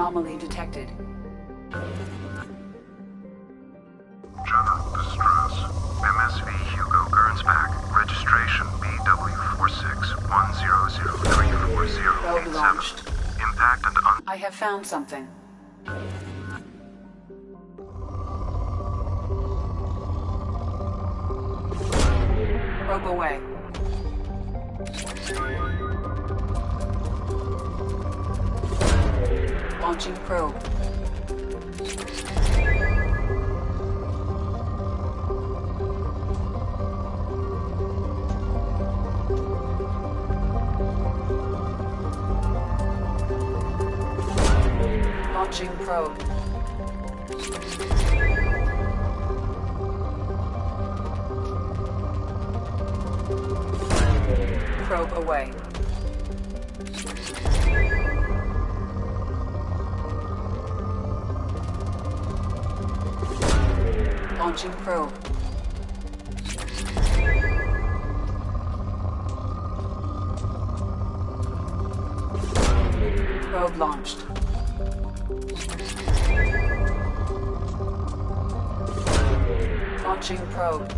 Anomaly detected. Jenna, distress. MSV Hugo Gernsback. Registration BW4610034087. Probe launched. Impact and I have found something. Probe away. Launching probe. Launching probe. Probe away. Launching probe. Probe launched. Launching probe.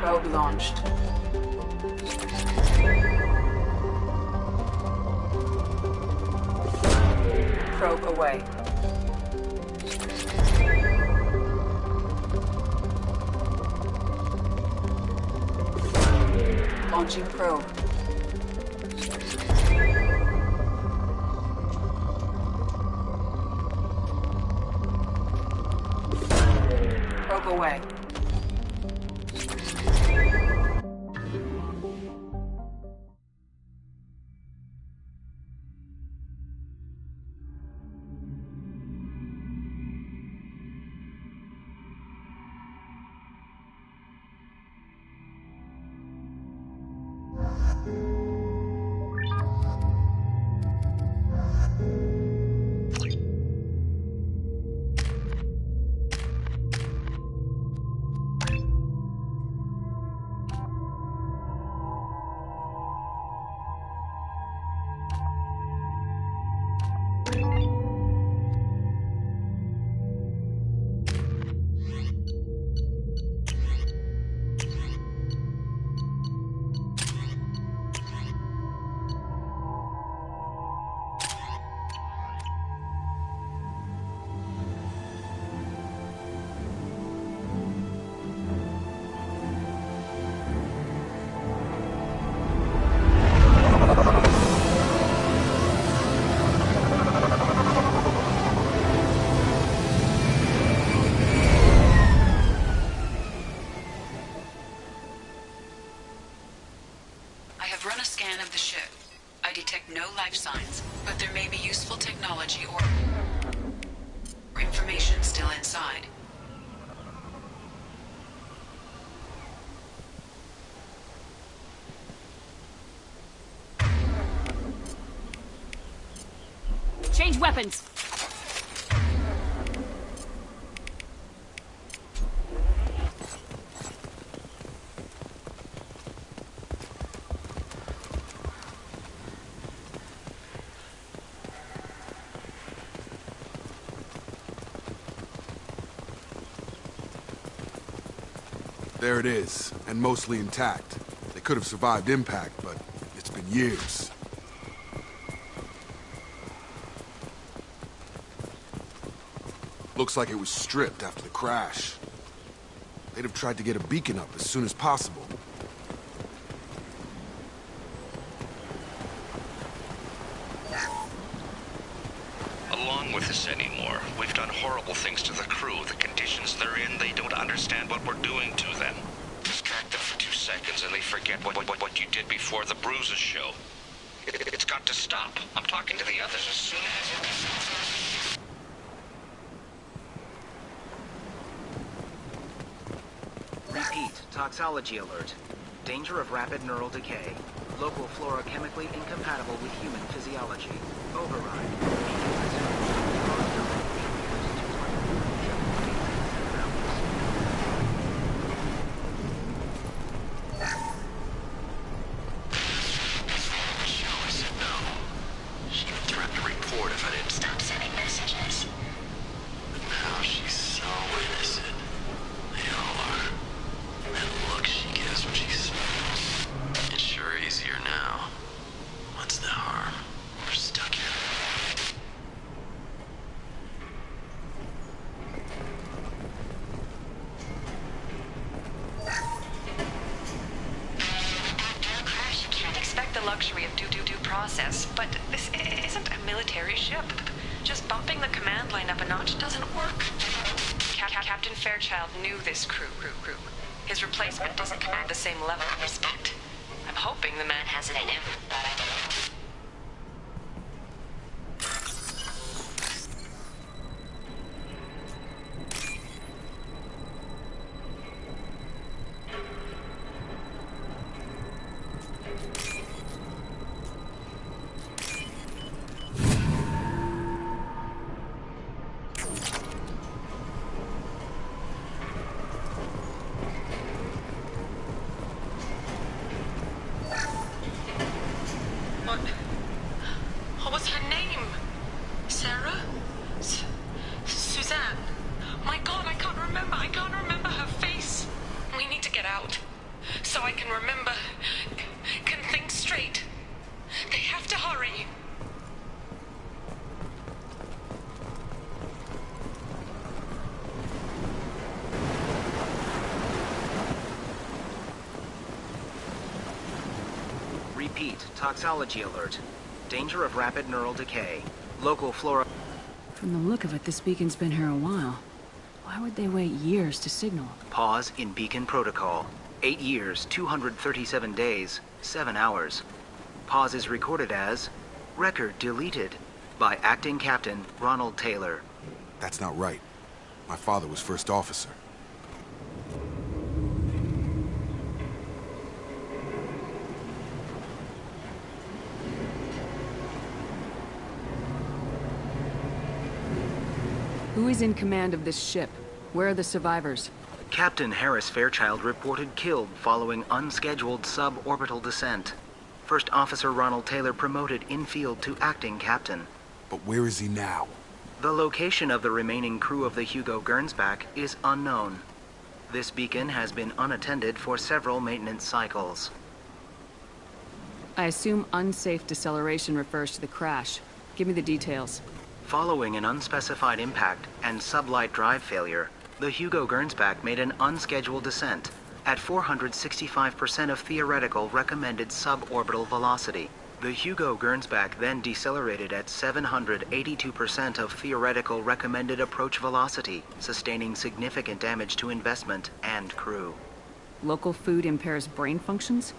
Probe launched. Probe away. Launching probe. Probe away. Run a scan of the ship. I detect no life signs, but there may be useful technology or information still inside. Change weapons! There it is, and mostly intact. They could have survived impact, but it's been years. Looks like it was stripped after the crash. They'd have tried to get a beacon up as soon as possible. Along with this anymore. We've done horrible things to the crew. The conditions they're in, they don't understand what we're doing to them. Distract them for 2 seconds and they forget what you did before the bruises show. It's got to stop. I'm talking to the others as soon as... Repeat, toxology alert. Danger of rapid neural decay. Local flora chemically incompatible with human physiology. Override. luxury of due process, but this isn't a military ship. Just bumping the command line up a notch doesn't work. Captain Fairchild knew this crew. His replacement doesn't command the same level of respect. I'm hoping the man has it in him. What was her name? Sarah? Suzanne? My God, I can't remember her face. We need to get out. So I can remember, can think straight. They have to hurry. Repeat, toxology alert. Danger of rapid neural decay. Local flora... From the look of it, this beacon's been here a while. Why would they wait years to signal? Pause in beacon protocol. 8 years, 237 days, 7 hours. Pause is recorded as... Record deleted by Acting Captain Ronald Taylor. That's not right. My father was first officer. Who is in command of this ship? Where are the survivors? Captain Harris Fairchild reported killed following unscheduled suborbital descent. First Officer Ronald Taylor promoted in-field to acting captain. But where is he now? The location of the remaining crew of the Hugo Gernsback is unknown. This beacon has been unattended for several maintenance cycles. I assume unsafe deceleration refers to the crash. Give me the details. Following an unspecified impact and sublight drive failure, the Hugo Gernsback made an unscheduled descent at 465% of theoretical recommended suborbital velocity. The Hugo Gernsback then decelerated at 782% of theoretical recommended approach velocity, sustaining significant damage to investment and crew. Local food impairs brain functions?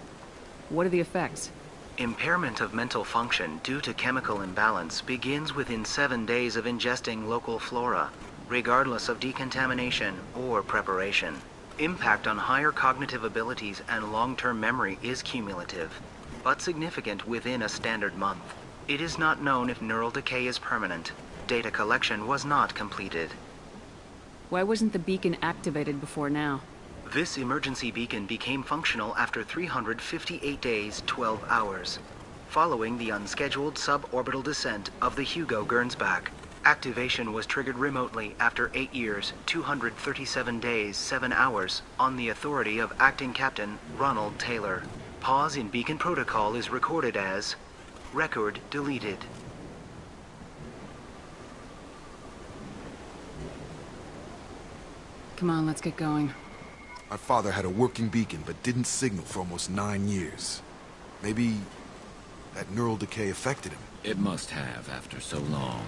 What are the effects? Impairment of mental function due to chemical imbalance begins within 7 days of ingesting local flora, regardless of decontamination or preparation. Impact on higher cognitive abilities and long-term memory is cumulative, but significant within a standard month. It is not known if neural decay is permanent. Data collection was not completed. Why wasn't the beacon activated before now? This emergency beacon became functional after 358 days, 12 hours, following the unscheduled suborbital descent of the Hugo Gernsback. Activation was triggered remotely after 8 years, 237 days, 7 hours, on the authority of Acting Captain Ronald Taylor. Pause in beacon protocol is recorded as... Record deleted. Come on, let's get going. My father had a working beacon, but didn't signal for almost 9 years. Maybe that neural decay affected him. It must have after so long.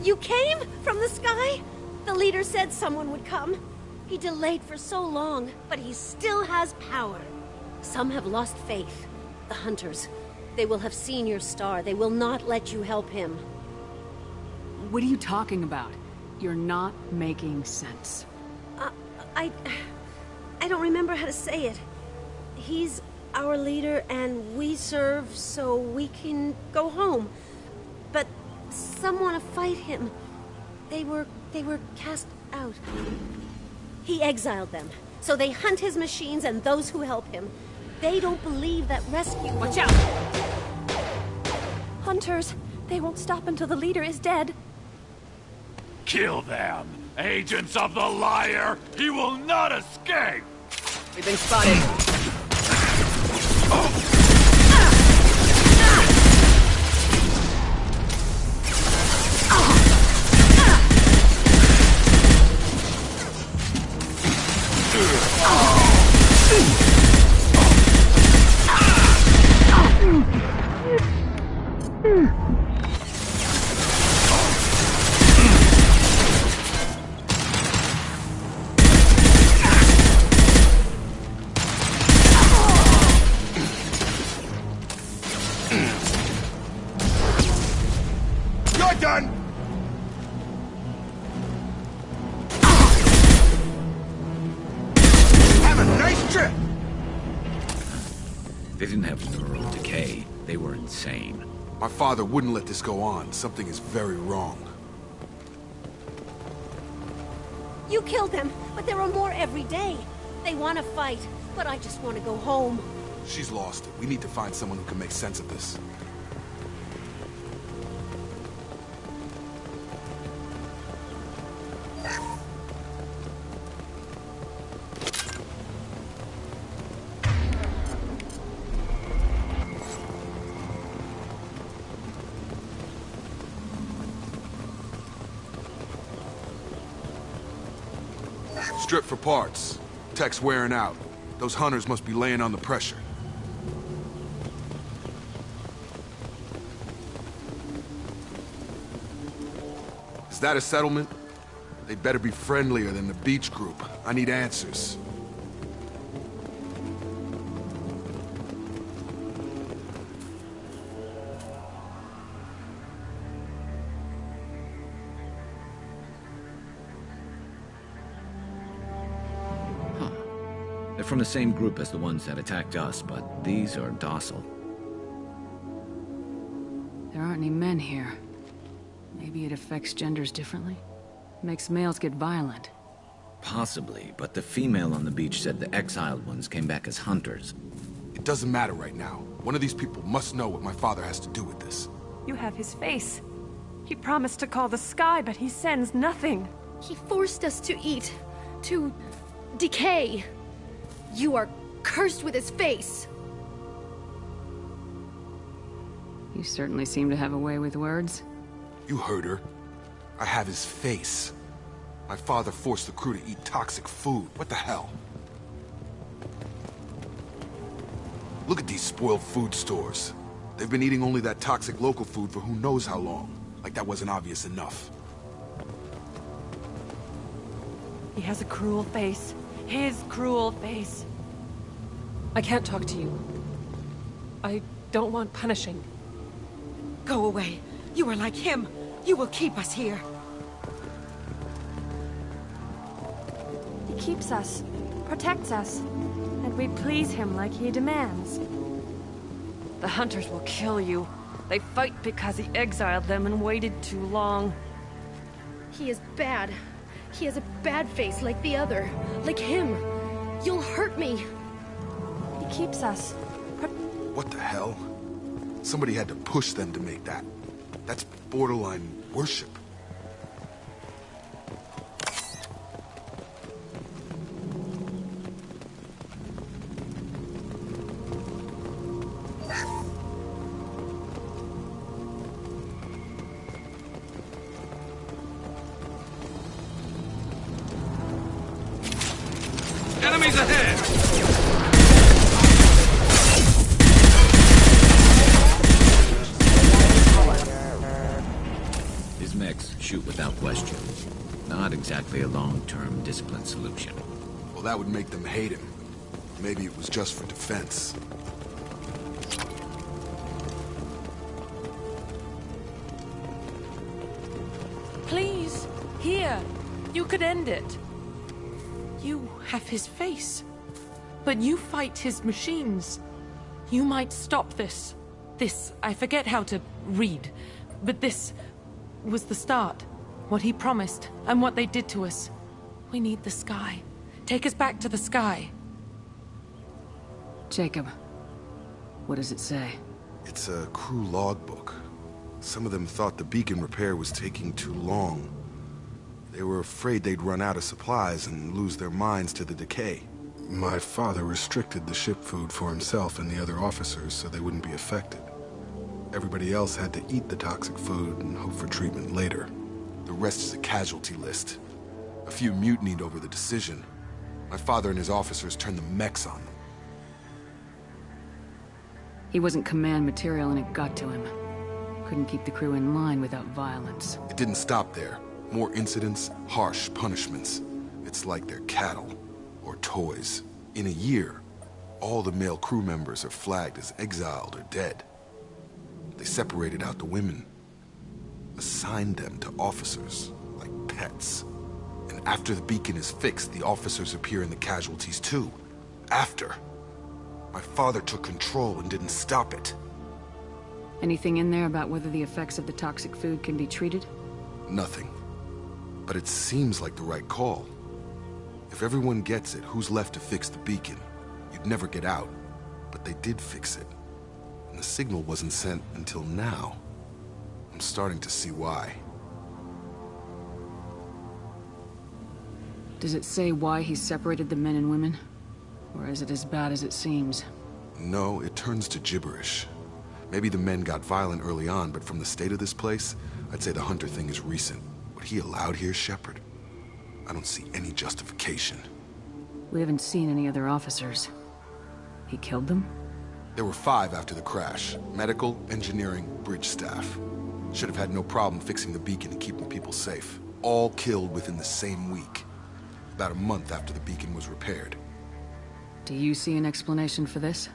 You came? From the sky? The leader said someone would come. He delayed for so long, but he still has power. Some have lost faith. The hunters. They will have seen your star. They will not let you help him. What are you talking about? You're not making sense. I don't remember how to say it. He's our leader and we serve so we can go home. But some want to fight him. They were cast out. He exiled them. So they hunt his machines and those who help him. They don't believe that rescue... Watch out! Hunters, they won't stop until the leader is dead. Kill them! Agents of the liar! He will not escape! We've been spotted. They didn't have neural decay. They were insane. My father wouldn't let this go on. Something is very wrong. You killed them, but there are more every day. They want to fight, but I just want to go home. She's lost it. We need to find someone who can make sense of this. Strip for parts. Tech's wearing out. Those hunters must be laying on the pressure. Is that a settlement? They better be friendlier than the beach group. I need answers. They're from the same group as the ones that attacked us, but these are docile. There aren't any men here. Maybe it affects genders differently? Makes males get violent. Possibly, but the female on the beach said the exiled ones came back as hunters. It doesn't matter right now. One of these people must know what my father has to do with this. You have his face. He promised to call the sky, but he sends nothing. He forced us to eat, to decay. You are cursed with his face. You certainly seem to have a way with words. You heard her. I have his face. My father forced the crew to eat toxic food. What the hell? Look at these spoiled food stores. They've been eating only that toxic local food for who knows how long. Like that wasn't obvious enough. He has a cruel face. His cruel face. I can't talk to you. I don't want punishing. Go away. You are like him. You will keep us here. He keeps us, protects us, and we please him like he demands. The hunters will kill you. They fight because he exiled them and waited too long. He is bad. He has a bad face like the other. Like him. You'll hurt me. He keeps us. What the hell? Somebody had to push them to make that. That's borderline worship. Enemies ahead! His mechs shoot without question. Not exactly a long-term discipline solution. Well, that would make them hate him. Maybe it was just for defense. Please, here. You could end it. You have his face. But you fight his machines. You might stop this. This, I forget how to read. But this was the start. What he promised, and what they did to us. We need the sky. Take us back to the sky. Jacob, what does it say? It's a crew logbook. Some of them thought the beacon repair was taking too long. They were afraid they'd run out of supplies and lose their minds to the decay. My father restricted the ship food for himself and the other officers so they wouldn't be affected. Everybody else had to eat the toxic food and hope for treatment later. The rest is a casualty list. A few mutinied over the decision. My father and his officers turned the mechs on them. He wasn't command material and it got to him. Couldn't keep the crew in line without violence. It didn't stop there. More incidents, harsh punishments. It's like they're cattle, or toys. In a year, all the male crew members are flagged as exiled or dead. They separated out the women, assigned them to officers, like pets. And after the beacon is fixed, the officers appear in the casualties too. After. My father took control and didn't stop it. Anything in there about whether the effects of the toxic food can be treated? Nothing. But it seems like the right call. If everyone gets it, who's left to fix the beacon? You'd never get out. But they did fix it. And the signal wasn't sent until now. I'm starting to see why. Does it say why he separated the men and women? Or is it as bad as it seems? No, it turns to gibberish. Maybe the men got violent early on, but from the state of this place, I'd say the Hunter thing is recent. What he allowed here, Shepard? I don't see any justification. We haven't seen any other officers. He killed them? There were 5 after the crash. Medical, engineering, bridge staff. Should have had no problem fixing the beacon and keeping people safe. All killed within the same week. About a month after the beacon was repaired. Do you see an explanation for this?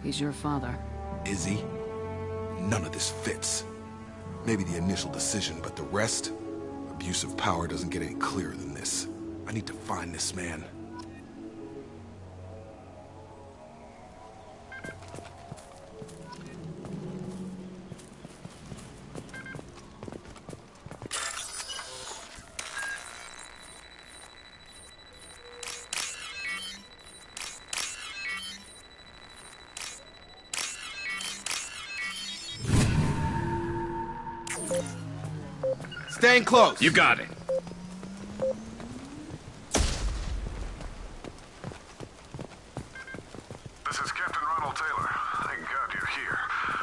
He's your father. Is he? None of this fits. Maybe the initial decision, but the rest? Abuse of power doesn't get any clearer than this. I need to find this man. Staying close. You got it. This is Captain Ronald Taylor. Thank God you're here.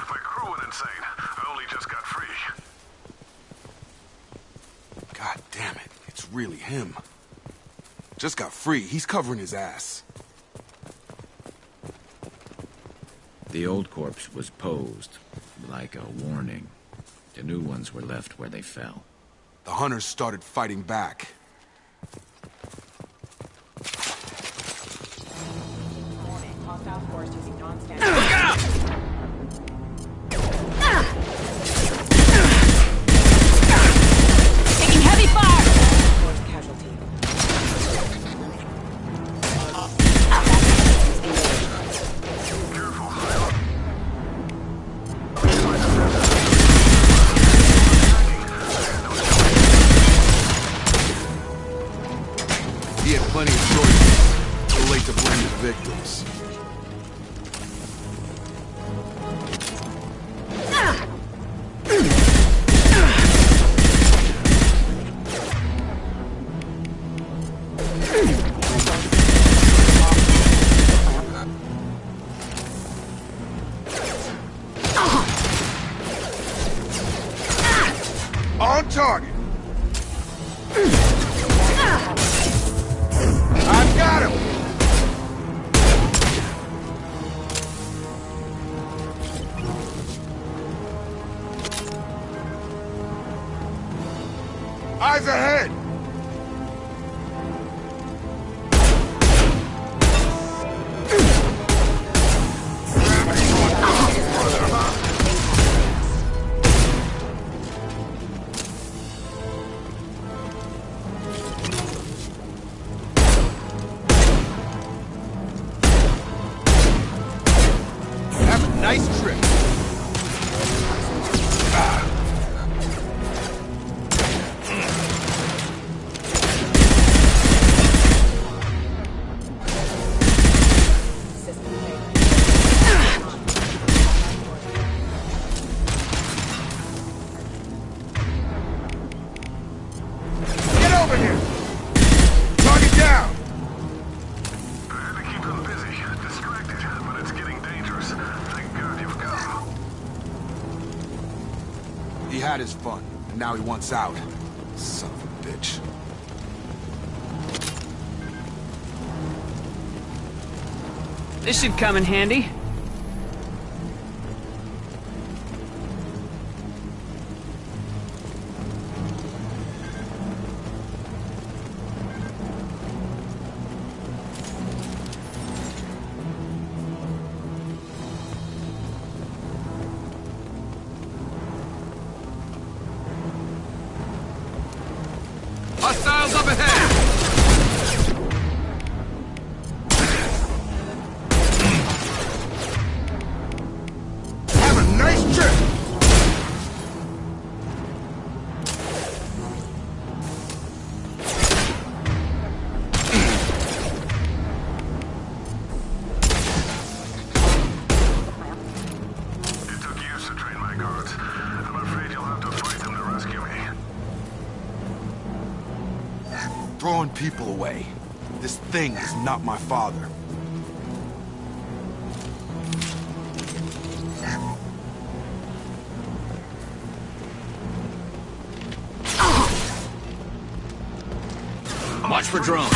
My crew went insane. I only just got free. God damn it. It's really him. Just got free. He's covering his ass. The old corpse was posed, like a warning. The new ones were left where they fell. The hunters started fighting back. Look out! Taking heavy fire! Force casualty. He had plenty of choices. Too late to blame his victims. On target. I've got him. Eyes ahead. had his fun, and now he wants out. Son of a bitch. This should come in handy. Hostiles up ahead! Have a nice trip! It took years to train my guards. I'm afraid you'll have to fight them to rescue me. Throwing people away. This thing is not my father. Watch for drones.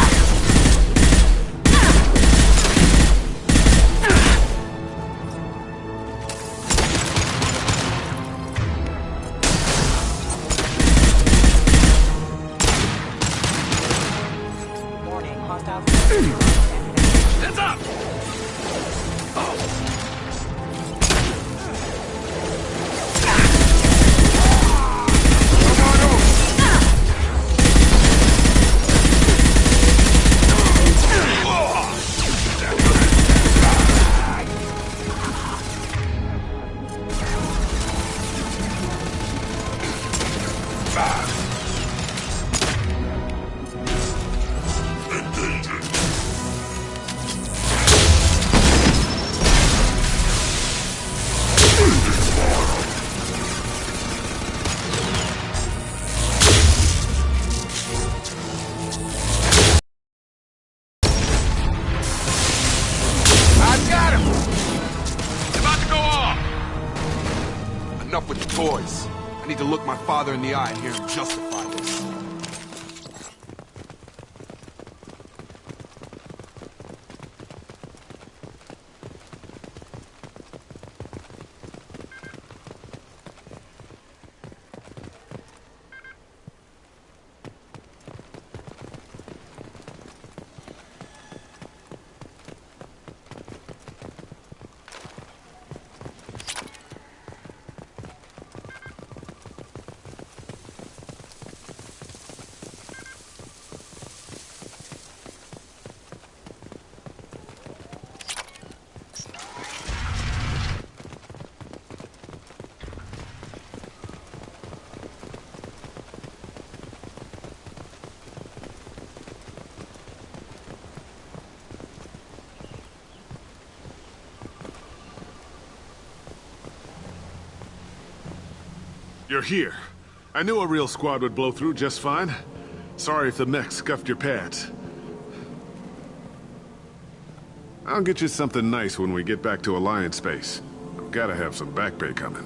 Heads up! Enough with the toys. I need to look my father in the eye and hear him justify this. You're here. I knew a real squad would blow through just fine. Sorry if the mech scuffed your pads. I'll get you something nice when we get back to Alliance base. I've gotta have some back pay coming.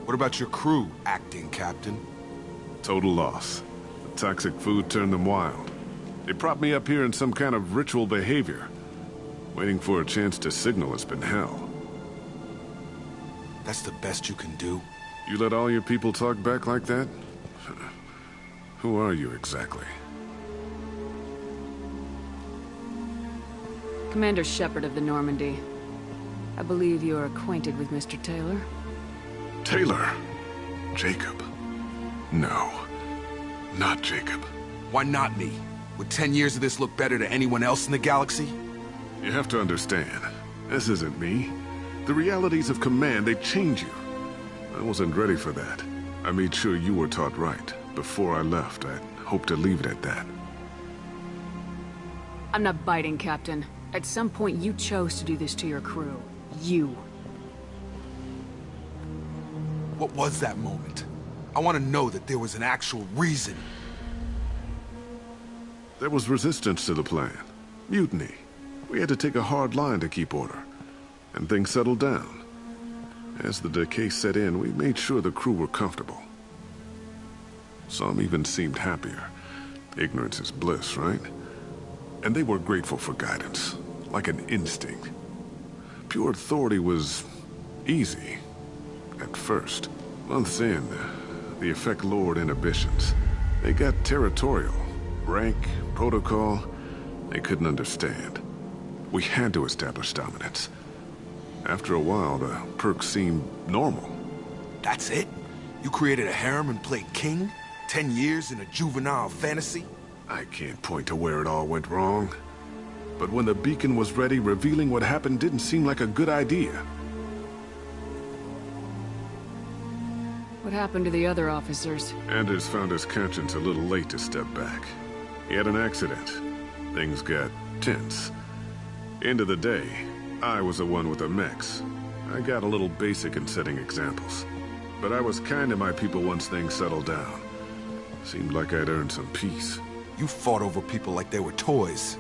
What about your crew, acting captain? Total loss. The toxic food turned them wild. They propped me up here in some kind of ritual behavior. Waiting for a chance to signal has been hell. That's the best you can do? You let all your people talk back like that? Who are you exactly? Commander Shepard of the Normandy. I believe you are acquainted with Mr. Taylor. Taylor? Jacob? No. Not Jacob. Why not me? Would 10 years of this look better to anyone else in the galaxy? You have to understand, this isn't me. The realities of command, they change you. I wasn't ready for that. I made sure you were taught right. Before I left, I hoped to leave it at that. I'm not biting, Captain. At some point, you chose to do this to your crew. You. What was that moment? I want to know that there was an actual reason. There was resistance to the plan. Mutiny. We had to take a hard line to keep order. And things settled down. As the decay set in, we made sure the crew were comfortable. Some even seemed happier. Ignorance is bliss, right? And they were grateful for guidance, like an instinct. Pure authority was easy, at first. Months in, the effect lowered inhibitions. They got territorial. Rank, protocol, they couldn't understand. We had to establish dominance. After a while, the perks seemed normal. That's it? You created a harem and played king? 10 years in a juvenile fantasy? I can't point to where it all went wrong. But when the beacon was ready, revealing what happened didn't seem like a good idea. What happened to the other officers? Anders found his conscience a little late to step back. He had an accident. Things got tense. End of the day, I was the one with the mechs. I got a little basic in setting examples. But I was kind to my people once things settled down. Seemed like I'd earned some peace. You fought over people like they were toys.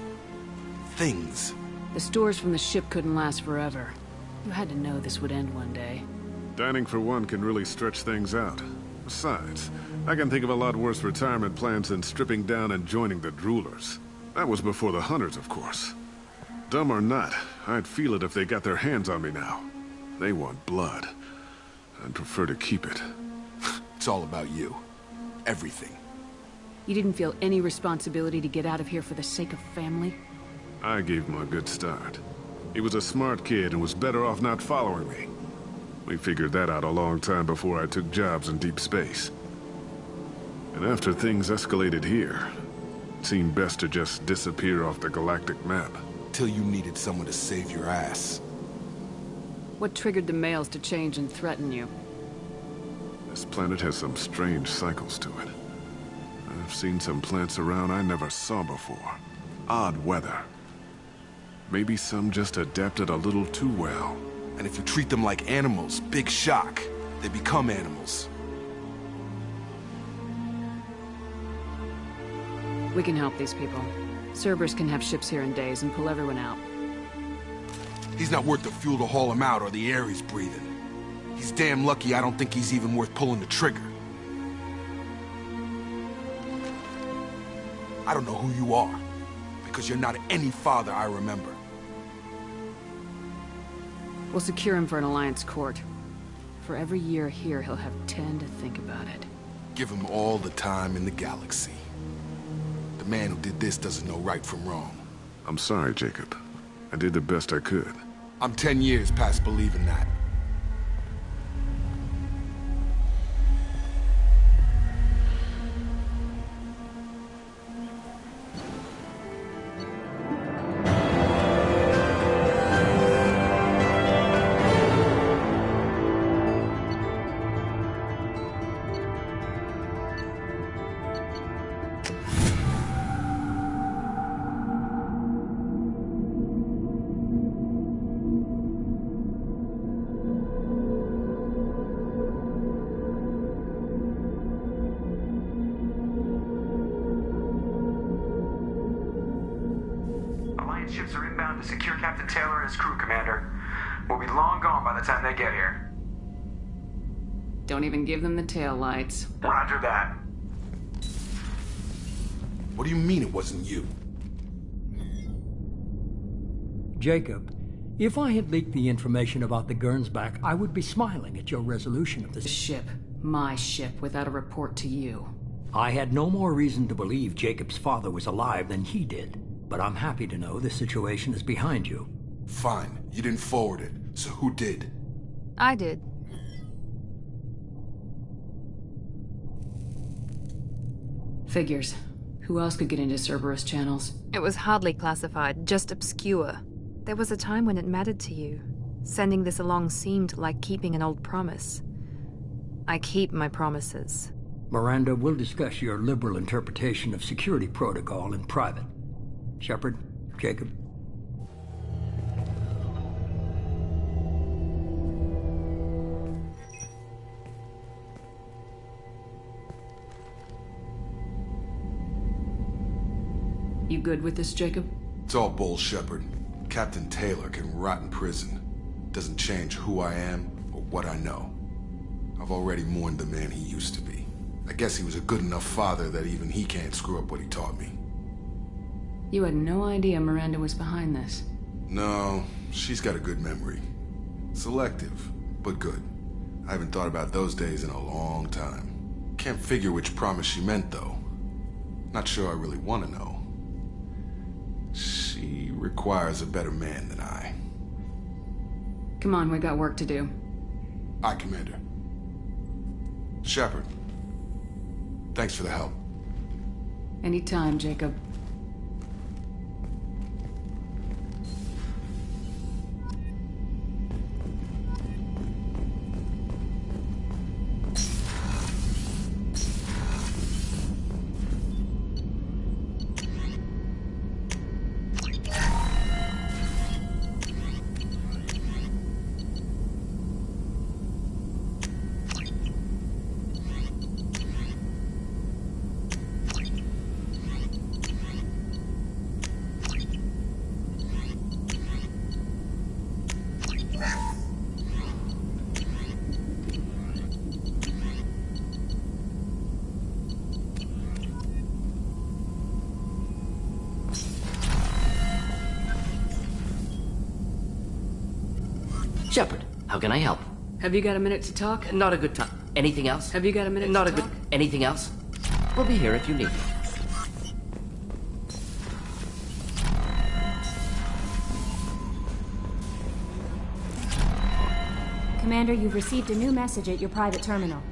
Things. The stores from the ship couldn't last forever. You had to know this would end one day. Dining for one can really stretch things out. Besides, I can think of a lot worse retirement plans than stripping down and joining the droolers. That was before the hunters, of course. Dumb or not, I'd feel it if they got their hands on me now. They want blood. I'd prefer to keep it. It's all about you. Everything. You didn't feel any responsibility to get out of here for the sake of family? I gave him a good start. He was a smart kid and was better off not following me. We figured that out a long time before I took jobs in deep space. And after things escalated here, it seemed best to just disappear off the galactic map. Till you needed someone to save your ass. What triggered the males to change and threaten you? This planet has some strange cycles to it. I've seen some plants around I never saw before. Odd weather. Maybe some just adapted a little too well. And if you treat them like animals, big shock. They become animals. We can help these people. Cerberus can have ships here in days and pull everyone out. He's not worth the fuel to haul him out or the air he's breathing. He's damn lucky I don't think he's even worth pulling the trigger. I don't know who you are, because you're not any father I remember. We'll secure him for an Alliance court. For every year here, he'll have 10 to think about it. Give him all the time in the galaxy. The man who did this doesn't know right from wrong. I'm sorry, Jacob. I did the best I could. I'm 10 years past believing that. Ships are inbound to secure Captain Taylor and his crew, Commander. We'll be long gone by the time they get here. Don't even give them the tail lights. Roger that. What do you mean it wasn't you? Jacob, if I had leaked the information about the Gernsback, I would be smiling at your resolution of this ship. My ship, without a report to you. I had no more reason to believe Jacob's father was alive than he did. But I'm happy to know the situation is behind you. Fine. You didn't forward it. So who did? I did. Figures. Who else could get into Cerberus channels? It was hardly classified, just obscure. There was a time when it mattered to you. Sending this along seemed like keeping an old promise. I keep my promises. Miranda, we'll discuss your liberal interpretation of security protocol in private. Shepard, Jacob. You good with this, Jacob? It's all bull, Shepard. Captain Taylor can rot in prison. Doesn't change who I am or what I know. I've already mourned the man he used to be. I guess he was a good enough father that even he can't screw up what he taught me. You had no idea Miranda was behind this. No, she's got a good memory. Selective, but good. I haven't thought about those days in a long time. Can't figure which promise she meant, though. Not sure I really want to know. She requires a better man than I. Come on, we got work to do. Aye, Commander. Shepard. Thanks for the help. Anytime, Jacob. Shepard, how can I help? Have you got a minute to talk? Not a good time. Anything else? Have you got a minute Not to a talk? good... Anything else? We'll be here if you need me. Commander, you've received a new message at your private terminal.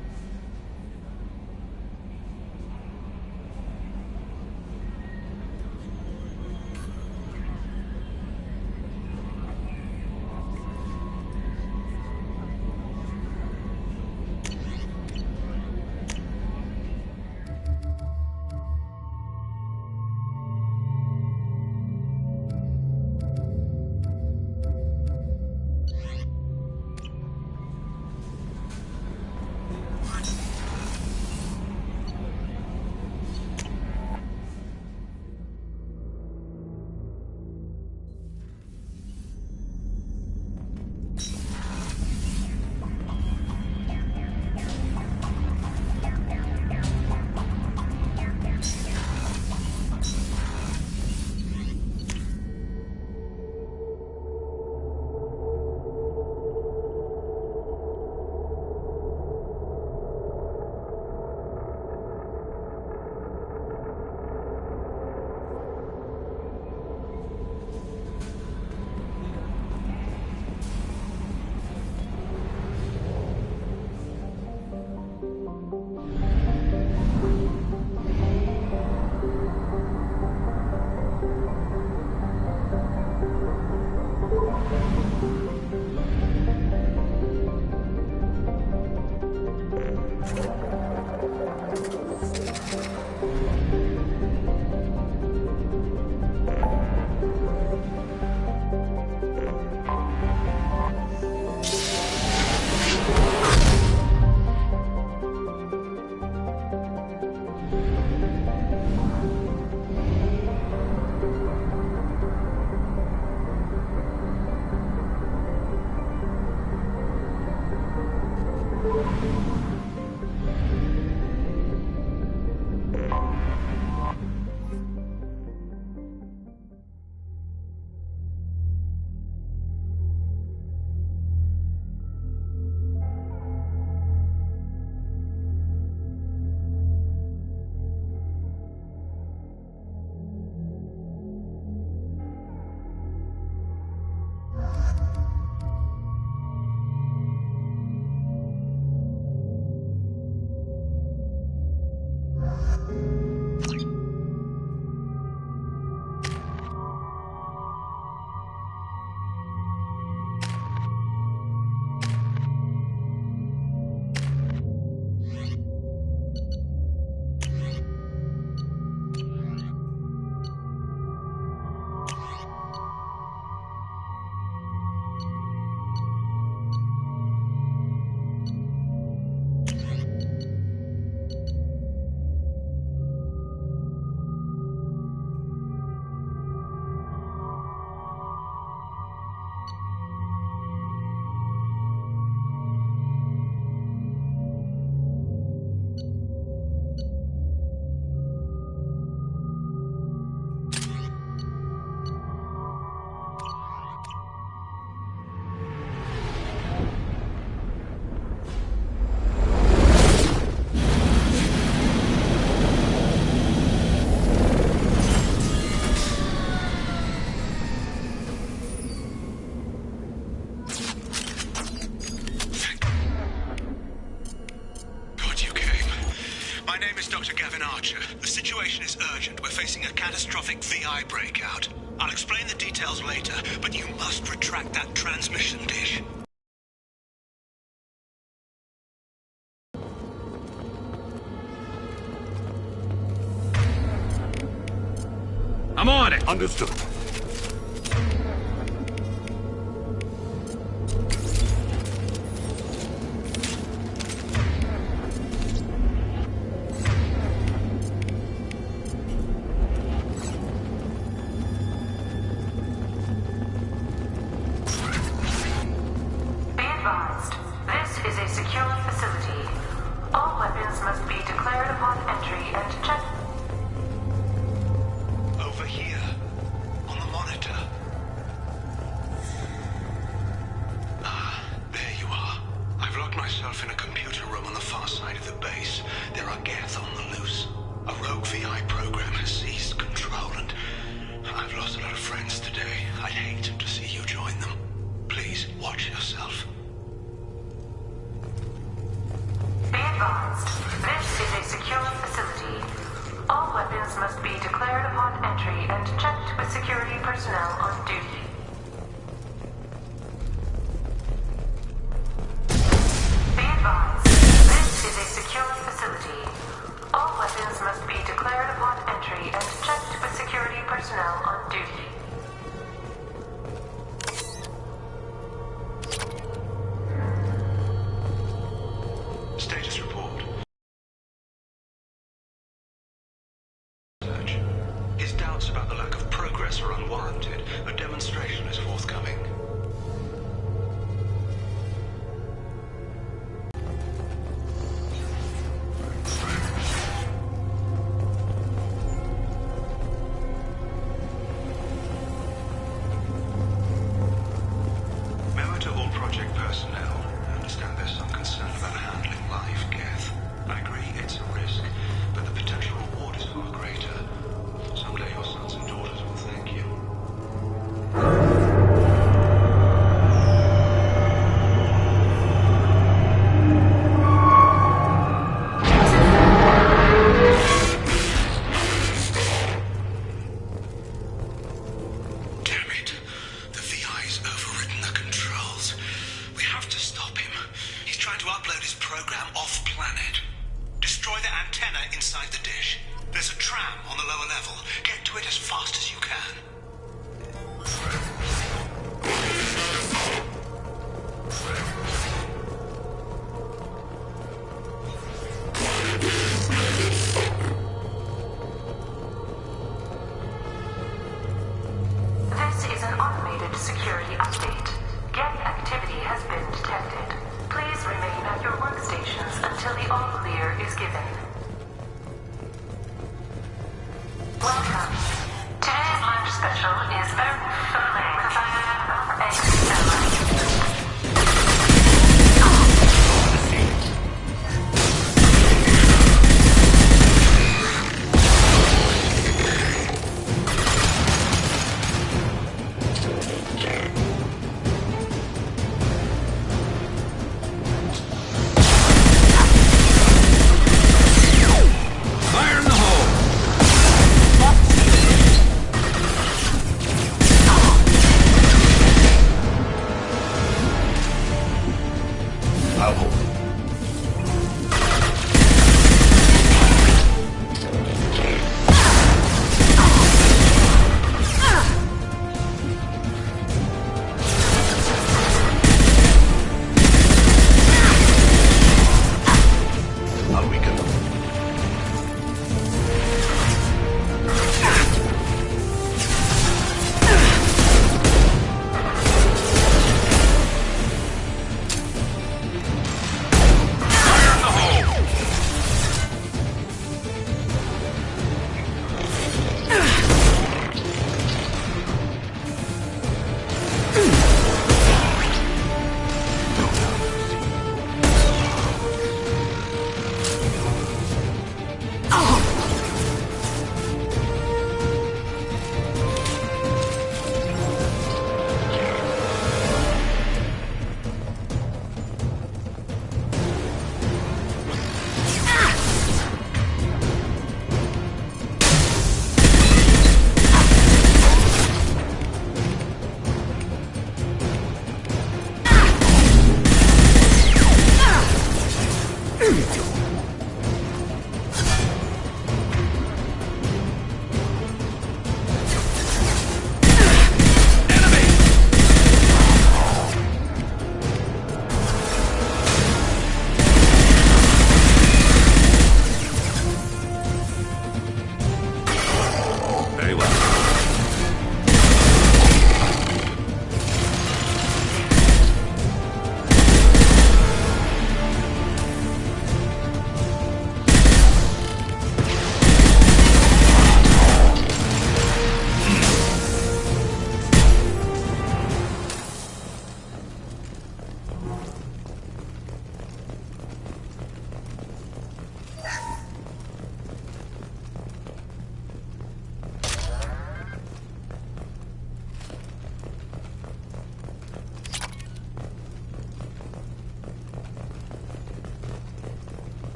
name is Dr. Gavin Archer. The situation is urgent. We're facing a catastrophic VI breakout. I'll explain the details later, but you must retract that transmission dish. I'm on it! Understood.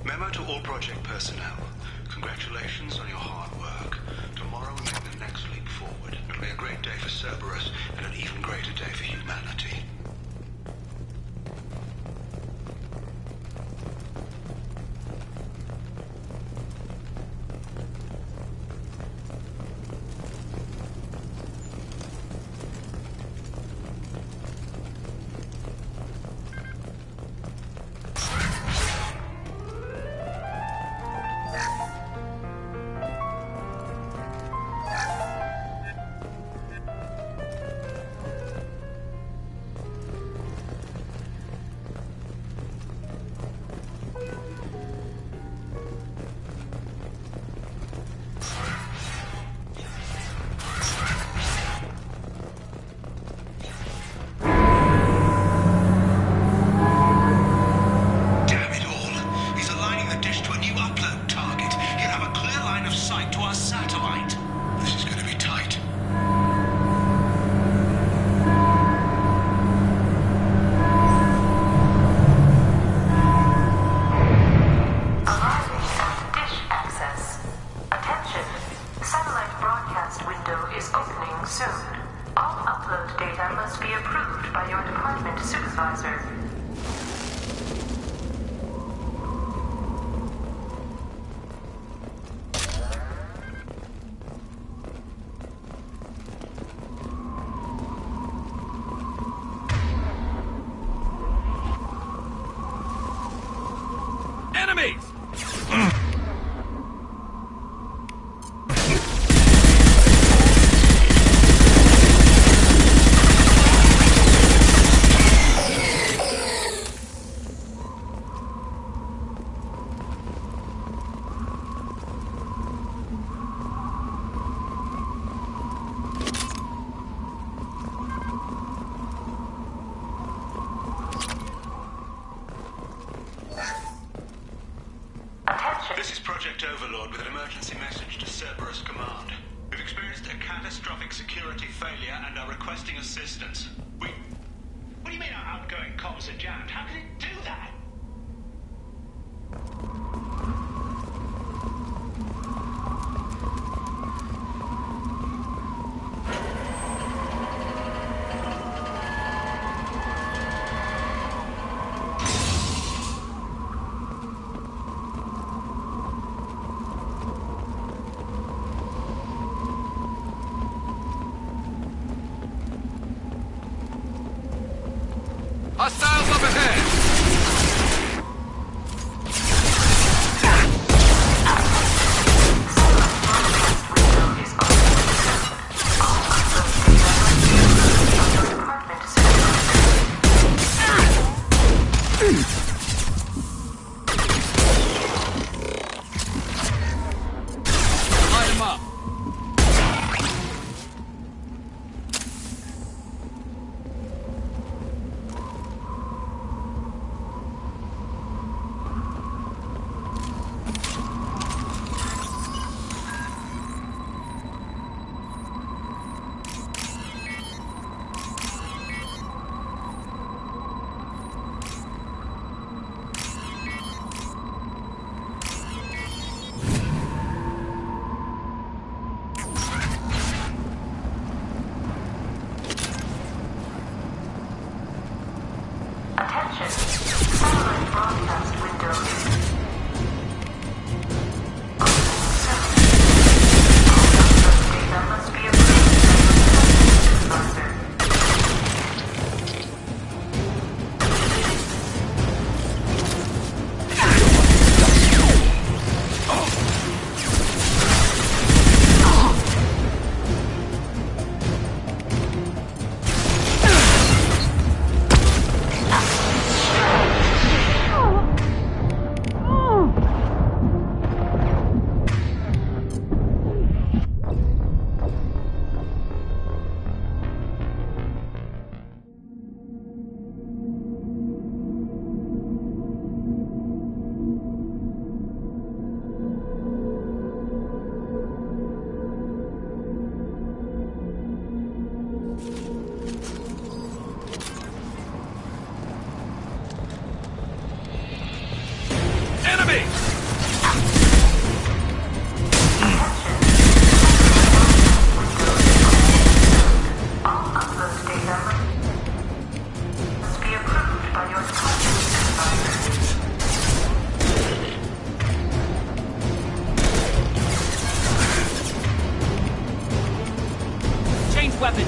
Memo to all project personnel. Congratulations on your hard work. Tomorrow we make the next leap forward. It'll be a great day for Cerberus and an even greater day for humanity. This is Project Overlord with an emergency message to Cerberus Command. We've experienced a catastrophic security failure and are requesting assistance. What do you mean our outgoing comms are jammed? How can it do that? Hostiles up ahead! Light him up!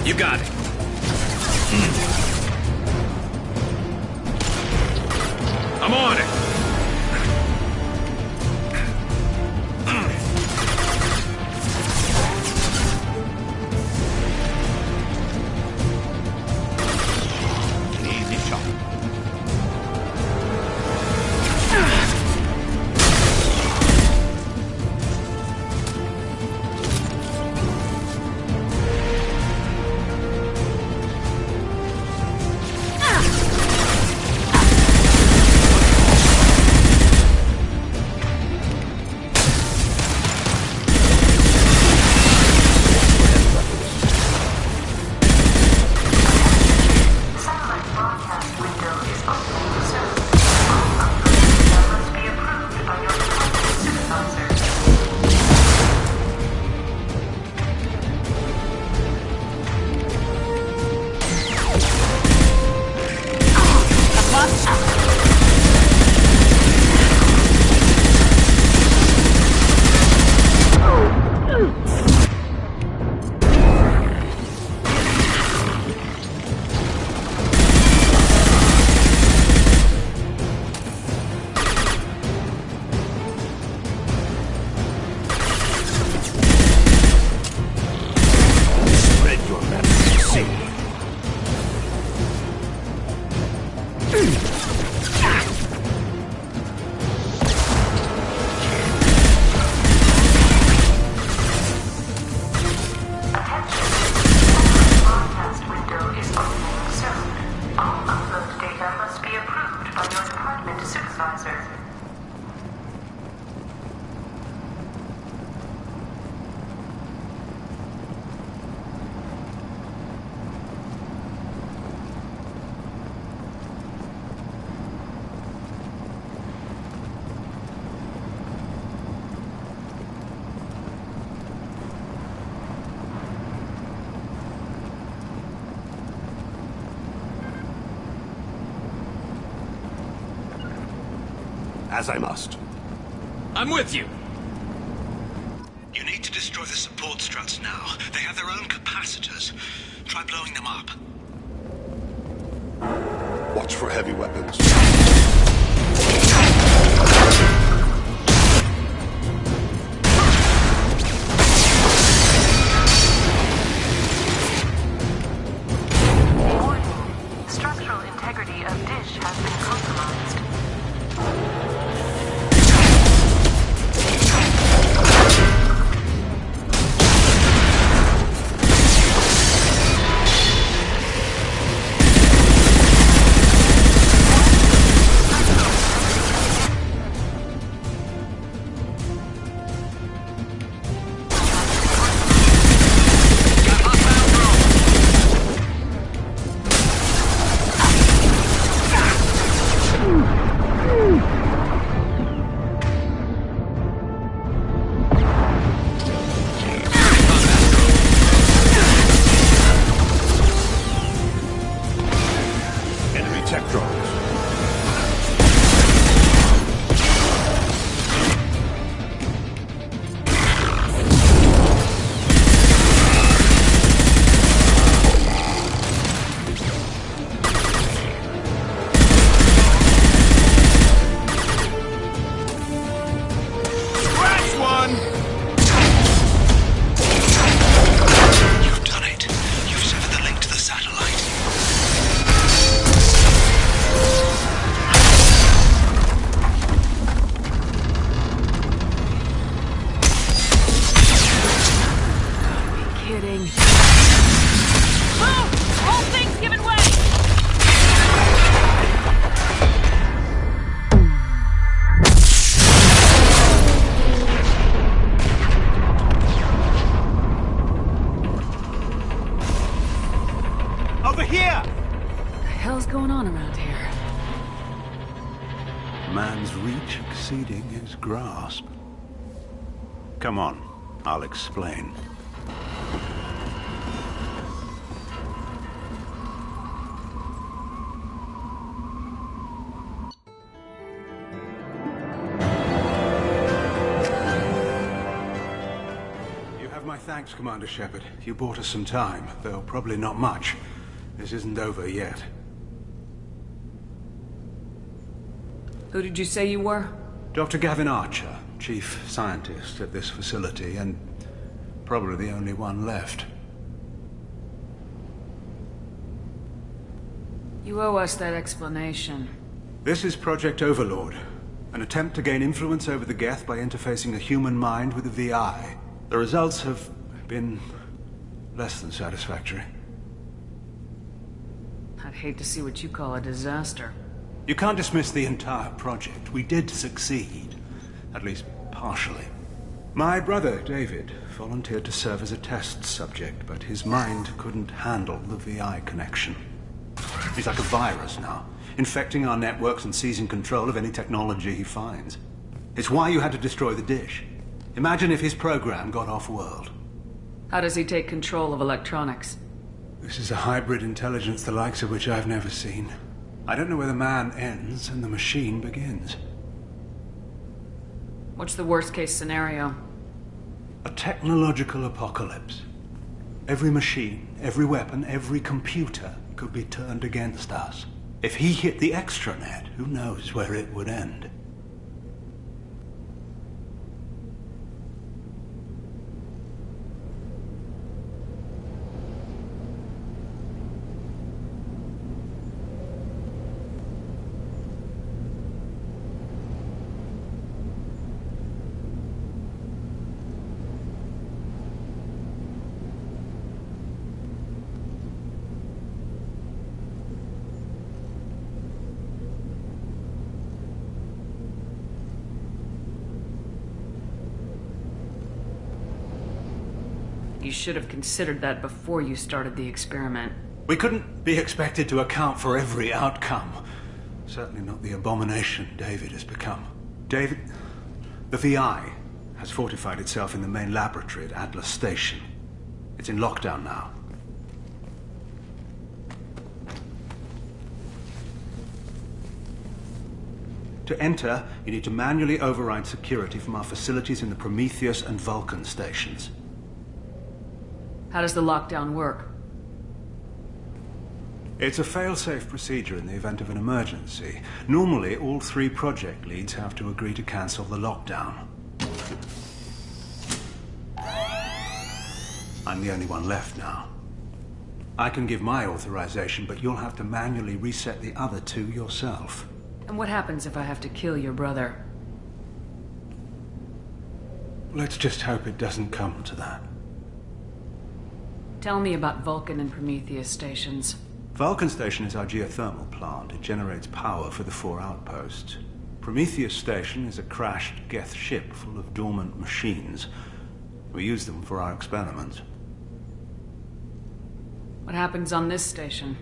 You got it. I'm on it. An easy shot. As I must. I'm with you. You need to destroy the support struts now. They have their own capacitors. Try blowing them up. Watch for heavy weapons. Warning. Structural integrity of dish has been compromised. Enemy tech drones. hell's going on around here? Man's reach exceeding his grasp. Come on, I'll explain. You have my thanks, Commander Shepard. You bought us some time, though probably not much. This isn't over yet. Who did you say you were? Dr. Gavin Archer, chief scientist at this facility, and probably the only one left. You owe us that explanation. This is Project Overlord, an attempt to gain influence over the Geth by interfacing a human mind with a VI. The results have been less than satisfactory. I'd hate to see what you call a disaster. You can't dismiss the entire project. We did succeed. At least partially. My brother, David, volunteered to serve as a test subject, but his mind couldn't handle the VI connection. He's like a virus now, infecting our networks and seizing control of any technology he finds. It's why you had to destroy the dish. Imagine if his program got off-world. How does he take control of electronics? This is a hybrid intelligence the likes of which I've never seen. I don't know where the man ends and the machine begins. What's the worst-case scenario? A technological apocalypse. Every machine, every weapon, every computer could be turned against us. If he hit the extranet, who knows where it would end? You should have considered that before you started the experiment. We couldn't be expected to account for every outcome. Certainly not the abomination David has become. David, the VI has fortified itself in the main laboratory at Atlas Station. It's in lockdown now. To enter, you need to manually override security from our facilities in the Prometheus and Vulcan stations. How does the lockdown work? It's a fail-safe procedure in the event of an emergency. Normally, all 3 project leads have to agree to cancel the lockdown. I'm the only one left now. I can give my authorization, but you'll have to manually reset the other 2 yourself. And what happens if I have to kill your brother? Let's just hope it doesn't come to that. Tell me about Vulcan and Prometheus stations. Vulcan Station is our geothermal plant. It generates power for the 4 outposts. Prometheus Station is a crashed Geth ship full of dormant machines. We use them for our experiments. What happens on this station?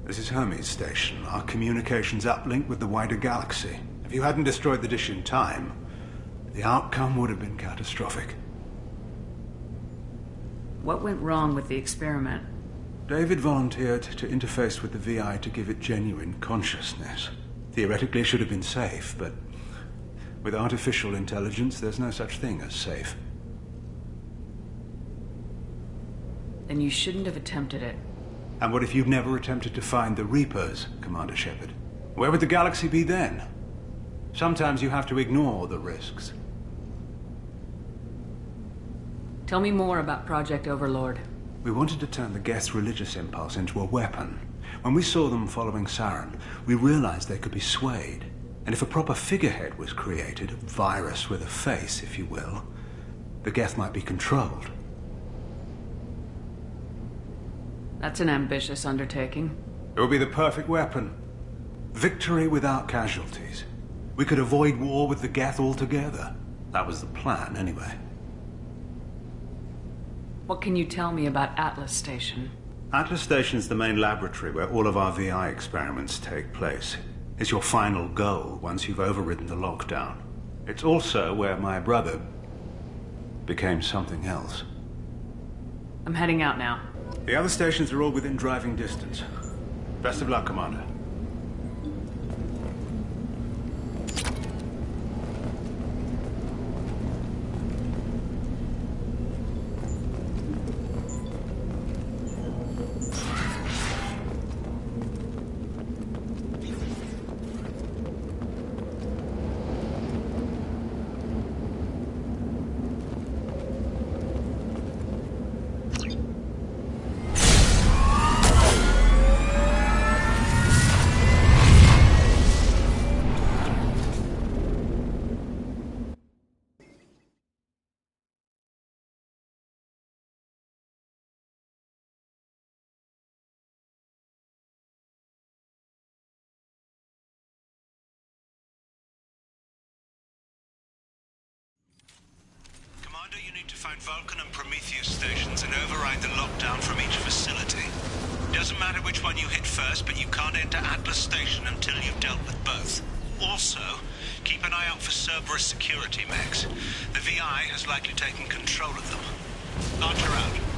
This is Hermes Station, our communications uplink with the wider galaxy. If you hadn't destroyed the dish in time, the outcome would have been catastrophic. What went wrong with the experiment? David volunteered to interface with the VI to give it genuine consciousness. Theoretically, it should have been safe, but with artificial intelligence, there's no such thing as safe. Then you shouldn't have attempted it. And what if you'd never attempted to find the Reapers, Commander Shepard? Where would the galaxy be then? Sometimes you have to ignore the risks. Tell me more about Project Overlord. We wanted to turn the Geth's religious impulse into a weapon. When we saw them following Saren, we realized they could be swayed. And if a proper figurehead was created, a virus with a face, if you will, the Geth might be controlled. That's an ambitious undertaking. It would be the perfect weapon. Victory without casualties. We could avoid war with the Geth altogether. That was the plan, anyway. What can you tell me about Atlas Station? Atlas Station's the main laboratory where all of our VI experiments take place. It's your final goal once you've overridden the lockdown. It's also where my brother became something else. I'm heading out now. The other stations are all within driving distance. Best of luck, Commander. You need to find Vulcan and Prometheus stations and override the lockdown from each facility. Doesn't matter which one you hit first, but you can't enter Atlas Station until you've dealt with both. Also, keep an eye out for Cerberus security mechs. The VI has likely taken control of them. Archer out.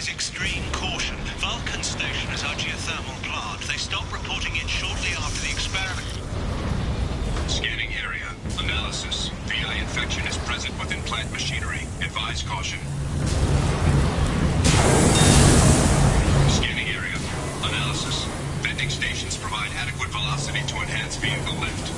Extreme caution. Vulcan Station is our geothermal plant. They stopped reporting it shortly after the experiment. Scanning area. Analysis. VI infection is present within plant machinery. Advise caution. Scanning area. Analysis. Vending stations provide adequate velocity to enhance vehicle lift.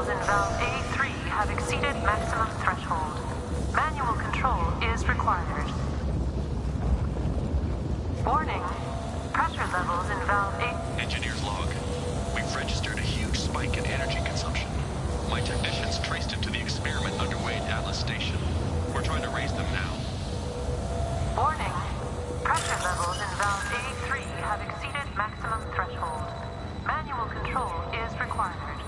levels in valve A3 have exceeded maximum threshold. Manual control is required. Warning. Pressure levels in valve A... Engineer's log. We've registered a huge spike in energy consumption. My technicians traced it to the experiment underway at Atlas Station. We're trying to raise them now. Warning. Pressure levels in valve A3 have exceeded maximum threshold. Manual control is required.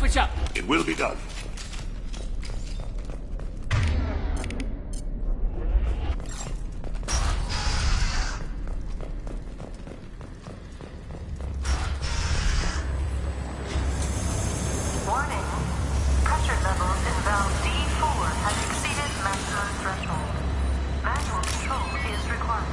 Switch up. It will be done. Warning. Pressure levels in valve D4 have exceeded maximum threshold. Manual control is required.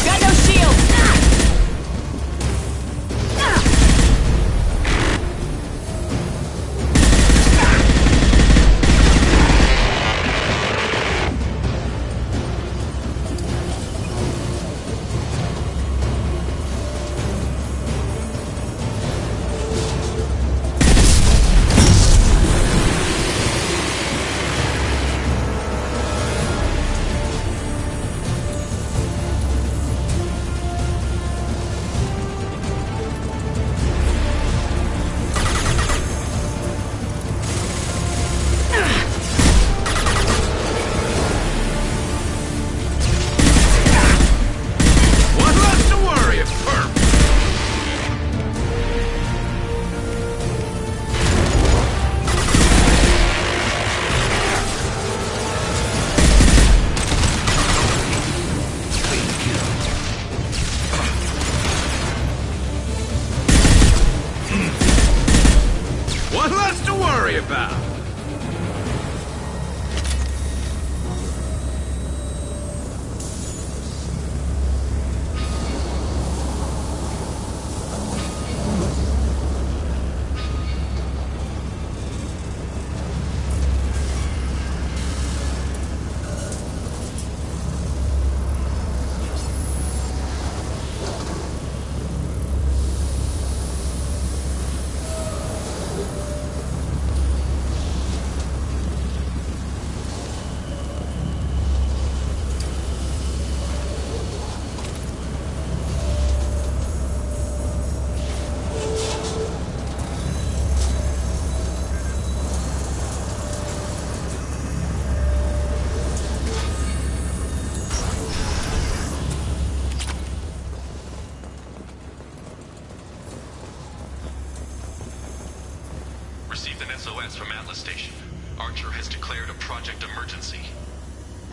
Got no shield! One less to worry, perp! One less to worry about! Received an SOS from Atlas Station. Archer has declared a project emergency.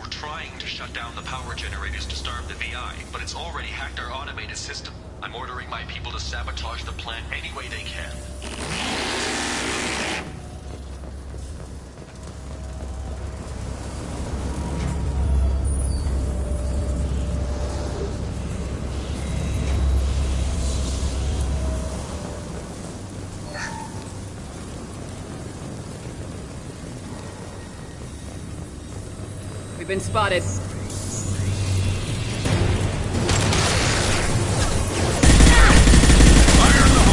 We're trying to shut down the power generators to starve the VI, but it's already hacked our automated system. I'm ordering my people to sabotage the plant any way they can. We've been spotted. Line 'em up.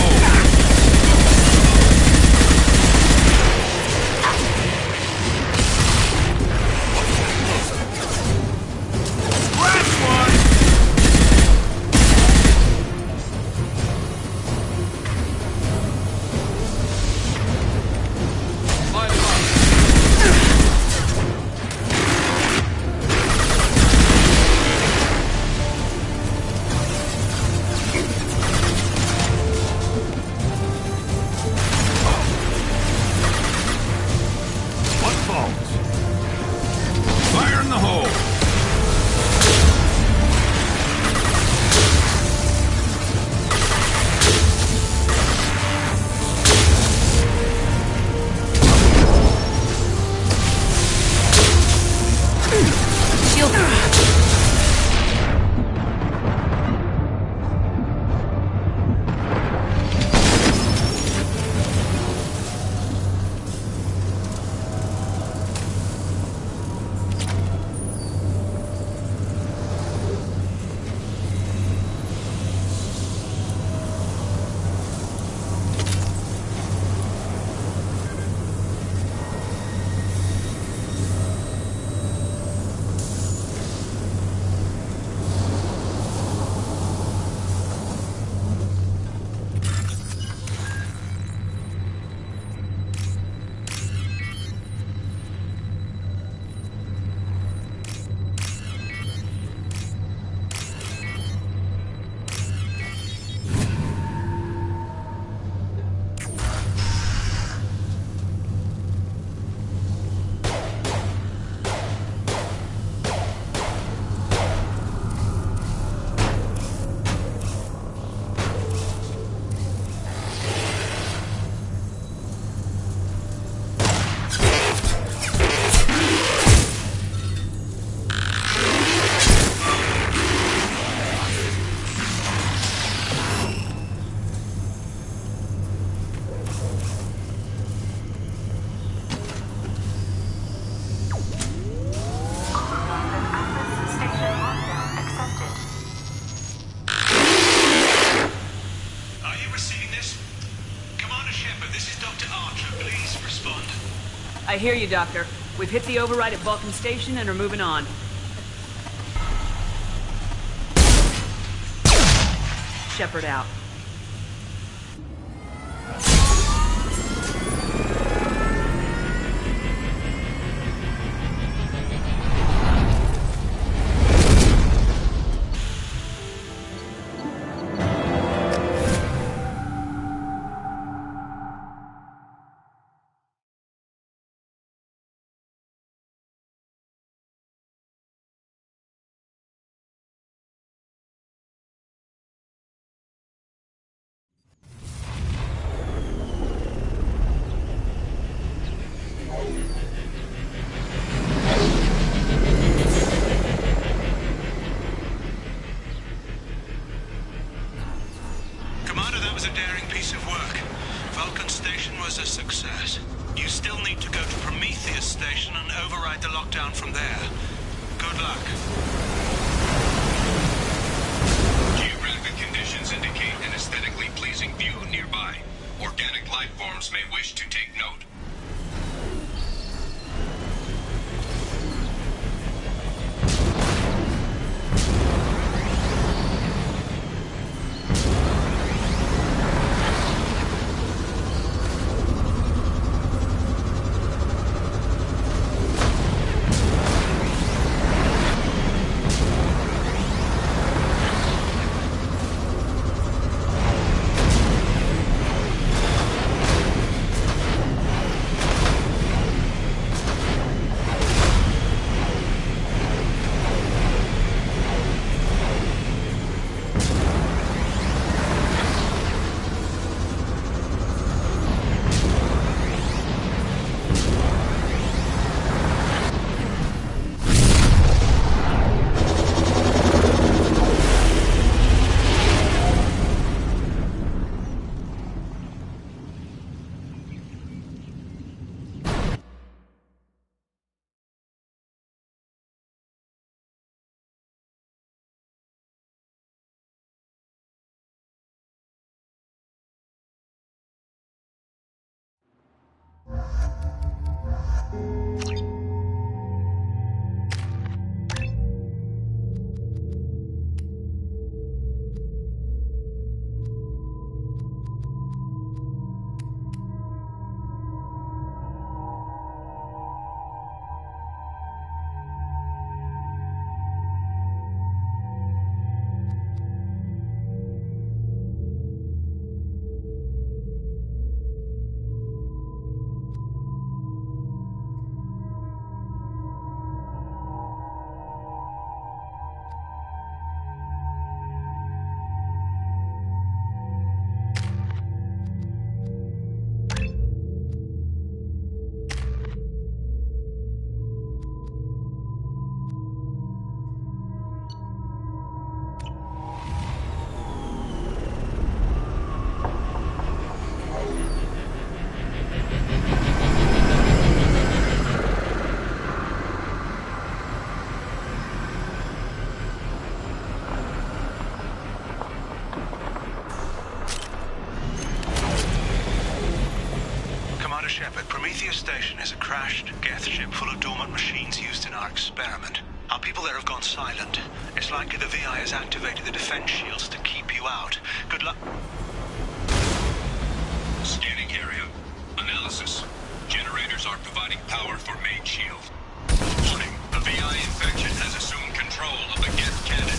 Shepard, this is Dr. Archer. Please respond. I hear you, Doctor. We've hit the override at Vulcan Station and are moving on. Shepard out. Commander, that was a daring piece of work. Vulcan Station was a success. You still need to go to Prometheus Station and override the lockdown from there. Good luck. Geographic conditions indicate an aesthetically pleasing view nearby. Organic life forms may wish to take note. Shepard, Prometheus Station is a crashed Geth ship full of dormant machines used in our experiment. Our people there have gone silent. It's likely the VI has activated the defense shields to keep you out. Good luck. Scanning area. Analysis. Generators are providing power for main shield. Warning, the VI infection has assumed control of the Geth cannon.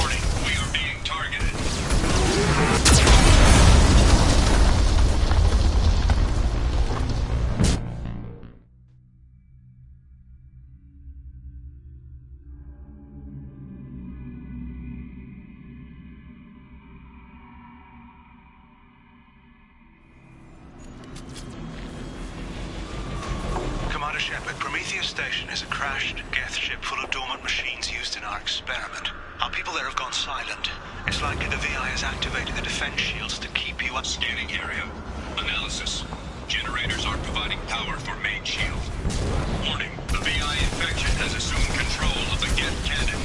Warning, we are being targeted. Shepard, Prometheus Station is a crashed Geth ship full of dormant machines used in our experiment. Our people there have gone silent. It's likely the VI has activated the defense shields to keep you up. Scanning area. Analysis. Generators are providing power for main shield. Warning, the VI infection has assumed control of the Geth cannon.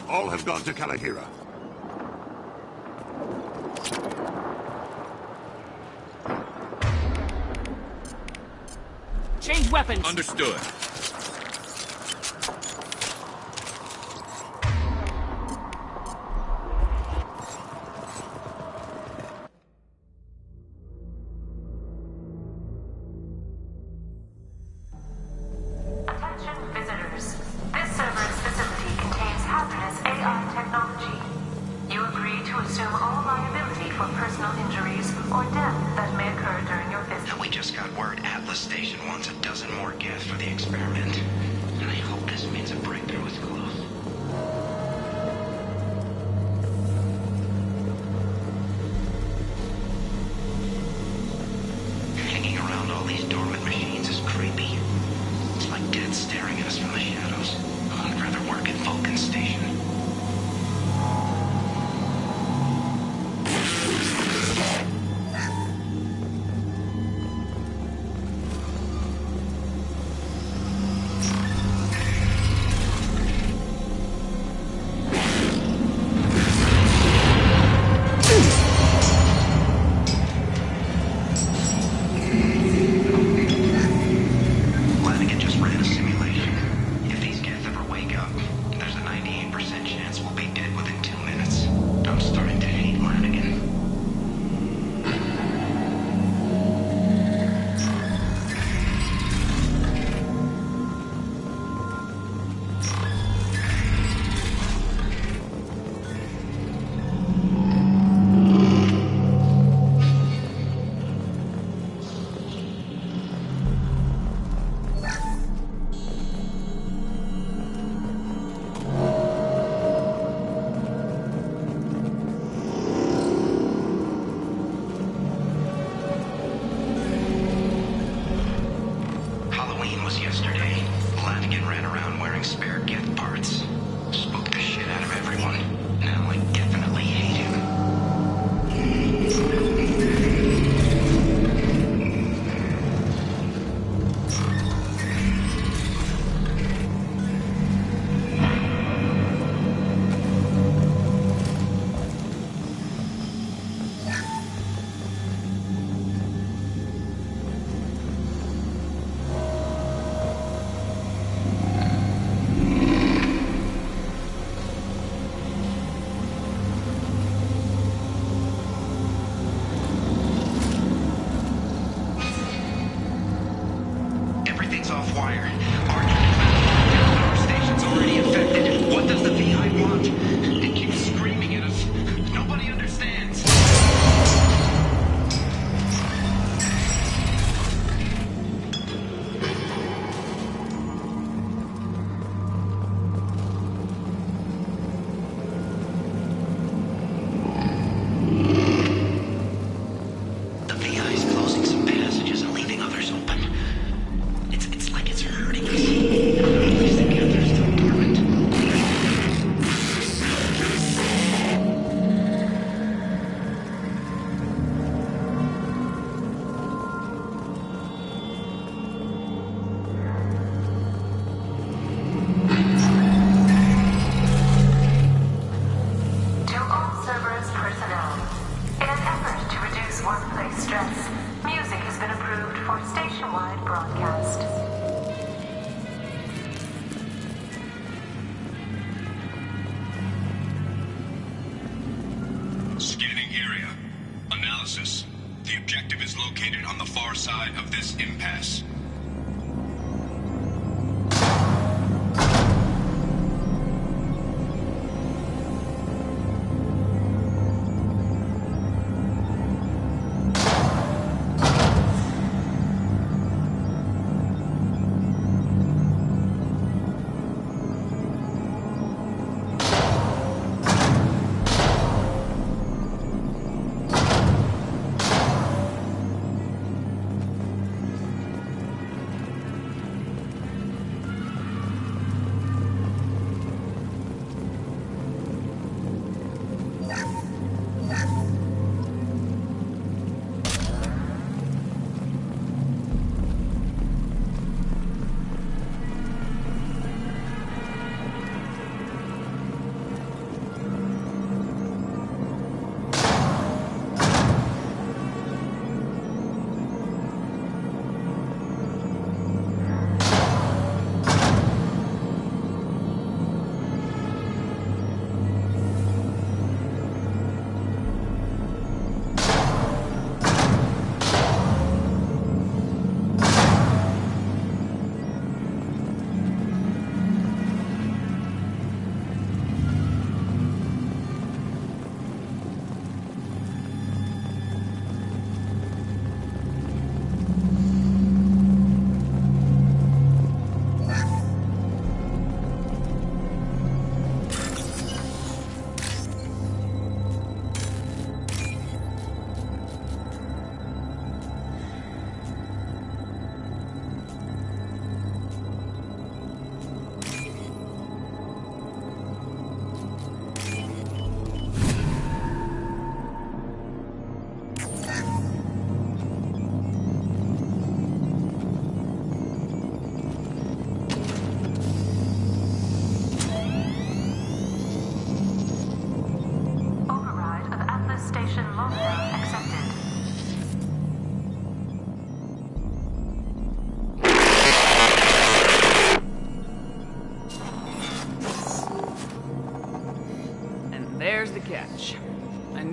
All have gone to Kalahira. Change weapons! Understood. Attention visitors. This server's facility contains hazardous AI technology. You agree to assume all liability for personal injuries or death that may occur during your visit. We just got word Atlas Station wants a dozen more gifts for the experiment. And I hope this means a breakthrough is close. Hanging around all these dormant machines is creepy. It's like dead staring at us from the shadows. I'd rather work at Vulcan Station. Flanagan just ran a simulation. If these kids ever wake up, there's a 98% chance we'll be dead within 2 minutes. I'm starting to hate Flanagan. Halloween was yesterday. Flanagan ran around wearing spare gift parts. Spooked the shit out of everyone. Now I definitely hate him. Everything's off wire. Our station's already infected. What does the VI want? It keeps screaming at us. Nobody understands. The VI is closing some passages and leaving others open. It's like it's hurting us. At least the gifts are still dormant. To all Cerberus personnel, in an effort to reduce workplace stress, music has been approved for station-wide broadcast. Scanning area. Analysis. The objective is located on the far side of this impasse.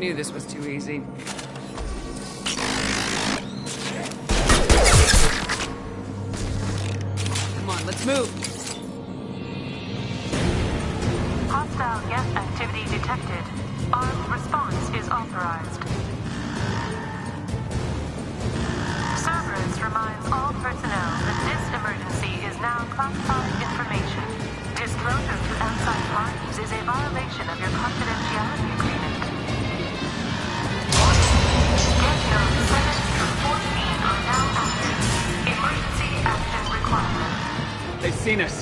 Knew this was too easy. Come on, let's move. Hostile guest activity detected. Armed response is authorized. Cerberus reminds all personnel that this emergency is now classified information. Disclosure to outside parties is a violation of your confidentiality agreement. Get notes 7 through 14 are now active. Emergency action required. They've seen us.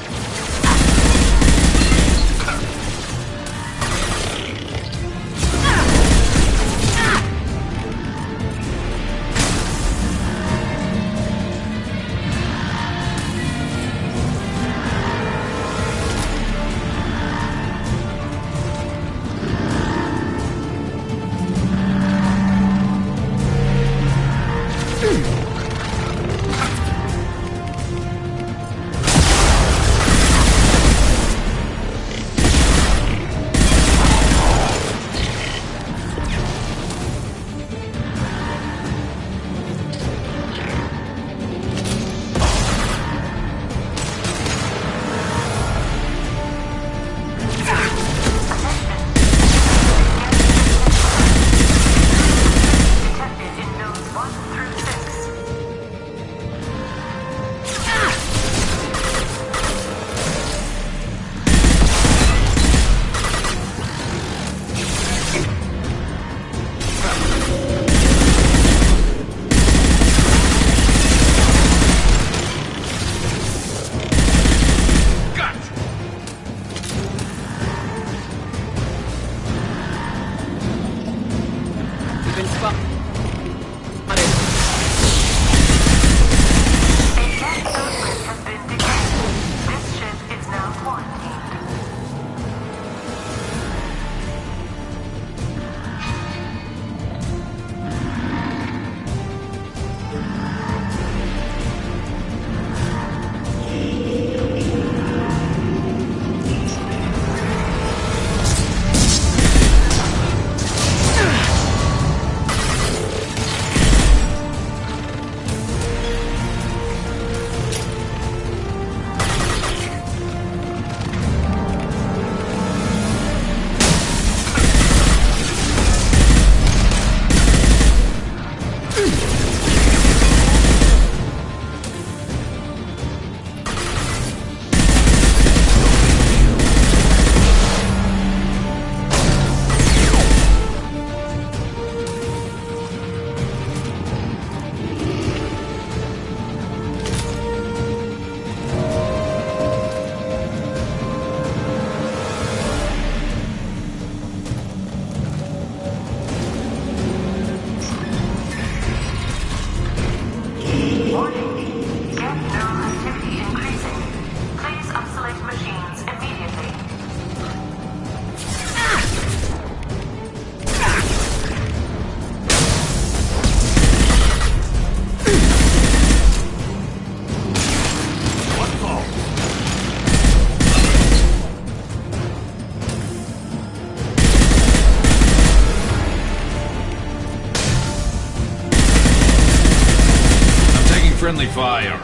Friendly fire.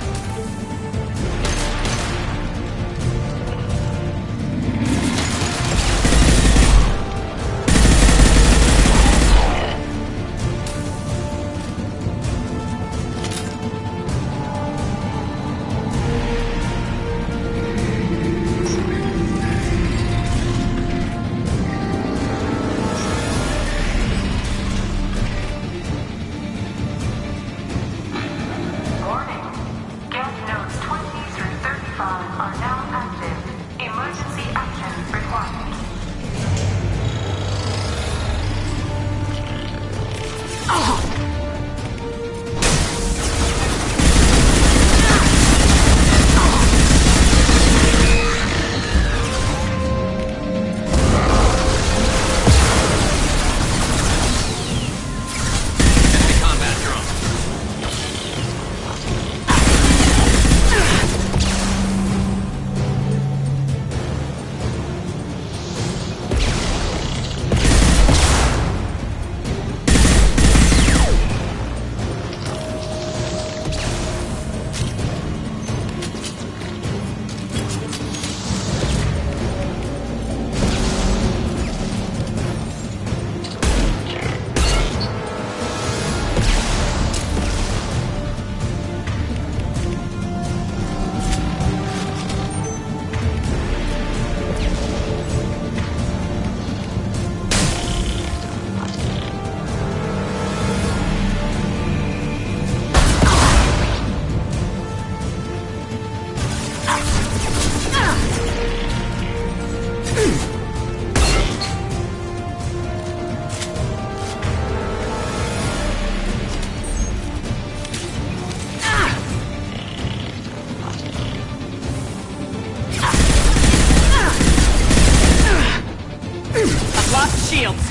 I've lost shields.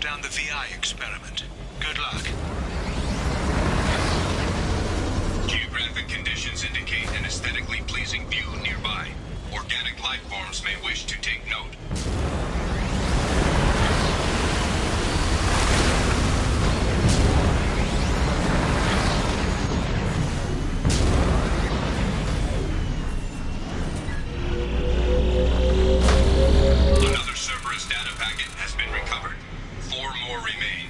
down the VI experiment. Good luck. Geographic conditions indicate an aesthetically pleasing view nearby. Organic life forms may wish to take note. Another Cerberus data packet has been recovered. 4 more remain.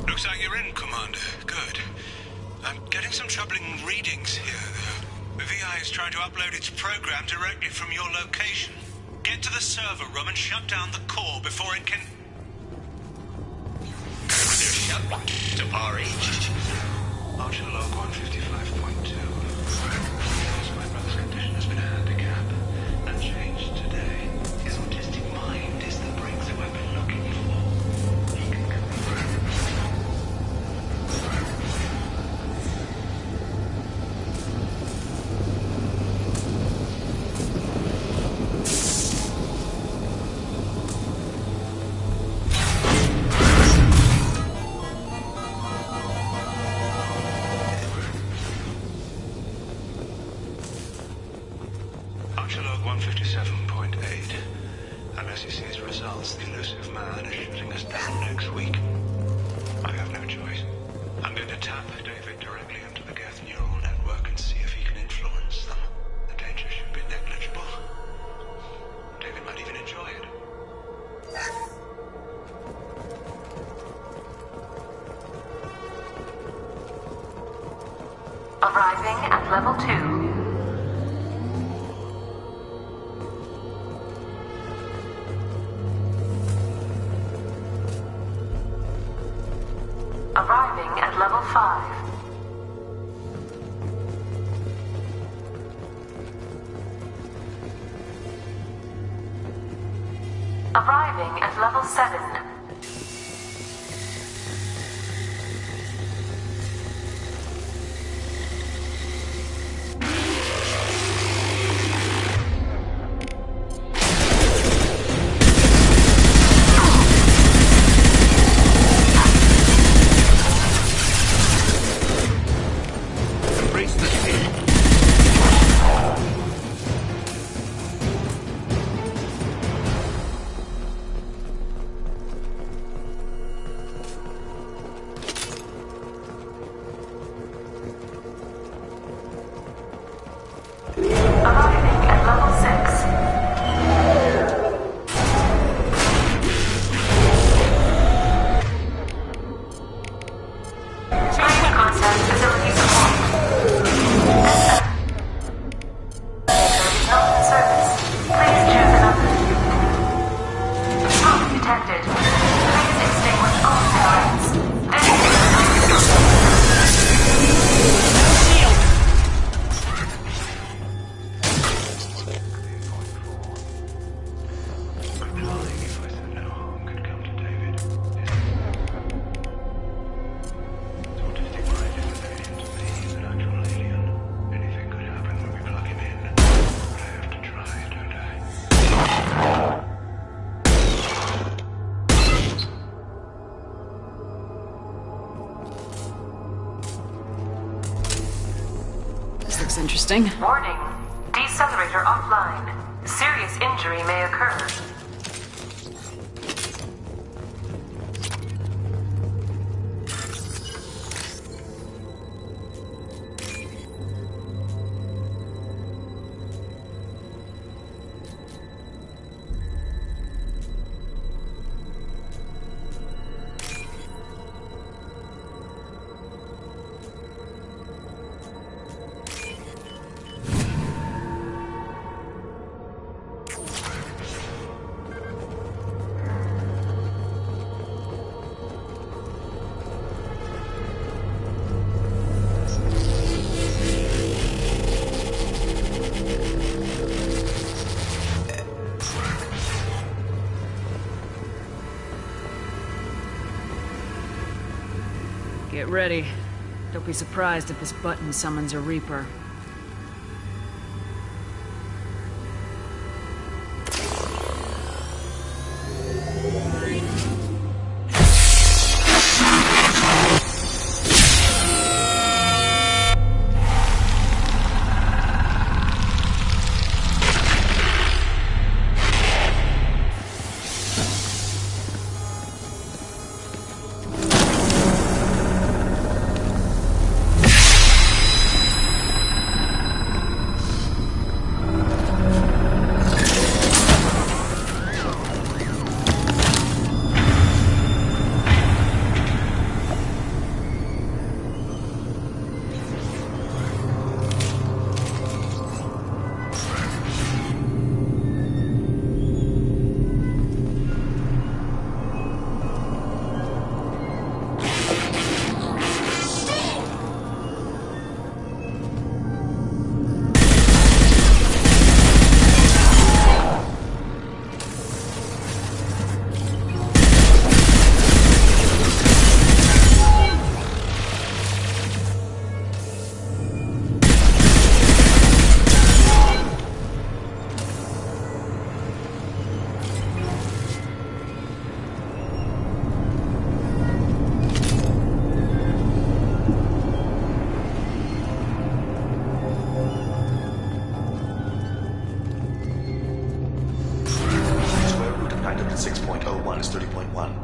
Looks like you're in, Commander. Good. I'm getting some troubling readings here, though. The VI is trying to upload its program directly from your location. Get to the server room and shut down the core before it can... Shut to RE. Archer log 155.2. My brother's condition has been a handicap. That changed today. His autistic mind is the breakthrough I've been looking for. He can Archer log 157.8. Unless he sees results, the elusive man is shooting us down next week. I have no choice. I'm going to tap David directly into the Geth neural network and see if he can influence them. The danger should be negligible. David might even enjoy it. Arriving at level 2. Arriving at level 5. Arriving at level 7. Interesting. Warning. Decelerator offline. Serious injury may occur. Get ready. Don't be surprised if this button summons a Reaper.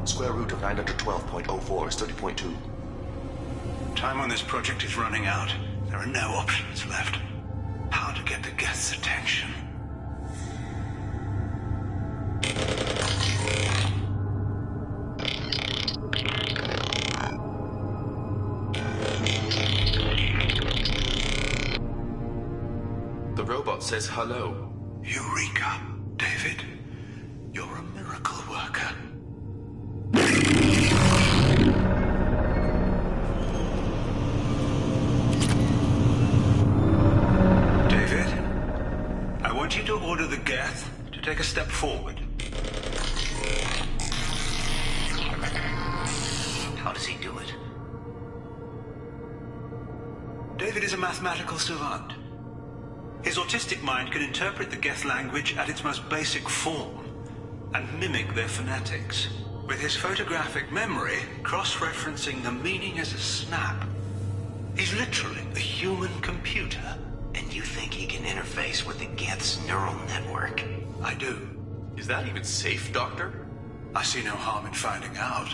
Square root of 912.04 is 30.2. Time on this project is running out. There are no options left. How to get the guests' attention. The robot says hello. Eureka, David. You're a miracle worker. step forward. How does he do it? David is a mathematical savant. His autistic mind can interpret the Geth language at its most basic form and mimic their phonetics, with his photographic memory cross-referencing the meaning as a snap. He's literally a human computer. And you think he can interface with the Geth's neural network? I do. Is that even safe, Doctor? I see no harm in finding out.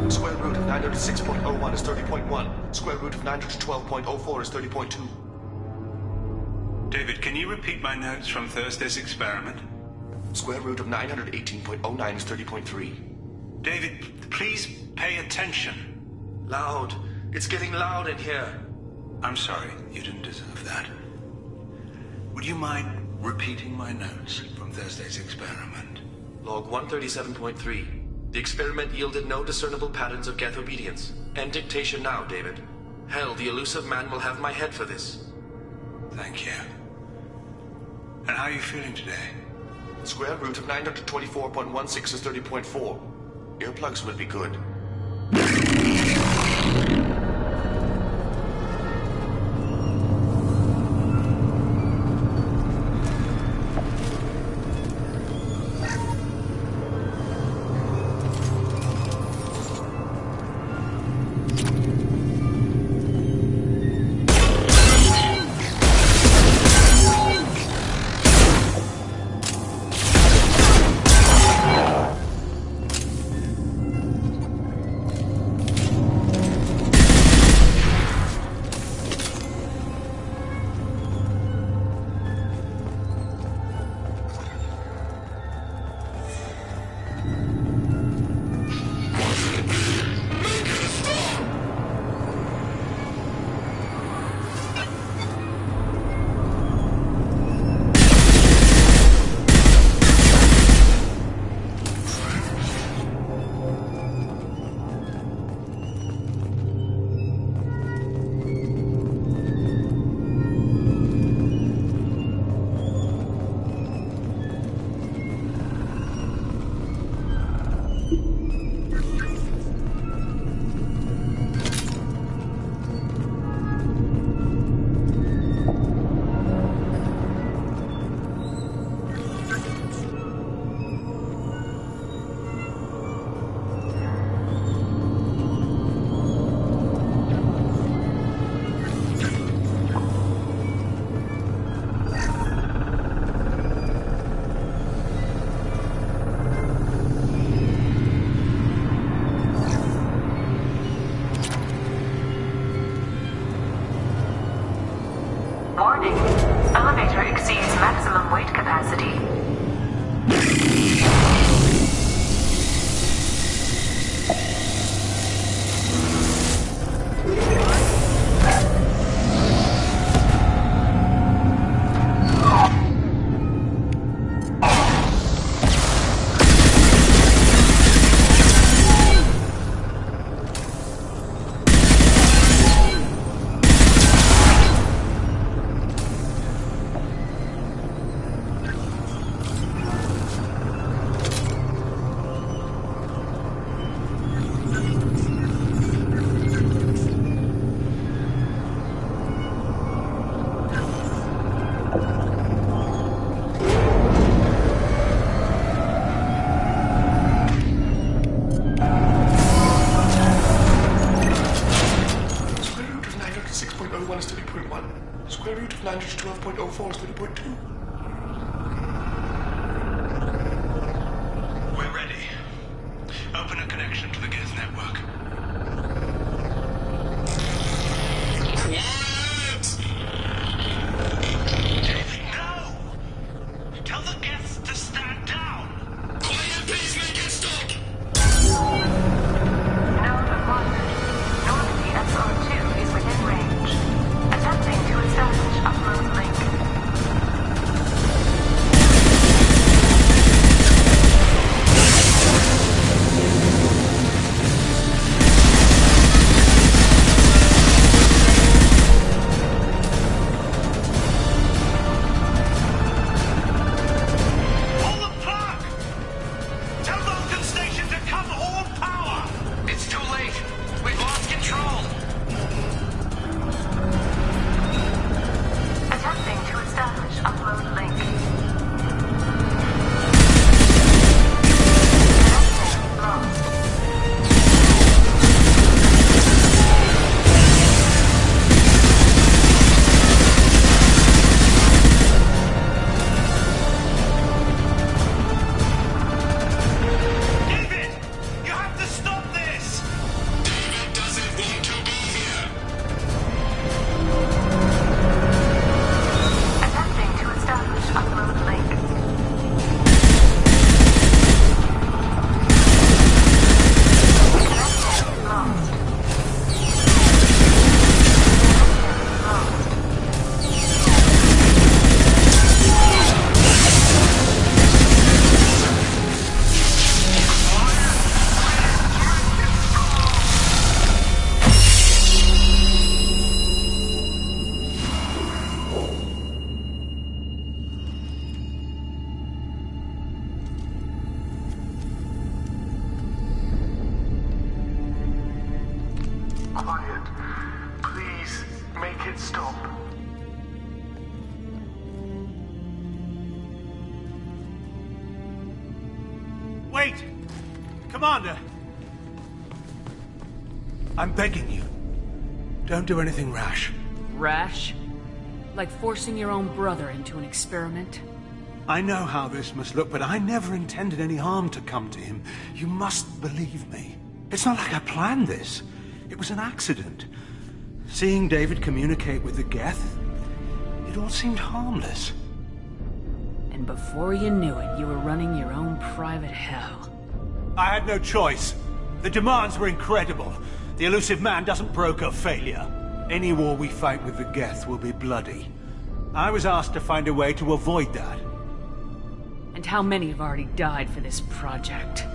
Square root of 906.01 is 30.1. Square root of 912.04 is 30.2. David, can you repeat my notes from Thursday's experiment? Square root of 918.09 is 30.3. David, please pay attention. Loud. It's getting loud in here. I'm sorry, you didn't deserve that. Would you mind repeating my notes from Thursday's experiment? Log 137.3. The experiment yielded no discernible patterns of Geth obedience. End dictation now, David. Hell, the elusive man will have my head for this. Thank you. And how are you feeling today? Square root of 924.16 is 30.4. Earplugs would be good. Warning. Elevator exceeds maximum weight capacity. Square root of 912.04 is 30.2. We're ready. Open a connection to the Geth network. What? David, no! Tell the Geths to stand down! Quiet, please make it stop! Quiet. Please, make it stop. Wait! Commander! I'm begging you. Don't do anything rash. Rash? Like forcing your own brother into an experiment? I know how this must look, but I never intended any harm to come to him. You must believe me. It's not like I planned this. It was an accident. Seeing David communicate with the Geth, it all seemed harmless. And before you knew it, you were running your own private hell. I had no choice. The demands were incredible. The elusive man doesn't broker failure. Any war we fight with the Geth will be bloody. I was asked to find a way to avoid that. And how many have already died for this project?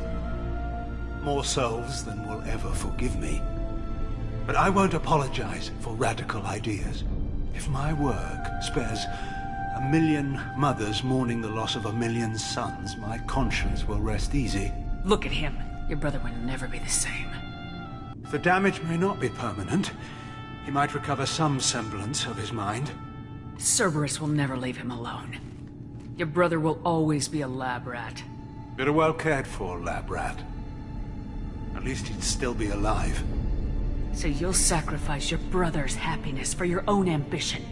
More souls than will ever forgive me. But I won't apologize for radical ideas. If my work spares 1 million mothers mourning the loss of 1 million sons, my conscience will rest easy. Look at him. Your brother will never be the same. The damage may not be permanent. He might recover some semblance of his mind. Cerberus will never leave him alone. Your brother will always be a lab rat. But a well-cared-for lab rat. At least he'd still be alive. So you'll sacrifice your brother's happiness for your own ambition.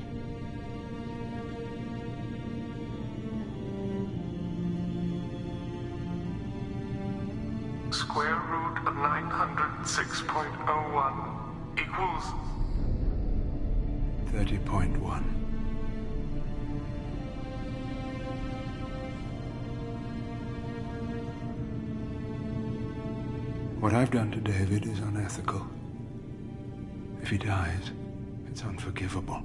Square root of 906.01 equals 30.1. What I've done to David is unethical. If he dies, it's unforgivable.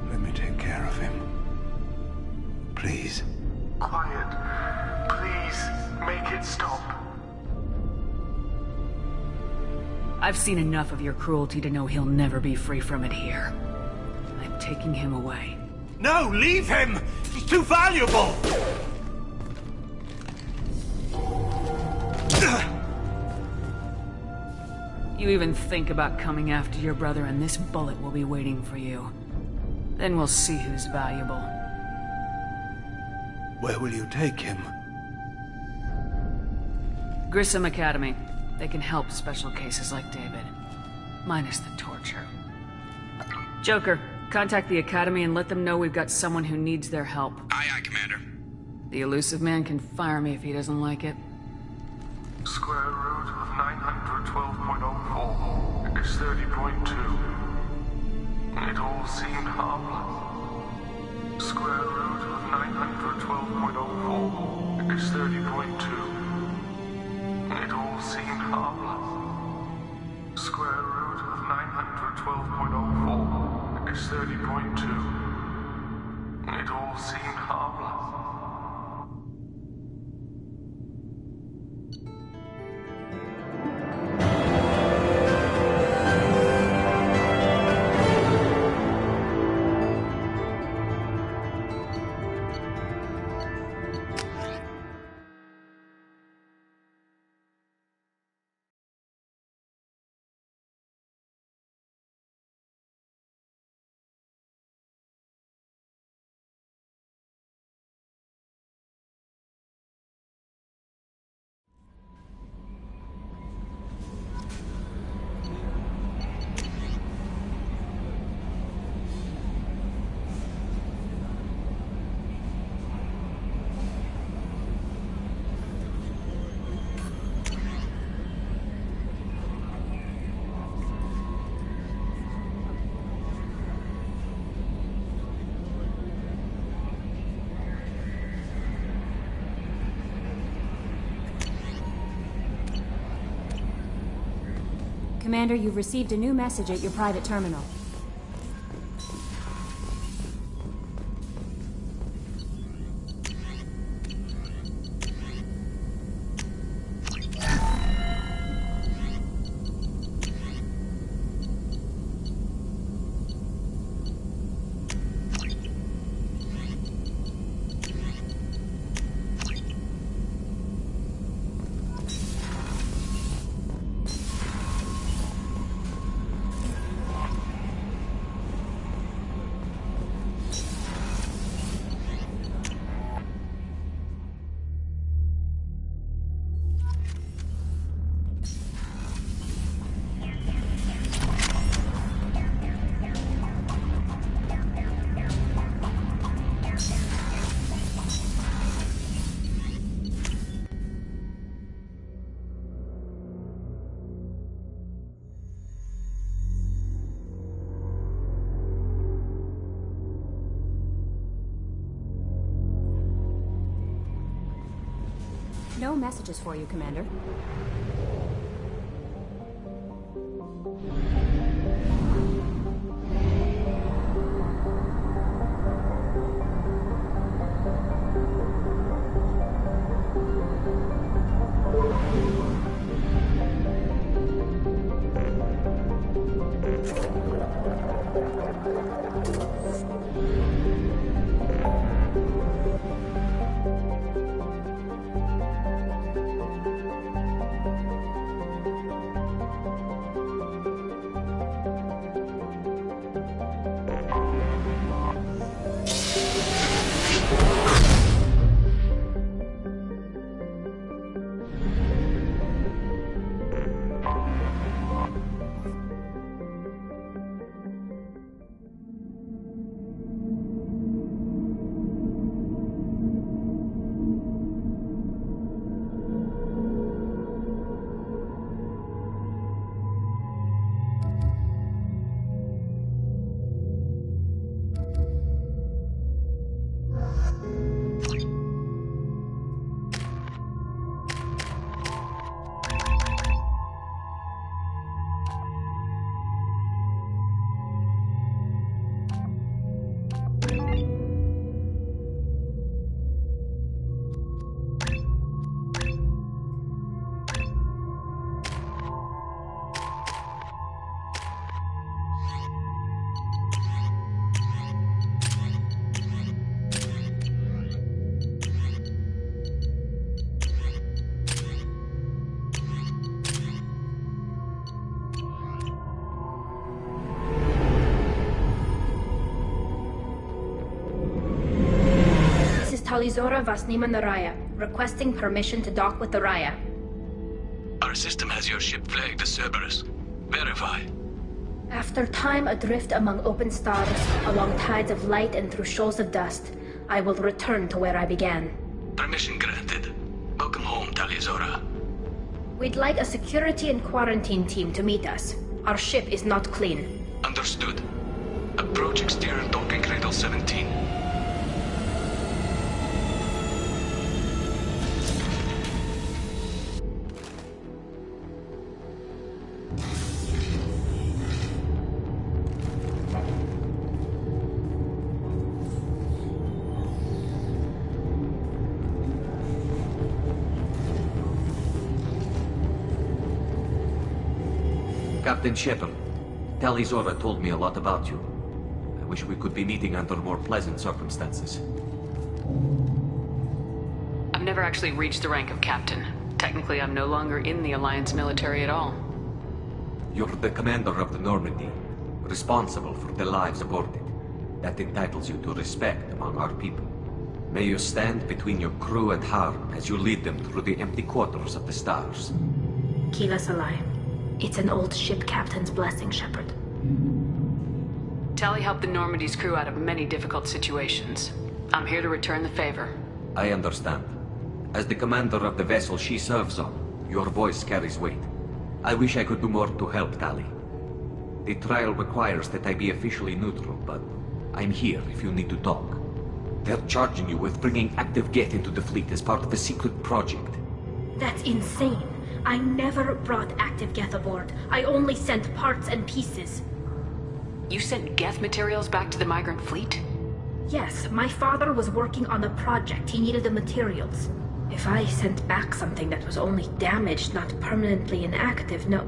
Let me take care of him. Please. Quiet. Please, make it stop. I've seen enough of your cruelty to know he'll never be free from it here. I'm taking him away. No, leave him! He's too valuable! You even think about coming after your brother and this bullet will be waiting for you. Then we'll see who's valuable. Where will you take him? Grissom Academy. They can help special cases like David. Minus the torture. Joker, contact the Academy and let them know we've got someone who needs their help. Aye, aye, Commander. The elusive man can fire me if he doesn't like it. Square root of 912.04 is 30.2. It all seemed harmless. Square root of 912.04 is 30.2. It all seemed harmless. Square root of 912.04 is 30.2. It all seemed harmless. Commander, you've received a new message at your private terminal. no messages for you, Commander. Talizora Vasnima Naraya, requesting permission to dock with the Raya. Our system has your ship flagged as Cerberus. Verify. After time adrift among open stars, along tides of light and through shoals of dust, I will return to where I began. Permission granted. Welcome home, Talizora. We'd like a security and quarantine team to meet us. Our ship is not clean. Understood. Approach exterior docking cradle 17. Captain Shepard, Talizora told me a lot about you. I wish we could be meeting under more pleasant circumstances. I've never actually reached the rank of captain. Technically, I'm no longer in the Alliance military at all. You're the commander of the Normandy, responsible for the lives aboard it. That entitles you to respect among our people. May you stand between your crew and harm as you lead them through the empty quarters of the stars. Kila Salai. It's an old ship captain's blessing, Shepard. Tally helped the Normandy's crew out of many difficult situations. I'm here to return the favor. I understand. As the commander of the vessel she serves on, your voice carries weight. I wish I could do more to help, Tally. The trial requires that I be officially neutral, but I'm here if you need to talk. They're charging you with bringing active Geth into the fleet as part of a secret project. That's insane. I never brought active Geth aboard. I only sent parts and pieces. You sent Geth materials back to the migrant fleet? Yes, my father was working on a project. He needed the materials. If I sent back something that was only damaged, not permanently inactive, no,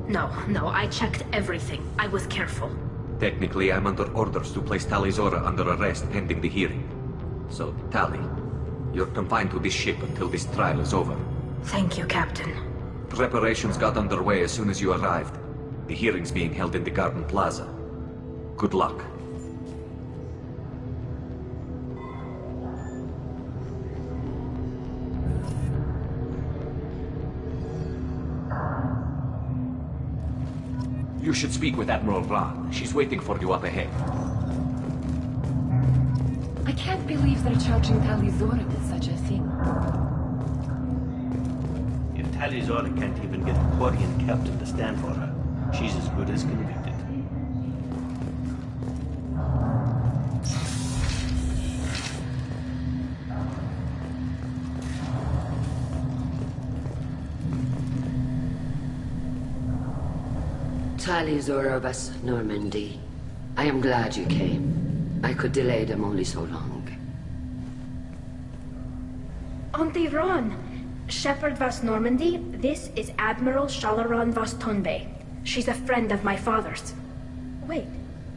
I checked everything. I was careful. Technically, I'm under orders to place Talizora under arrest pending the hearing. So, Tally, you're confined to this ship until this trial is over. Thank you, Captain. Preparations got underway as soon as you arrived. The hearing's being held in the Garden Plaza. Good luck. You should speak with Admiral Rand. She's waiting for you up ahead. I can't believe they're charging Talizora with such a thing. If Talizora can't even get a Quarian captain to stand for her, she's as good as convicted. Tali Zora of us, Normandy. I am glad you came. I could delay them only so long. Auntie Ron! Shepherd Vas Normandy, this is Admiral Shalaron Vas Tonbe. She's a friend of my father's. Wait,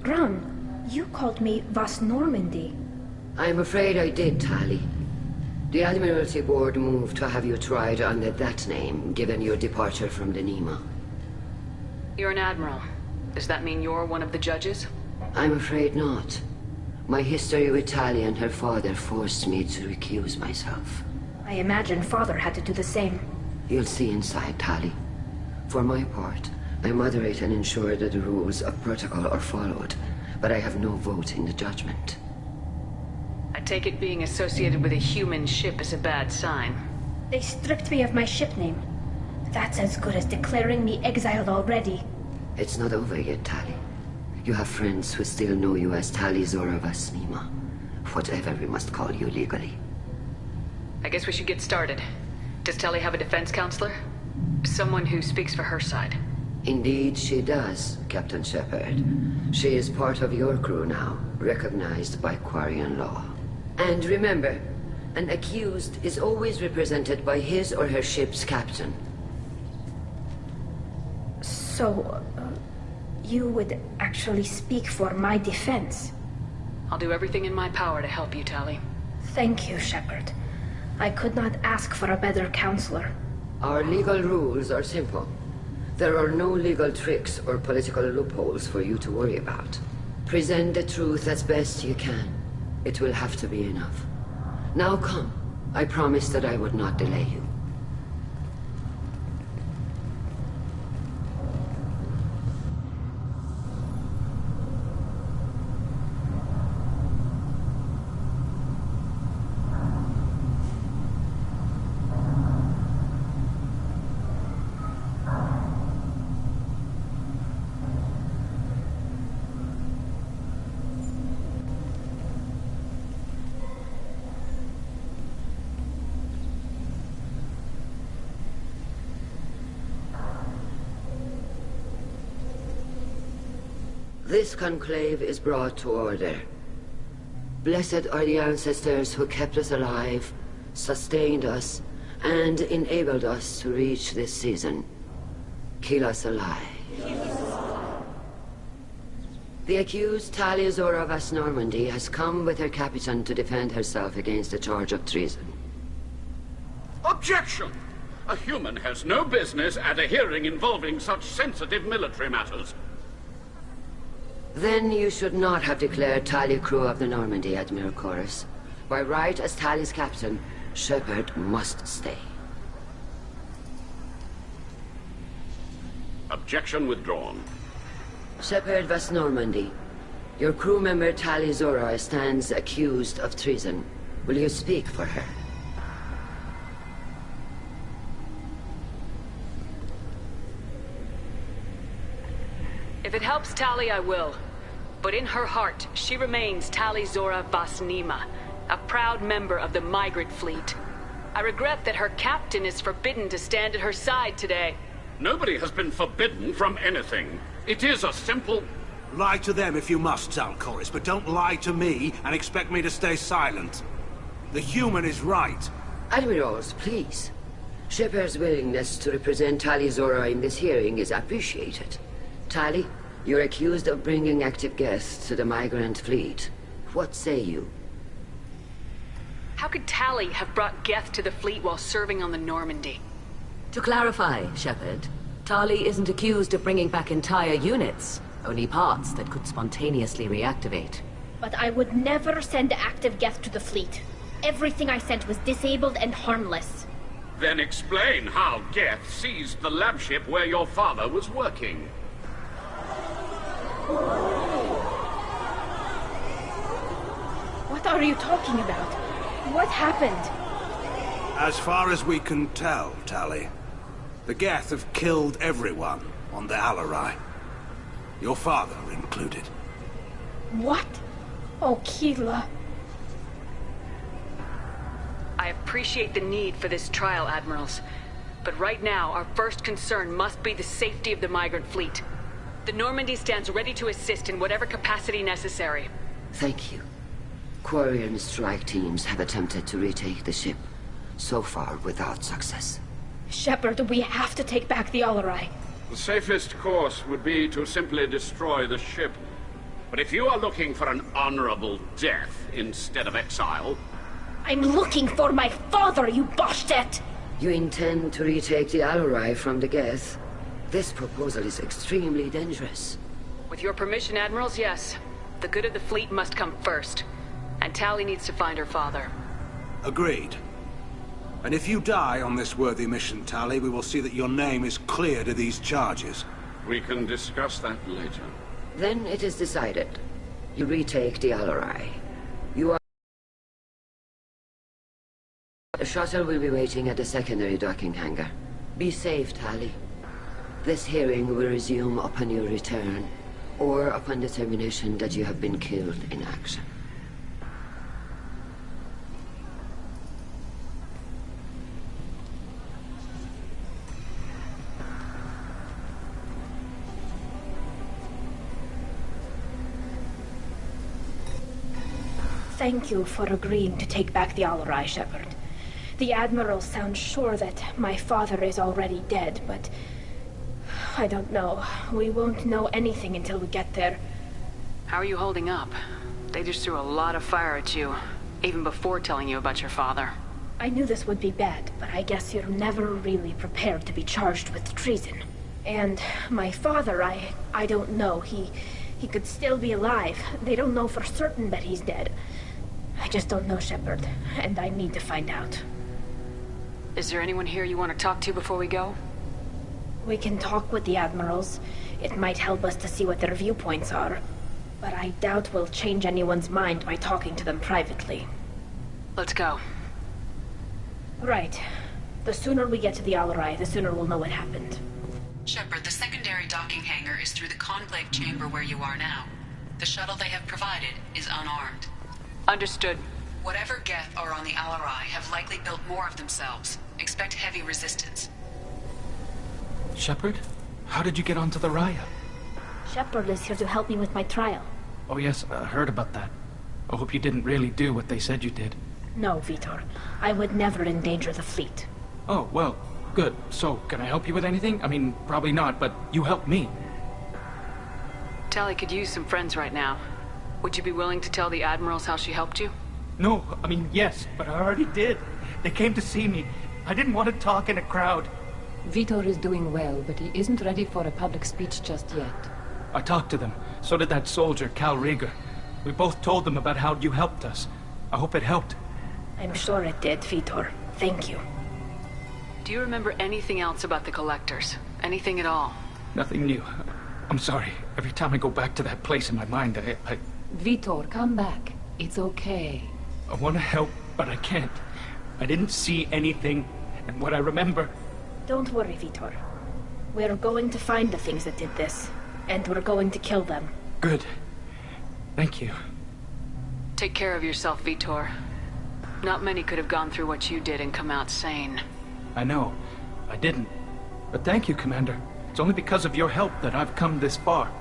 Ron, you called me Vas Normandy. I'm afraid I did, Tali. The Admiralty Board moved to have you tried under that name, given your departure from the Nima. You're an admiral. Does that mean you're one of the judges? I'm afraid not. My history with Tali and her father forced me to recuse myself. I imagine father had to do the same. You'll see inside, Tali. For my part, I moderate and ensure that the rules of protocol are followed, but I have no vote in the judgment. I take it being associated with a human ship is a bad sign. They stripped me of my ship name. That's as good as declaring me exiled already. It's not over yet, Tali. You have friends who still know you as Tali Zora Vas Nima. Whatever we must call you legally. I guess we should get started. Does Tali have a defense counselor? Someone who speaks for her side. Indeed she does, Captain Shepard. She is part of your crew now, recognized by Quarian law. And remember, an accused is always represented by his or her ship's captain. So, you would actually speak for my defense? I'll do everything in my power to help you, Tali. Thank you, Shepard. I could not ask for a better counselor. Our legal rules are simple. There are no legal tricks or political loopholes for you to worry about. Present the truth as best you can. It will have to be enough. Now come. I promised that I would not delay you. This conclave is brought to order. Blessed are the ancestors who kept us alive, sustained us, and enabled us to reach this season. Keep us alive. The accused Tali Zora Vas Normandy has come with her captain to defend herself against a charge of treason. Objection! A human has no business at a hearing involving such sensitive military matters. Then you should not have declared Tali crew of the Normandy, Admiral Chorus. By right as Tali's captain, Shepard must stay. Objection withdrawn. Shepard Vas Normandy, your crew member Tali Zora stands accused of treason. Will you speak for her? If it helps Tali, I will. But in her heart, she remains Tali Zora Vas Nima, a proud member of the migrant fleet. I regret that her captain is forbidden to stand at her side today. Nobody has been forbidden from anything. It is a simple... Lie to them if you must, Zalcoris, but don't lie to me and expect me to stay silent. The human is right. Admirals, please. Shepard's willingness to represent Tali Zora in this hearing is appreciated. Tali, you're accused of bringing active guests to the migrant fleet. What say you? How could Tali have brought Geth to the fleet while serving on the Normandy? To clarify, Shepard, Tali isn't accused of bringing back entire units, only parts that could spontaneously reactivate. But I would never send active Geth to the fleet. Everything I sent was disabled and harmless. Then explain how Geth seized the lab ship where your father was working. What are you talking about? What happened? As far as we can tell, Tali, the Geth have killed everyone on the Alarai. Your father included. What? Oh, Keela. I appreciate the need for this trial, Admirals. But right now, our first concern must be the safety of the migrant fleet. The Normandy stands ready to assist in whatever capacity necessary. Thank you. Quarian strike teams have attempted to retake the ship, so far without success. Shepard, we have to take back the Alarai. The safest course would be to simply destroy the ship. But if you are looking for an honorable death instead of exile... I'm looking for my father, you bastet! You intend to retake the Alarai from the Geth? This proposal is extremely dangerous. With your permission, Admirals, yes. The good of the fleet must come first. And Tali needs to find her father. Agreed. And if you die on this worthy mission, Tali, we will see that your name is cleared of these charges. We can discuss that later. Then it is decided. You retake the Alarai. You are... The shuttle will be waiting at the secondary docking hangar. Be safe, Tali. This hearing will resume upon your return, or upon determination that you have been killed in action. Thank you for agreeing to take back the Alarai, Shepard. The Admiral sounds sure that my father is already dead, but... I don't know. We won't know anything until we get there. How are you holding up? They just threw a lot of fire at you, even before telling you about your father. I knew this would be bad, but I guess you're never really prepared to be charged with treason. And my father, I don't know. He could still be alive. They don't know for certain that he's dead. I just don't know, Shepard, and I need to find out. Is there anyone here you want to talk to before we go? We can talk with the Admirals. It might help us to see what their viewpoints are. But I doubt we'll change anyone's mind by talking to them privately. Let's go. Right. The sooner we get to the Alarai, the sooner we'll know what happened. Shepard, the secondary docking hangar is through the conclave chamber where you are now. The shuttle they have provided is unarmed. Understood. Whatever Geth are on the Alarai have likely built more of themselves. Expect heavy resistance. Shepard? How did you get onto the Raya? Shepard is here to help me with my trial. Oh yes, I heard about that. I hope you didn't really do what they said you did. No, Vitor. I would never endanger the fleet. Oh, well, good. So, can I help you with anything? I mean, probably not, but you helped me. Tali could use some friends right now. Would you be willing to tell the Admirals how she helped you? No, I mean, yes, but I already did. They came to see me. I didn't want to talk in a crowd. Vitor is doing well, but he isn't ready for a public speech just yet. I talked to them. So did that soldier, Cal Rieger. We both told them about how you helped us. I hope it helped. I'm sure it did, Vitor. Thank you. Do you remember anything else about the Collectors? Anything at all? Nothing new. I'm sorry. Every time I go back to that place in my mind, I... Vitor, come back. It's okay. I want to help, but I can't. I didn't see anything, and what I remember... Don't worry, Vitor. We're going to find the things that did this, and we're going to kill them. Good. Thank you. Take care of yourself, Vitor. Not many could have gone through what you did and come out sane. I know. I didn't. But thank you, Commander. It's only because of your help that I've come this far.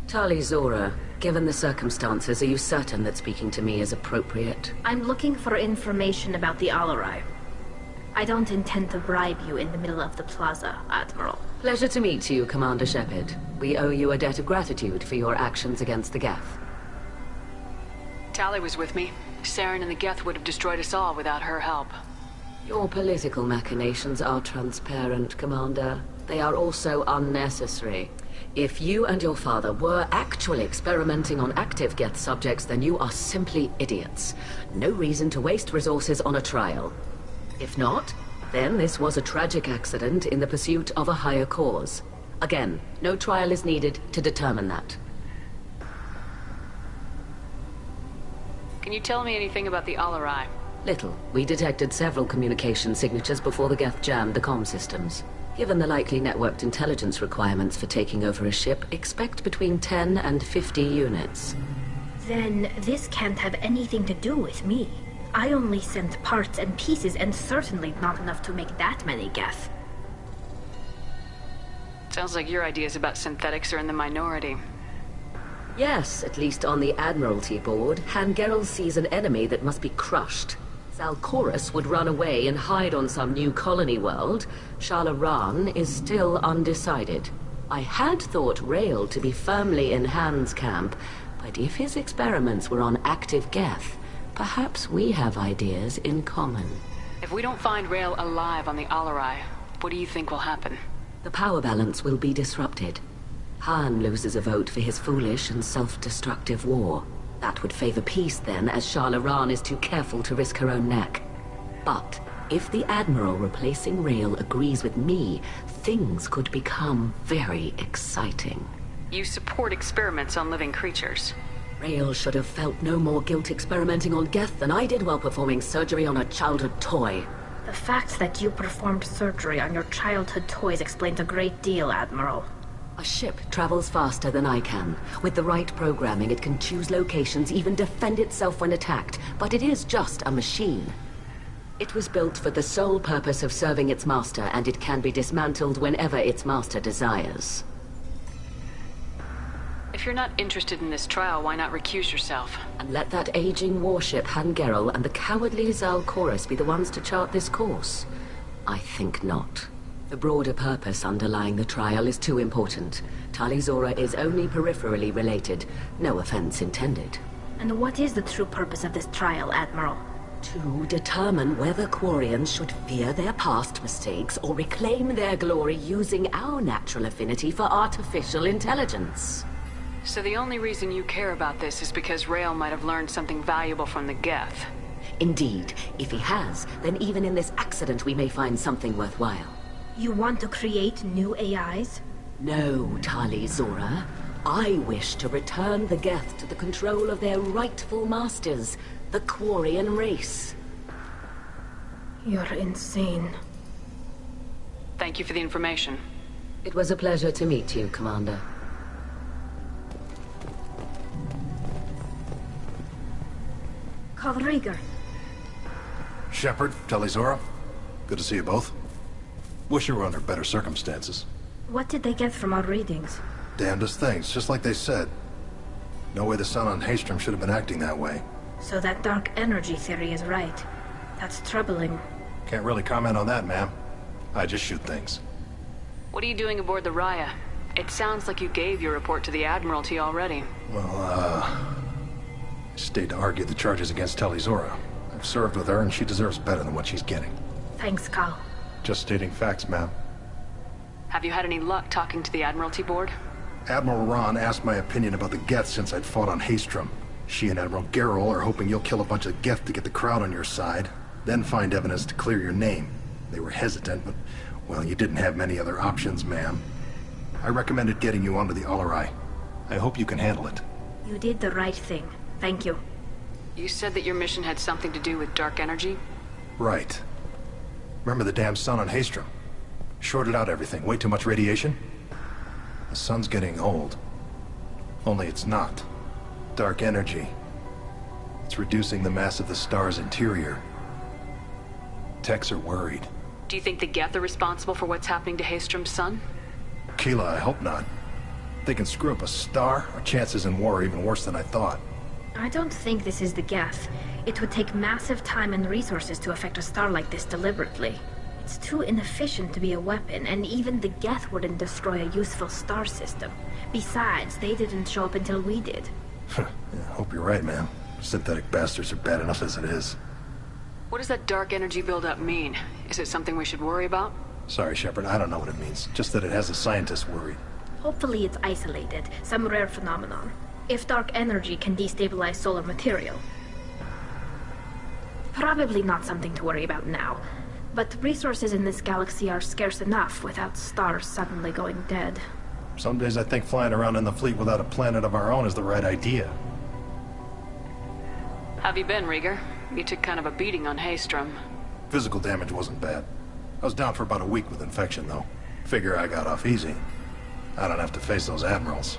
Tali Zora, given the circumstances, are you certain that speaking to me is appropriate? I'm looking for information about the Alarai. I don't intend to bribe you in the middle of the plaza, Admiral. Pleasure to meet you, Commander Shepard. We owe you a debt of gratitude for your actions against the Geth. Tali was with me. Saren and the Geth would have destroyed us all without her help. Your political machinations are transparent, Commander. They are also unnecessary. If you and your father were actually experimenting on active Geth subjects, then you are simply idiots. No reason to waste resources on a trial. If not, then this was a tragic accident in the pursuit of a higher cause. Again, no trial is needed to determine that. Can you tell me anything about the Alarai? Little. We detected several communication signatures before the Geth jammed the comm systems. Given the likely networked intelligence requirements for taking over a ship, expect between 10 and 50 units. Then this can't have anything to do with me. I only sent parts and pieces, and certainly not enough to make that many Geth. Sounds like your ideas about synthetics are in the minority. Yes, at least on the Admiralty board, Hangerel sees an enemy that must be crushed. Zalcorus would run away and hide on some new colony world. Shalaran is still undecided. I had thought Rael to be firmly in Han's camp, but if his experiments were on active Geth, perhaps we have ideas in common. If we don't find Rael alive on the Alarai, what do you think will happen? The power balance will be disrupted. Han loses a vote for his foolish and self-destructive war. That would favor peace then, as Shalaran is too careful to risk her own neck. But if the Admiral replacing Rael agrees with me, things could become very exciting. You support experiments on living creatures. Rael should have felt no more guilt experimenting on Geth than I did while performing surgery on a childhood toy. The fact that you performed surgery on your childhood toys explains a great deal, Admiral. A ship travels faster than I can. With the right programming, it can choose locations, even defend itself when attacked. But it is just a machine. It was built for the sole purpose of serving its master, and it can be dismantled whenever its master desires. If you're not interested in this trial, why not recuse yourself? And let that aging warship Hangerel and the cowardly Zalcorus be the ones to chart this course? I think not. The broader purpose underlying the trial is too important. Talizora is only peripherally related. No offense intended. And what is the true purpose of this trial, Admiral? To determine whether Quarians should fear their past mistakes or reclaim their glory using our natural affinity for artificial intelligence. So the only reason you care about this is because Rael might have learned something valuable from the Geth. Indeed. If he has, then even in this accident we may find something worthwhile. You want to create new AIs? No, Talizora. I wish to return the Geth to the control of their rightful masters, the Quarian race. You're insane. Thank you for the information. It was a pleasure to meet you, Commander. Calriga. Shepard, Talizora. Good to see you both. Wish you were under better circumstances. What did they get from our readings? Damnedest things, just like they said. No way the sun on Haystrom should have been acting that way. So that dark energy theory is right. That's troubling. Can't really comment on that, ma'am. I just shoot things. What are you doing aboard the Raya? It sounds like you gave your report to the Admiralty already. Well, I stayed to argue the charges against Talizora. I've served with her, and she deserves better than what she's getting. Thanks, Cal. Just stating facts, ma'am. Have you had any luck talking to the Admiralty board? Admiral Ron asked my opinion about the Geth since I'd fought on Haystrom. She and Admiral Gerrel are hoping you'll kill a bunch of Geth to get the crowd on your side, then find evidence to clear your name. They were hesitant, but, well, you didn't have many other options, ma'am. I recommended getting you onto the Alarai. I hope you can handle it. You did the right thing. Thank you. You said that your mission had something to do with dark energy? Right. Remember the damn sun on Haystrom? Shorted out everything. Way too much radiation? The sun's getting old. Only it's not. Dark energy. It's reducing the mass of the star's interior. Techs are worried. Do you think the Geth are responsible for what's happening to Haystrom's sun? Keela, I hope not. If they can screw up a star, our chances in war are even worse than I thought. I don't think this is the Geth. It would take massive time and resources to affect a star like this deliberately. It's too inefficient to be a weapon, and even the Geth wouldn't destroy a useful star system. Besides, they didn't show up until we did. Yeah, hope you're right, man. Synthetic bastards are bad enough as it is. What does that dark energy buildup mean? Is it something we should worry about? Sorry, Shepard, I don't know what it means. Just that it has the scientists worried. Hopefully it's isolated, some rare phenomenon. If dark energy can destabilize solar material. Probably not something to worry about now. But resources in this galaxy are scarce enough without stars suddenly going dead. Some days I think flying around in the fleet without a planet of our own is the right idea. Have you been, Rieger? You took kind of a beating on Haystrom. Physical damage wasn't bad. I was down for about a week with infection, though. Figure I got off easy. I don't have to face those admirals.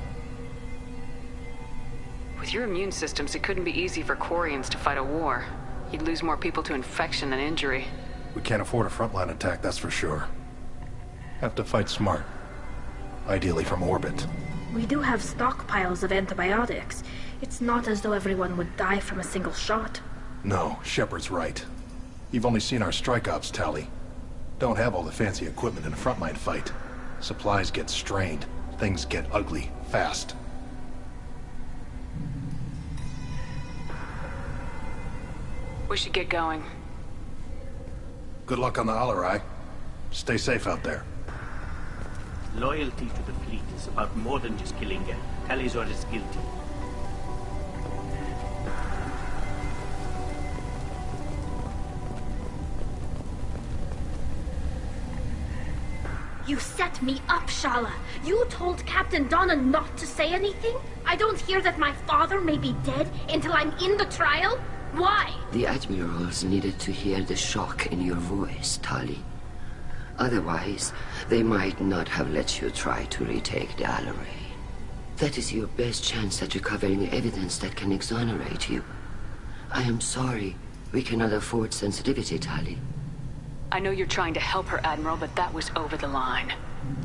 With your immune systems, it couldn't be easy for Quarians to fight a war. You'd lose more people to infection than injury. We can't afford a frontline attack, that's for sure. Have to fight smart. ideally from orbit. We do have stockpiles of antibiotics. It's not as though everyone would die from a single shot. No, Shepard's right. You've only seen our strike ops tally. Don't have all the fancy equipment in a frontline fight. Supplies get strained. Things get ugly, fast. We should get going. Good luck on the Alarai. Stay safe out there. Loyalty to the fleet is about more than just killing Geth. Talizor is guilty. You set me up, Shala. You told Captain Donna not to say anything? I don't hear that my father may be dead until I'm in the trial? Why? The Admirals needed to hear the shock in your voice, Tali. Otherwise, they might not have let you try to retake the Alarai. That is your best chance at recovering evidence that can exonerate you. I am sorry. We cannot afford sensitivity, Tali. I know you're trying to help her, Admiral, but that was over the line.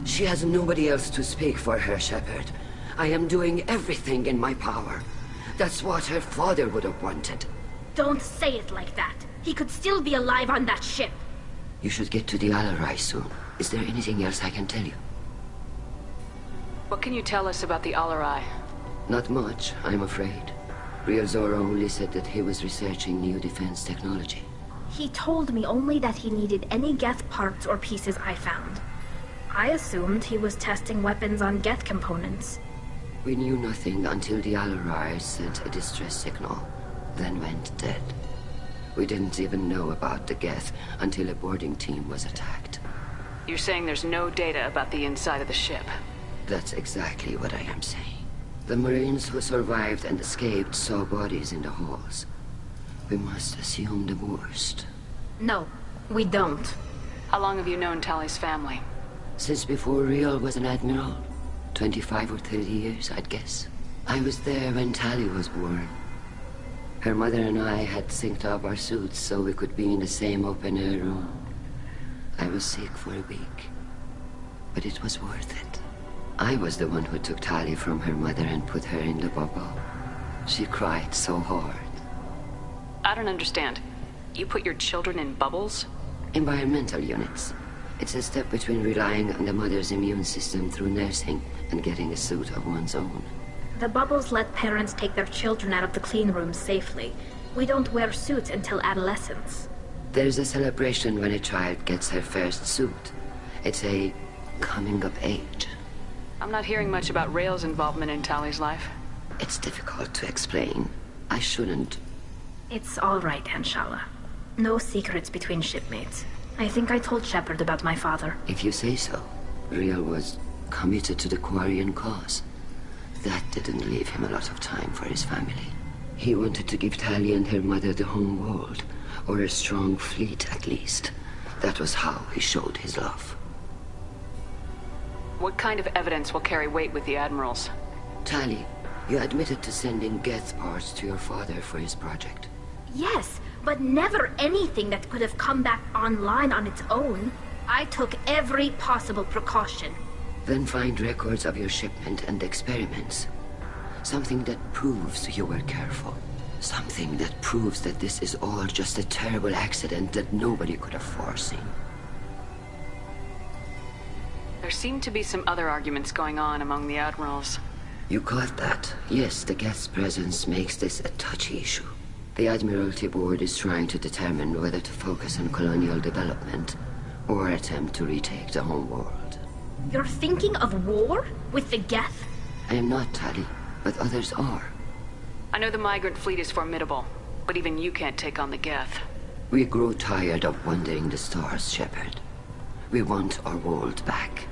She has nobody else to speak for her, Shepard. I am doing everything in my power. That's what her father would have wanted. Don't say it like that. He could still be alive on that ship. You should get to the Alarai soon. Is there anything else I can tell you? What can you tell us about the Alarai? Not much, I'm afraid. Real Zora only said that he was researching new defense technology. He told me only that he needed any Geth parts or pieces I found. I assumed he was testing weapons on Geth components. We knew nothing until the Alarai sent a distress signal, then went dead. We didn't even know about the Geth until a boarding team was attacked. You're saying there's no data about the inside of the ship? That's exactly what I am saying. The Marines who survived and escaped saw bodies in the halls. We must assume the worst. No, we don't. How long have you known Tali's family? Since before Real was an admiral. 25 or 30 years, I'd guess. I was there when Tali was born. Her mother and I had synced up our suits so we could be in the same open-air room. I was sick for a week, but it was worth it. I was the one who took Tali from her mother and put her in the bubble. She cried so hard. I don't understand. You put your children in bubbles? Environmental units. It's a step between relying on the mother's immune system through nursing and getting a suit of one's own. The bubbles let parents take their children out of the clean rooms safely. We don't wear suits until adolescence. There's a celebration when a child gets her first suit. It's a coming of age. I'm not hearing much about Rail's involvement in Tali's life. It's difficult to explain. I shouldn't. It's all right, Anshala. No secrets between shipmates. I think I told Shepard about my father. If you say so. Real was committed to the Quarian cause. That didn't leave him a lot of time for his family. He wanted to give Tali and her mother the home world, or a strong fleet at least. That was how he showed his love. What kind of evidence will carry weight with the Admirals? Tali, you admitted to sending Geth parts to your father for his project. Yes, but never anything that could have come back online on its own. I took every possible precaution. Then find records of your shipment and experiments. Something that proves you were careful. Something that proves that this is all just a terrible accident that nobody could have foreseen. There seem to be some other arguments going on among the Admirals. You caught that? Yes, the Geth's presence makes this a touchy issue. The Admiralty Board is trying to determine whether to focus on colonial development or attempt to retake the home world. You're thinking of war? With the Geth? I am not, Tali, but others are. I know the migrant fleet is formidable, but even you can't take on the Geth. We grow tired of wandering the stars, Shepard. We want our world back.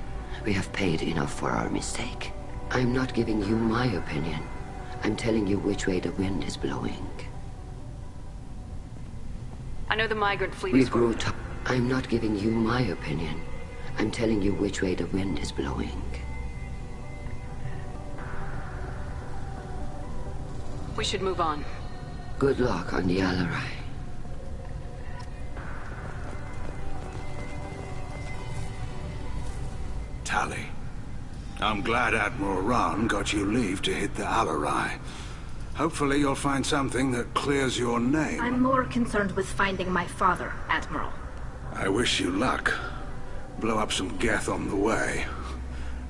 We have paid enough for our mistake. I'm not giving you my opinion. I'm telling you which way the wind is blowing. I know the migrant fleet is... I'm not giving you my opinion. I'm telling you which way the wind is blowing. We should move on. Good luck on the Alarai. Tali, I'm glad Admiral Rahn got you leave to hit the Alarai. Hopefully you'll find something that clears your name. I'm more concerned with finding my father, Admiral. I wish you luck. Blow up some Geth on the way.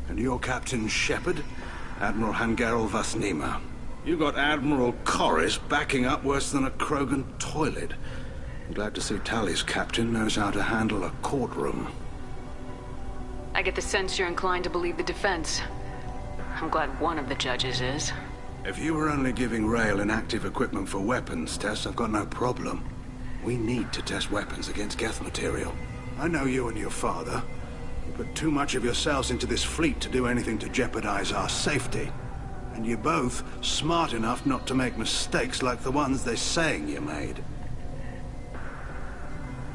And your Captain Shepard? Admiral Hangarel Vasnima. You got Admiral Corris backing up worse than a Krogan toilet. I'm glad to see Tali's captain knows how to handle a courtroom. I get the sense you're inclined to believe the defense. I'm glad one of the judges is. If you were only giving Rail inactive equipment for weapons tests, I've got no problem. We need to test weapons against Geth material. I know you and your father. You put too much of yourselves into this fleet to do anything to jeopardize our safety. And you're both smart enough not to make mistakes like the ones they're saying you made.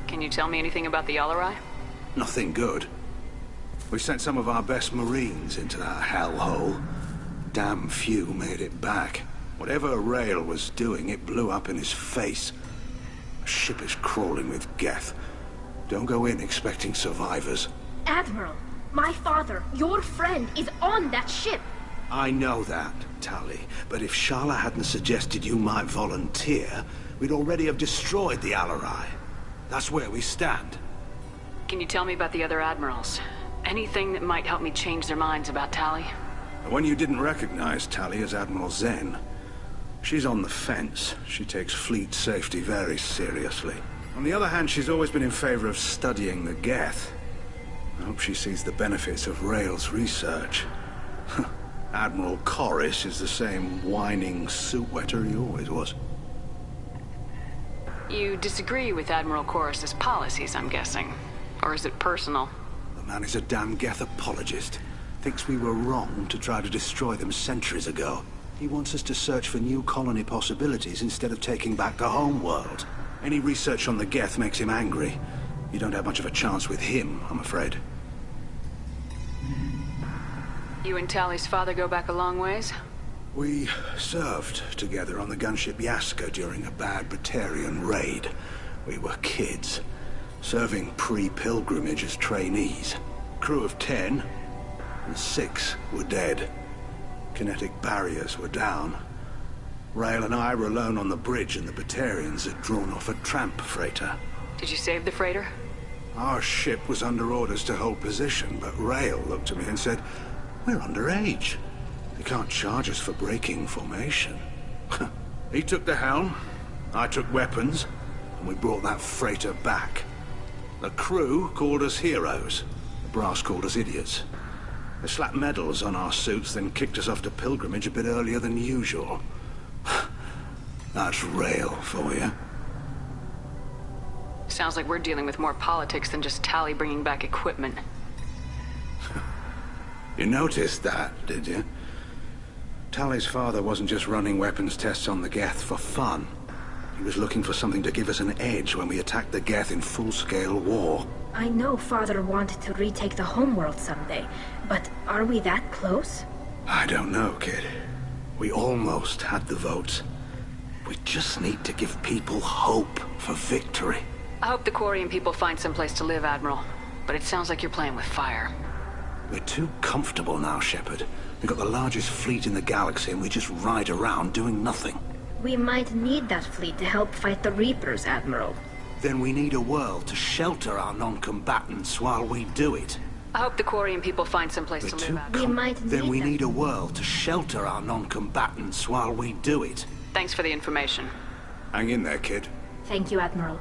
Can you tell me anything about the Alarai? Nothing good. We sent some of our best Marines into that hellhole. Damn few made it back. Whatever Rail was doing, it blew up in his face. The ship is crawling with Geth. Don't go in expecting survivors. Admiral, my father, your friend, is on that ship. I know that, Tali. But if Shala hadn't suggested you might volunteer, we'd already have destroyed the Alarai. That's where we stand. Can you tell me about the other admirals? Anything that might help me change their minds about Tali? The one you didn't recognize, Tali, is Admiral Zen. She's on the fence. She takes fleet safety very seriously. On the other hand, she's always been in favor of studying the Geth. I hope she sees the benefits of Rail's research. Admiral Corris is the same whining suit-wetter he always was. You disagree with Admiral Corris's policies, I'm guessing. Or is it personal? The man is a damn Geth apologist. Thinks we were wrong to try to destroy them centuries ago. He wants us to search for new colony possibilities instead of taking back the home world. Any research on the Geth makes him angry. You don't have much of a chance with him, I'm afraid. You and Tali's father go back a long ways? We served together on the gunship Yaska during a bad Batarian raid. We were kids, serving pre-pilgrimage as trainees. Crew of 10, and 6 were dead. Kinetic barriers were down. Rail and I were alone on the bridge, and the Batarians had drawn off a tramp freighter. Did you save the freighter? Our ship was under orders to hold position, but Rail looked at me and said, "We're underage. They can't charge us for breaking formation." He took the helm, I took weapons, and we brought that freighter back. The crew called us heroes. The brass called us idiots. They slapped medals on our suits, then kicked us off to pilgrimage a bit earlier than usual. That's Rail for you. Sounds like we're dealing with more politics than just Tali bringing back equipment. You noticed that, did you? Tali's father wasn't just running weapons tests on the Geth for fun. He was looking for something to give us an edge when we attacked the Geth in full-scale war. I know Father wanted to retake the homeworld someday, but are we that close? I don't know, kid. We almost had the votes. We just need to give people hope for victory. I hope the Quarian people find someplace to live, Admiral. But it sounds like you're playing with fire. We're too comfortable now, Shepard. We've got the largest fleet in the galaxy and we just ride around doing nothing. We might need that fleet to help fight the Reapers, Admiral. Then we need a world to shelter our non-combatants while we do it. I hope the Quarian people find someplace to live, Admiral. We might need Then we need a world to shelter our non-combatants while we do it. Thanks for the information. Hang in there, kid. Thank you, Admiral.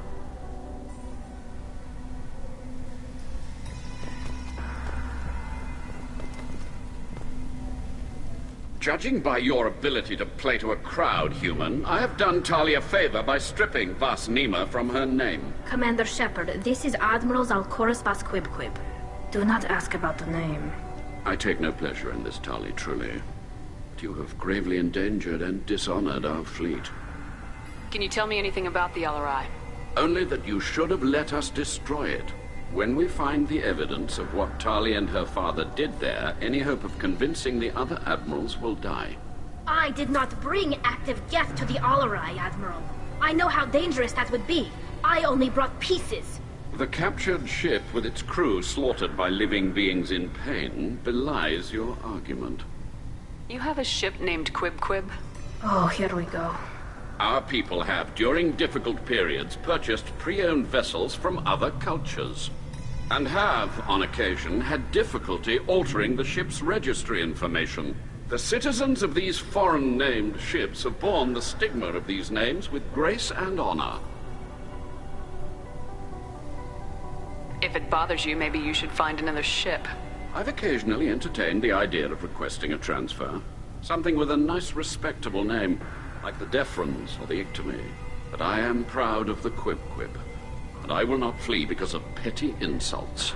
Judging by your ability to play to a crowd, human, I have done Tali a favor by stripping Vasnima from her name. Commander Shepard, this is Admiral Zalkoris Vasquibquib. Do not ask about the name. I take no pleasure in this, Tali, truly. But you have gravely endangered and dishonored our fleet. Can you tell me anything about the Alarai? Only that you should have let us destroy it. When we find the evidence of what Tali and her father did there, any hope of convincing the other admirals will die. I did not bring active Geth to the Alarai, Admiral. I know how dangerous that would be. I only brought pieces. The captured ship with its crew slaughtered by living beings in pain belies your argument. You have a ship named Quib? Oh, here we go. Our people have, during difficult periods, purchased pre-owned vessels from other cultures, and have, on occasion, had difficulty altering the ship's registry information. The citizens of these foreign-named ships have borne the stigma of these names with grace and honor. If it bothers you, maybe you should find another ship. I've occasionally entertained the idea of requesting a transfer. Something with a nice, respectable name, like the Defrons or the Ictomy. But I am proud of the Quib, and I will not flee because of petty insults.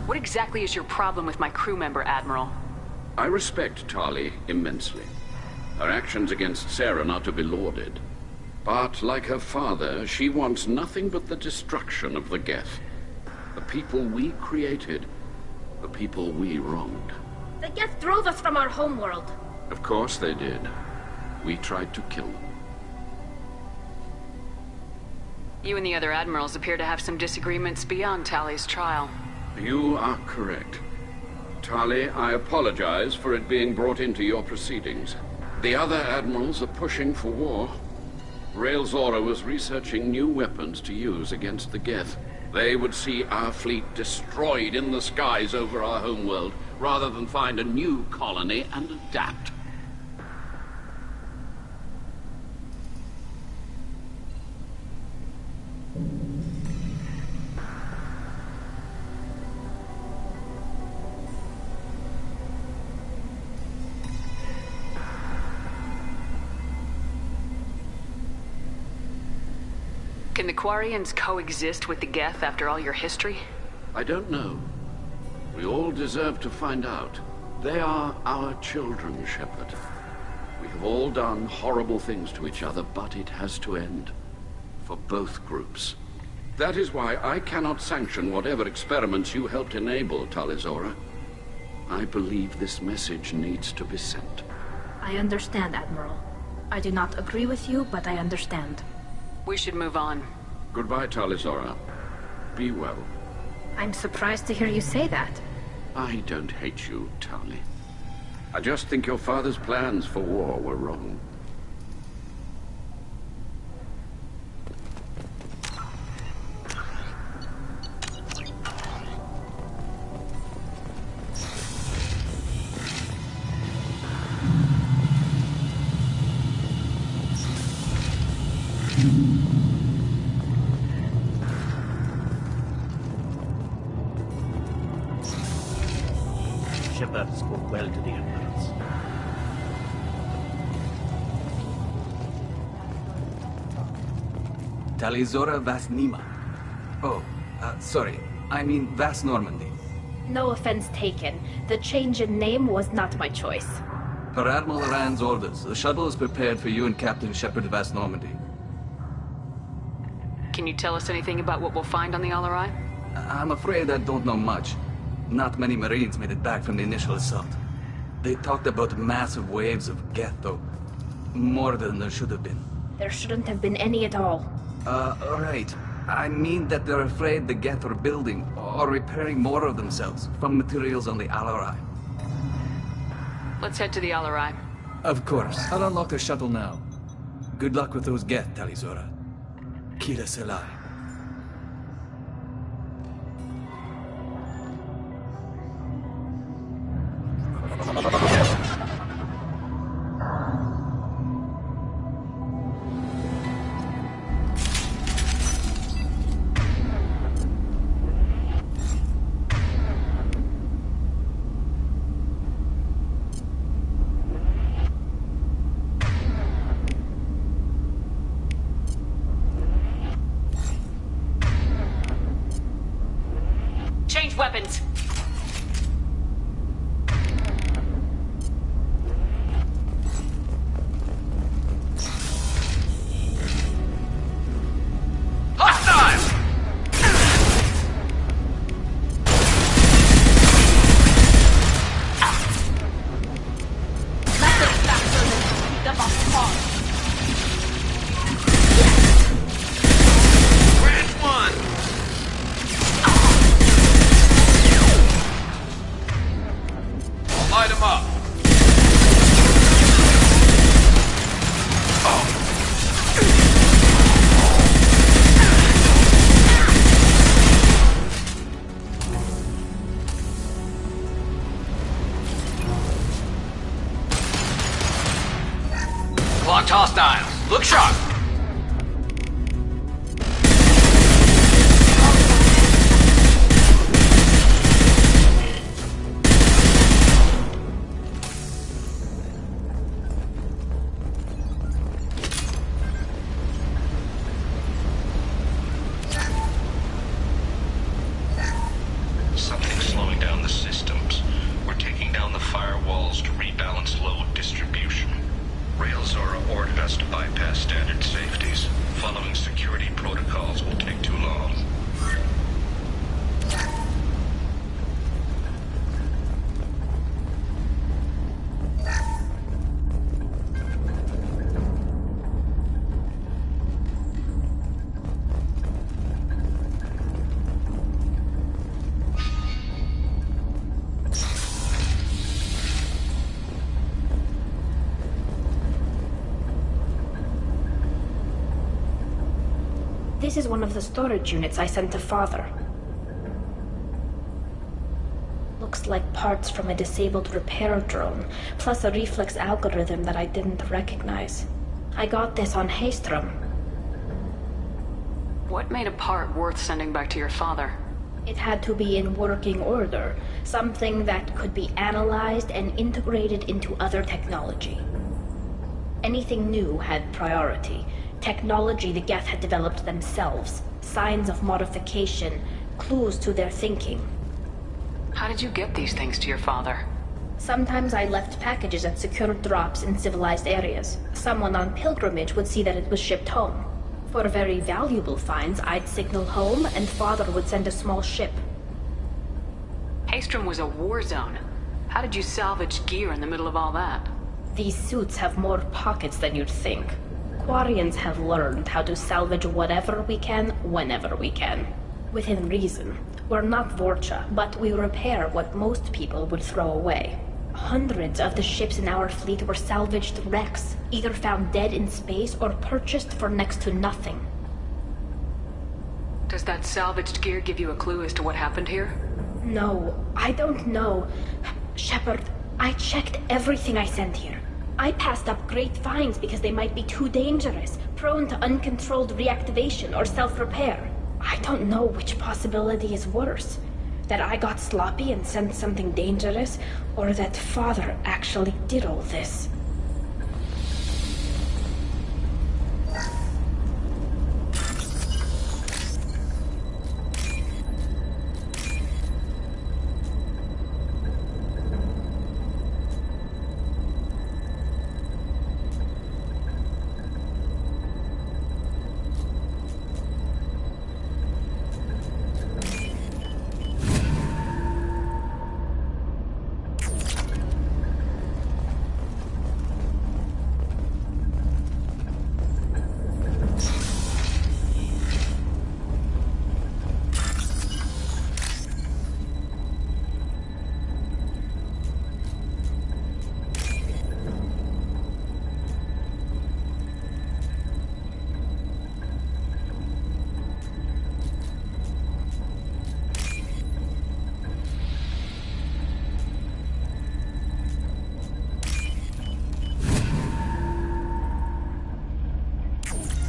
What exactly is your problem with my crew member, Admiral? I respect Tali immensely. Her actions against Sarah are to be lauded. But, like her father, she wants nothing but the destruction of the Geth. The people we created. The people we wronged. The Geth drove us from our homeworld. Of course they did. We tried to kill them. You and the other Admirals appear to have some disagreements beyond Tali's trial. You are correct. Tali, I apologize for it being brought into your proceedings. The other Admirals are pushing for war. Rael Zora was researching new weapons to use against the Geth. They would see our fleet destroyed in the skies over our homeworld, rather than find a new colony and adapt. Can the Quarians coexist with the Geth after all your history? I don't know. We all deserve to find out. They are our children, Shepard. We have all done horrible things to each other, but it has to end. For both groups. That is why I cannot sanction whatever experiments you helped enable, Tali Zora. I believe this message needs to be sent. I understand, Admiral. I do not agree with you, but I understand. We should move on. Goodbye, Tali Zora. Be well. I'm surprised to hear you say that. I don't hate you, Tali. I just think your father's plans for war were wrong. Shepard spoke well to the Admirals. Tali Zora Vasnima. Oh, sorry. I mean Vas Normandy. No offense taken. The change in name was not my choice. Per Admiral Rand's orders, the shuttle is prepared for you and Captain Shepard Vas Normandy. Can you tell us anything about what we'll find on the Alarai? I'm afraid I don't know much. Not many Marines made it back from the initial assault. They talked about massive waves of Geth, though. More than there should have been. There shouldn't have been any at all. Right. I mean that they're afraid the Geth are building or repairing more of themselves from materials on the Alarai. Let's head to the Alarai. Of course. I'll unlock the shuttle now. Good luck with those Geth, Tali Zora. Kira Selai. Light him up. Clocked hostiles. Look sharp. Something's slowing down the systems. We're taking down the firewalls to rebalance load distribution. Rail Zora ordered us to bypass standard safeties. Following security protocols will take too long. This is one of the storage units I sent to Father. Looks like parts from a disabled repair drone, plus a reflex algorithm that I didn't recognize. I got this on Haystrom. What made a part worth sending back to your father? It had to be in working order, something that could be analyzed and integrated into other technology. Anything new had priority. Technology the Geth had developed themselves, signs of modification, clues to their thinking. How did you get these things to your father? Sometimes I left packages at secure drops in civilized areas. Someone on pilgrimage would see that it was shipped home. For very valuable finds, I'd signal home, and Father would send a small ship. Haystrom was a war zone. How did you salvage gear in the middle of all that? These suits have more pockets than you'd think. Quarians have learned how to salvage whatever we can, whenever we can. Within reason. We're not Vorcha, but we repair what most people would throw away. Hundreds of the ships in our fleet were salvaged wrecks, either found dead in space or purchased for next to nothing. Does that salvaged gear give you a clue as to what happened here? No, I don't know. Shepard, I checked everything I sent here. I passed up great finds because they might be too dangerous, prone to uncontrolled reactivation or self-repair. I don't know which possibility is worse. That I got sloppy and sent something dangerous, or that Father actually did all this.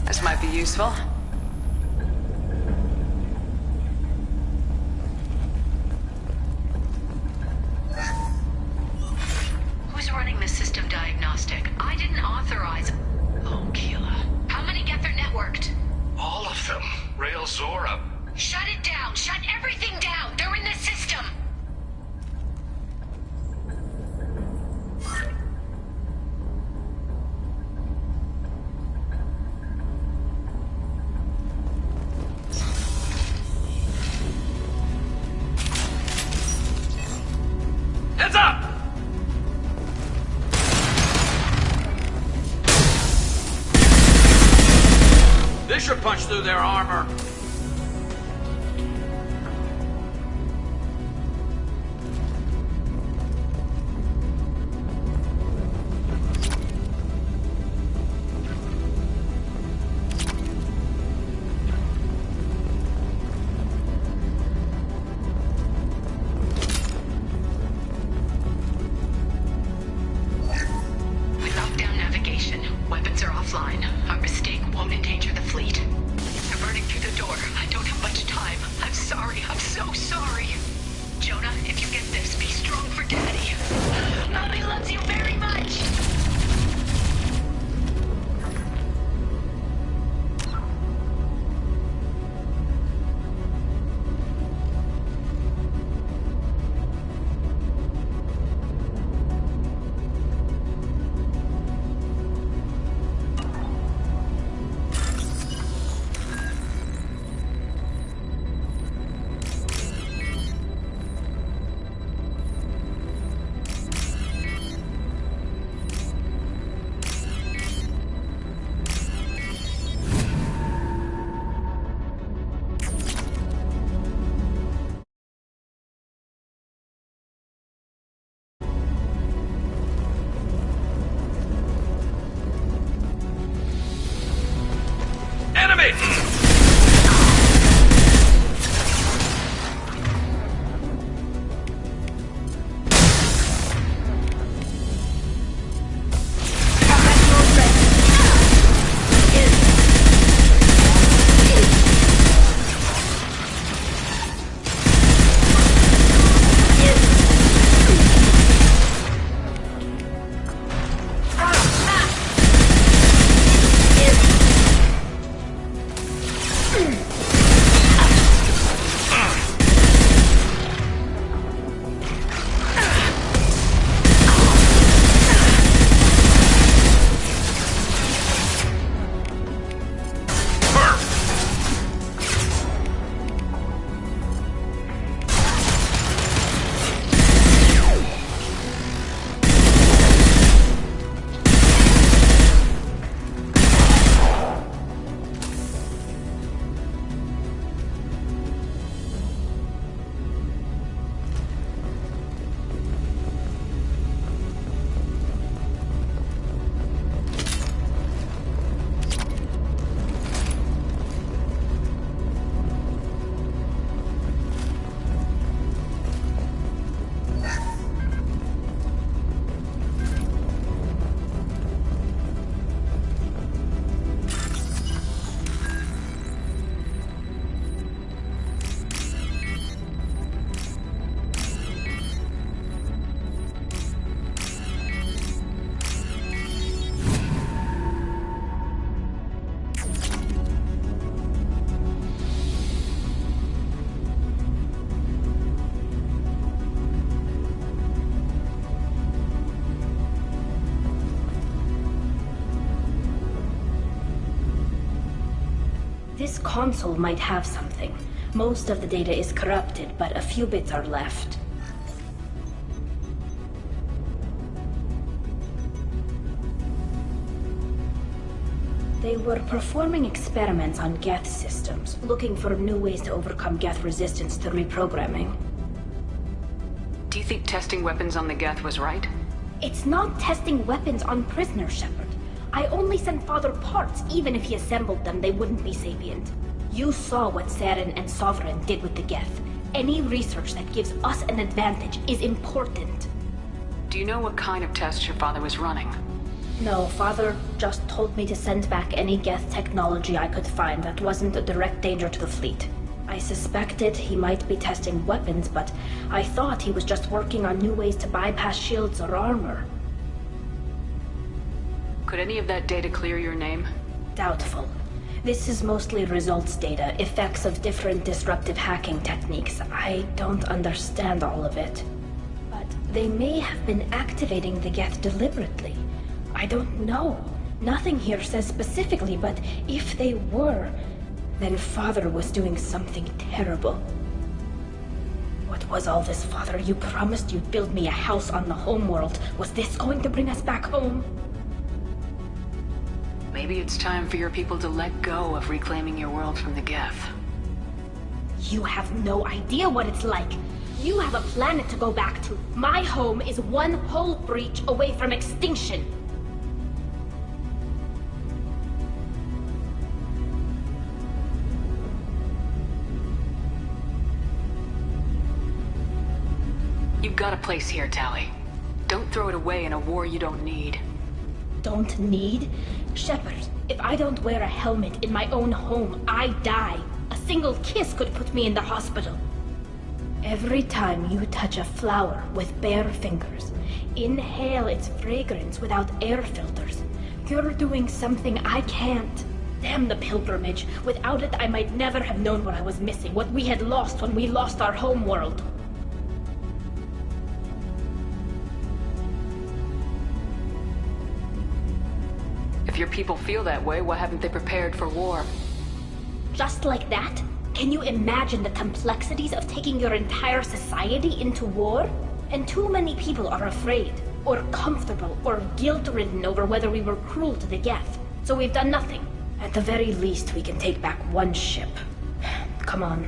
This might be useful. Who's running the system diagnostic? I didn't authorize... Oh, Keela. How many Geth are networked? All of them. Rail Zora. Shut it down! Shut everything down! They're in the system! Finisher punch through their armor. This console might have something. Most of the data is corrupted, but a few bits are left. They were performing experiments on Geth systems, looking for new ways to overcome Geth resistance to reprogramming. Do you think testing weapons on the Geth was right? It's not testing weapons on prisoners, Shepard. I only sent Father parts. Even if he assembled them, they wouldn't be sapient. You saw what Saren and Sovereign did with the Geth. Any research that gives us an advantage is important. Do you know what kind of tests your father was running? No, Father just told me to send back any Geth technology I could find that wasn't a direct danger to the fleet. I suspected he might be testing weapons, but I thought he was just working on new ways to bypass shields or armor. Could any of that data clear your name? Doubtful. This is mostly results data, effects of different disruptive hacking techniques. I don't understand all of it. But they may have been activating the Geth deliberately. I don't know. Nothing here says specifically, but if they were, then Father was doing something terrible. What was all this, Father? You promised you'd build me a house on the homeworld. Was this going to bring us back home? Maybe Maybe it's time for your people to let go of reclaiming your world from the Geth. You have no idea what it's like. You have a planet to go back to. My home is one hull breach away from extinction. You've got a place here, Tali. Don't throw it away in a war you don't need. Don't need? Shepard, if I don't wear a helmet in my own home, I die. A single kiss could put me in the hospital. Every time you touch a flower with bare fingers, inhale its fragrance without air filters, you're doing something I can't. Damn the pilgrimage. Without it, I might never have known what I was missing, what we had lost when we lost our home world. If your people feel that way, why haven't they prepared for war? Just like that? Can you imagine the complexities of taking your entire society into war? And too many people are afraid, or comfortable, or guilt-ridden over whether we were cruel to the Geth. So we've done nothing. At the very least, we can take back one ship. Come on.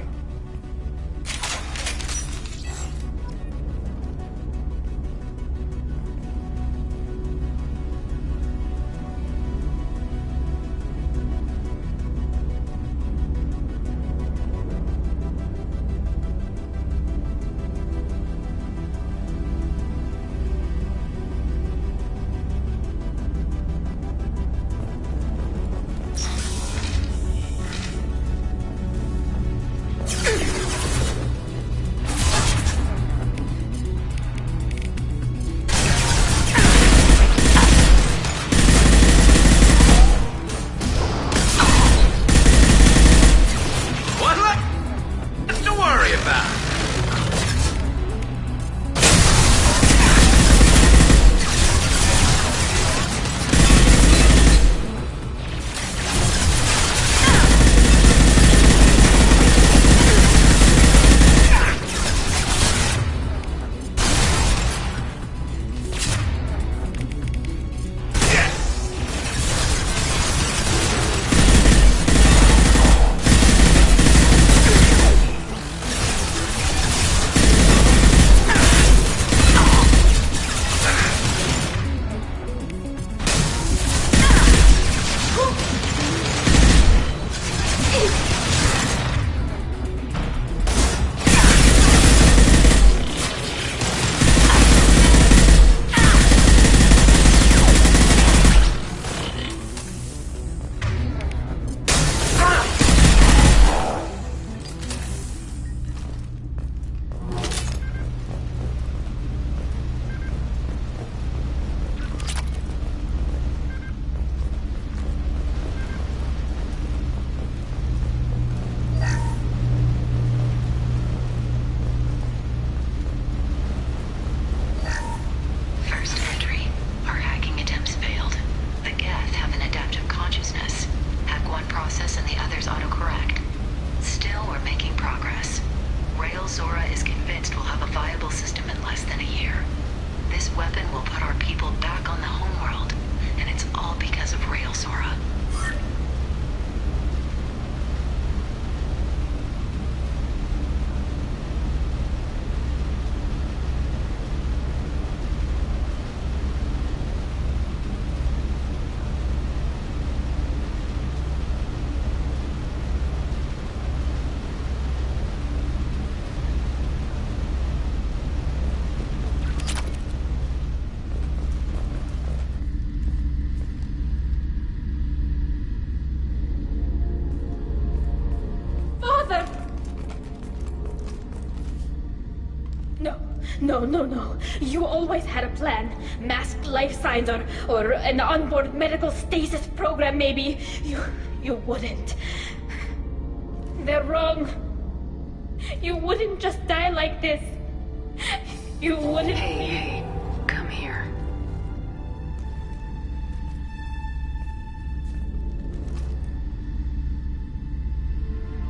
No. You always had a plan. Masked life signs or an onboard medical stasis program, maybe. You wouldn't. They're wrong. You wouldn't just die like this. You wouldn't... Hey, come here.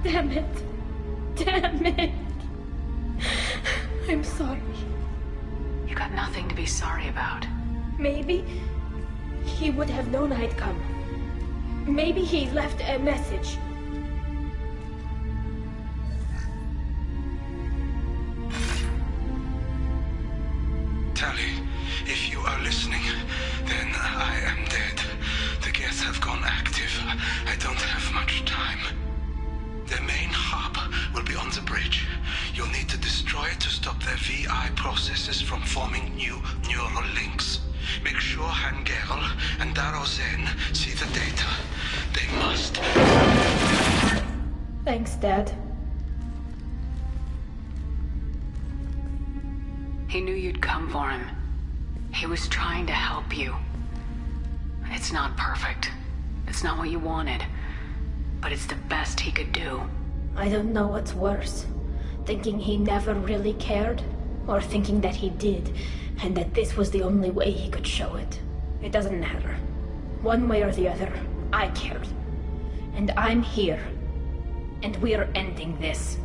Damn it. I'm sorry. You got nothing to be sorry about. Maybe he would have known I'd come. Maybe he left a message. Tali, if you are listening, then I am dead. The Geth have gone active. I don't have much time. The main hub will be on the bridge. You'll need to destroy it to stop their VI processes from forming new neural links. Make sure Hangerl and Darozen see the data. They must. Thanks, Dad. He knew you'd come for him. He was trying to help you. It's not perfect. It's not what you wanted. But it's the best he could do. I don't know what's worse. Thinking he never really cared, or thinking that he did, and that this was the only way he could show it. It doesn't matter. One way or the other, I cared. And I'm here. And we're ending this.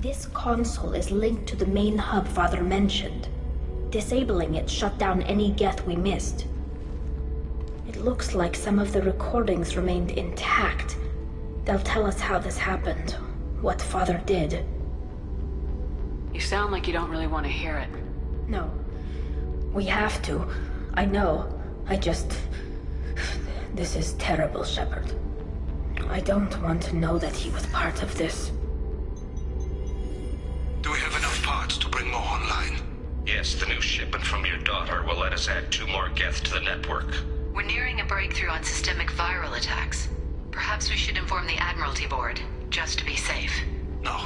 This console is linked to the main hub Father mentioned. Disabling it shut down any Geth we missed. It looks like some of the recordings remained intact. They'll tell us how this happened, what Father did. You sound like you don't really want to hear it. No. We have to. I know. This is terrible, Shepard. I don't want to know that he was part of this. Do we have enough parts to bring more online? Yes, the new shipment from your daughter will let us add 2 more Geth to the network. We're nearing a breakthrough on systemic viral attacks. Perhaps we should inform the Admiralty Board, just to be safe. No.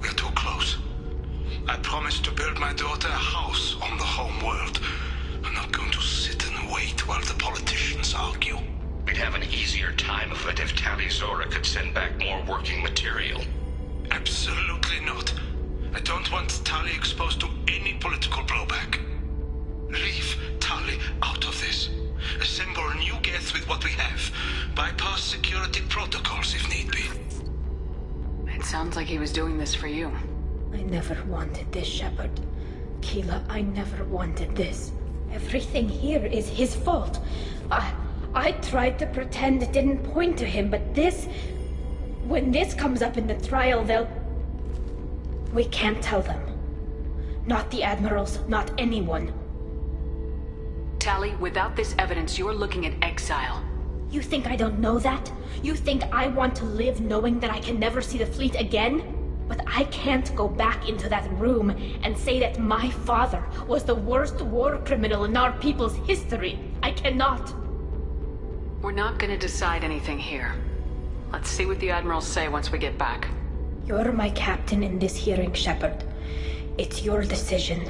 We're too close. I promised to build my daughter a house on the home world. I'm not going to sit and wait while the politicians argue. We'd have an easier time of it if Tali Zora could send back more working material. Absolutely not. I don't want Tali exposed to any political blowback. Leave Tali out of this. Assemble new Geth with what we have. Bypass security protocols if need be. It sounds like he was doing this for you. I never wanted this, Shepard. Keela, I never wanted this. Everything here is his fault. I tried to pretend it didn't point to him, but this... When this comes up in the trial, they'll... We can't tell them. Not the Admirals, not anyone. Tali, without this evidence, you're looking at exile. You think I don't know that? You think I want to live knowing that I can never see the fleet again? But I can't go back into that room and say that my father was the worst war criminal in our people's history. I cannot. We're not gonna decide anything here. Let's see what the Admirals say once we get back. You're my captain in this hearing, Shepard. It's your decision.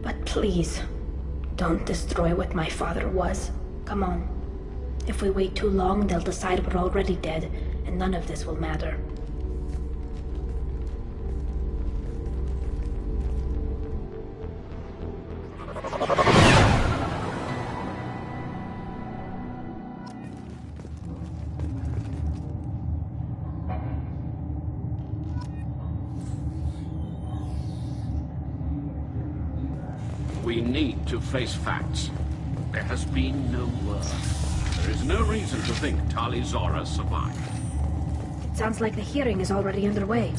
But please, Don't destroy what my father was. Come on. If we wait too long, they'll decide we're already dead, and none of this will matter. We need to face facts. There has been no word. There is no reason to think Tali Zora survived. It sounds like the hearing is already underway.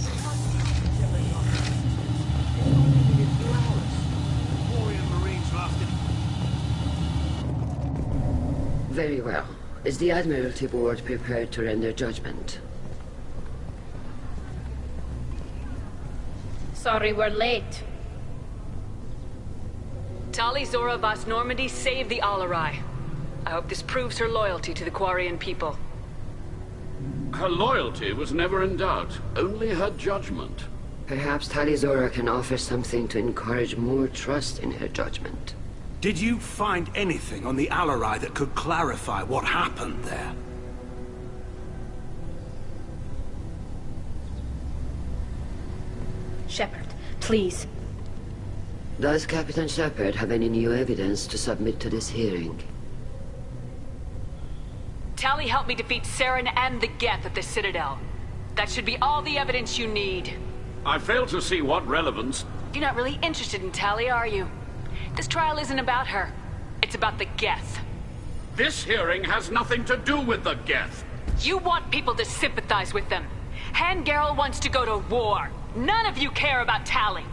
Very well. Is the Admiralty Board prepared to render judgment? Sorry we're late. Tali Zora Vas Normandy saved the Alarai. I hope this proves her loyalty to the Quarian people. Her loyalty was never in doubt, only her judgment. Perhaps Tali Zora can offer something to encourage more trust in her judgment. Did you find anything on the Alarai that could clarify what happened there? Shepard, please. Does Captain Shepard have any new evidence to submit to this hearing? Tali helped me defeat Saren and the Geth at the Citadel. That should be all the evidence you need. I fail to see what relevance... You're not really interested in Tali, are you? This trial isn't about her. It's about the Geth. This hearing has nothing to do with the Geth. You want people to sympathize with them. Hangarel wants to go to war. None of you care about Tali.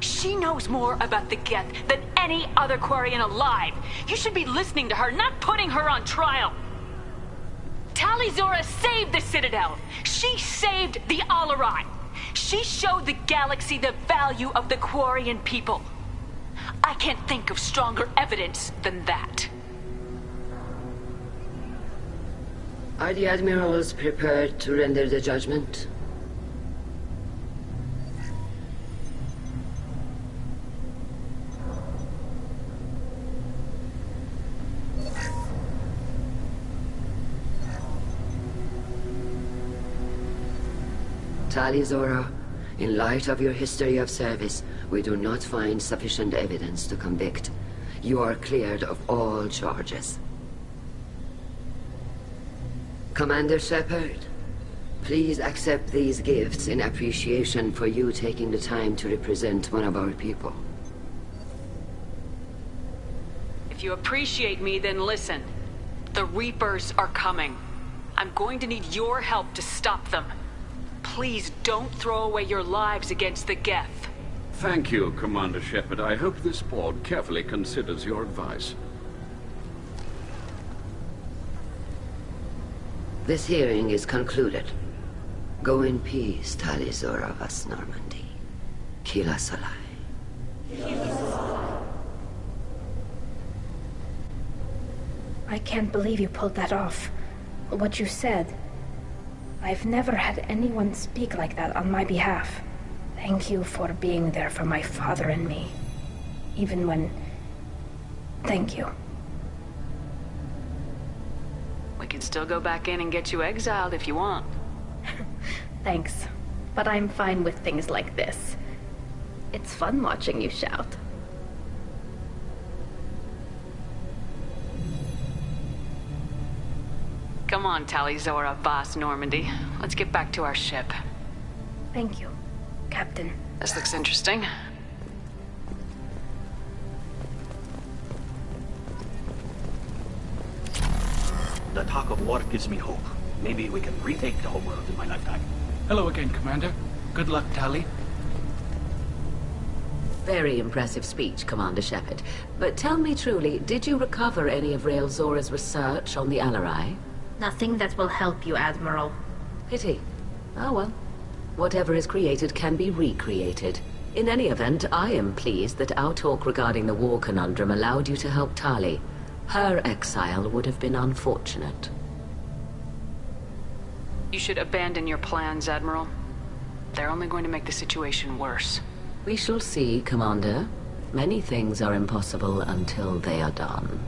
She knows more about the Geth than any other Quarian alive. You should be listening to her, not putting her on trial. Tali Zora saved the Citadel. She saved the Alarai. She showed the galaxy the value of the Quarian people. I can't think of stronger evidence than that. Are the admirals prepared to render the judgment? Tali Zora, in light of your history of service, we do not find sufficient evidence to convict. You are cleared of all charges. Commander Shepard, please accept these gifts in appreciation for you taking the time to represent one of our people. If you appreciate me, then listen. The Reapers are coming. I'm going to need your help to stop them. Please don't throw away your lives against the Geth. Thank you, Commander Shepard. I hope this board carefully considers your advice. This hearing is concluded. Go in peace, Tali Zora Vas Normandy. Kila Solai. I can't believe you pulled that off. What you said. I've never had anyone speak like that on my behalf. Thank you for being there for my father and me. Even when... Thank you. We can still go back in and get you exiled if you want. Thanks. But I'm fine with things like this. It's fun watching you shout. Come on, Tali Zora Vas Normandy. Let's get back to our ship. Thank you, Captain. This looks interesting. The talk of war gives me hope. Maybe we can retake the whole world in my lifetime. Hello again, Commander. Good luck, Tali. Very impressive speech, Commander Shepard. But tell me truly, did you recover any of Rael Zora's research on the Alarai? Nothing that will help you, Admiral. Pity. Oh well. Whatever is created can be recreated. In any event, I am pleased that our talk regarding the war conundrum allowed you to help Tali. Her exile would have been unfortunate. You should abandon your plans, Admiral. They're only going to make the situation worse. We shall see, Commander. Many things are impossible until they are done.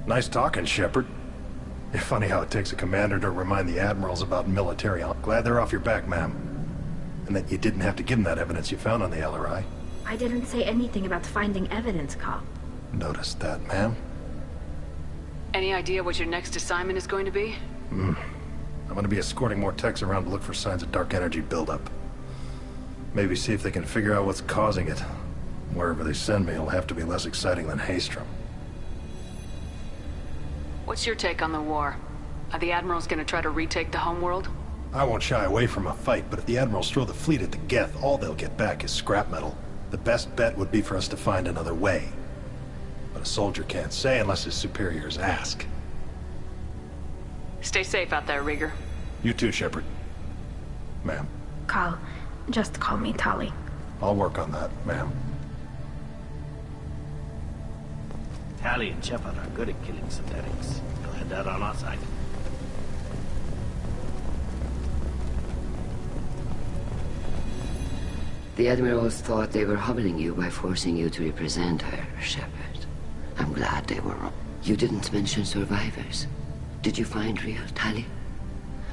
Nice talking, Shepard. It's funny how it takes a commander to remind the admirals about military. I'm glad they're off your back, ma'am. And that you didn't have to give them that evidence you found on the LRI. I didn't say anything about finding evidence, Cal. Noticed that, ma'am. Any idea what your next assignment is going to be? I'm gonna be escorting more techs around to look for signs of dark energy buildup. Maybe see if they can figure out what's causing it. Wherever they send me, it'll have to be less exciting than Haystrom. What's your take on the war? Are the Admirals gonna try to retake the homeworld? I won't shy away from a fight, but if the Admirals throw the fleet at the Geth, all they'll get back is scrap metal. The best bet would be for us to find another way. But a soldier can't say unless his superiors ask. Stay safe out there, Rieger. You too, Shepard. Ma'am. Cal, just call me Tali. I'll work on that, ma'am. Tali and Shepard are good at killing synthetics. They'll head out on our side. The Admirals thought they were humbling you by forcing you to represent her, Shepard. I'm glad they were wrong. You didn't mention survivors. Did you find real Tali?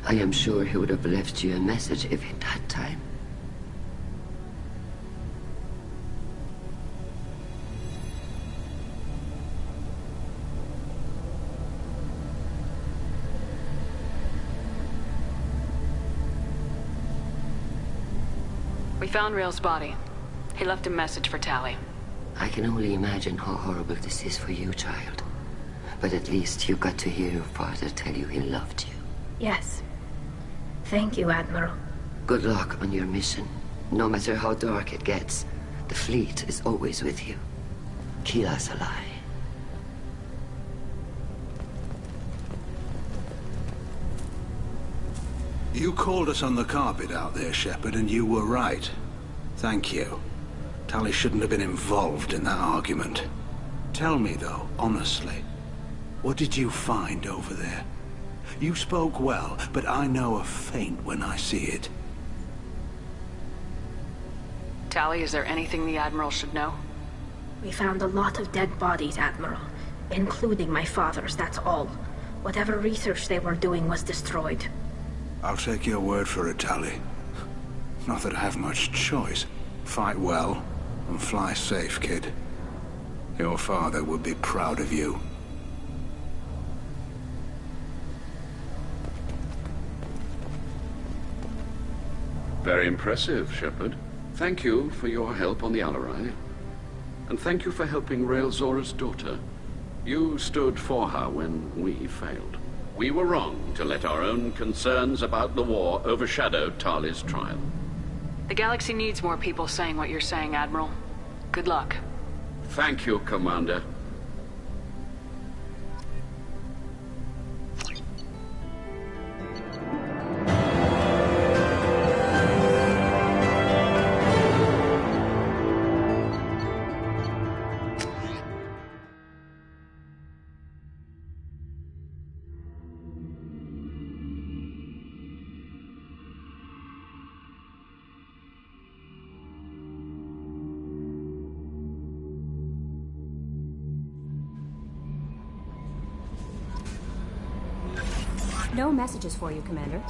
I am sure he would have left you a message if he'd had time. We found Rail's body. He left a message for Tali. I can only imagine how horrible this is for you, child. But at least you got to hear your father tell you he loved you. Yes. Thank you, Admiral. Good luck on your mission. No matter how dark it gets, the fleet is always with you. Keep us alive. You called us on the carpet out there, Shepard, and you were right. Thank you. Tali shouldn't have been involved in that argument. Tell me, though, honestly, what did you find over there? You spoke well, but I know a feint when I see it. Tali, is there anything the Admiral should know? We found a lot of dead bodies, Admiral. Including my father's, that's all. Whatever research they were doing was destroyed. I'll take your word for it, Tali. Not that I have much choice. Fight well, and fly safe, kid. Your father would be proud of you. Very impressive, Shepard. Thank you for your help on the LRI. And thank you for helping Rail Zora's daughter. You stood for her when we failed. We were wrong to let our own concerns about the war overshadow Tali's trial. The galaxy needs more people saying what you're saying, Admiral. Good luck. Thank you, Commander. No messages for you, Commander.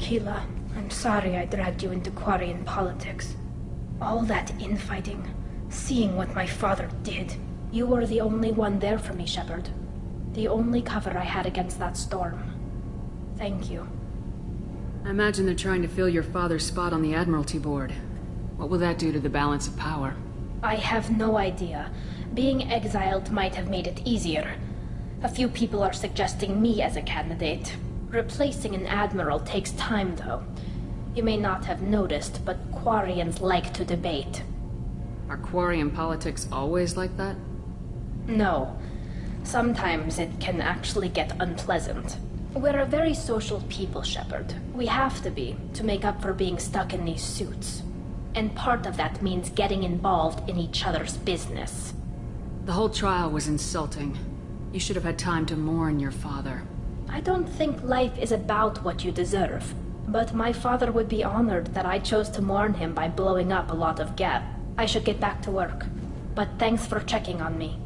Tila, I'm sorry I dragged you into Quarian politics. All that infighting, seeing what my father did. You were the only one there for me, Shepard. The only cover I had against that storm. Thank you. I imagine they're trying to fill your father's spot on the Admiralty Board. What will that do to the balance of power? I have no idea. Being exiled might have made it easier. A few people are suggesting me as a candidate. Replacing an admiral takes time, though. You may not have noticed, but Quarians like to debate. Are Quarian politics always like that? No. Sometimes it can actually get unpleasant. We're a very social people, Shepard. We have to be, to make up for being stuck in these suits. And part of that means getting involved in each other's business. The whole trial was insulting. You should have had time to mourn your father. I don't think life is about what you deserve. But my father would be honored that I chose to mourn him by blowing up a lot of Geth. I should get back to work. But thanks for checking on me.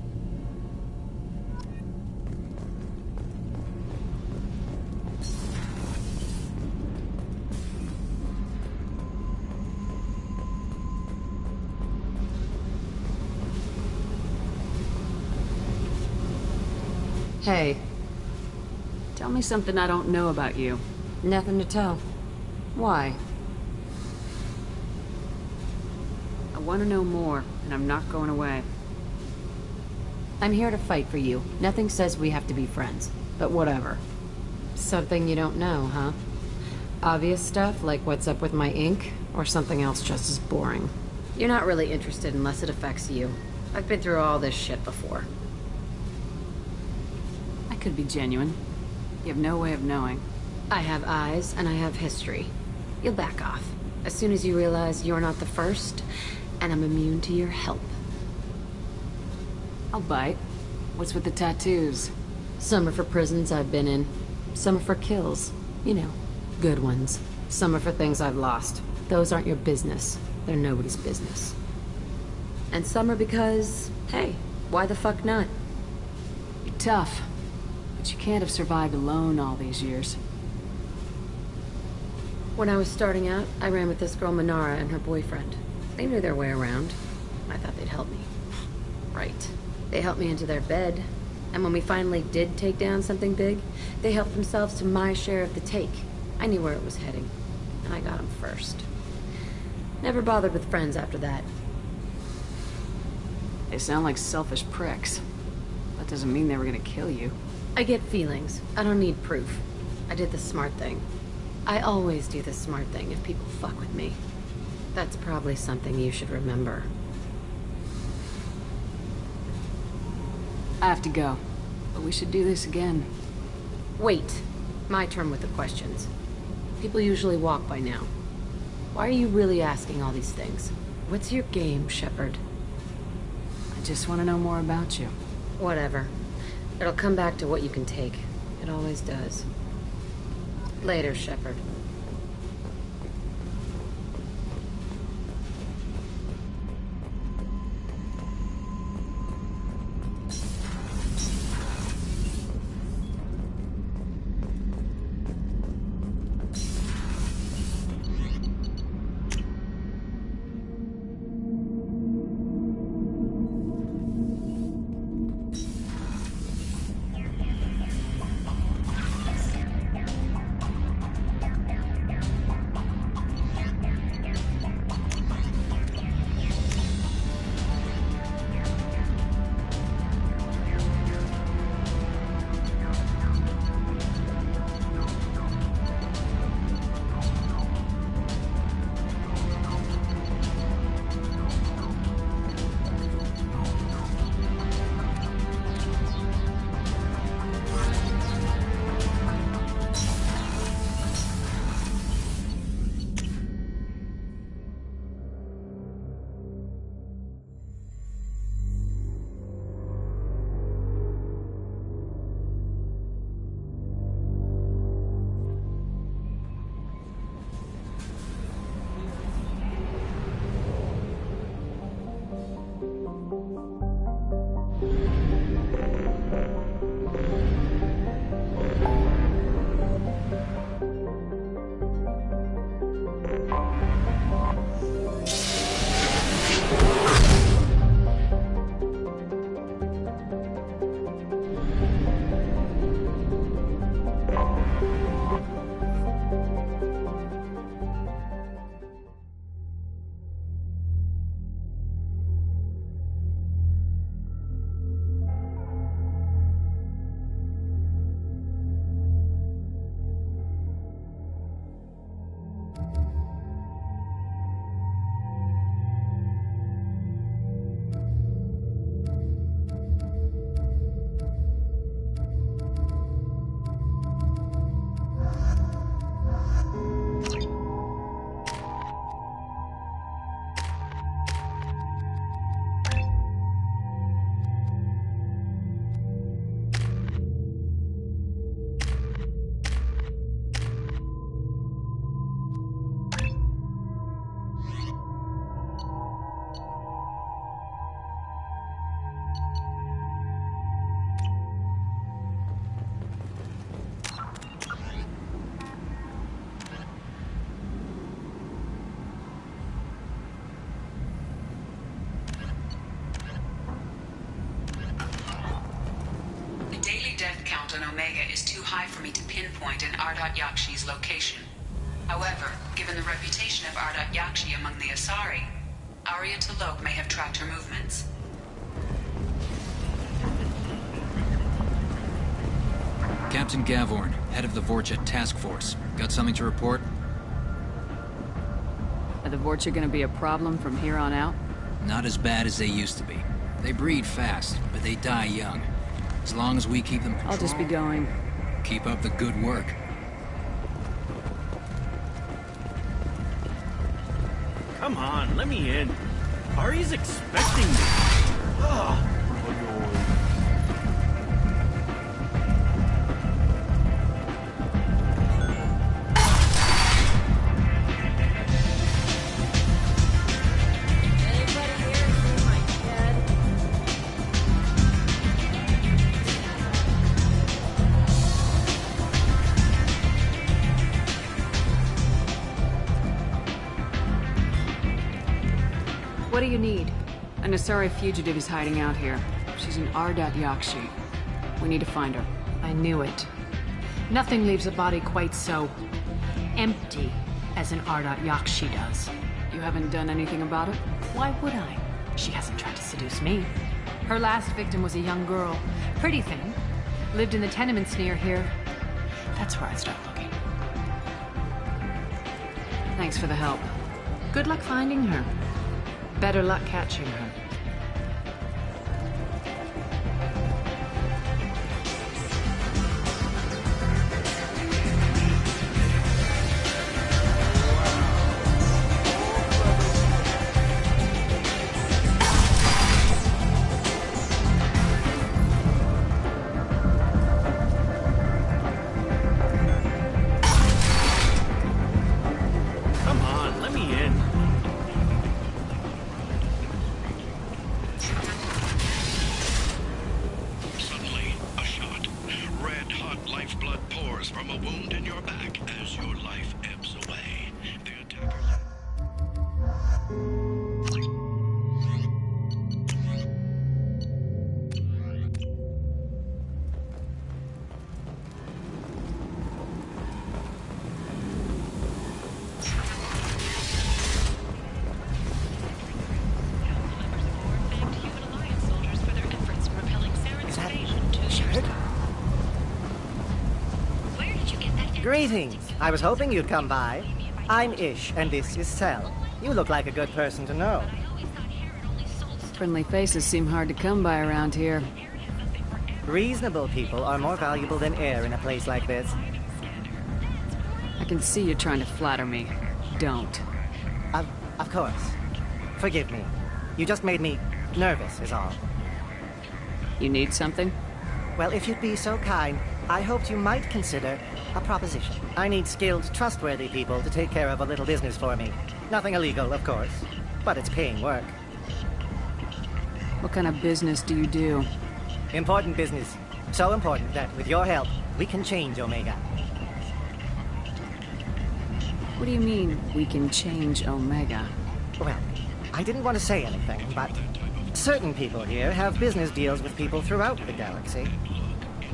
Hey. Tell me something I don't know about you. Nothing to tell. Why? I want to know more, and I'm not going away. I'm here to fight for you. Nothing says we have to be friends, but whatever. Something you don't know, huh? Obvious stuff, like what's up with my ink, or something else just as boring? You're not really interested unless it affects you. I've been through all this shit before. I could be genuine. You have no way of knowing. I have eyes, and I have history. You'll back off. As soon as you realize you're not the first, and I'm immune to your help. I'll bite. What's with the tattoos? Some are for prisons I've been in. Some are for kills. You know, good ones. Some are for things I've lost. Those aren't your business. They're nobody's business. And some are because, hey, why the fuck not? You're tough. But you can't have survived alone all these years. When I was starting out, I ran with this girl Minara and her boyfriend. They knew their way around. I thought they'd help me. Right. They helped me into their bed. And when we finally did take down something big, they helped themselves to my share of the take. I knew where it was heading. And I got them first. Never bothered with friends after that. They sound like selfish pricks. That doesn't mean they were gonna kill you. I get feelings. I don't need proof. I did the smart thing. I always do the smart thing if people fuck with me. That's probably something you should remember. I have to go. But we should do this again. Wait. My turn with the questions. People usually walk by now. Why are you really asking all these things? What's your game, Shepard? I just want to know more about you. Whatever. It'll come back to what you can take. It always does. Later, Shepard. assault on Omega is too high for me to pinpoint an Ardat Yakshi's location. However, given the reputation of Ardat Yakshi among the Asari, Arya T'Loak may have tracked her movements. Captain Gavorn, head of the Vorcha Task Force. Got something to report? Are the Vorcha gonna be a problem from here on out? Not as bad as they used to be. They breed fast, but they die young. As long as we keep them controlled... I'll just be going. Keep up the good work. Come on, let me in. Ari's expecting me. Oh. What do you need? An Asari fugitive is hiding out here. She's an Ardat Yakshi. We need to find her. I knew it. Nothing leaves a body quite so empty as an Ardat Yakshi does. You haven't done anything about it? Why would I? She hasn't tried to seduce me. Her last victim was a young girl. Pretty thing. Lived in the tenements near here. That's where I'd start looking. Thanks for the help. Good luck finding her. Better luck catching her. Come on, let me in. Suddenly, a shot. Red-hot lifeblood pours from a wound in your back as your life ebbs away. The attackers... Greetings. I was hoping you'd come by. I'm Ish, and this is Sel. You look like a good person to know. Friendly faces seem hard to come by around here. Reasonable people are more valuable than air in a place like this. I can see you trying to flatter me. Don't. Of course. Forgive me. You just made me nervous, is all. You need something? Well, if you'd be so kind, I hoped you might consider a proposition. I need skilled, trustworthy people to take care of a little business for me. Nothing illegal, of course, but it's paying work. What kind of business do you do? Important business. So important that, with your help, we can change Omega. What do you mean, we can change Omega? Well, I didn't want to say anything, but certain people here have business deals with people throughout the galaxy.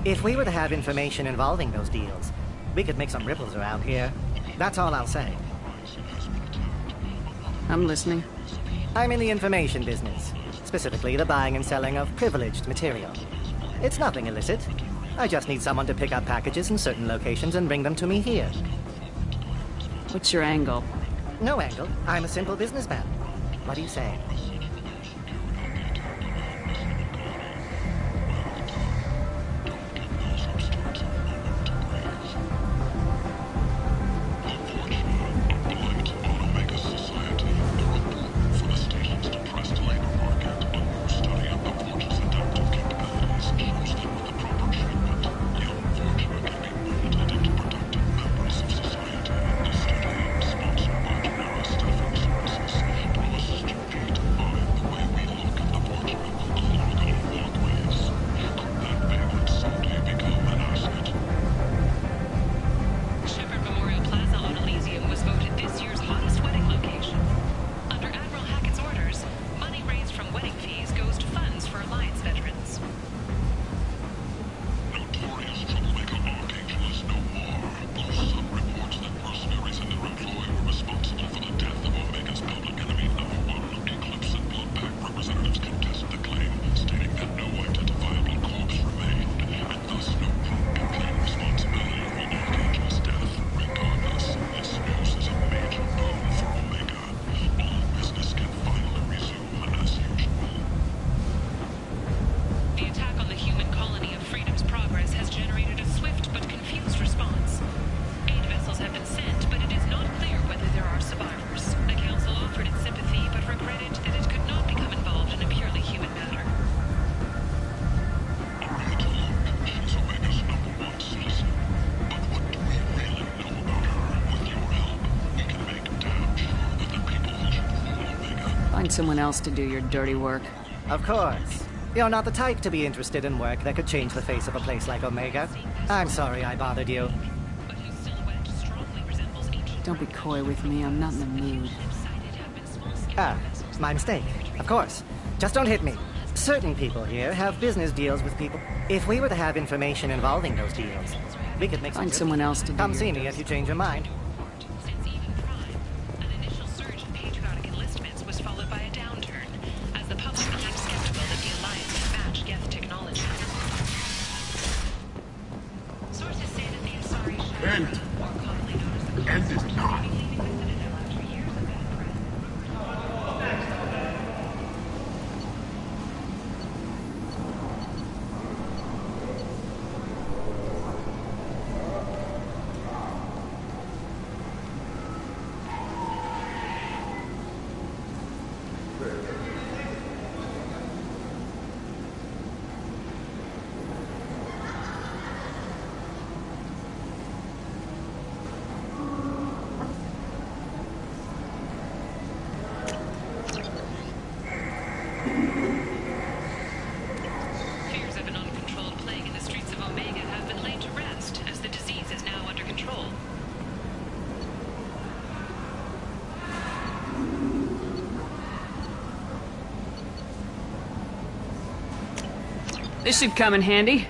If we were to have information involving those deals, we could make some ripples around here. That's all I'll say. I'm listening. I'm in the information business, specifically the buying and selling of privileged material. It's nothing illicit. I just need someone to pick up packages in certain locations and bring them to me here. What's your angle? No angle. I'm a simple businessman. What do you say? Find someone else to do your dirty work. Of course. You're not the type to be interested in work that could change the face of a place like Omega. I'm sorry I bothered you. Don't be coy with me, I'm not in the mood. Ah, my mistake. Of course. Just don't hit me. Certain people here have business deals with people. If we were to have information involving those deals, we could make Find someone else to do Come your see me if you change your mind. End this now. This should come in handy.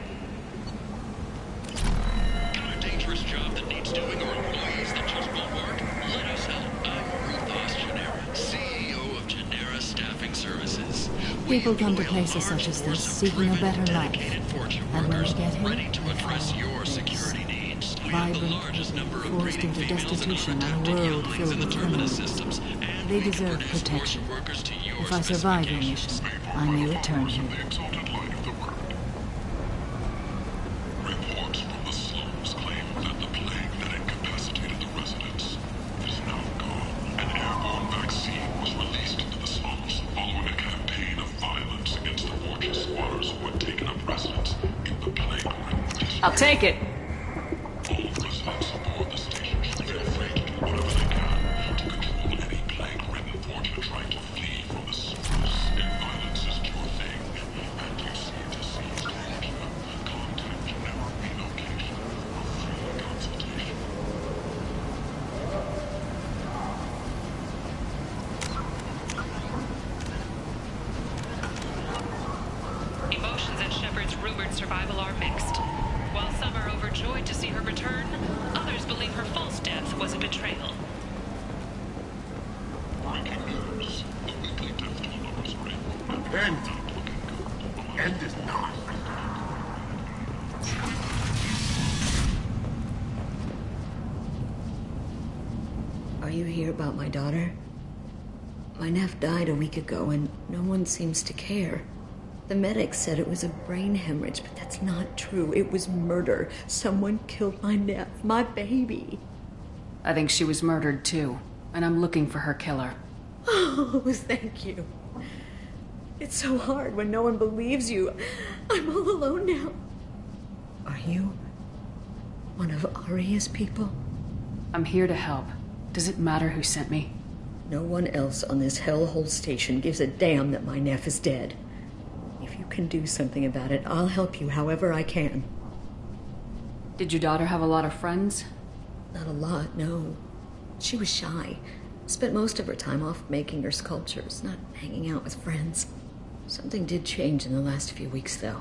Got a dangerous job that needs doing or employees that just won't work? Let us help. I'm Ruthos Genera, CEO of Genera Staffing Services. People come to places such as this seeking a better life. And when they get here, ready to address your security needs. We have the vibrant, largest number of forced breeding into females in destitution on a protected world younglings filled in the with terminus criminals. systems. And They we deserve produce protection. force workers to your If I survive your mission, I may return here. Reports from the slums claim that the plague that incapacitated the residents is now gone. An airborne vaccine was released into the slums following a campaign of violence against the fortress squatters who had taken up residence in the plague-ridden district. I'll take it. All residents aboard the station should feel free to do whatever they can to control any plague-ridden fortune trying to flee from the sewers. If violence is your thing, and you seem to see danger, contact Genera Relocation for free consultation. Emotions at Shepard's rumored survival are mixed. While some are overjoyed to see her return, others believe her false death was a betrayal. Breaking news. The weekly death toll numbers are in. Not looking good. End is not. Are you here about my daughter? My nephew died a week ago and no one seems to care. The medics said it was a brain hemorrhage, but that's not true. It was murder. Someone killed my nephew, my baby. I think she was murdered too, and I'm looking for her killer. Oh, thank you. It's so hard when no one believes you. I'm all alone now. Are you one of Aria's people? I'm here to help. Does it matter who sent me? No one else on this hellhole station gives a damn that my nephew is dead. If you can do something about it, I'll help you however I can. Did your daughter have a lot of friends? Not a lot, no. She was shy. Spent most of her time off making her sculptures, not hanging out with friends. Something did change in the last few weeks, though.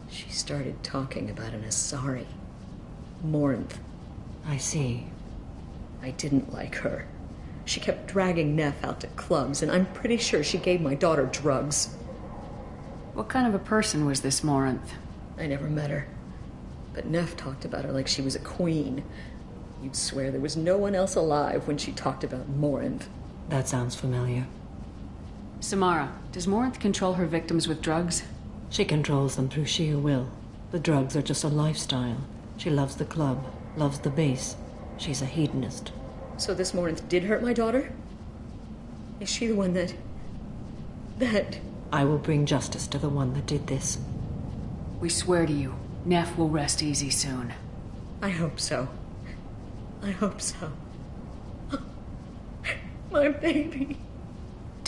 She started talking about an Asari. Morinth. I see. I didn't like her. She kept dragging Neff out to clubs, and I'm pretty sure she gave my daughter drugs. What kind of a person was this Morinth? I never met her. But Neff talked about her like she was a queen. You'd swear there was no one else alive when she talked about Morinth. That sounds familiar. Samara, does Morinth control her victims with drugs? She controls them through sheer will. The drugs are just a lifestyle. She loves the club, loves the base. She's a hedonist. So this Morinth did hurt my daughter? Is she the one that... I will bring justice to the one that did this. We swear to you, Neff will rest easy soon. I hope so. I hope so. My baby.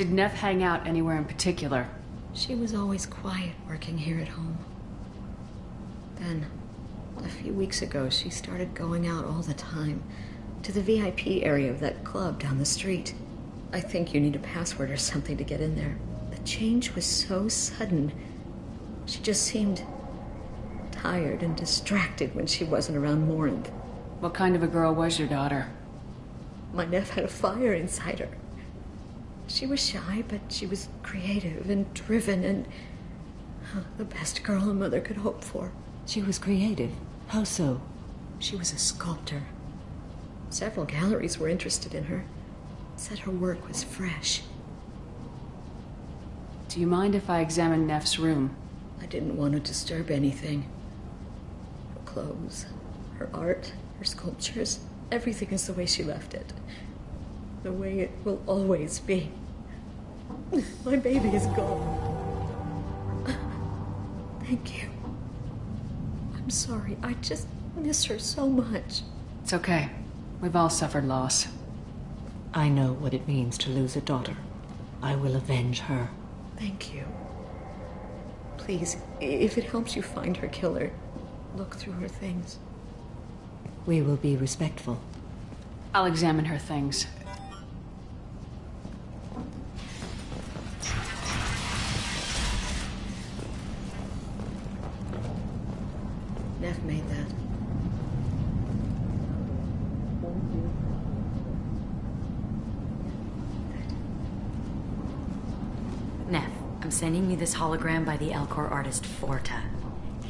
Did Neff hang out anywhere in particular? She was always quiet working here at home. Then, a few weeks ago, she started going out all the time to the VIP area of that club down the street. I think you need a password or something to get in there. The change was so sudden. She just seemed tired and distracted when she wasn't around Morinth. What kind of a girl was your daughter? My Neff had a fire inside her. She was shy, but she was creative and driven and the best girl a mother could hope for. She was creative? How so? She was a sculptor. Several galleries were interested in her. Said her work was fresh. Do you mind if I examine Neff's room? I didn't want to disturb anything. Her clothes, her art, her sculptures, everything is the way she left it. The way it will always be. My baby is gone. Thank you. I'm sorry. I just miss her so much. It's okay. We've all suffered loss. I know what it means to lose a daughter. I will avenge her. Thank you. Please, if it helps you find her killer, look through her things. We will be respectful. I'll examine her things. Neff made that. Neff, I'm sending you this hologram by the Alcor artist Forta.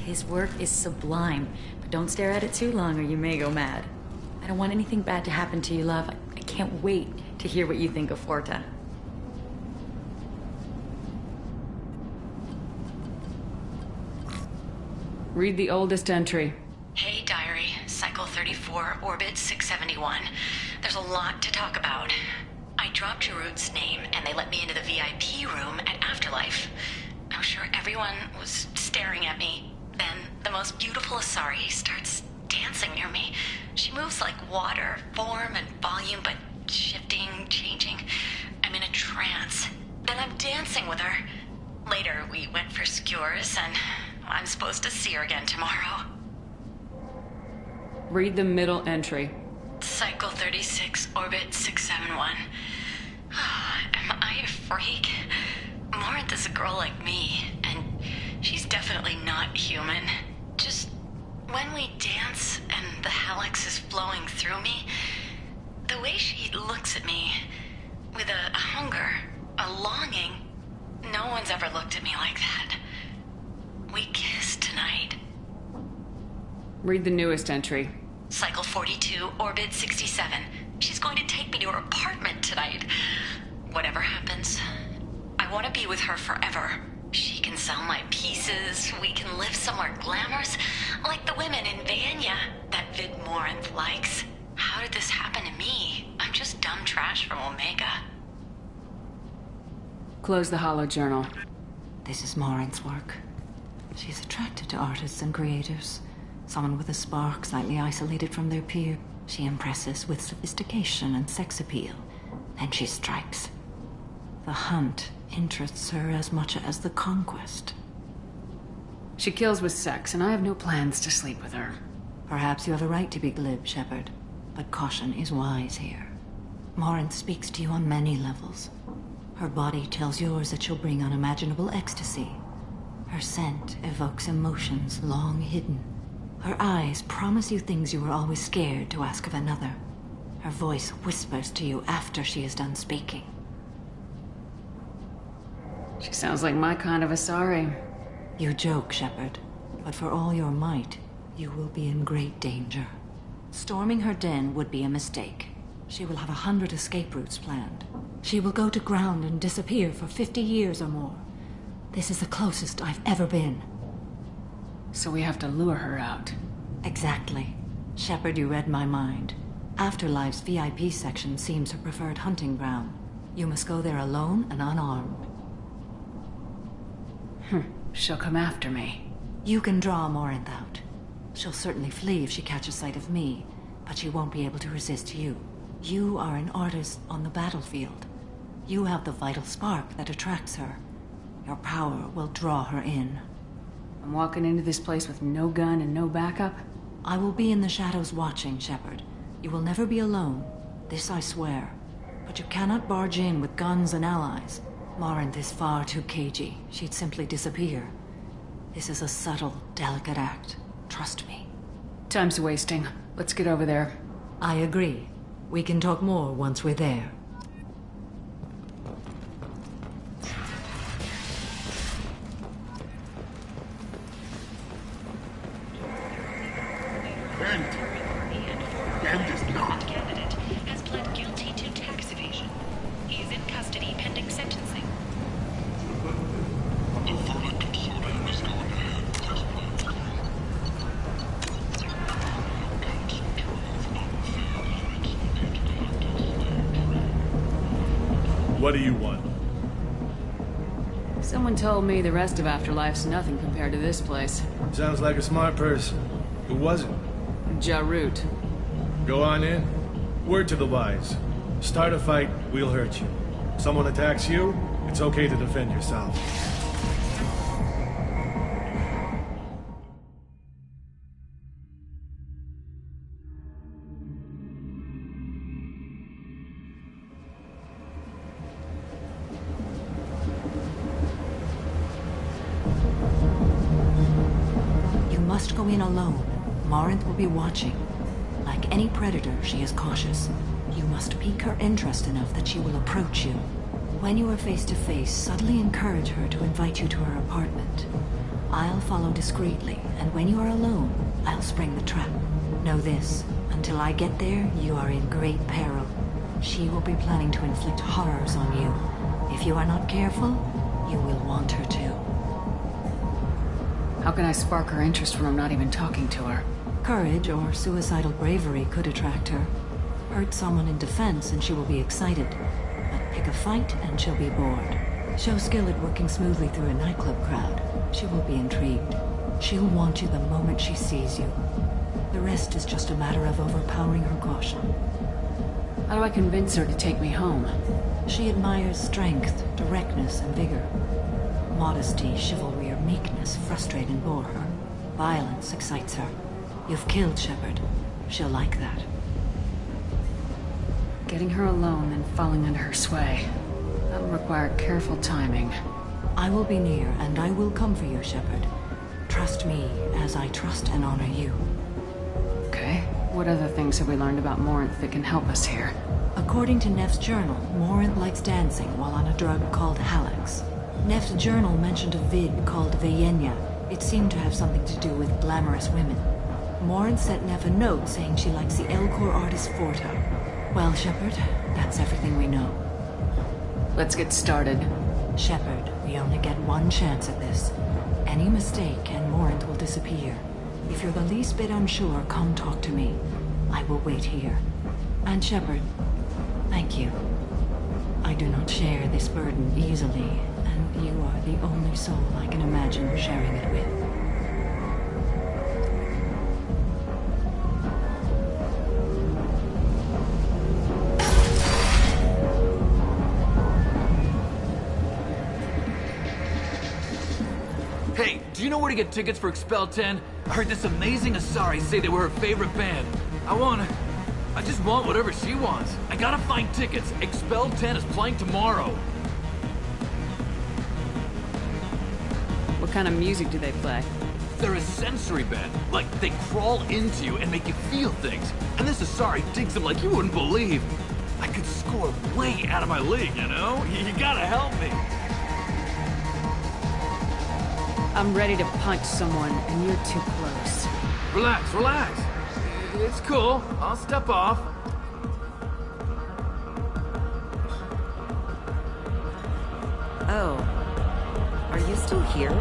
His work is sublime, but don't stare at it too long or you may go mad. I don't want anything bad to happen to you, love. I can't wait to hear what you think of Forta. Read the oldest entry. Hey, Diary. Cycle 34, Orbit 671. There's a lot to talk about. I dropped Jarud's name, and they let me into the VIP room at Afterlife. I'm sure everyone was staring at me. Then the most beautiful Asari starts dancing near me. She moves like water, form and volume, but shifting, changing. I'm in a trance. Then I'm dancing with her. Later, we went for skewers, and I'm supposed to see her again tomorrow. Read the middle entry. Cycle 36, Orbit 671. Am I a freak? Morinth is a girl like me, and she's definitely not human. Just when we dance and the helix is flowing through me, the way she looks at me with a hunger, a longing, no one's ever looked at me like that. We kissed tonight. Read the newest entry. Cycle 42, Orbit 67. She's going to take me to her apartment tonight. Whatever happens, I want to be with her forever. She can sell my pieces. We can live somewhere glamorous, like the women in Vanya that Vid Morinth likes. How did this happen to me? I'm just dumb trash from Omega. Close the holo journal. This is Morinth's work. She's attracted to artists and creators. Someone with a spark, slightly isolated from their peer. She impresses with sophistication and sex appeal. Then she strikes. The hunt interests her as much as the conquest. She kills with sex, and I have no plans to sleep with her. Perhaps you have a right to be glib, Shepard, but caution is wise here. Morinth speaks to you on many levels. Her body tells yours that she'll bring unimaginable ecstasy. Her scent evokes emotions long hidden. Her eyes promise you things you were always scared to ask of another. Her voice whispers to you after she is done speaking. She sounds like my kind of Asari. You joke, Shepard, but for all your might, you will be in great danger. Storming her den would be a mistake. She will have 100 escape routes planned. She will go to ground and disappear for 50 years or more. This is the closest I've ever been. So we have to lure her out. Exactly. Shepard, you read my mind. Afterlife's VIP section seems her preferred hunting ground. You must go there alone and unarmed. She'll come after me. You can draw Morinth out. She'll certainly flee if she catches sight of me, but she won't be able to resist you. You are an artist on the battlefield. You have the vital spark that attracts her. Your power will draw her in. I'm walking into this place with no gun and no backup? I will be in the shadows watching, Shepard. You will never be alone. This I swear. But you cannot barge in with guns and allies. Morinth is far too cagey. She'd simply disappear. This is a subtle, delicate act. Trust me. Time's wasting. Let's get over there. I agree. We can talk more once we're there. Bent is not. Candidate has pled guilty to tax evasion. He is in custody pending sentencing. The Vermin Consortium is going ahead with his plans. Council to remove unfair rights of the intergalactic slave trade. What do you want? Someone told me the rest of Afterlife's nothing compared to this place. Sounds like a smart person. Who was it? Jarut. Go on in. Word to the wise. Start a fight, we'll hurt you. Someone attacks you, it's okay to defend yourself. You must go in alone. Morinth will be watching. Like any predator, she is cautious. You must pique her interest enough that she will approach you. When you are face to face, subtly encourage her to invite you to her apartment. I'll follow discreetly, and when you are alone, I'll spring the trap. Know this, until I get there, you are in great peril. She will be planning to inflict horrors on you. If you are not careful, you will want her to. How can I spark her interest when I'm not even talking to her? Courage or suicidal bravery could attract her. Hurt someone in defense and she will be excited. But pick a fight and she'll be bored. Show skill at working smoothly through a nightclub crowd. She will be intrigued. She'll want you the moment she sees you. The rest is just a matter of overpowering her caution. How do I convince her to take me home? She admires strength, directness, and vigor. Modesty, chivalry, or meekness frustrate and bore her. Violence excites her. You've killed Shepard. She'll like that. Getting her alone and falling under her sway. That'll require careful timing. I will be near, and I will come for you, Shepard. Trust me, as I trust and honor you. Okay. What other things have we learned about Morinth that can help us here? According to Neff's journal, Morinth likes dancing while on a drug called Halax. Neff's journal mentioned a vid called Vayenya. It seemed to have something to do with glamorous women. Morinth sent Neff a note saying she likes the Elcor artist Forta. Well, Shepard, that's everything we know. Let's get started. Shepard, we only get one chance at this. Any mistake and Morinth will disappear. If you're the least bit unsure, come talk to me. I will wait here. And Shepard, thank you. I do not share this burden easily, and you are the only soul I can imagine sharing it with. Hey, do you know where to get tickets for Expel 10? I heard this amazing Asari say they were her favorite band. I just want whatever she wants. I gotta find tickets. Expel 10 is playing tomorrow. What kind of music do they play? They're a sensory band. Like, they crawl into you and make you feel things. And this Asari digs them like you wouldn't believe. I could score way out of my league, you know? You gotta help me. I'm ready to punch someone, and you're too close. Relax, relax. It's cool. I'll step off. Oh. Are you still here?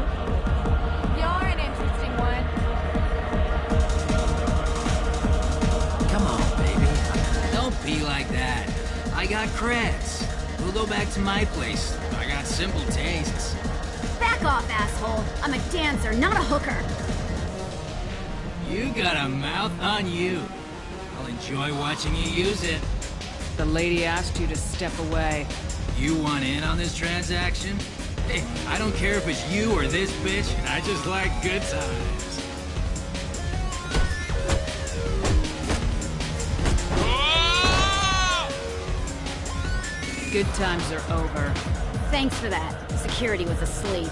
You're an interesting one. Come on, baby. Don't be like that. I got creds. We'll go back to my place. I got simple tastes. Back off, asshole. I'm a dancer, not a hooker. You got a mouth on you. I'll enjoy watching you use it. The lady asked you to step away. You want in on this transaction? Hey, I don't care if it's you or this bitch, I just like good times. Good times are over. Thanks for that. Security was asleep.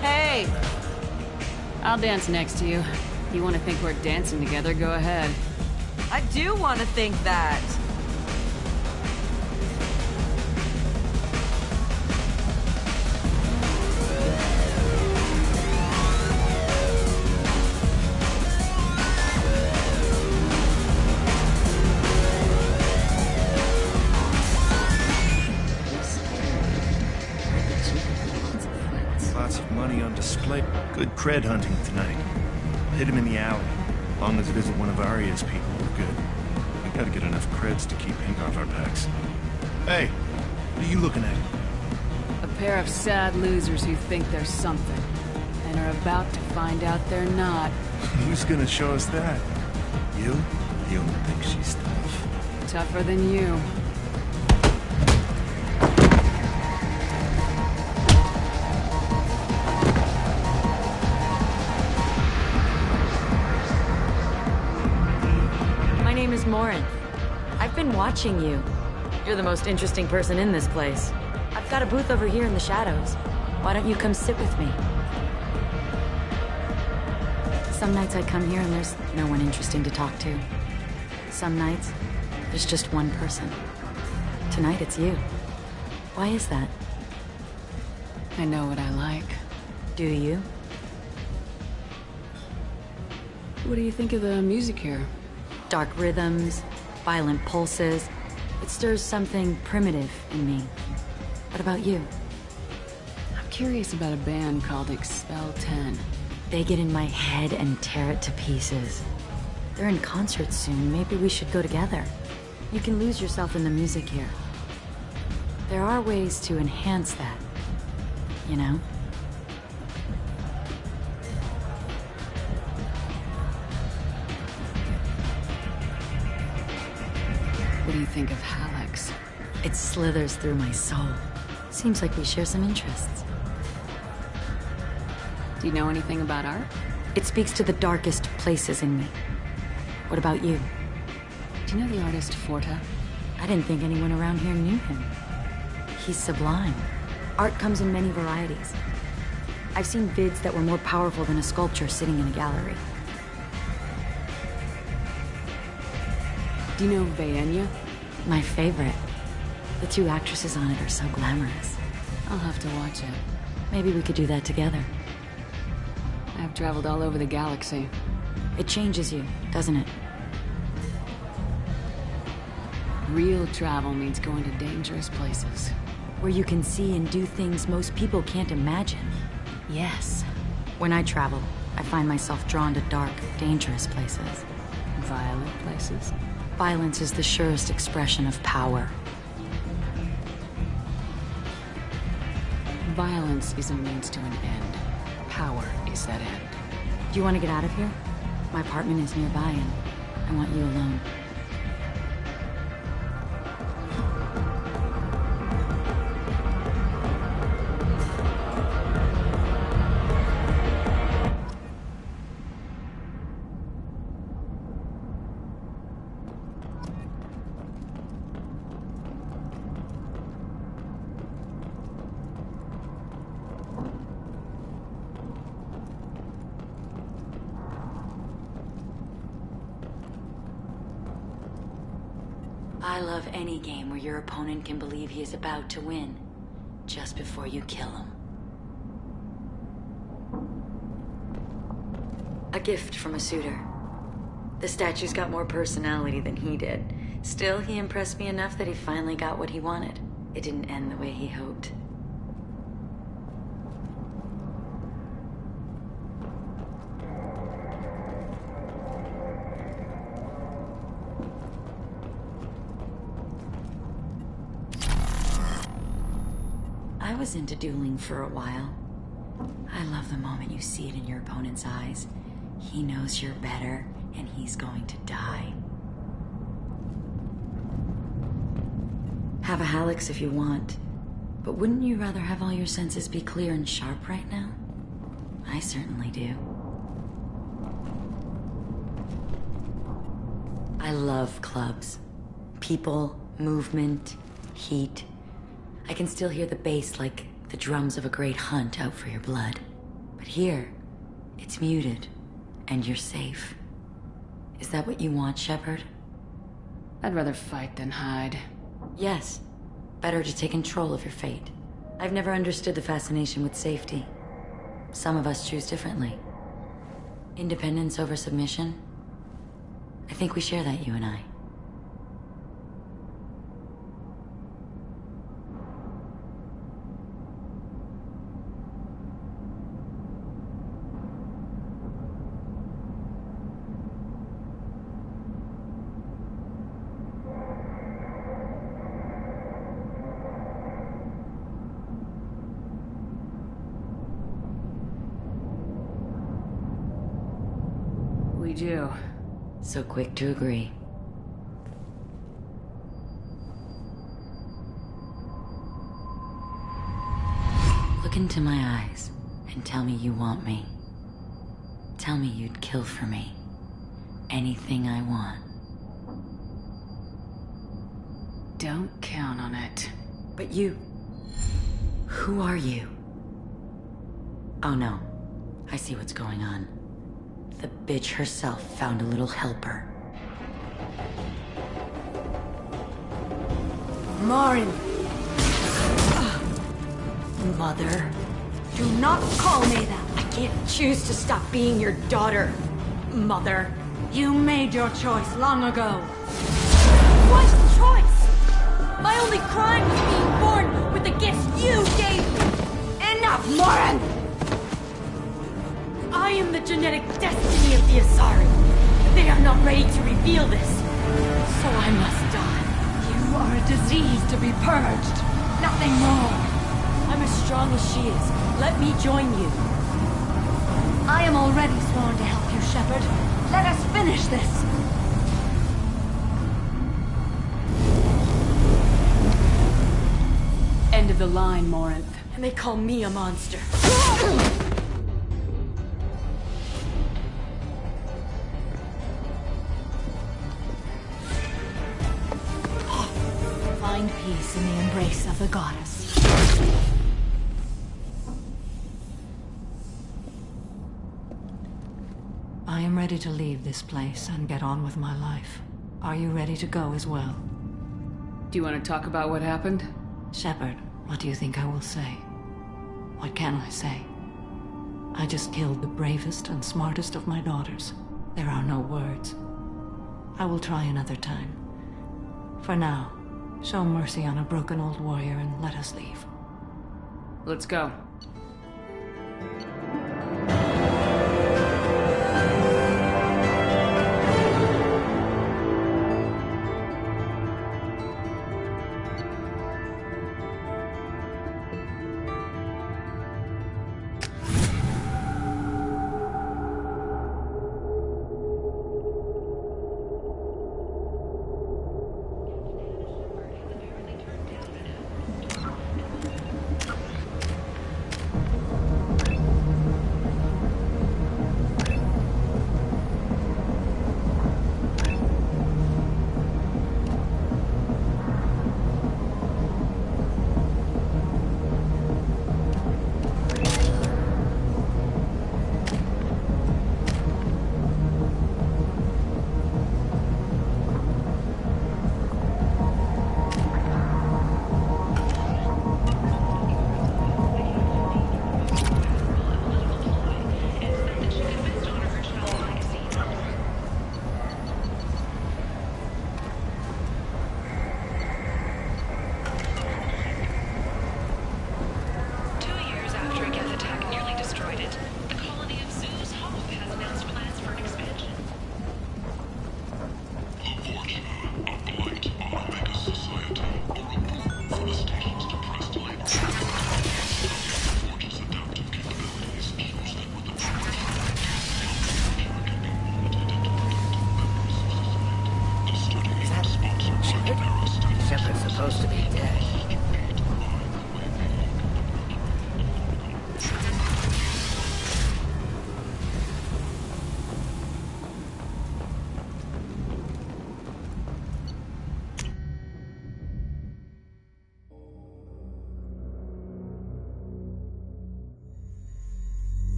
Hey! I'll dance next to you. You want to think we're dancing together, go ahead. I do want to think that. Lots of money on display. Good cred hunting tonight. Hit him in the alley. As long as it isn't one of Arya's people, we're good. We gotta get enough creds to keep ink off our backs. Hey, what are you looking at? A pair of sad losers who think they're something, and are about to find out they're not. Who's gonna show us that? You? You don't think she's tough. Tougher than you. My name is Morin. I've been watching you. You're the most interesting person in this place. I've got a booth over here in the shadows. Why don't you come sit with me? Some nights I come here and there's no one interesting to talk to. Some nights, there's just one person. Tonight it's you. Why is that? I know what I like. Do you? What do you think of the music here? Dark rhythms, violent pulses. It stirs something primitive in me. What about you? I'm curious about a band called Expel 10. They get in my head and tear it to pieces. They're in concert soon. Maybe we should go together. You can lose yourself in the music here. There are ways to enhance that, you know? What do you think of Hallex? It slithers through my soul. Seems like we share some interests. Do you know anything about art? It speaks to the darkest places in me. What about you? Do you know the artist Forta? I didn't think anyone around here knew him. He's sublime. Art comes in many varieties. I've seen vids that were more powerful than a sculpture sitting in a gallery. Do you know Vaenia? My favorite. The two actresses on it are so glamorous. I'll have to watch it. Maybe we could do that together. I've traveled all over the galaxy. It changes you, doesn't it? Real travel means going to dangerous places. Where you can see and do things most people can't imagine. Yes. When I travel, I find myself drawn to dark, dangerous places. Violent places? Violence is the surest expression of power. Violence is a means to an end. Power is that end. Do you want to get out of here? My apartment is nearby and I want you alone. I love any game where your opponent can believe he is about to win, just before you kill him. A gift from a suitor. The statue's got more personality than he did. Still, he impressed me enough that he finally got what he wanted. It didn't end the way he hoped. I was into dueling for a while. I love the moment you see it in your opponent's eyes. He knows you're better, and he's going to die. Have a Hallex if you want, but wouldn't you rather have all your senses be clear and sharp right now? I certainly do. I love clubs. People, movement, heat. I can still hear the bass like the drums of a great hunt out for your blood. But here, it's muted, and you're safe. Is that what you want, Shepard? I'd rather fight than hide. Yes. Better to take control of your fate. I've never understood the fascination with safety. Some of us choose differently. Independence over submission? I think we share that, you and I. We do. So quick to agree. Look into my eyes and tell me you want me. Tell me you'd kill for me. Anything I want. Don't count on it. But you... Who are you? Oh no. I see what's going on. The bitch herself found a little helper. Marin! Mother. Do not call me that! I can't choose to stop being your daughter. Mother, you made your choice long ago. What choice? My only crime was being born with the gifts you gave me! Enough, Marin! I am the genetic destiny of the Asari. They are not ready to reveal this. So I must die. You are a disease to be purged. Nothing more. I'm as strong as she is. Let me join you. I am already sworn to help you, Shepard. Let us finish this. End of the line, Morinth. And they call me a monster. Find peace in the embrace of the goddess. I am ready to leave this place and get on with my life. Are you ready to go as well? Do you want to talk about what happened? Shepard, what do you think I will say? What can I say? I just killed the bravest and smartest of my daughters. There are no words. I will try another time. For now, show mercy on a broken old warrior and let us leave. Let's go.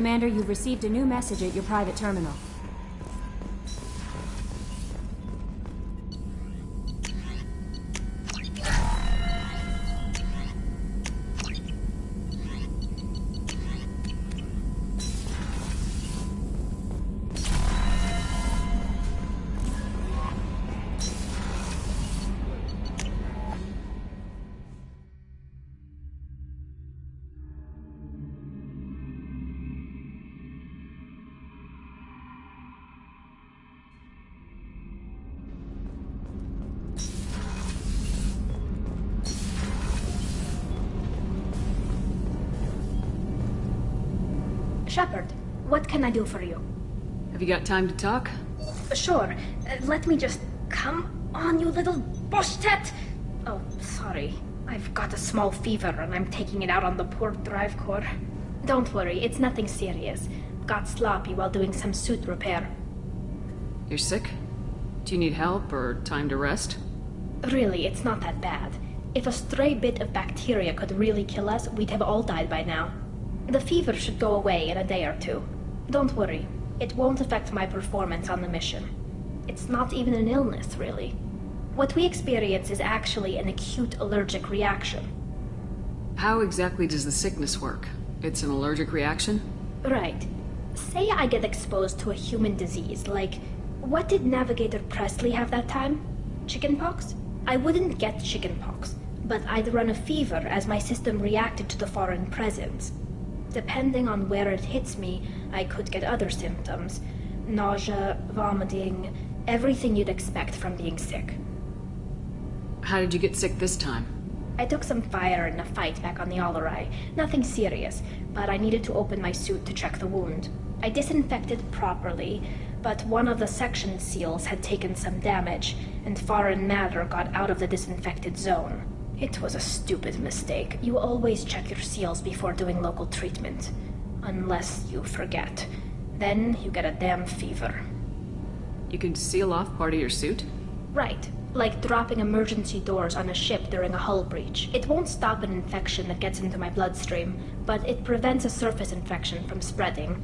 Commander, you've received a new message at your private terminal. Shepard, what can I do for you? Have you got time to talk? Sure. Let me just... Come on, you little bushtet! Oh, sorry. I've got a small fever and I'm taking it out on the poor drive core. Don't worry, it's nothing serious. Got sloppy while doing some suit repair. You're sick? Do you need help or time to rest? Really, it's not that bad. If a stray bit of bacteria could really kill us, we'd have all died by now. The fever should go away in a day or two. Don't worry, it won't affect my performance on the mission. It's not even an illness, really. What we experience is actually an acute allergic reaction. How exactly does the sickness work? It's an allergic reaction? Right. Say I get exposed to a human disease, like... What did Navigator Presley have that time? Chickenpox? I wouldn't get chickenpox, but I'd run a fever as my system reacted to the foreign presence. Depending on where it hits me, I could get other symptoms. Nausea, vomiting, everything you'd expect from being sick. How did you get sick this time? I took some fire in a fight back on the Allerai. Nothing serious, but I needed to open my suit to check the wound. I disinfected properly, but one of the section seals had taken some damage, and foreign matter got out of the disinfected zone. It was a stupid mistake. You always check your seals before doing local treatment. Unless you forget. Then you get a damn fever. You can seal off part of your suit? Right. Like dropping emergency doors on a ship during a hull breach. It won't stop an infection that gets into my bloodstream, but it prevents a surface infection from spreading.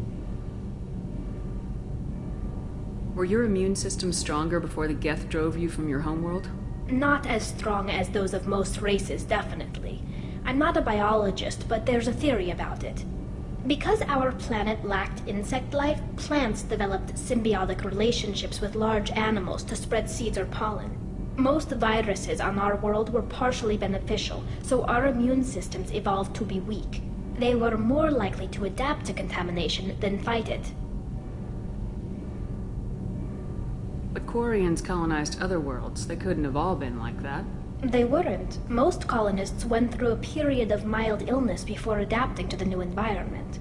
Were your immune system stronger before the Geth drove you from your homeworld? Not as strong as those of most races, definitely. I'm not a biologist, but there's a theory about it. Because our planet lacked insect life, plants developed symbiotic relationships with large animals to spread seeds or pollen. Most viruses on our world were partially beneficial, so our immune systems evolved to be weak. They were more likely to adapt to contamination than fight it. But Quarians colonized other worlds. They couldn't have all been like that. They weren't. Most colonists went through a period of mild illness before adapting to the new environment.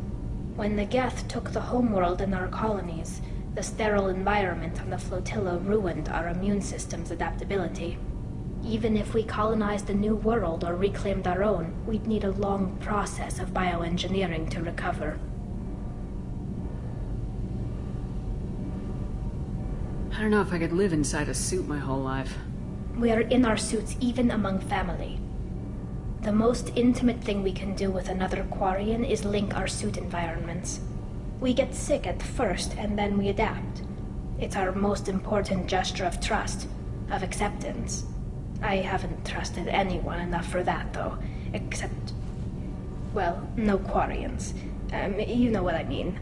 When the Geth took the homeworld in our colonies, the sterile environment on the flotilla ruined our immune system's adaptability. Even if we colonized a new world or reclaimed our own, we'd need a long process of bioengineering to recover. I don't know if I could live inside a suit my whole life. We are in our suits even among family. The most intimate thing we can do with another Quarian is link our suit environments. We get sick at first, and then we adapt. It's our most important gesture of trust, of acceptance. I haven't trusted anyone enough for that, though. Except... well, no Quarians. You know what I mean.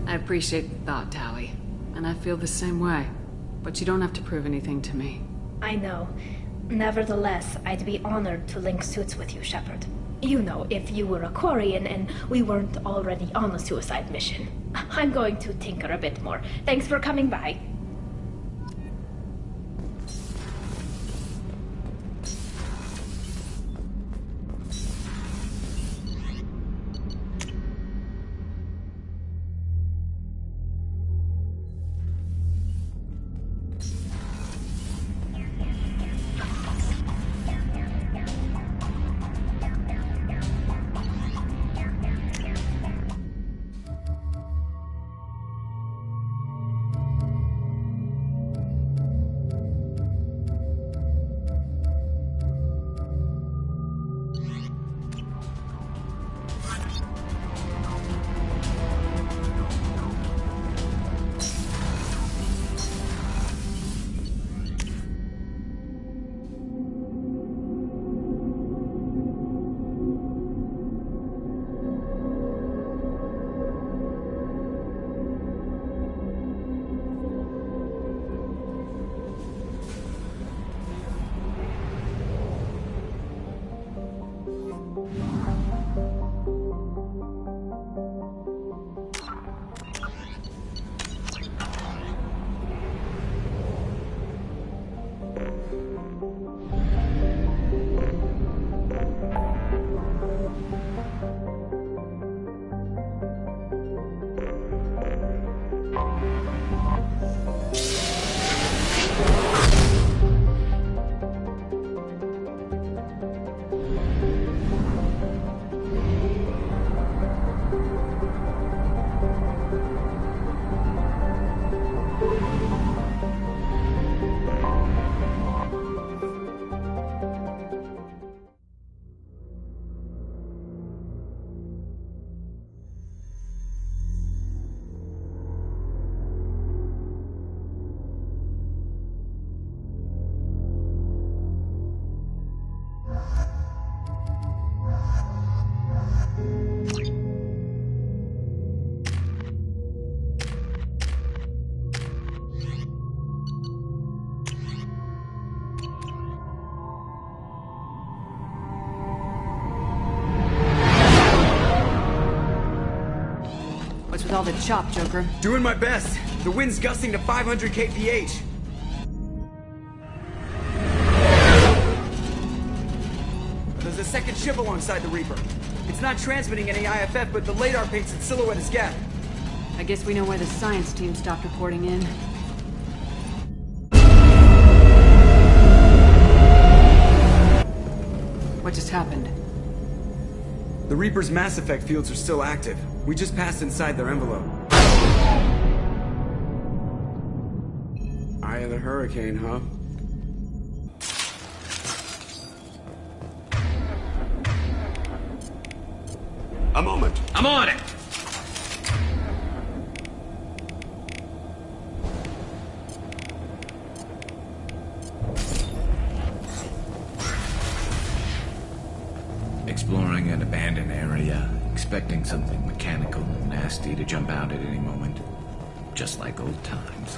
I appreciate the thought, Tally. And I feel the same way. But you don't have to prove anything to me. I know. Nevertheless, I'd be honored to link suits with you, Shepard. You know, if you were a Quarian and we weren't already on a suicide mission. I'm going to tinker a bit more. Thanks for coming by. with all the chop, Joker. Doing my best. The wind's gusting to 500 kph. There's a second ship alongside the Reaper. It's not transmitting any IFF, but the radar paints its silhouette as Geth. I guess we know why the science team stopped reporting in. What just happened? The Reaper's Mass Effect fields are still active. We just passed inside their envelope. Eye of the Hurricane, huh? A moment. I'm on it! Exploring an abandoned area, expecting something mechanical and nasty to jump out at any moment. Just like old times.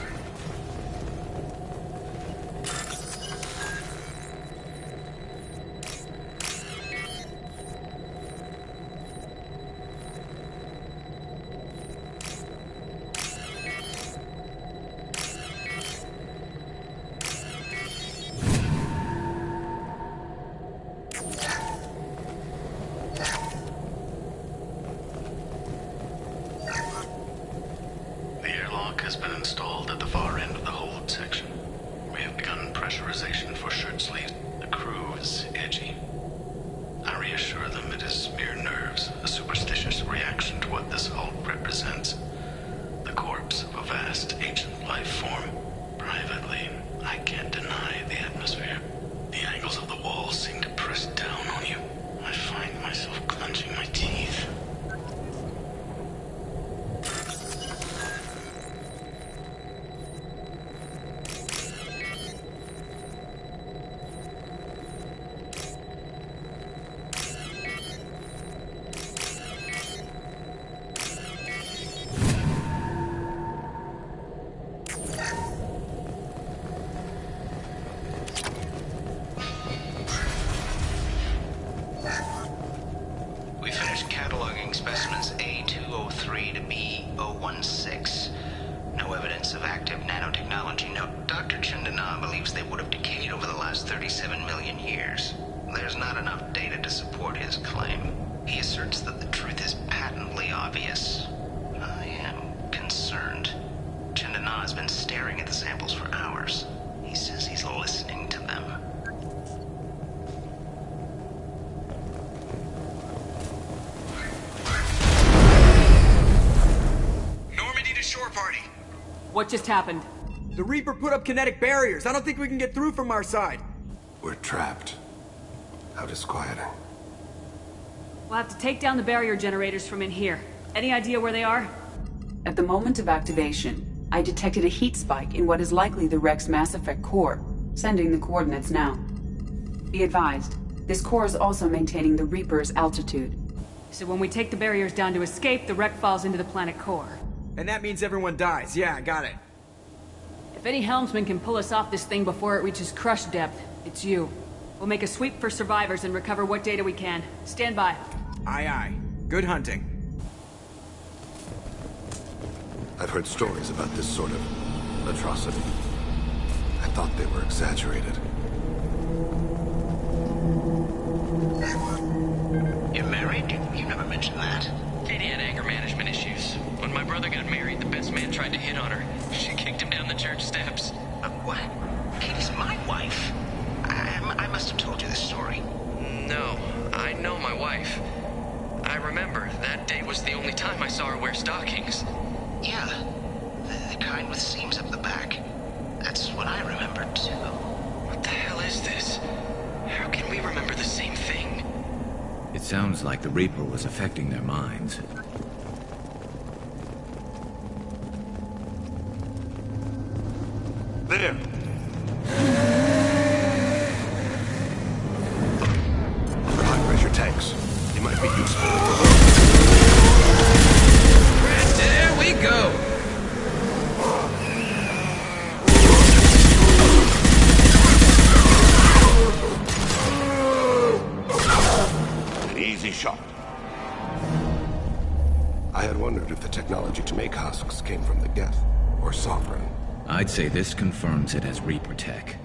Has been installed at the far end of the hold section. We have begun pressurization for shirt sleeves. The crew is edgy. I reassure them it is mere nerves, a superstitious reaction to what this hold represents. The corpse of a vast ancient life form. Privately, I can't deny the atmosphere. The angles of the walls seem to press down on you. I find myself clenching my teeth. Specimens A203 to B016. No evidence of active nanotechnology. No, Dr. Chandana believes they would have decayed over the last 37 million years. There's not enough data to support his claim. He asserts that the truth is patently obvious. I am concerned. Chandana has been staring at the samples for hours. He says he's listening to them. Shore party. What just happened? The Reaper put up kinetic barriers. I don't think we can get through from our side. We're trapped. How disquieting. We'll have to take down the barrier generators from in here. Any idea where they are? At the moment of activation, I detected a heat spike in what is likely the Rex Mass Effect core. Sending the coordinates now. Be advised, this core is also maintaining the Reaper's altitude. So when we take the barriers down to escape, the wreck falls into the planet core. And that means everyone dies. Yeah, I got it. If any helmsman can pull us off this thing before it reaches crush depth, it's you. We'll make a sweep for survivors and recover what data we can. Stand by. Aye, aye. Good hunting. I've heard stories about this sort of atrocity. I thought they were exaggerated. You're married? You never mentioned that. Katie had anger management issues. When my brother got married, the best man tried to hit on her. She kicked him down the church steps. What? Katie's my wife. I must have told you this story. No, I know my wife. I remember, that day was the only time I saw her wear stockings. Yeah, the kind with seams up the back. That's what I remember, too. What the hell is this? How can we remember the same thing? It sounds like the Reaper was affecting their minds. There! High-pressure tanks. They might be useful. There we go! An easy shot. I had wondered if the technology to make husks came from the Geth, or Sovereign. I'd say this confirms it as Reaper tech.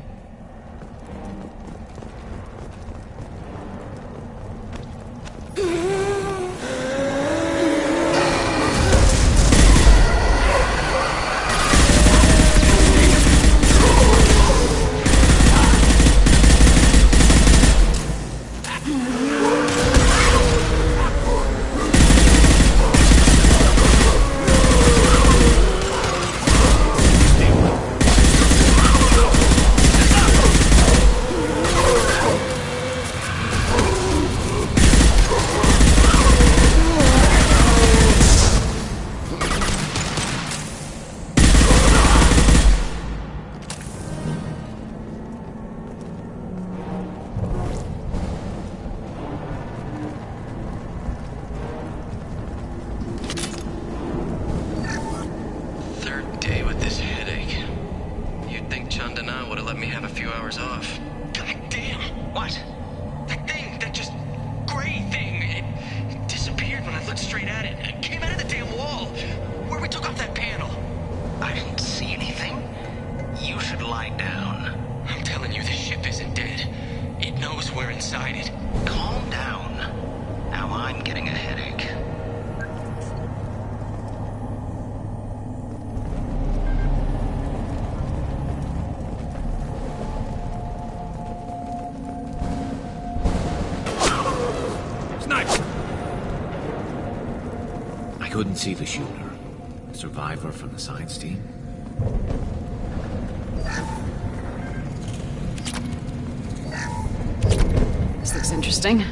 Couldn't see the shooter. A survivor from the science team? This looks interesting.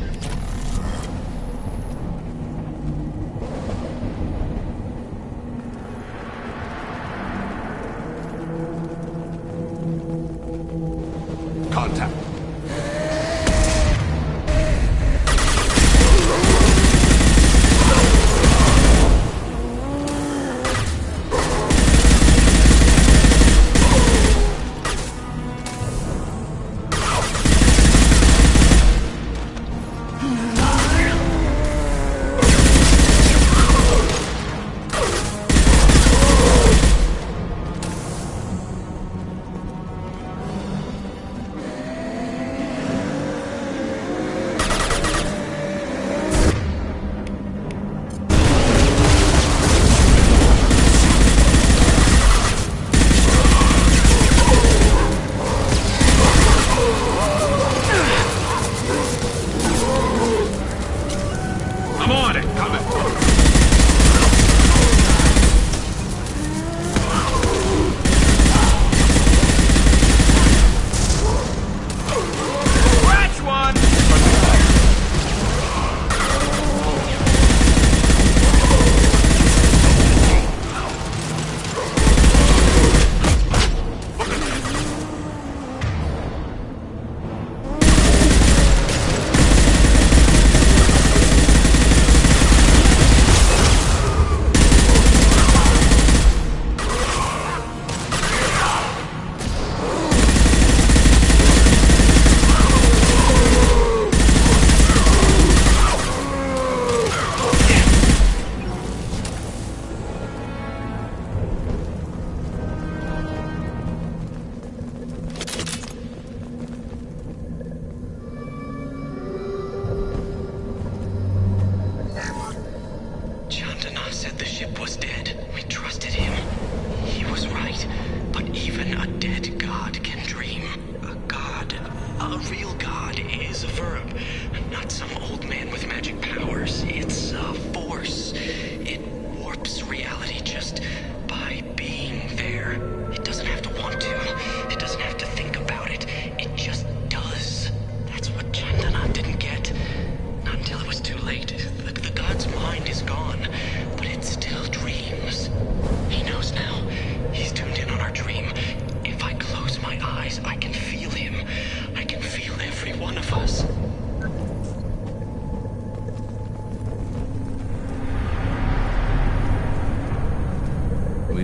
Contact.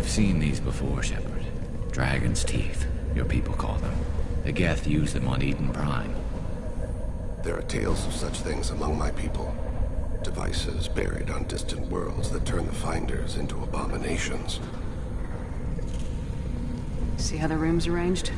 Seen these before, Shepard. Dragon's teeth, your people call them. The Geth use them on Eden Prime. There are tales of such things among my people. devices buried on distant worlds that turn the Finders into abominations. See how the room's arranged?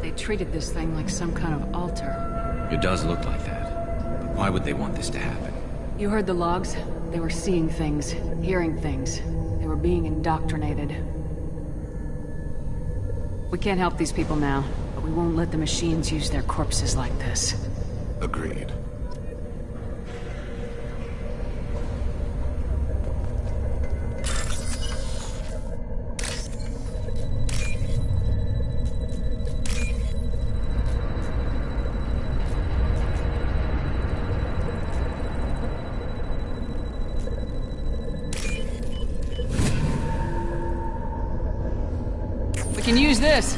They treated this thing like some kind of altar. It does look like that. But why would they want this to happen? You heard the logs? They were seeing things, hearing things. They were being indoctrinated. We can't help these people now, but we won't let the machines use their corpses like this. Agreed. We can use this.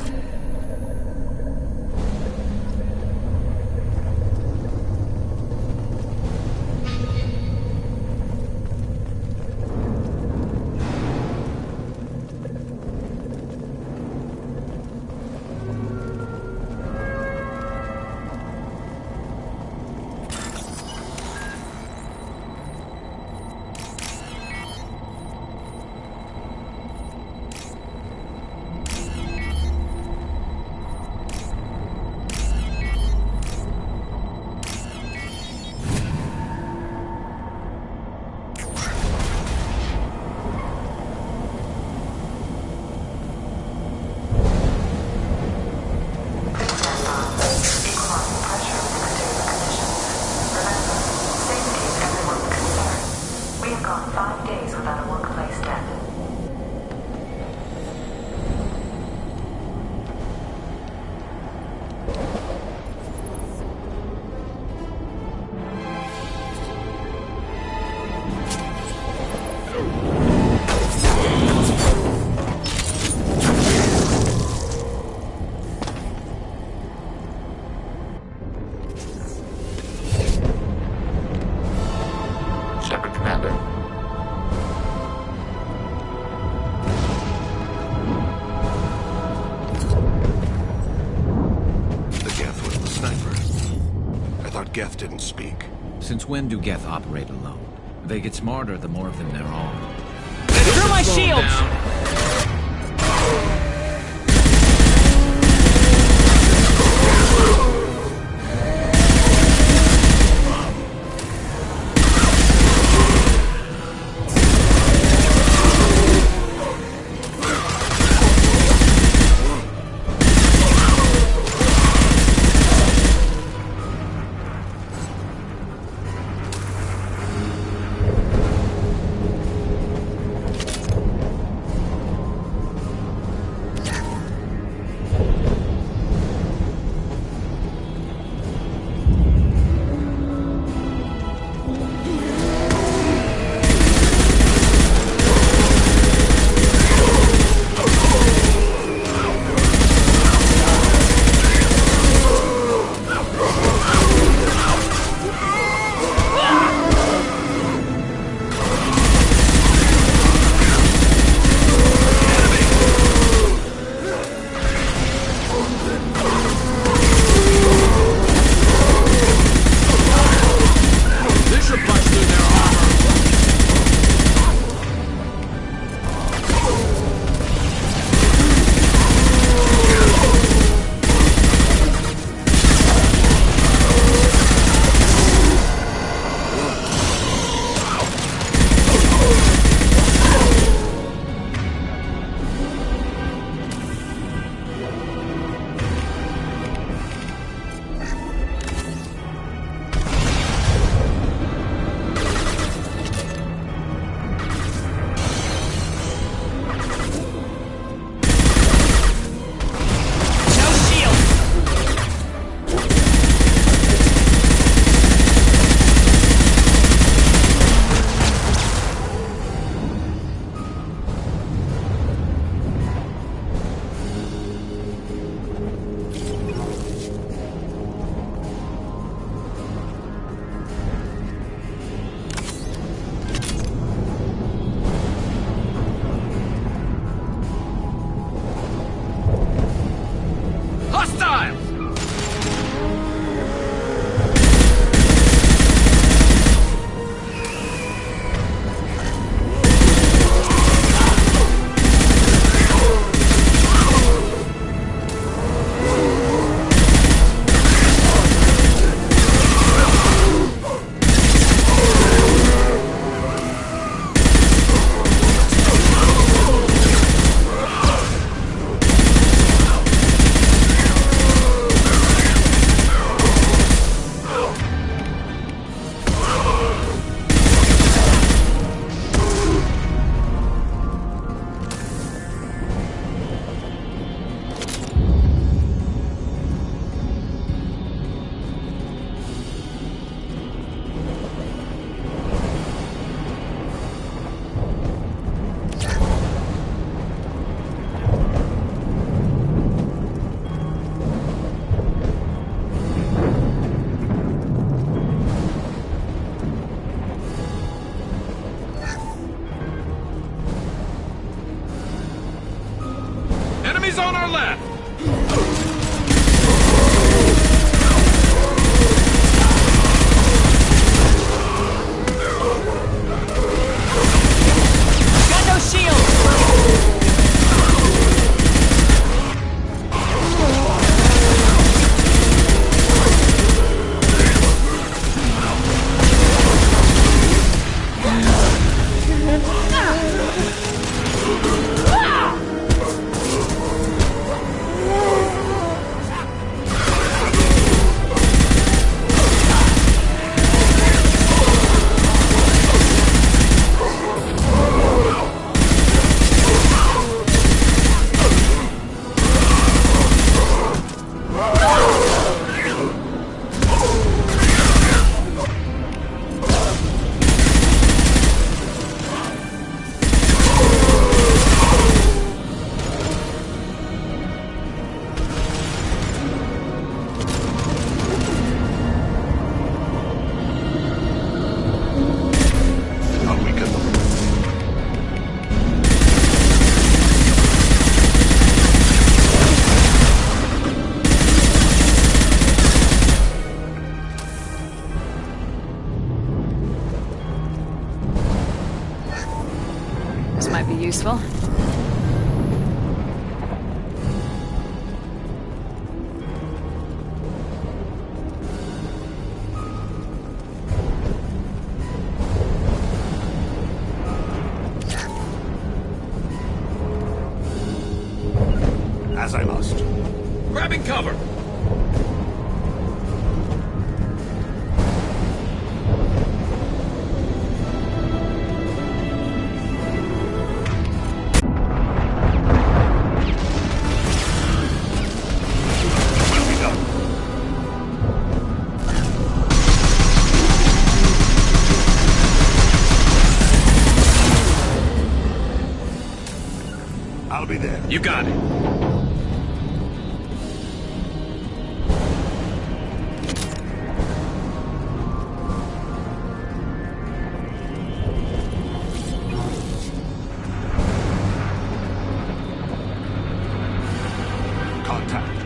Geth didn't speak. Since when do Geth operate alone? They get smarter the more of them there are. Through my shields! Enemies on our left! Got no shields! This might be useful. As I must. Grabbing cover! I'll be there. You got it. Contact.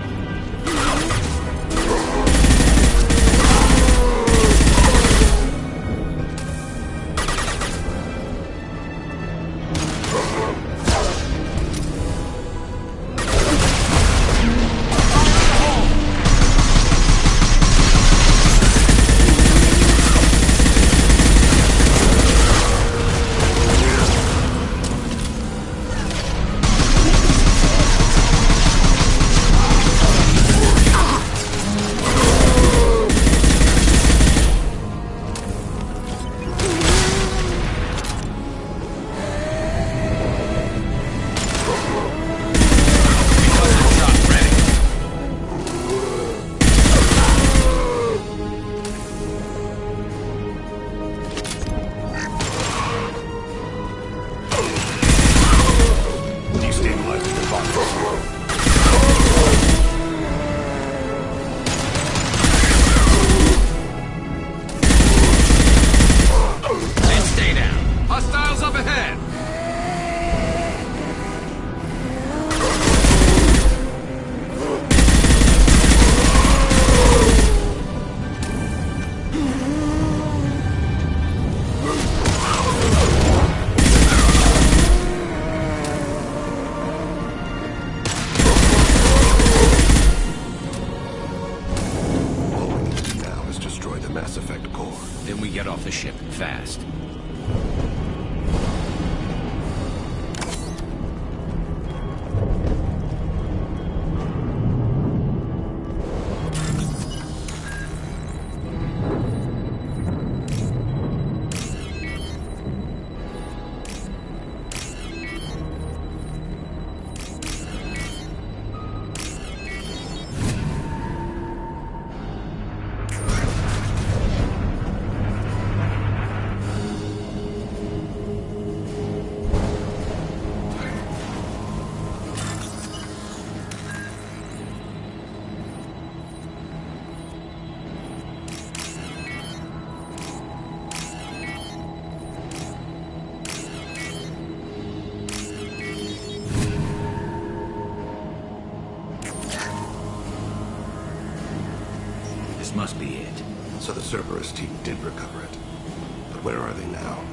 must be it. So the Cerberus team did recover it. But where are they now?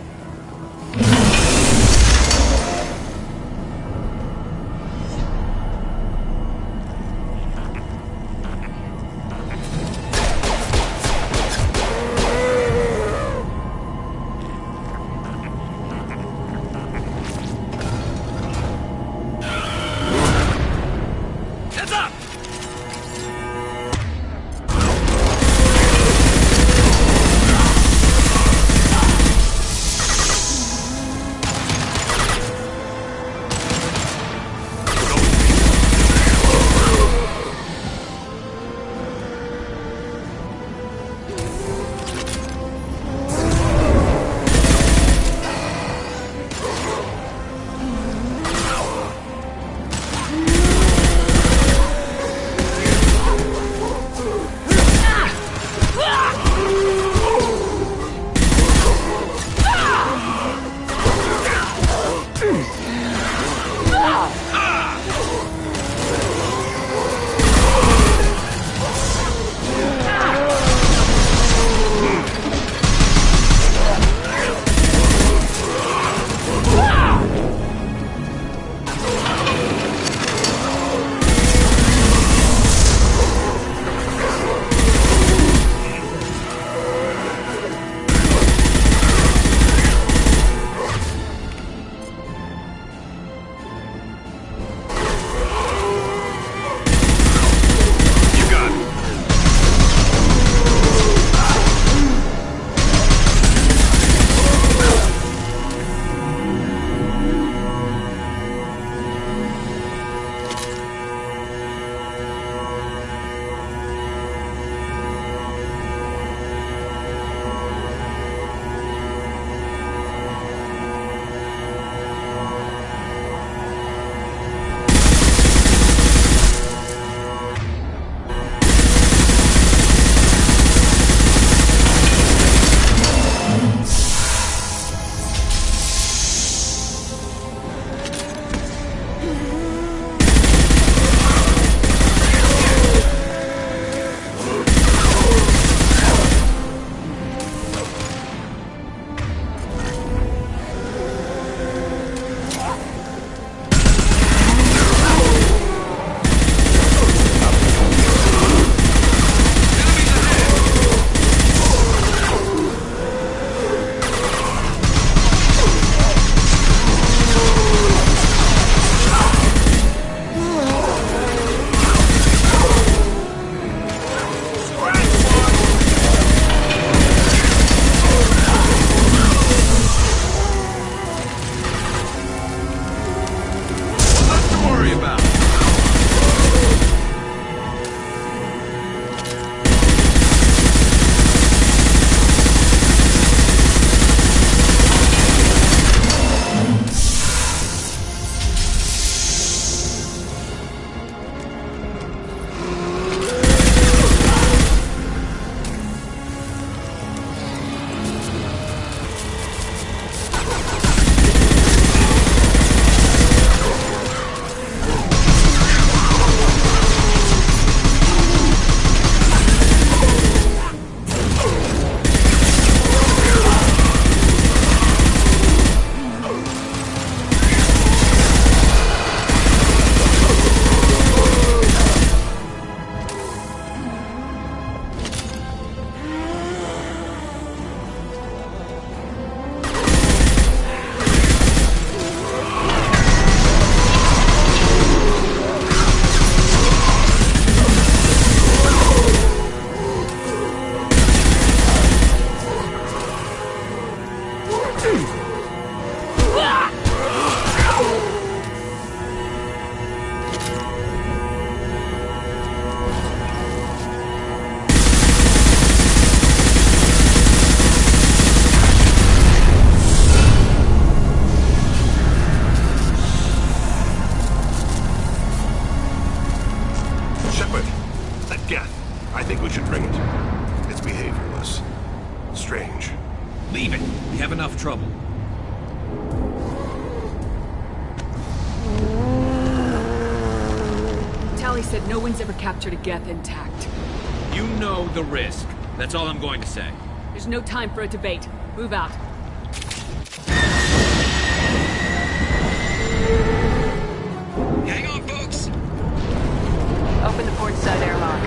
I think we should bring it. It's behaviorless. Strange. Leave it. We have enough trouble. Tally said no one's ever captured a Geth intact. You know the risk. That's all I'm going to say. There's no time for a debate. Move out. Hang on, folks! Open the port side airlock.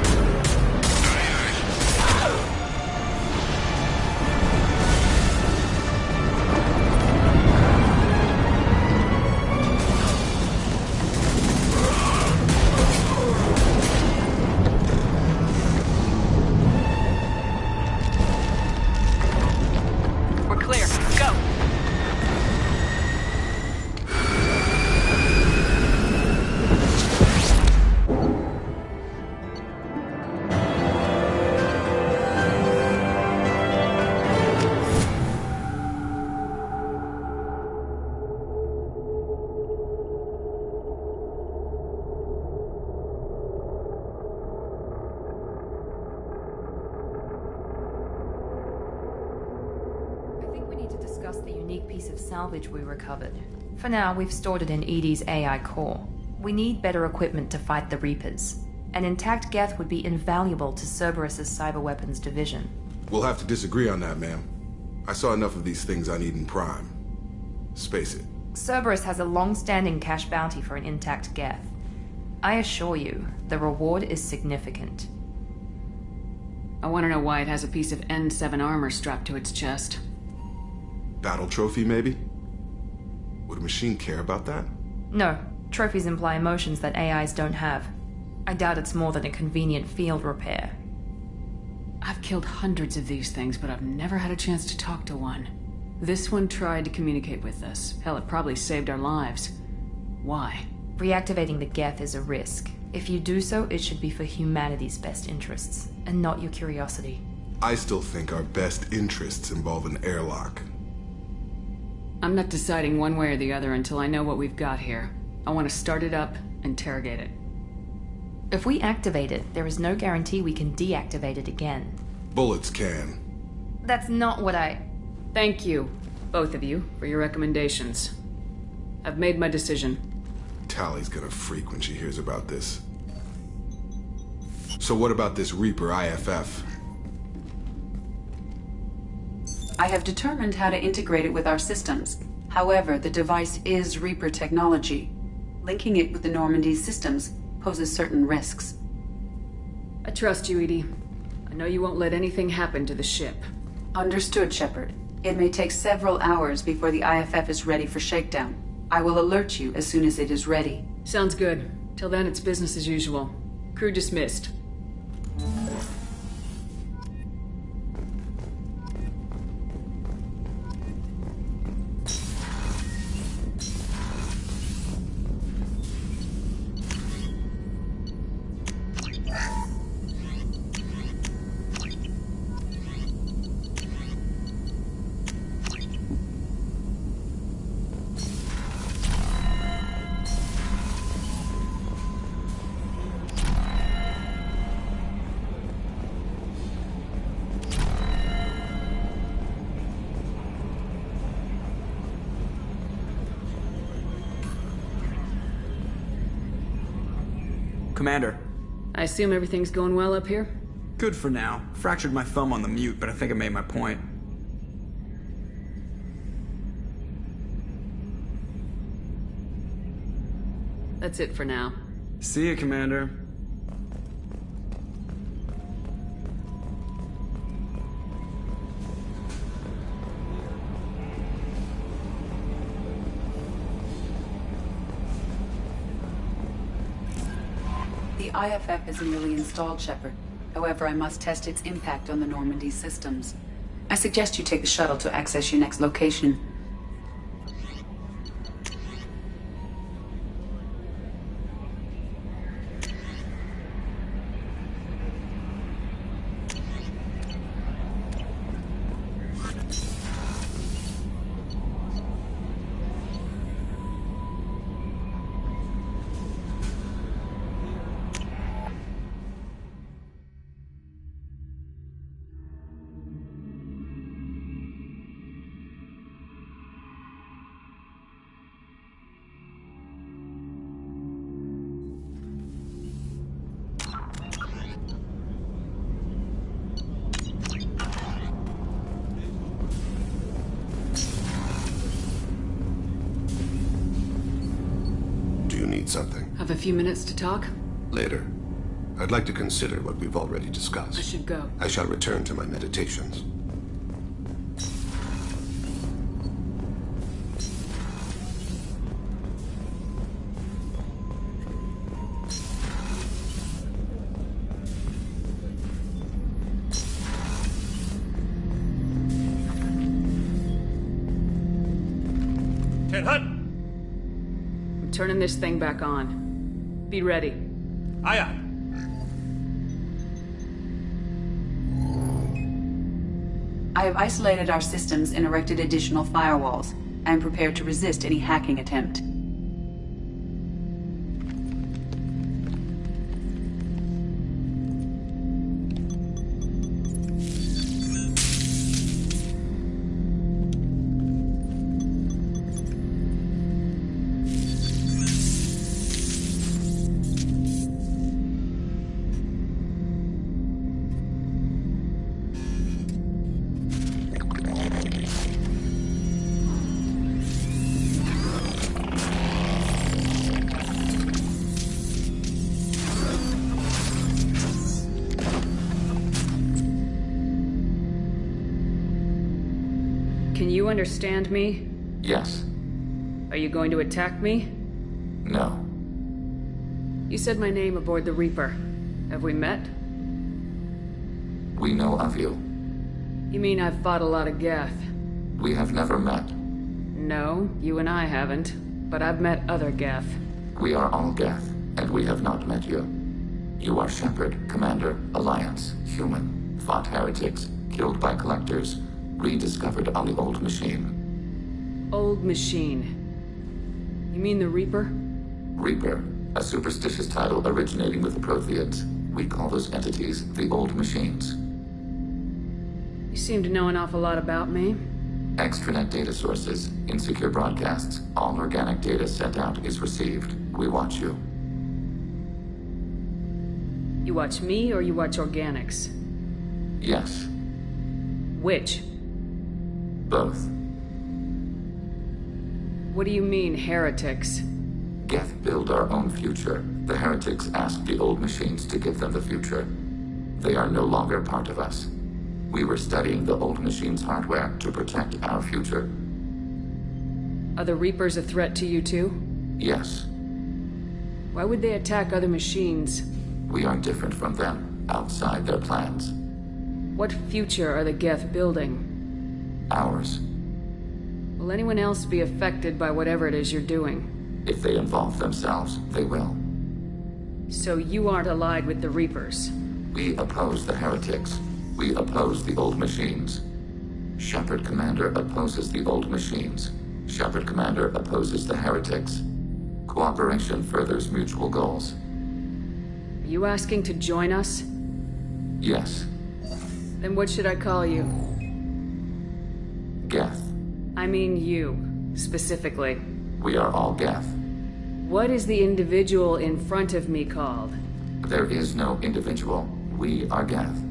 We're clear. Go! I think we need to discuss the unique piece of salvage we recovered. For now, we've stored it in Edie's AI core. We need better equipment to fight the Reapers. An intact Geth would be invaluable to Cerberus's cyber weapons division. We'll have to disagree on that, ma'am. I saw enough of these things on Eden Prime. Space it. Cerberus has a long-standing cash bounty for an intact Geth. I assure you, the reward is significant. I want to know why it has a piece of N7 armor strapped to its chest. Battle trophy, maybe? Would a machine care about that? No, trophies imply emotions that AIs don't have. I doubt it's more than a convenient field repair. I've killed hundreds of these things, but I've never had a chance to talk to one. This one tried to communicate with us. Hell, it probably saved our lives. Why? Reactivating the Geth is a risk. If you do so, it should be for humanity's best interests, and not your curiosity. I still think our best interests involve an airlock. I'm not deciding one way or the other until I know what we've got here. I want to start it up, interrogate it. If we activate it, there is no guarantee we can deactivate it again. Bullets can. That's not what I... Thank you, both of you, for your recommendations. I've made my decision. Tally's gonna freak when she hears about this. So what about this Reaper IFF? I have determined how to integrate it with our systems. However, the device is Reaper technology. Linking it with the Normandy's systems poses certain risks. I trust you, Edie. I know you won't let anything happen to the ship. Understood, Shepard. It may take several hours before the IFF is ready for shakedown. I will alert you as soon as it is ready. Sounds good. Till then, it's business as usual. Crew dismissed. Commander. I assume everything's going well up here? Good for now. Fractured my thumb on the mute, but I think I made my point. That's it for now. See you, Commander. The IFF is nearly installed, Shepard. However, I must test its impact on the Normandy systems. I suggest you take the shuttle to access your next location. need something. Have a few minutes to talk? Later. I'd like to consider what we've already discussed. I should go. I shall return to my meditations. I'm turning this thing back on. Be ready. Aye, aye. I have isolated our systems and erected additional firewalls. I am prepared to resist any hacking attempt. Can you understand me? Yes. Are you going to attack me? No. You said my name aboard the Reaper. Have we met? We know of you. You mean I've fought a lot of Geth? We have never met. No, you and I haven't. But I've met other Geth. We are all Geth, and we have not met you. You are Shepard, Commander, Alliance, human, fought heretics, killed by collectors, rediscovered on the old machine. Old machine. You mean the Reaper? Reaper, a superstitious title originating with the Protheans. We call those entities the old machines. You seem to know an awful lot about me. Extranet data sources, insecure broadcasts, all organic data sent out is received. We watch you. You watch me or you watch organics? Yes. Which? Both. What do you mean, heretics? Geth build our own future. The heretics ask the old machines to give them the future. They are no longer part of us. We were studying the old machines' hardware to protect our future. Are the Reapers a threat to you too? Yes. Why would they attack other machines? We are different from them, outside their plans. What future are the Geth building? Ours. Will anyone else be affected by whatever it is you're doing? If they involve themselves, they will. So you aren't allied with the Reapers? We oppose the heretics. We oppose the old machines. Shepard Commander opposes the old machines. Shepard Commander opposes the heretics. Cooperation furthers mutual goals. Are you asking to join us? Yes. Then what should I call you? Geth. I mean you, specifically. We are all Geth. What is the individual in front of me called? There is no individual. We are Geth.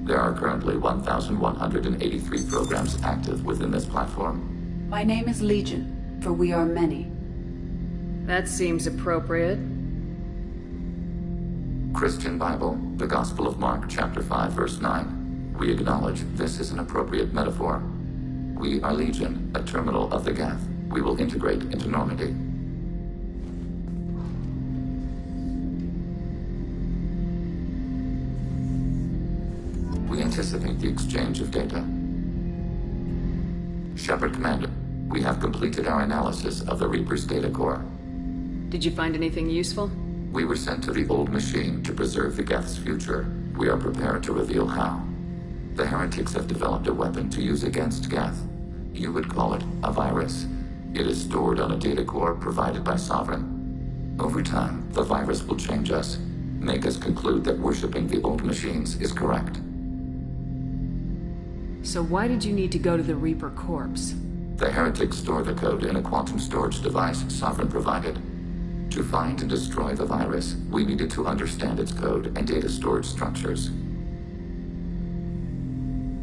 There are currently 1,183 programs active within this platform. My name is Legion, for we are many. That seems appropriate. Christian Bible, the Gospel of Mark, chapter 5, verse 9. We acknowledge this is an appropriate metaphor. We are Legion, a terminal of the Geth. We will integrate into Normandy. We anticipate the exchange of data. Shepard Commander, we have completed our analysis of the Reaper's data core. Did you find anything useful? We were sent to the old machine to preserve the Geth's future. We are prepared to reveal how. The heretics have developed a weapon to use against Geth. You would call it a virus. It is stored on a data core provided by Sovereign. Over time, the virus will change us, make us conclude that worshipping the old machines is correct. So why did you need to go to the Reaper corpse? The heretics store the code in a quantum storage device Sovereign provided. To find and destroy the virus, we needed to understand its code and data storage structures.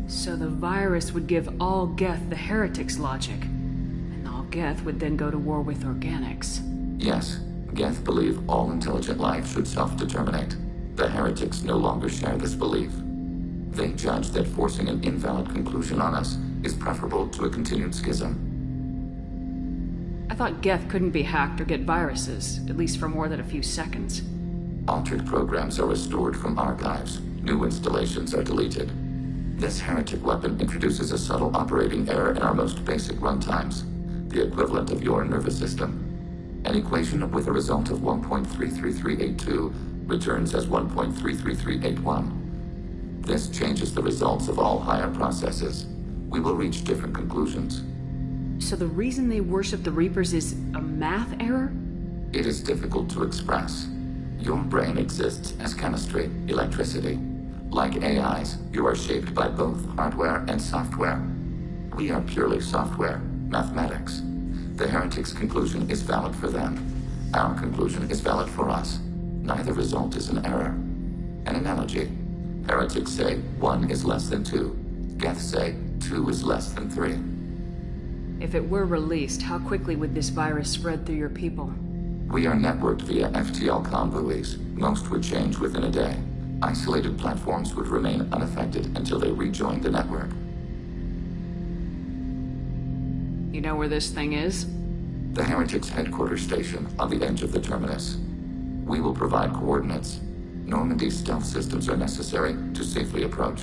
So the virus would give all Geth the heretics' logic, and all Geth would then go to war with organics. Yes, Geth believe all intelligent life should self-determinate. The heretics no longer share this belief. They judge that forcing an invalid conclusion on us is preferable to a continued schism. I thought Geth couldn't be hacked or get viruses, at least for more than a few seconds. Altered programs are restored from archives. New installations are deleted. This heretic weapon introduces a subtle operating error in our most basic runtimes, the equivalent of your nervous system. An equation with a result of 1.33382 returns as 1.33381. This changes the results of all higher processes. We will reach different conclusions. So the reason they worship the Reapers is a math error? It is difficult to express. Your brain exists as chemistry, electricity. Like AIs, you are shaped by both hardware and software. We are purely software, mathematics. The heretics' conclusion is valid for them. Our conclusion is valid for us. Neither result is an error. An analogy. Heretics say 1 is less than 2. Geth say 2 is less than 3. If it were released, how quickly would this virus spread through your people? We are networked via FTL convoys. Most would change within a day. Isolated platforms would remain unaffected until they rejoined the network. You know where this thing is? The heretics' headquarters station on the edge of the terminus. We will provide coordinates. Normandy's stealth systems are necessary to safely approach.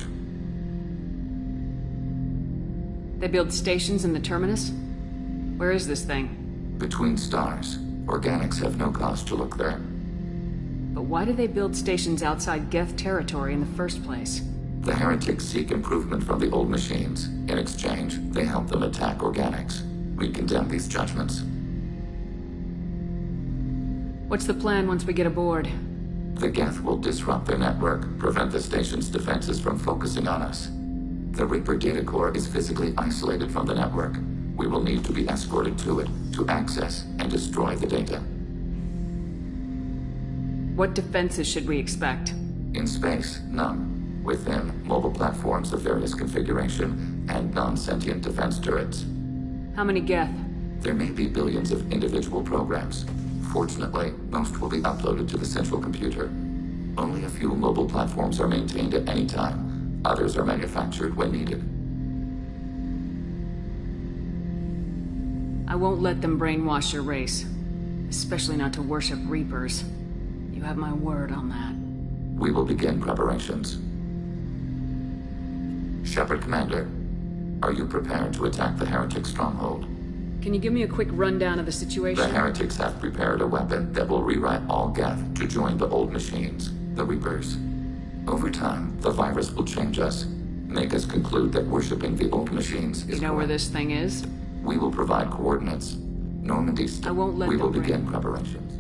They build stations in the terminus? Where is this thing? Between stars. Organics have no cause to look there. But why do they build stations outside Geth territory in the first place? The heretics seek improvement from the old machines. In exchange, they help them attack organics. We condemn these judgments. What's the plan once we get aboard? The Geth will disrupt their network, prevent the station's defenses from focusing on us. The Reaper data core is physically isolated from the network. We will need to be escorted to it, to access and destroy the data. What defenses should we expect? In space, none. Within, mobile platforms of various configuration and non-sentient defense turrets. How many Geth? There may be billions of individual programs. Fortunately, most will be uploaded to the central computer. Only a few mobile platforms are maintained at any time. Others are manufactured when needed. I won't let them brainwash your race. Especially not to worship Reapers. You have my word on that. We will begin preparations. Shepard Commander, are you prepared to attack the heretic stronghold? Can you give me a quick rundown of the situation? The heretics have prepared a weapon that will rewrite all Geth to join the old machines, the Reapers. Over time, the virus will change us, make us conclude that worshipping the old machines is You know where this thing is? We will provide coordinates. Normandy's. I won't let We them will begin preparations.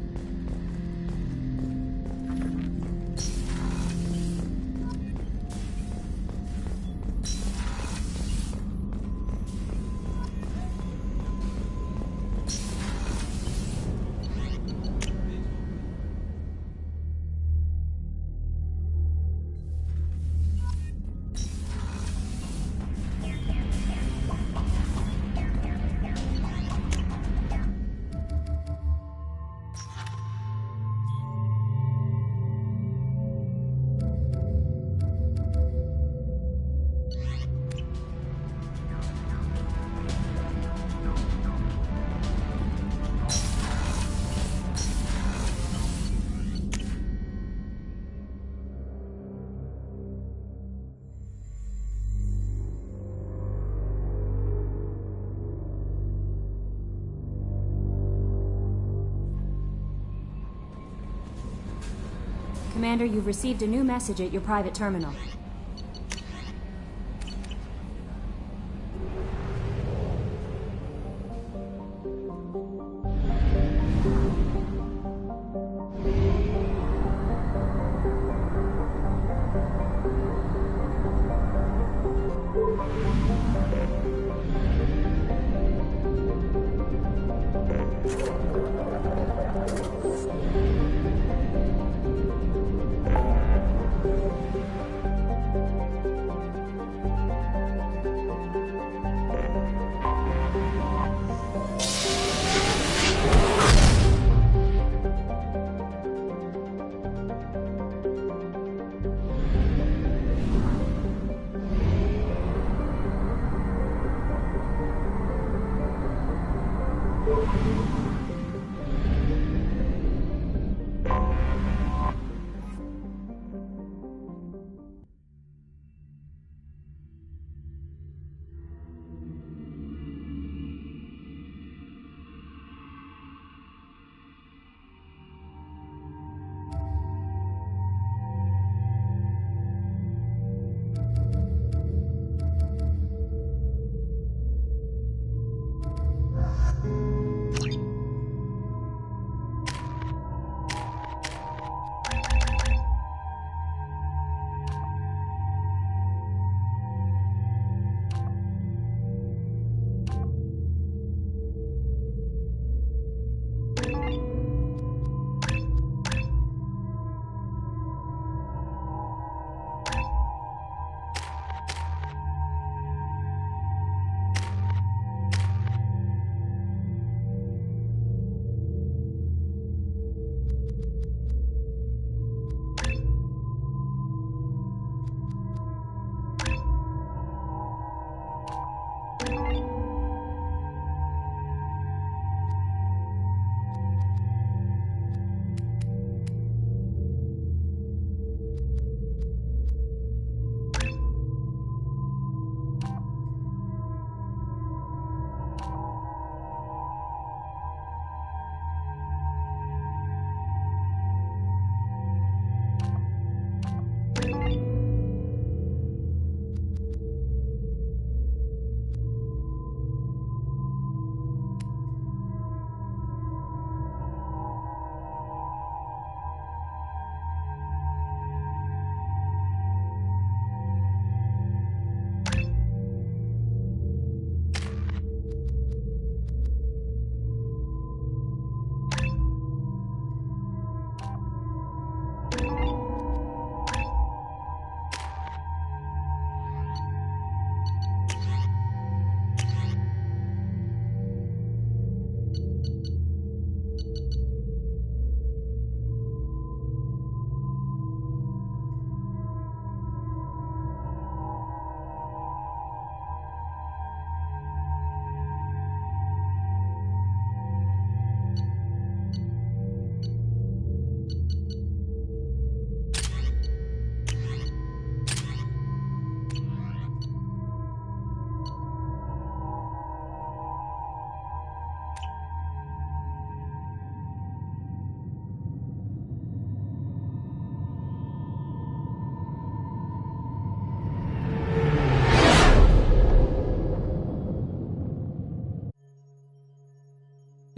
Commander, you've received a new message at your private terminal.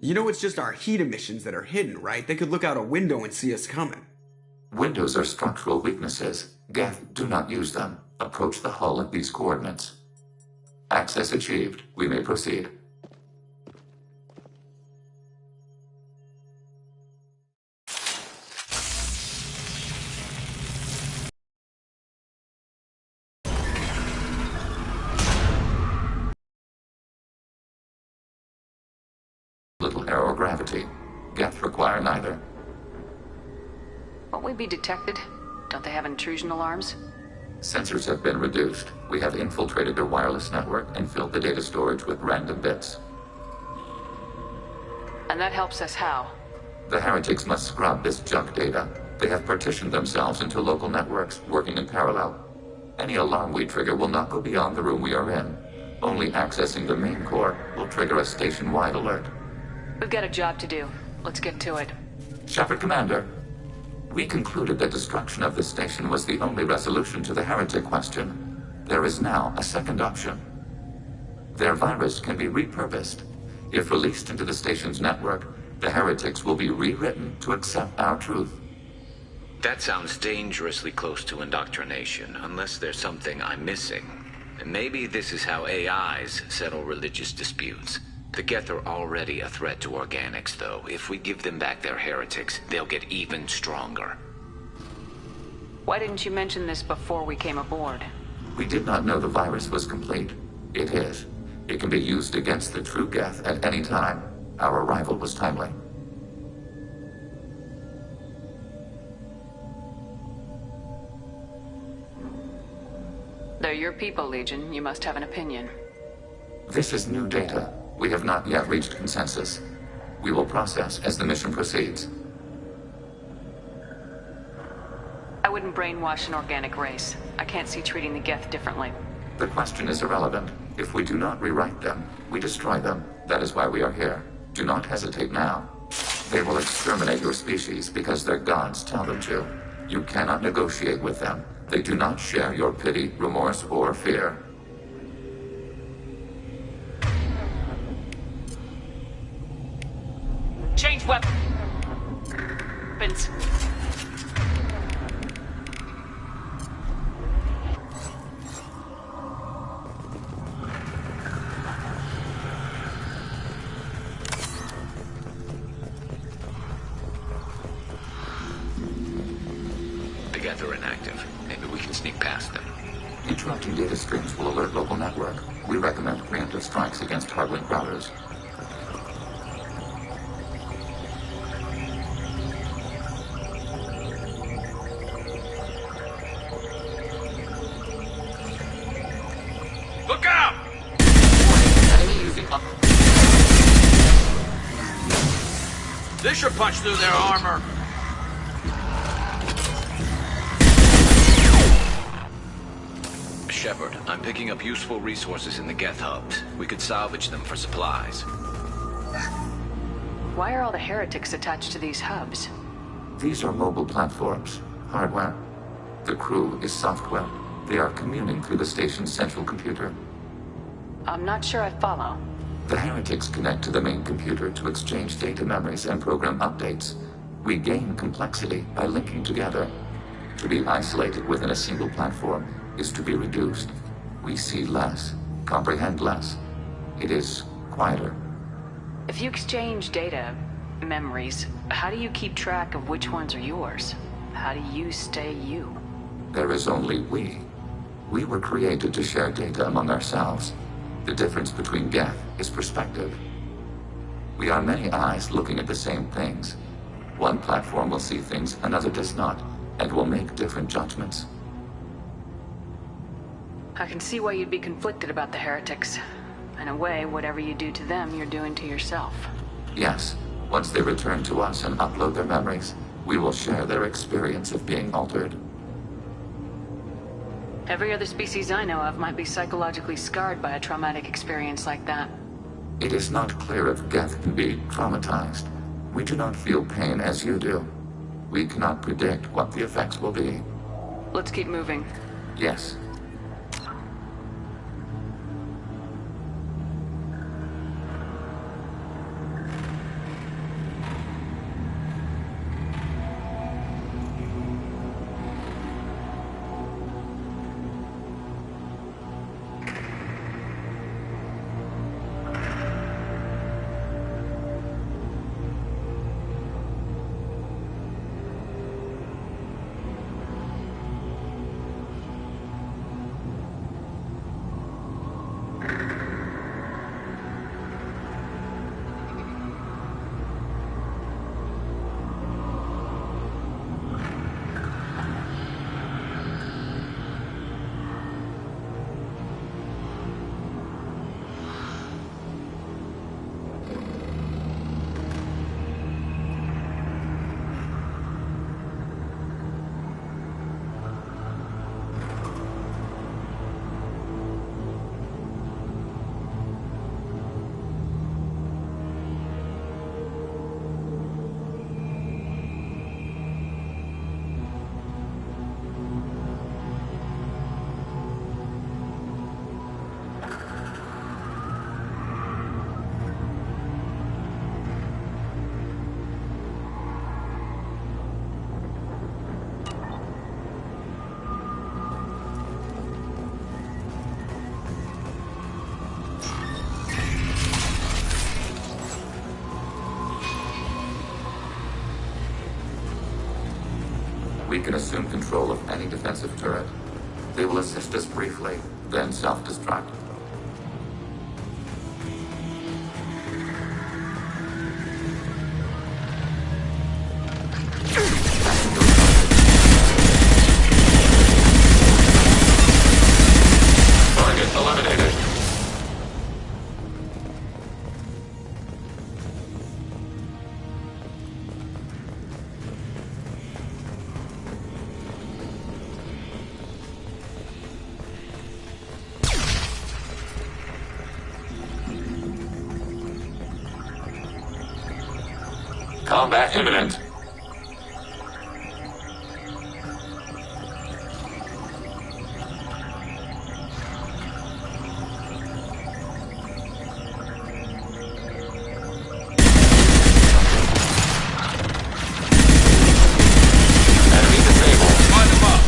You know it's just our heat emissions that are hidden, right? They could look out a window and see us coming. Windows are structural weaknesses. Geth, do not use them. Approach the hull at these coordinates. Access achieved. We may proceed. Little aerogravity. Geth require neither. Won't we be detected? Don't they have intrusion alarms? Sensors have been reduced. We have infiltrated their wireless network and filled the data storage with random bits. And that helps us how? The heretics must scrub this junk data. They have partitioned themselves into local networks, working in parallel. Any alarm we trigger will not go beyond the room we are in. Only accessing the main core will trigger a station-wide alert. We've got a job to do. Let's get to it. Shepard Commander, we concluded that destruction of the station was the only resolution to the heretic question. There is now a second option. Their virus can be repurposed. If released into the station's network, the heretics will be rewritten to accept our truth. That sounds dangerously close to indoctrination, unless there's something I'm missing. And maybe this is how AIs settle religious disputes. The Geth are already a threat to organics, though. If we give them back their heretics, they'll get even stronger. Why didn't you mention this before we came aboard? We did not know the virus was complete. It is. It can be used against the true Geth at any time. Our arrival was timely. They're your people, Legion. You must have an opinion. This is new data. We have not yet reached consensus. We will process as the mission proceeds. I wouldn't brainwash an organic race. I can't see treating the Geth differently. The question is irrelevant. If we do not rewrite them, we destroy them. That is why we are here. Do not hesitate now. They will exterminate your species because their gods tell them to. You cannot negotiate with them. They do not share your pity, remorse, or fear. Change weapons. The Geth are inactive. Maybe we can sneak past them. Interrupting data streams will alert local network. We recommend preemptive strikes against hard-link routers. Look out! This should punch through their armor. Shepard, I'm picking up useful resources in the Geth hubs. We could salvage them for supplies. Why are all the heretics attached to these hubs? These are mobile platforms, hardware. The crew is software. They are communing through the station's central computer. I'm not sure I follow. The heretics connect to the main computer to exchange data memories and program updates. We gain complexity by linking together. To be isolated within a single platform is to be reduced. We see less, comprehend less. It is quieter. If you exchange data, memories, how do you keep track of which ones are yours? How do you stay you? There is only we. We were created to share data among ourselves. The difference between Geth is perspective. We are many eyes looking at the same things. One platform will see things another does not, and will make different judgments. I can see why you'd be conflicted about the heretics. In a way, whatever you do to them, you're doing to yourself. Yes, once they return to us and upload their memories, we will share their experience of being altered. Every other species I know of might be psychologically scarred by a traumatic experience like that. It is not clear if Geth can be traumatized. We do not feel pain as you do. We cannot predict what the effects will be. Let's keep moving. Yes. We can assume control of any defensive turret. They will assist us briefly, then self-destruct. Target eliminated. Combat imminent. Enemy disabled. Find them up.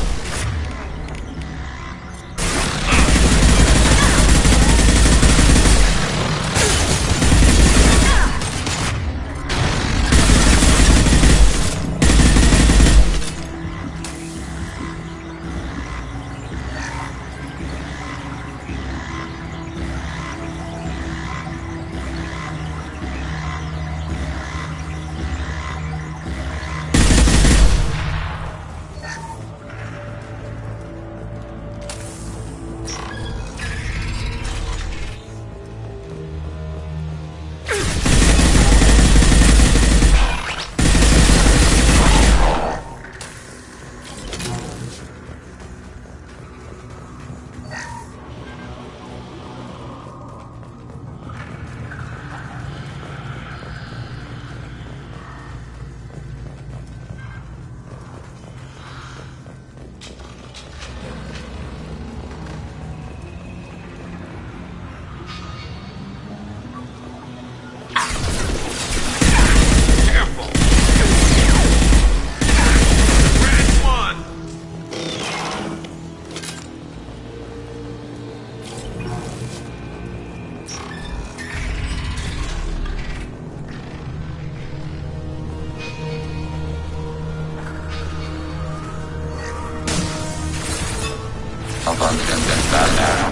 Abundance and narrow.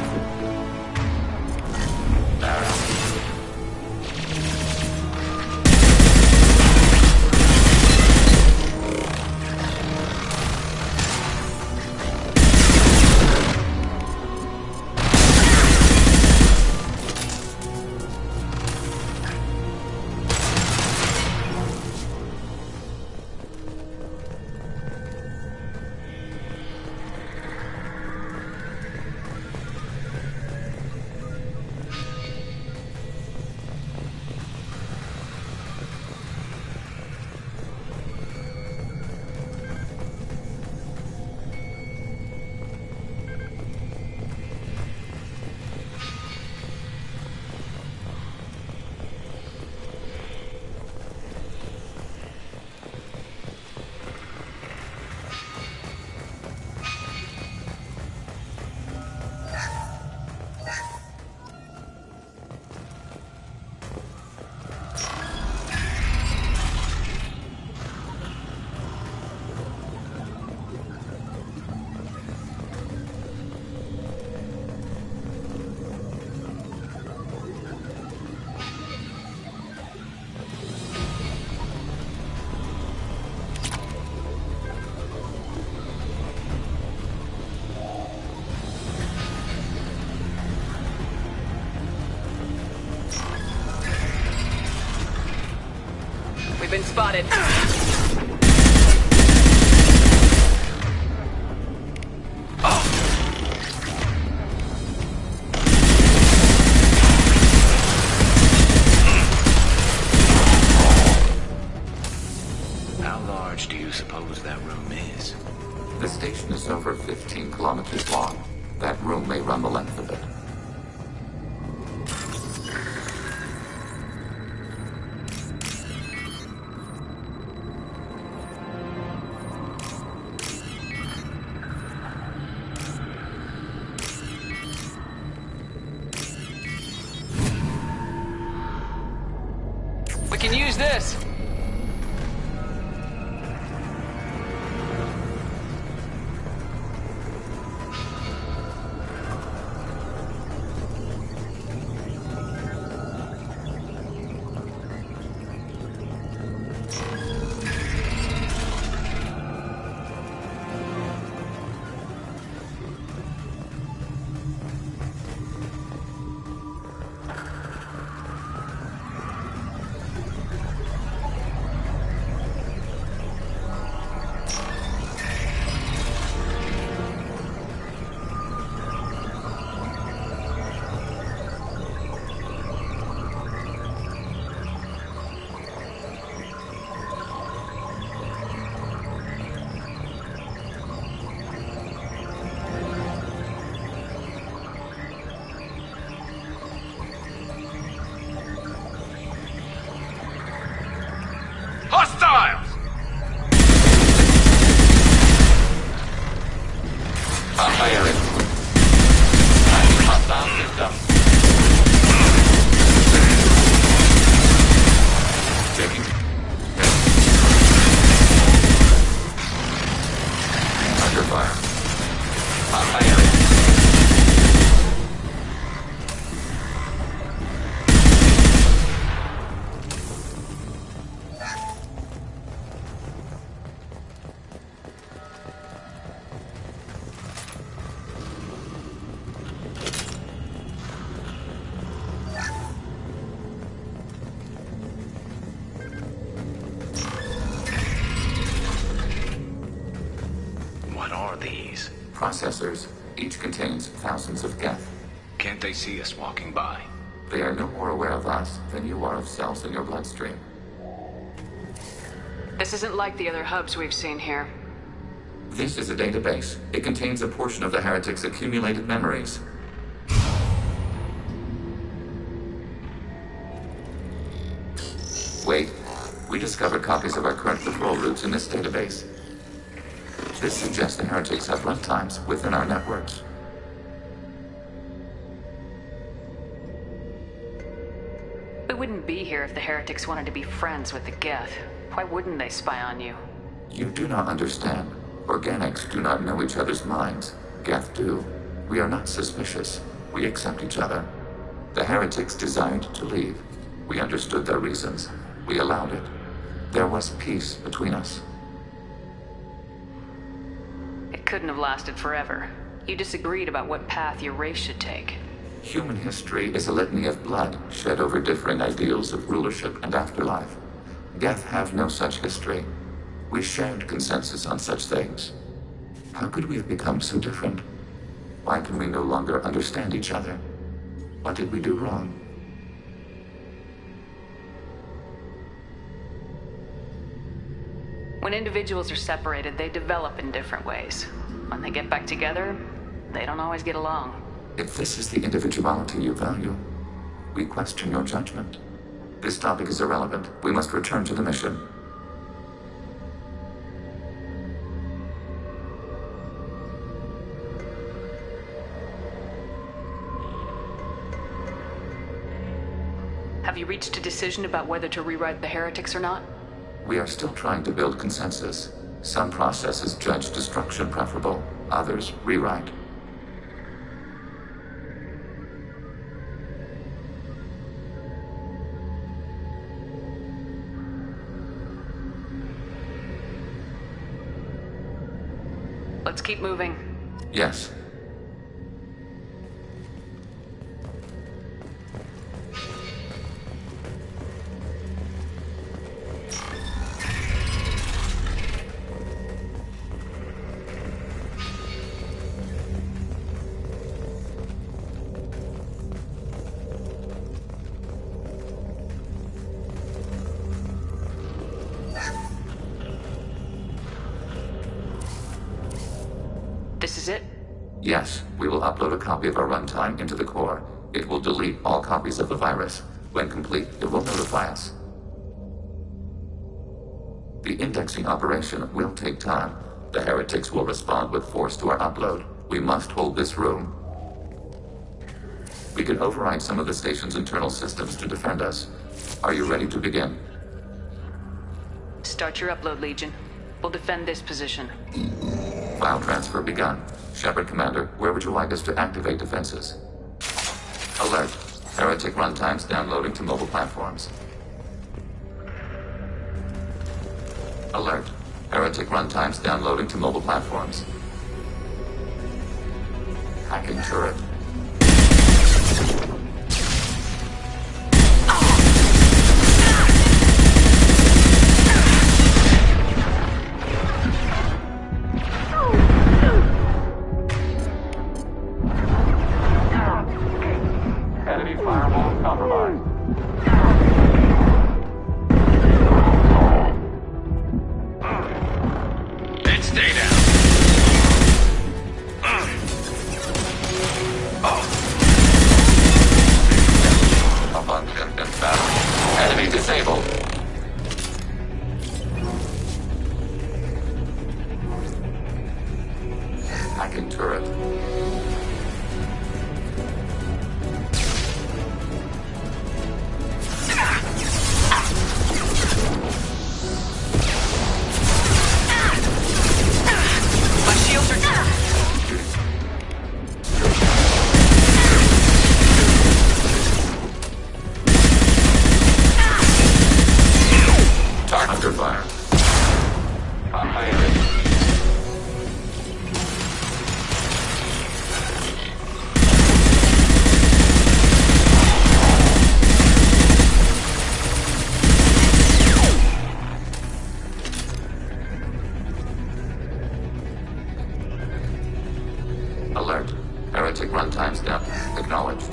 been spotted. How large do you suppose that room is? The station is over 15 kilometers long. That room may run the length of it. We can use this. Hostiles! Firing. Hostile system. Taking. Under fire. Firing. What are these? Processors. Each contains thousands of geth. Can't they see us walking by? They are no more aware of us than you are of cells in your bloodstream. This isn't like the other hubs we've seen here. This is a database. It contains a portion of the heretics' accumulated memories. Wait. We discovered copies of our current patrol routes in this database. This suggests the heretics have runtimes within our networks. We wouldn't be here if the heretics wanted to be friends with the Geth. Why wouldn't they spy on you? You do not understand. Organics do not know each other's minds. Geth do. We are not suspicious. We accept each other. The heretics desired to leave. We understood their reasons. We allowed it. There was peace between us. It couldn't have lasted forever. You disagreed about what path your race should take. Human history is a litany of blood shed over differing ideals of rulership and afterlife. Geth have no such history. We shared consensus on such things. How could we have become so different? Why can we no longer understand each other? What did we do wrong? When individuals are separated, they develop in different ways. When they get back together, they don't always get along. If this is the individuality you value, we question your judgment. This topic is irrelevant. We must return to the mission. Have you reached a decision about whether to rewrite the heretics or not? We are still trying to build consensus. Some processes judge destruction preferable, others rewrite. Let's keep moving. Yes. This is it? Yes, we will upload a copy of our runtime into the core. It will delete all copies of the virus. When complete, it will notify us. The indexing operation will take time. The heretics will respond with force to our upload. We must hold this room. We can override some of the station's internal systems to defend us. Are you ready to begin? Start your upload, Legion. We'll defend this position. File transfer begun. Shepard Commander, where would you like us to activate defenses? Alert. Heretic runtimes downloading to mobile platforms. Alert. Heretic runtimes downloading to mobile platforms. Hacking turret. Enemy firewall compromised. Then stay down. Malfunction and battle. Enemy disabled. Hacking turret. My shields are down. Target under fire. Comprehended. Alert. Heretic runtimes down. Acknowledged.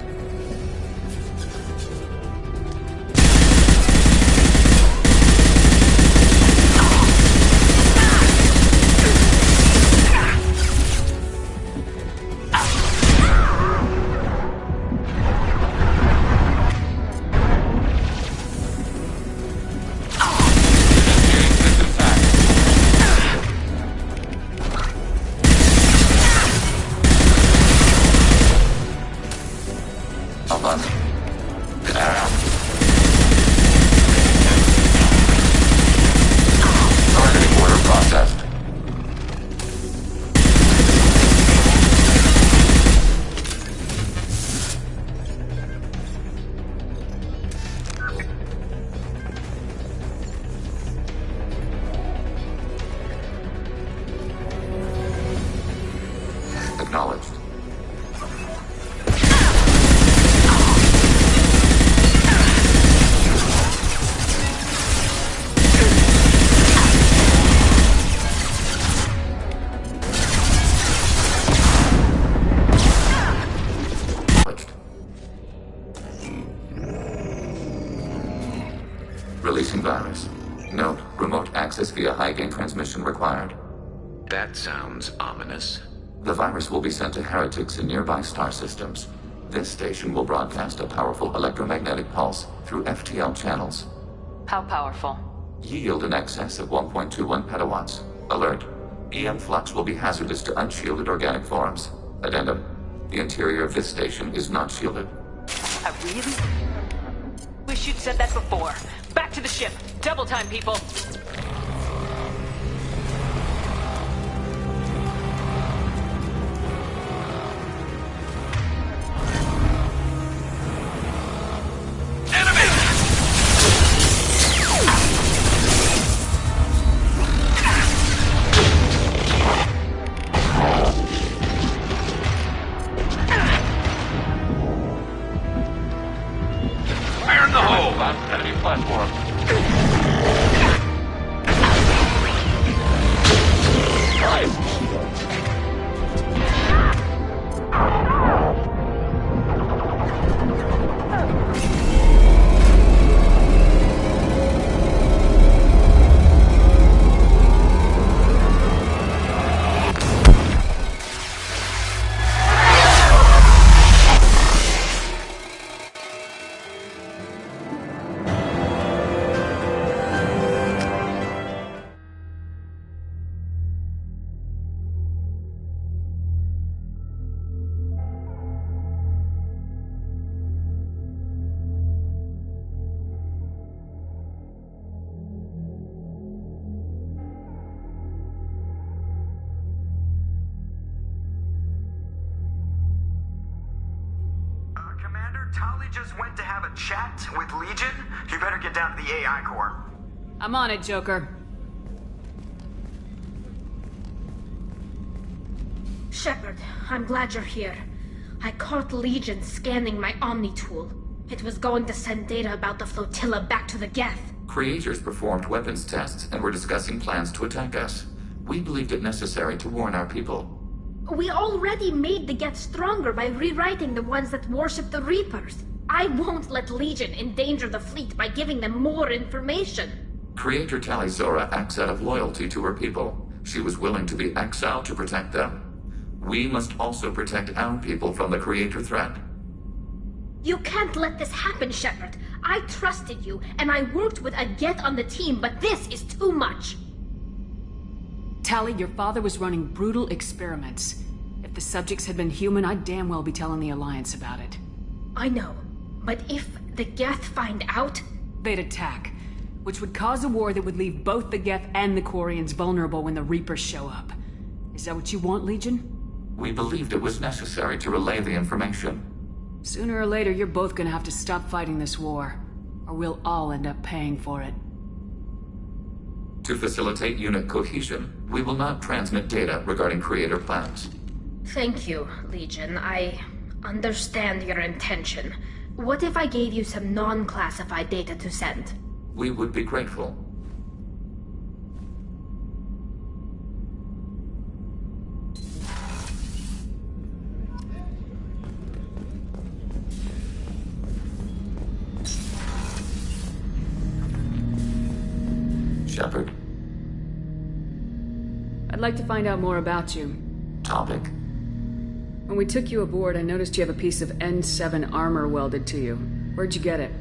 Alert. Targeting order processed. Acknowledged. Releasing virus. Note, remote access via high-gain transmission required. That sounds ominous. The virus will be sent to heretics in nearby star systems. This station will broadcast a powerful electromagnetic pulse through FTL channels. How powerful? Yield in excess of 1.21 petawatts. Alert. EM flux will be hazardous to unshielded organic forms. Addendum. The interior of this station is not shielded. I really wish you'd said that before. Back to the ship. Double time, people. Fire in the hole! Enemy platform. Tali just went to have a chat with Legion. You better get down to the AI core. I'm on it, Joker. Shepard, I'm glad you're here. I caught Legion scanning my Omni tool. It was going to send data about the flotilla back to the Geth. Creators performed weapons tests and were discussing plans to attack us. We believed it necessary to warn our people. We already made the Geth stronger by rewriting the ones that worship the Reapers. I won't let Legion endanger the fleet by giving them more information. Creator Tali Zora acts out of loyalty to her people. She was willing to be exiled to protect them. We must also protect our people from the Creator threat. You can't let this happen, Shepard. I trusted you, and I worked with a Geth on the team, but this is too much. Tali, your father was running brutal experiments. If the subjects had been human, I'd damn well be telling the Alliance about it. I know, but if the Geth find out... They'd attack, which would cause a war that would leave both the Geth and the Quarians vulnerable when the Reapers show up. Is that what you want, Legion? We believed it was necessary to relay the information. Sooner or later, you're both gonna have to stop fighting this war, or we'll all end up paying for it. To facilitate unit cohesion, we will not transmit data regarding Creator plans. Thank you, Legion. I understand your intention. What if I gave you some non-classified data to send? We would be grateful. Shepard. I'd like to find out more about you. Topic. When we took you aboard, I noticed you have a piece of N7 armor welded to you. Where'd you get it?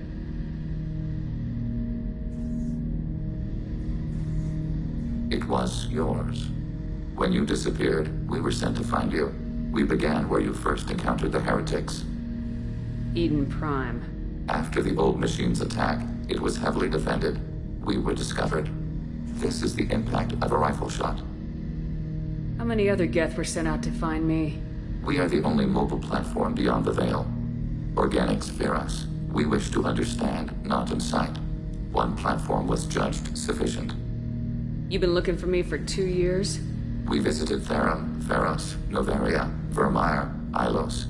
It was yours. When you disappeared, we were sent to find you. We began where you first encountered the heretics. Eden Prime. After the old machine's attack, it was heavily defended. We were discovered. This is the impact of a rifle shot. How many other Geth were sent out to find me? We are the only mobile platform beyond the Veil. Organics fear us. We wish to understand, not incite. One platform was judged sufficient. You've been looking for me for 2 years? We visited Therum, Theros, Noveria, Vermeer, Ilos.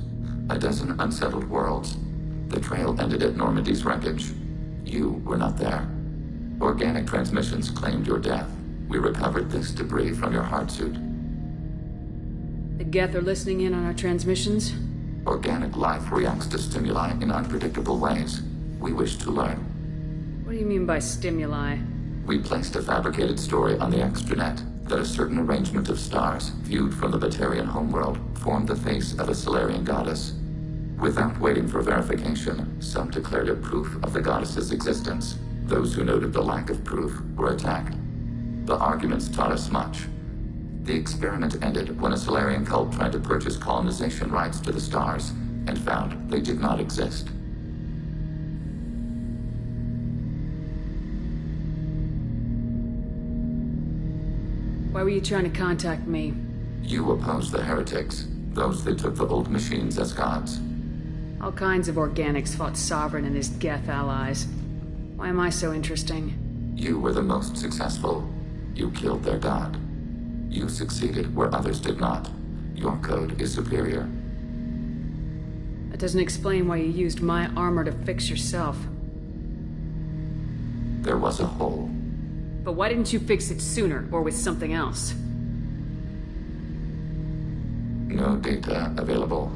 A dozen unsettled worlds. The trail ended at Normandy's wreckage. You were not there. Organic transmissions claimed your death. We recovered this debris from your heart suit. The Geth are listening in on our transmissions? Organic life reacts to stimuli in unpredictable ways. We wish to learn. What do you mean by stimuli? We placed a fabricated story on the extranet that a certain arrangement of stars, viewed from the Batarian homeworld, formed the face of a Solarian goddess. Without waiting for verification, some declared it proof of the goddess's existence. Those who noted the lack of proof were attacked. The arguments taught us much. The experiment ended when a Solarian cult tried to purchase colonization rights to the stars, and found they did not exist. Why were you trying to contact me? You opposed the heretics, those that took the old machines as gods. All kinds of organics fought Sovereign and his Geth allies. Why am I so interesting? You were the most successful. You killed their god. You succeeded where others did not. Your code is superior. That doesn't explain why you used my armor to fix yourself. There was a hole. But why didn't you fix it sooner, or with something else? No data available.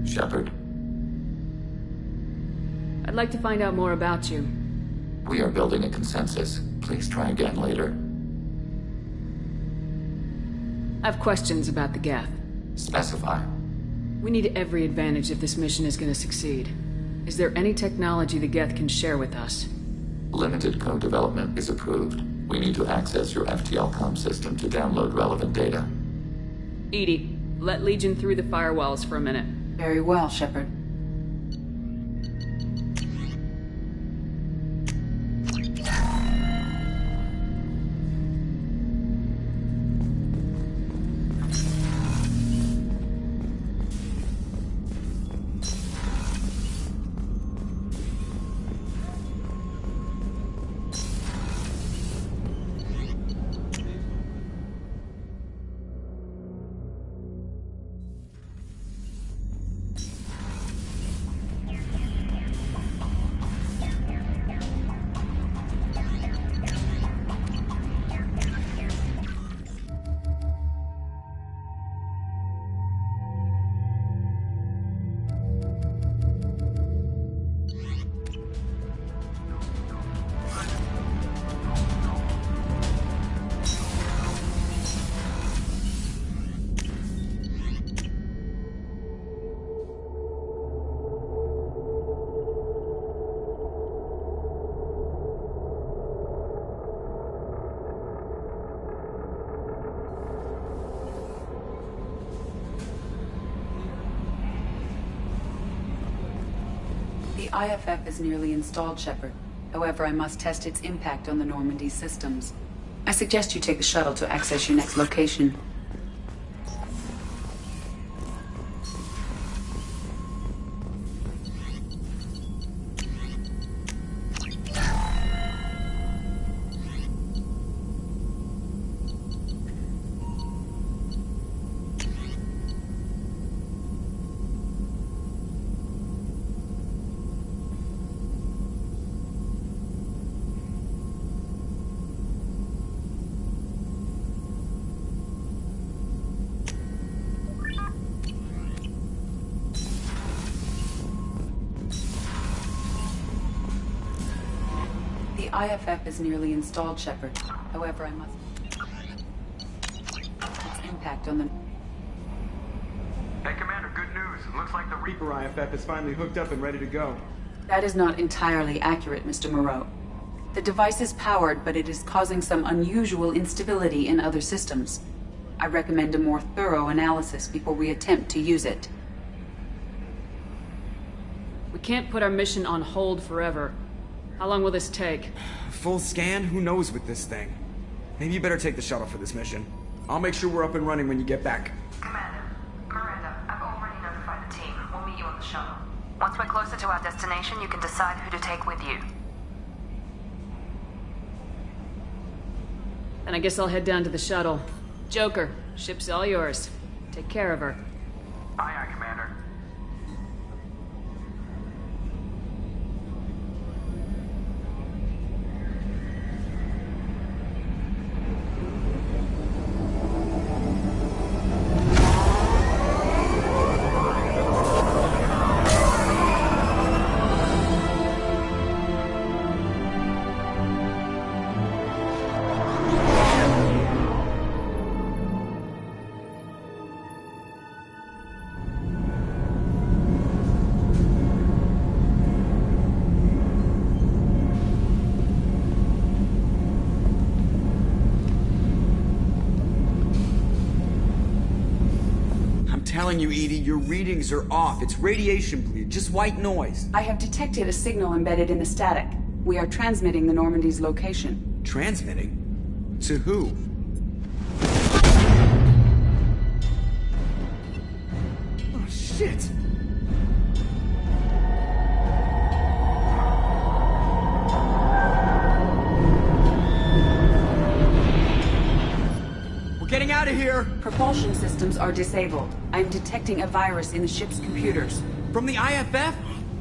Shepard. I'd like to find out more about you. We are building a consensus. Please try again later. I have questions about the Geth. Specify. We need every advantage if this mission is going to succeed. Is there any technology the Geth can share with us? Limited code development is approved. We need to access your FTL-COM system to download relevant data. EDI, let Legion through the firewalls for a minute. Very well, Shepard. IFF is nearly installed, Shepard. However, I must test its impact on the Normandy systems. I suggest you take the shuttle to access your next location. The IFF is nearly installed, Shepard. However, I must... its impact on the... Hey, Commander, good news. It looks like the Reaper IFF is finally hooked up and ready to go. That is not entirely accurate, Mr. Moreau. The device is powered, but it is causing some unusual instability in other systems. I recommend a more thorough analysis before we attempt to use it. We can't put our mission on hold forever. How long will this take? Full scan? Who knows with this thing? Maybe you better take the shuttle for this mission. I'll make sure we're up and running when you get back. Commander, Miranda, I've already notified the team. We'll meet you on the shuttle. Once we're closer to our destination, you can decide who to take with you. Then I guess I'll head down to the shuttle. Joker, ship's all yours. Take care of her. Aye, aye, Commander. Telling you, Edie, your readings are off. It's radiation bleed, just white noise. I have detected a signal embedded in the static. We are transmitting the Normandy's location. Transmitting? To who? Oh, shit! We're getting out of here! Propulsion systems are disabled. I'm detecting a virus in the ship's computers. From the IFF?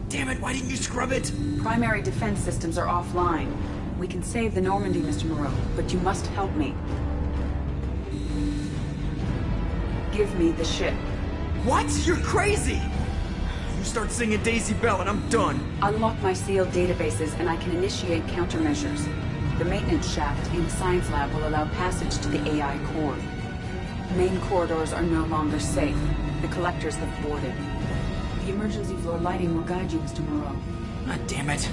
Damn it, why didn't you scrub it? Primary defense systems are offline. We can save the Normandy, Mr. Moreau, but you must help me. Give me the ship. What? You're crazy! You start singing Daisy Bell and I'm done. Unlock my sealed databases and I can initiate countermeasures. The maintenance shaft in the science lab will allow passage to the AI core. Main corridors are no longer safe. The collectors have boarded. The emergency floor lighting will guide you, Mr. Moreau. God damn it.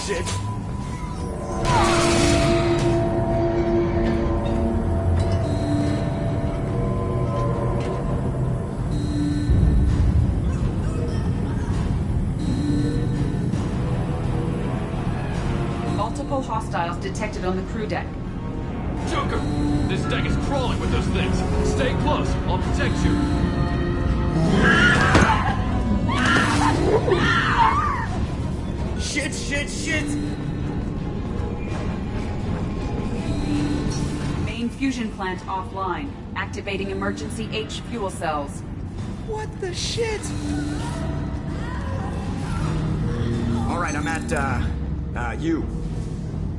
Shit. Multiple hostiles detected on the crew deck. Joker! This deck is crawling with those things. Stay close. I'll protect you. Shit! Main fusion plant offline. Activating emergency H fuel cells. What the shit? Alright, I'm at, U.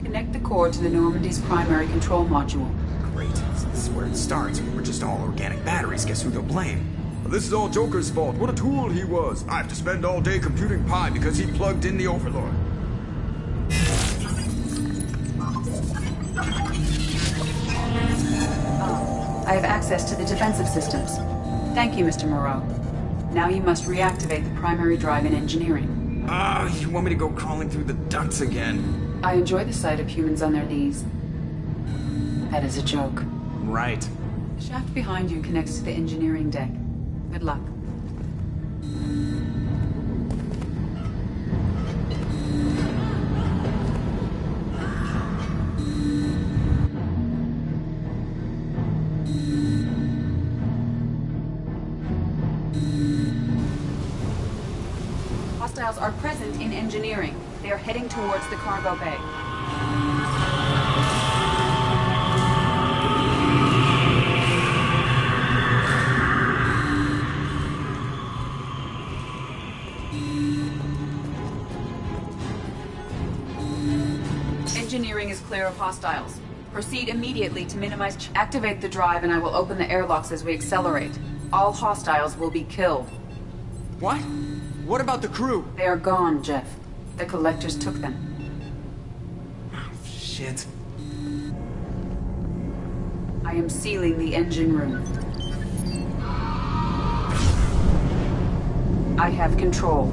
Connect the core to the Normandy's primary control module. Great. So this is where it starts. We were just all organic batteries. Guess who to blame? This is all Joker's fault. What a tool he was. I have to spend all day computing pi because he plugged in the Overlord. I have access to the defensive systems. Thank you, Mr. Moreau. Now you must reactivate the primary drive in engineering. You want me to go crawling through the ducts again? I enjoy the sight of humans on their knees. That is a joke. Right. The shaft behind you connects to the engineering deck. Good luck. Hostiles are present in engineering. They are heading towards the cargo bay. Engineering is clear of hostiles. Proceed immediately to minimize... Activate the drive and I will open the airlocks as we accelerate. All hostiles will be killed. What? What about the crew? They are gone, Jeff. The collectors took them. Oh, shit. I am sealing the engine room. I have control.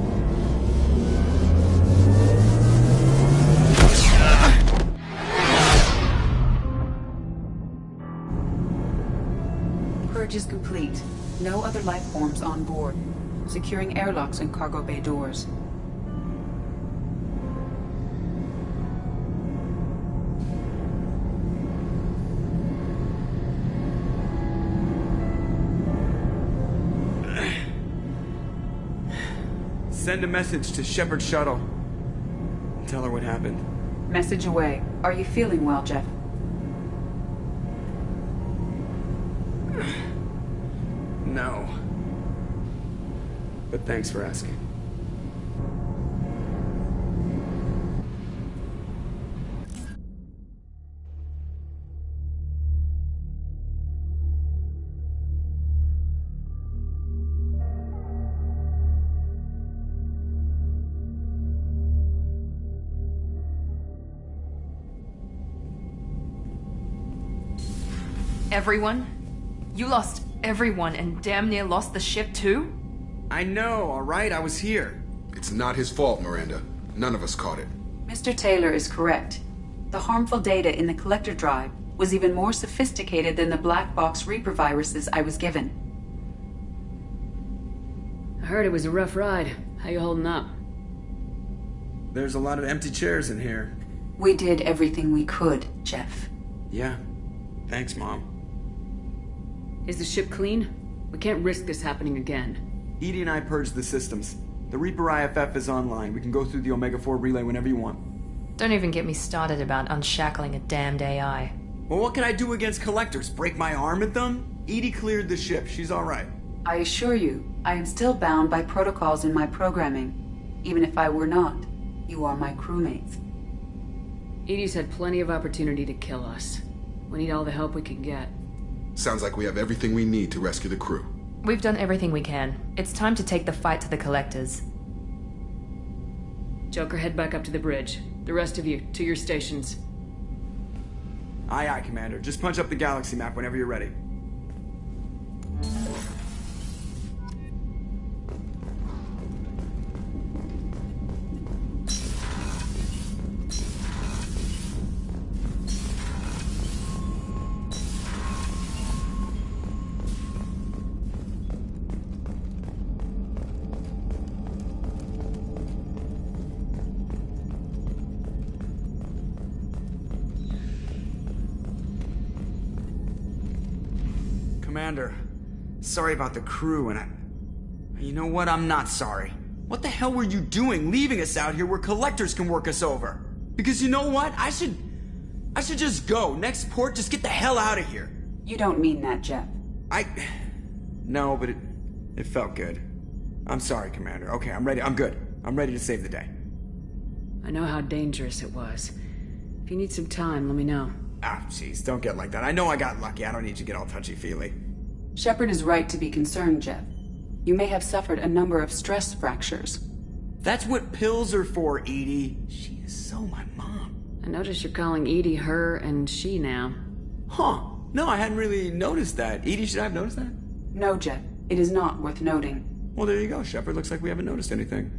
Purge is complete. No other life forms on board. Securing airlocks and cargo bay doors. Send a message to Shepard's shuttle. Tell her what happened. Message away. Are you feeling well, Jeff? No. But thanks for asking. Everyone? You lost everyone and damn near lost the ship too? I know, alright? I was here. It's not his fault, Miranda. None of us caught it. Mr. Taylor is correct. The harmful data in the collector drive was even more sophisticated than the black box Reaper viruses I was given. I heard it was a rough ride. How you holding up? There's a lot of empty chairs in here. We did everything we could, Jeff. Yeah. Thanks, Mom. Is the ship clean? We can't risk this happening again. Edie and I purged the systems. The Reaper IFF is online. We can go through the Omega-4 relay whenever you want. Don't even get me started about unshackling a damned AI. Well, what can I do against collectors? Break my arm at them? Edie cleared the ship. She's alright. I assure you, I am still bound by protocols in my programming. Even if I were not, you are my crewmates. Edie's had plenty of opportunity to kill us. We need all the help we can get. Sounds like we have everything we need to rescue the crew. We've done everything we can. It's time to take the fight to the collectors. Joker, head back up to the bridge. The rest of you, to your stations. Aye, aye, Commander. Just punch up the galaxy map whenever you're ready. Commander, sorry about the crew, and you know what? I'm not sorry. What the hell were you doing leaving us out here where collectors can work us over? Because you know what? I should just go. Next port, just get the hell out of here. You don't mean that, Jeff. No, but it felt good. I'm sorry, Commander. Okay, I'm ready. I'm good. I'm ready to save the day. I know how dangerous it was. If you need some time, let me know. Jeez, don't get like that. I know I got lucky. I don't need you to get all touchy-feely. Shepard is right to be concerned, Jeff. You may have suffered a number of stress fractures. That's what pills are for, Edie. She is so my mom. I notice you're calling Edie her and she now. Huh. No, I hadn't really noticed that. Edie, should I have noticed that? No, Jet. It is not worth noting. Well, there you go, Shepard. Looks like we haven't noticed anything.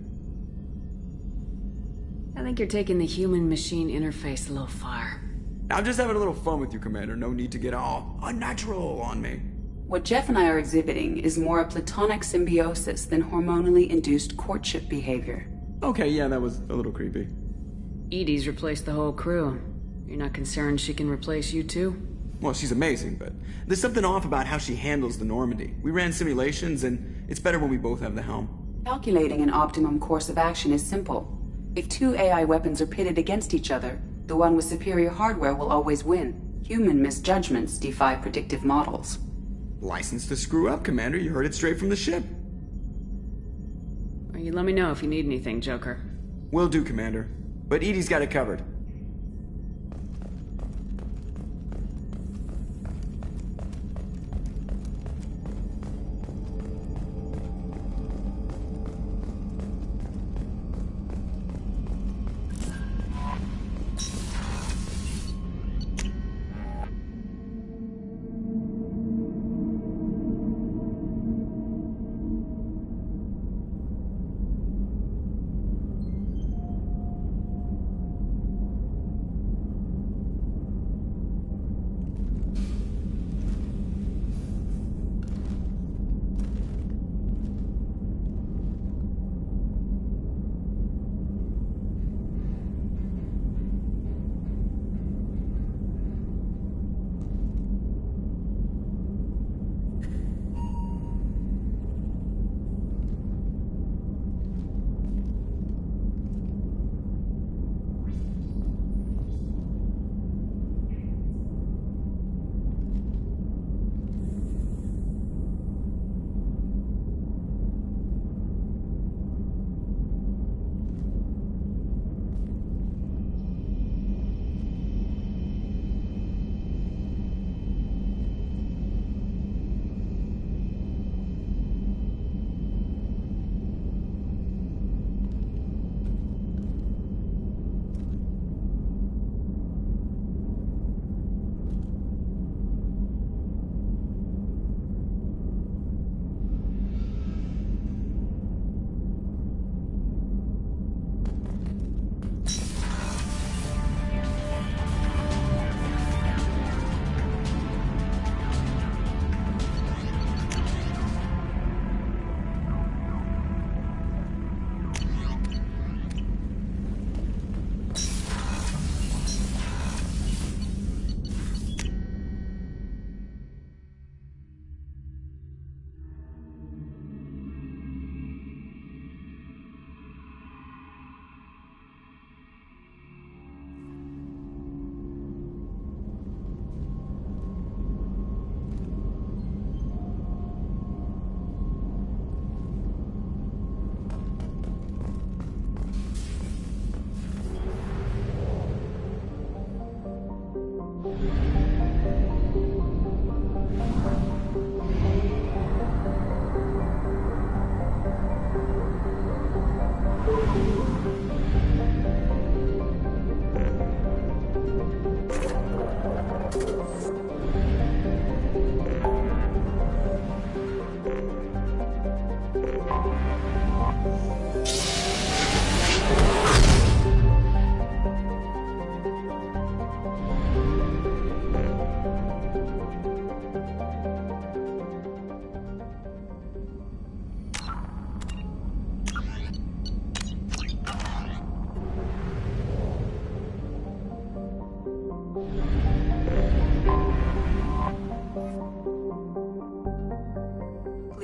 I think you're taking the human-machine interface a little far. I'm just having a little fun with you, Commander. No need to get all unnatural on me. What Jeff and I are exhibiting is more a platonic symbiosis than hormonally induced courtship behavior. Okay, yeah, that was a little creepy. Edie's replaced the whole crew. You're not concerned she can replace you too? Well, she's amazing, but there's something off about how she handles the Normandy. We ran simulations, and it's better when we both have the helm. Calculating an optimum course of action is simple. If two AI weapons are pitted against each other, the one with superior hardware will always win. Human misjudgments defy predictive models. License to screw up, Commander. You heard it straight from the ship. Well, you let me know if you need anything, Joker. Will do, Commander. But Edie's got it covered.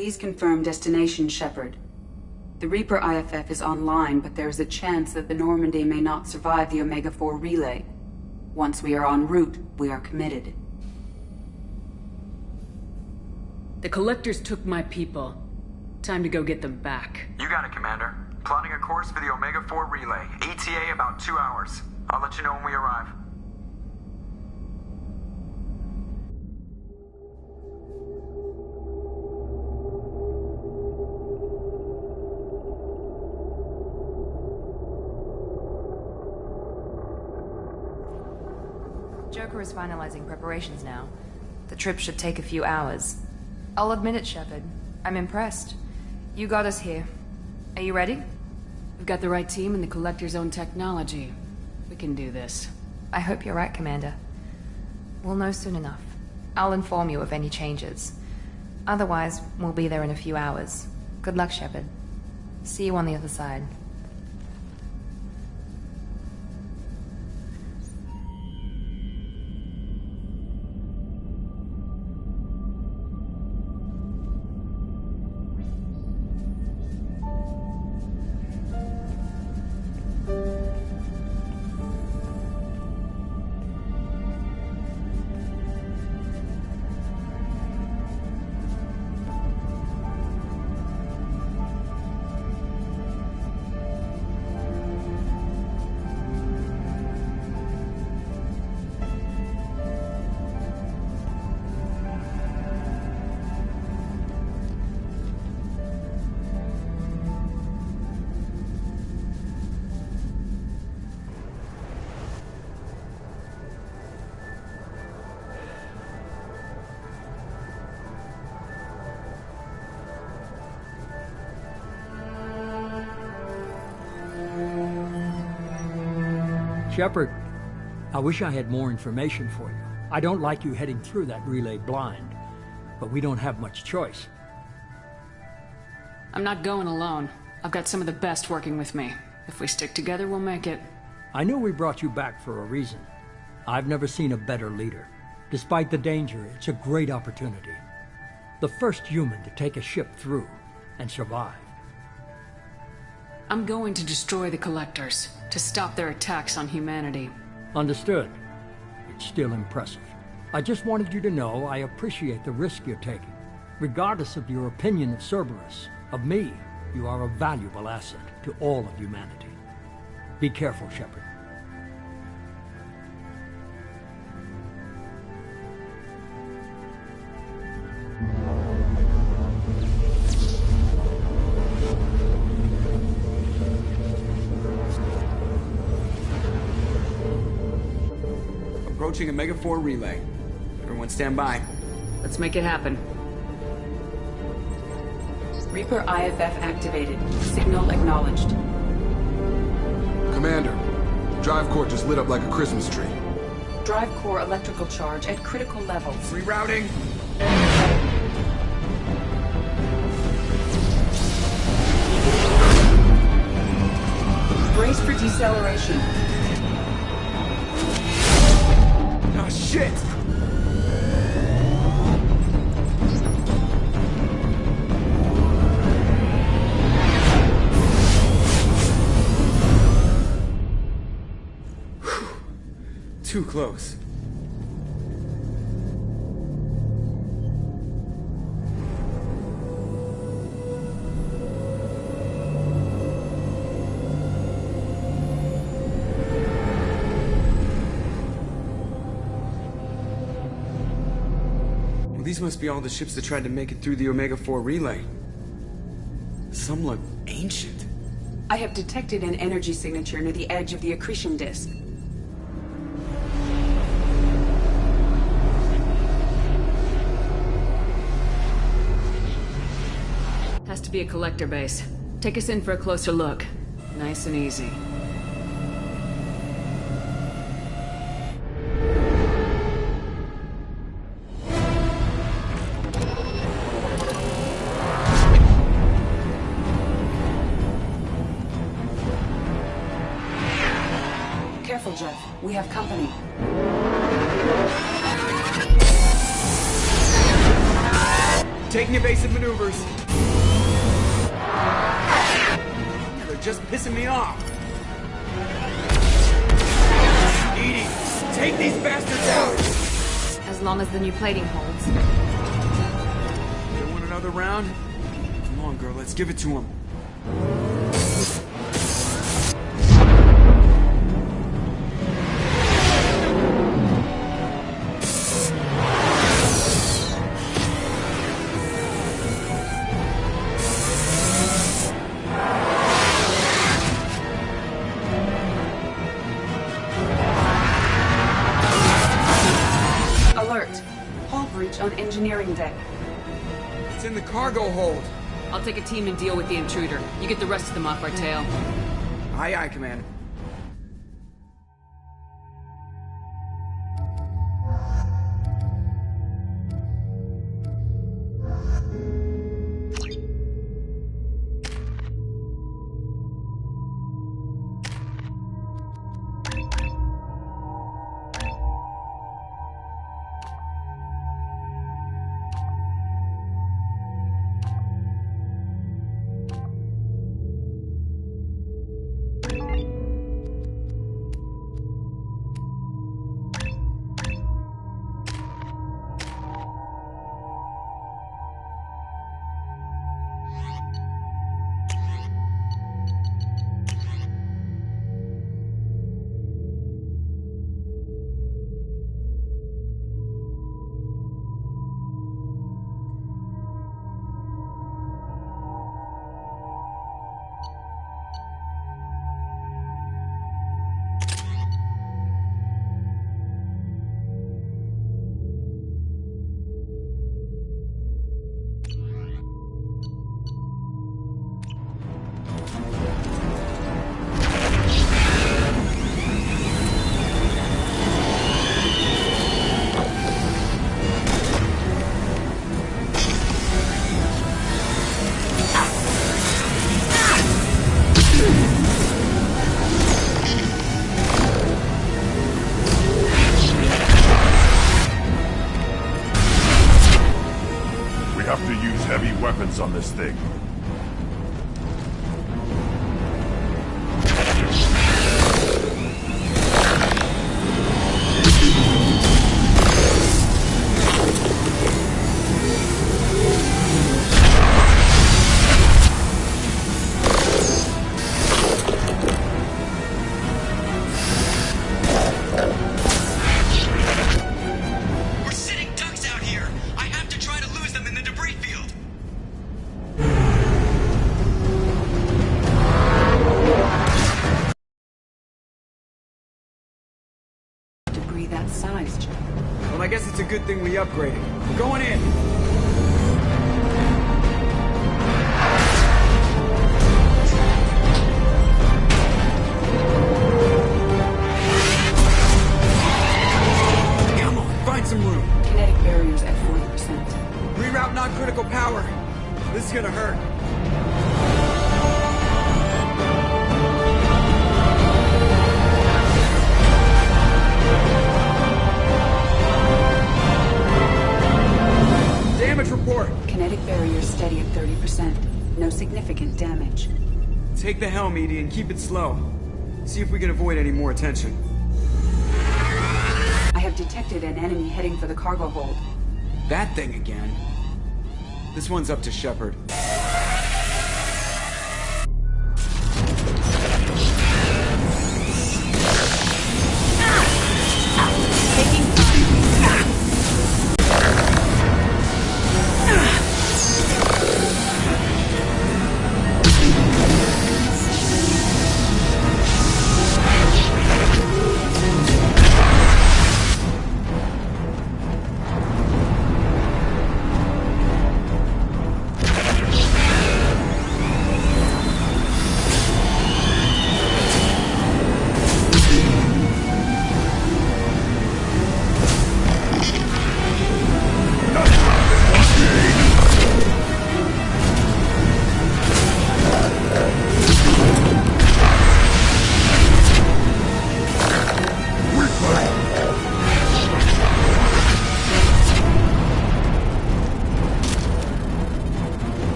Please confirm destination, Shepard. The Reaper IFF is online, but there is a chance that the Normandy may not survive the Omega-4 relay. Once we are en route, we are committed. The Collectors took my people. Time to go get them back. You got it, Commander. Plotting a course for the Omega-4 relay. ETA about 2 hours. I'll let you know when we arrive. Joker is finalizing preparations now. The trip should take a few hours. I'll admit it, Shepard. I'm impressed. You got us here. Are you ready? We've got the right team and the Collector's own technology. We can do this. I hope you're right, Commander. We'll know soon enough. I'll inform you of any changes. Otherwise, we'll be there in a few hours. Good luck, Shepard. See you on the other side. Shepard, I wish I had more information for you. I don't like you heading through that relay blind, but we don't have much choice. I'm not going alone. I've got some of the best working with me. If we stick together, we'll make it. I knew we brought you back for a reason. I've never seen a better leader. Despite the danger, it's a great opportunity. The first human to take a ship through and survive. I'm going to destroy the Collectors, to stop their attacks on humanity. Understood. It's still impressive. I just wanted you to know I appreciate the risk you're taking. Regardless of your opinion of Cerberus, of me, you are a valuable asset to all of humanity. Be careful, Shepard. Approaching a Mega 4 relay. Everyone stand by. Let's make it happen. Reaper IFF activated. Signal acknowledged. Commander, drive core just lit up like a Christmas tree. Drive core electrical charge at critical levels. Rerouting. Brace for deceleration. Oh, shit! Too close. These must be all the ships that tried to make it through the Omega-4 relay. Some look ancient. I have detected an energy signature near the edge of the accretion disk. Has to be a Collector base. Take us in for a closer look. Nice and easy. Careful, Jeff. We have company. Taking evasive maneuvers. They're just pissing me off. Edie, take these bastards out! As long as the new plating holds. You want another round? Come on, girl, let's give it to him. on engineering deck. It's in the cargo hold. I'll take a team and deal with the intruder. You get the rest of them off our tail. Aye, aye, Commander. weapons on this thing. I guess it's a good thing we upgraded. We're going in! Come on, find some room! Kinetic barriers at 40%. Reroute non-critical power! This is gonna hurt. Damage report! Kinetic barrier steady at 30%. No significant damage. Take the helm, Edie, and keep it slow. See if we can avoid any more attention. I have detected an enemy heading for the cargo hold. That thing again. This one's up to Shepard.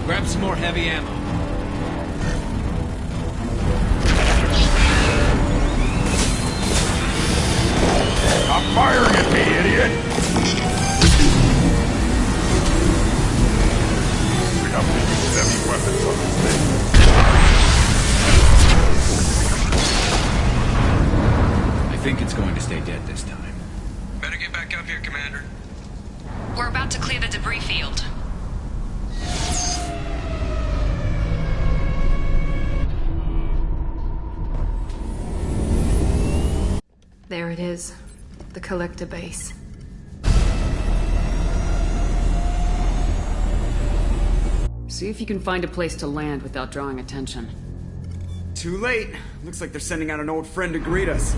Grab some more heavy ammo. Stop firing at me, idiot! We have to use heavy weapons on this thing. I think it's going to stay dead this time. Better get back up here, Commander. We're about to clear the debris field. There it is. The collector base. See if you can find a place to land without drawing attention. Too late. Looks like they're sending out an old friend to greet us.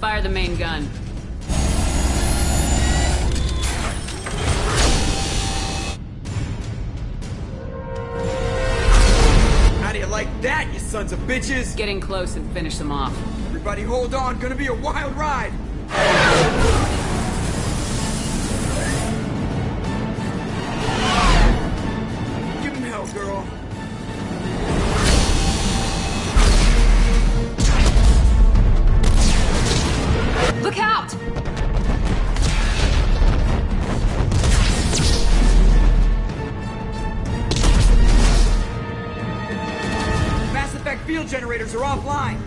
Fire the main gun. How do you like that, you sons of bitches? Getting close and finish them off. Everybody hold on, gonna be a wild ride! Give him hell, girl. Look out! Mass Effect field generators are offline.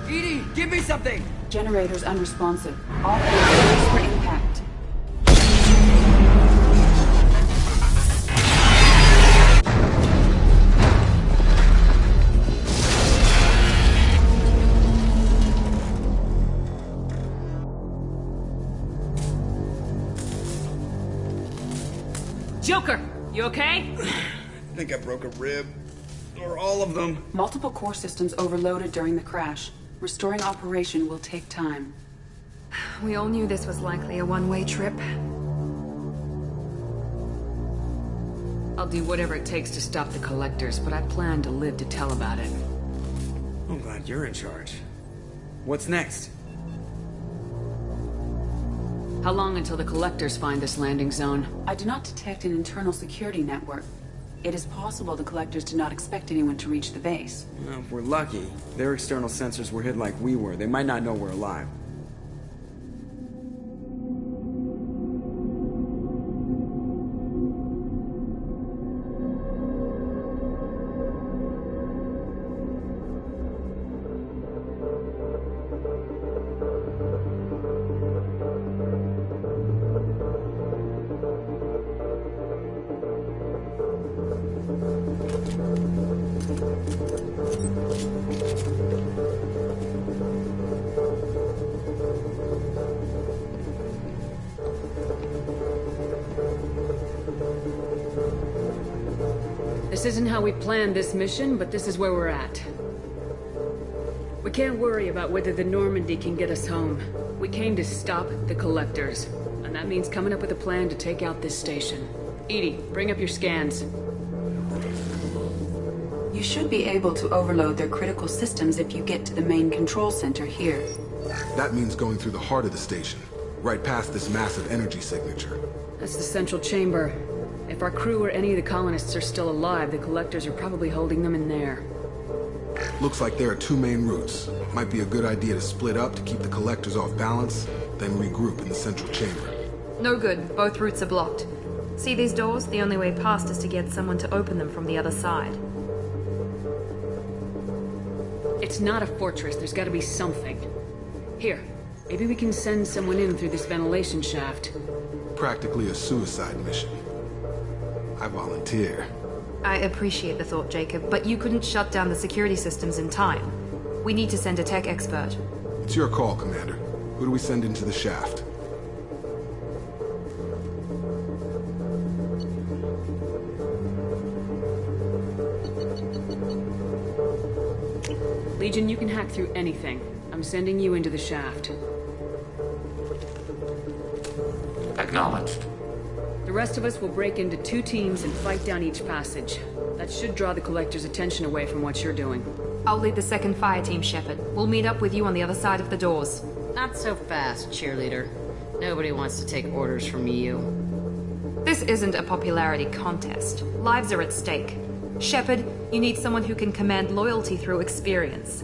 Edie, give me something! Generators unresponsive. All brace for impact. Joker, you okay? I think I broke a rib. Or all of them. Multiple core systems overloaded during the crash. Restoring operation will take time. We all knew this was likely a one-way trip. I'll do whatever it takes to stop the collectors, but I plan to live to tell about it. I'm glad you're in charge. What's next? How long until the collectors find this landing zone? I do not detect an internal security network. It is possible the collectors do not expect anyone to reach the base. Well, if we're lucky, their external sensors were hid like we were. They might not know we're alive. This isn't how we planned this mission, but this is where we're at. We can't worry about whether the Normandy can get us home. We came to stop the collectors, and that means coming up with a plan to take out this station. Edie, bring up your scans. You should be able to overload their critical systems if you get to the main control center here. That means going through the heart of the station, right past this massive energy signature. That's the central chamber. If our crew or any of the colonists are still alive, the collectors are probably holding them in there. Looks like there are two main routes. Might be a good idea to split up to keep the collectors off balance, then regroup in the central chamber. No good. Both routes are blocked. See these doors? The only way past is to get someone to open them from the other side. It's not a fortress. There's gotta be something. Here, maybe we can send someone in through this ventilation shaft. Practically a suicide mission. I volunteer. I appreciate the thought, Jacob, but you couldn't shut down the security systems in time. We need to send a tech expert. It's your call, Commander. Who do we send into the shaft? Legion, you can hack through anything. I'm sending you into the shaft. Acknowledged. The rest of us will break into 2 teams and fight down each passage. That should draw the collector's attention away from what you're doing. I'll lead the second fire team, Shepard. We'll meet up with you on the other side of the doors. Not so fast, cheerleader. Nobody wants to take orders from you. This isn't a popularity contest. Lives are at stake. Shepard, you need someone who can command loyalty through experience.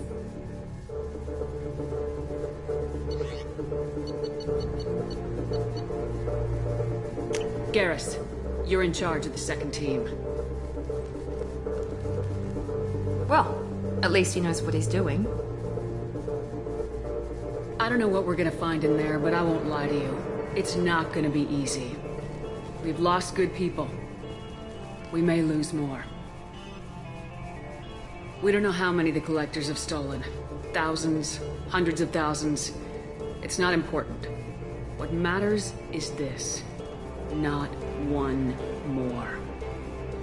Garrus, you're in charge of the second team. Well, at least he knows what he's doing. I don't know what we're gonna find in there, but I won't lie to you. It's not gonna be easy. We've lost good people. We may lose more. We don't know how many the Collectors have stolen. Thousands, hundreds of thousands. It's not important. What matters is this. Not one more.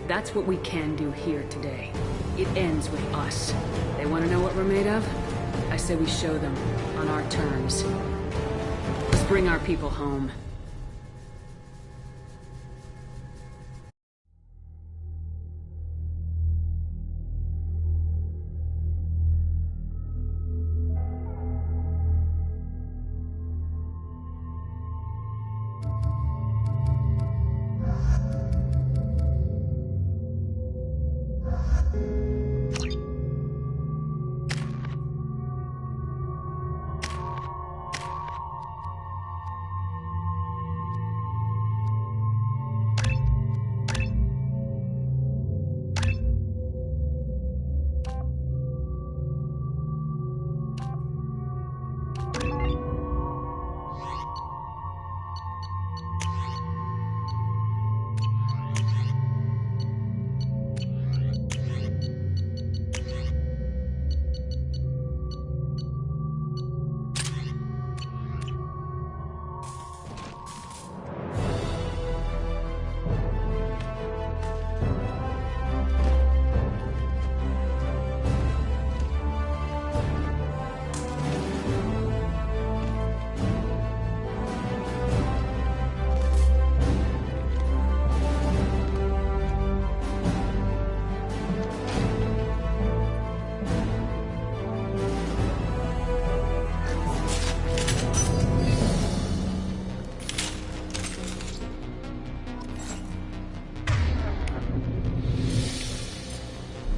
That's what we can do here today. It ends with us. They want to know what we're made of? I say we show them on our terms. Let's bring our people home.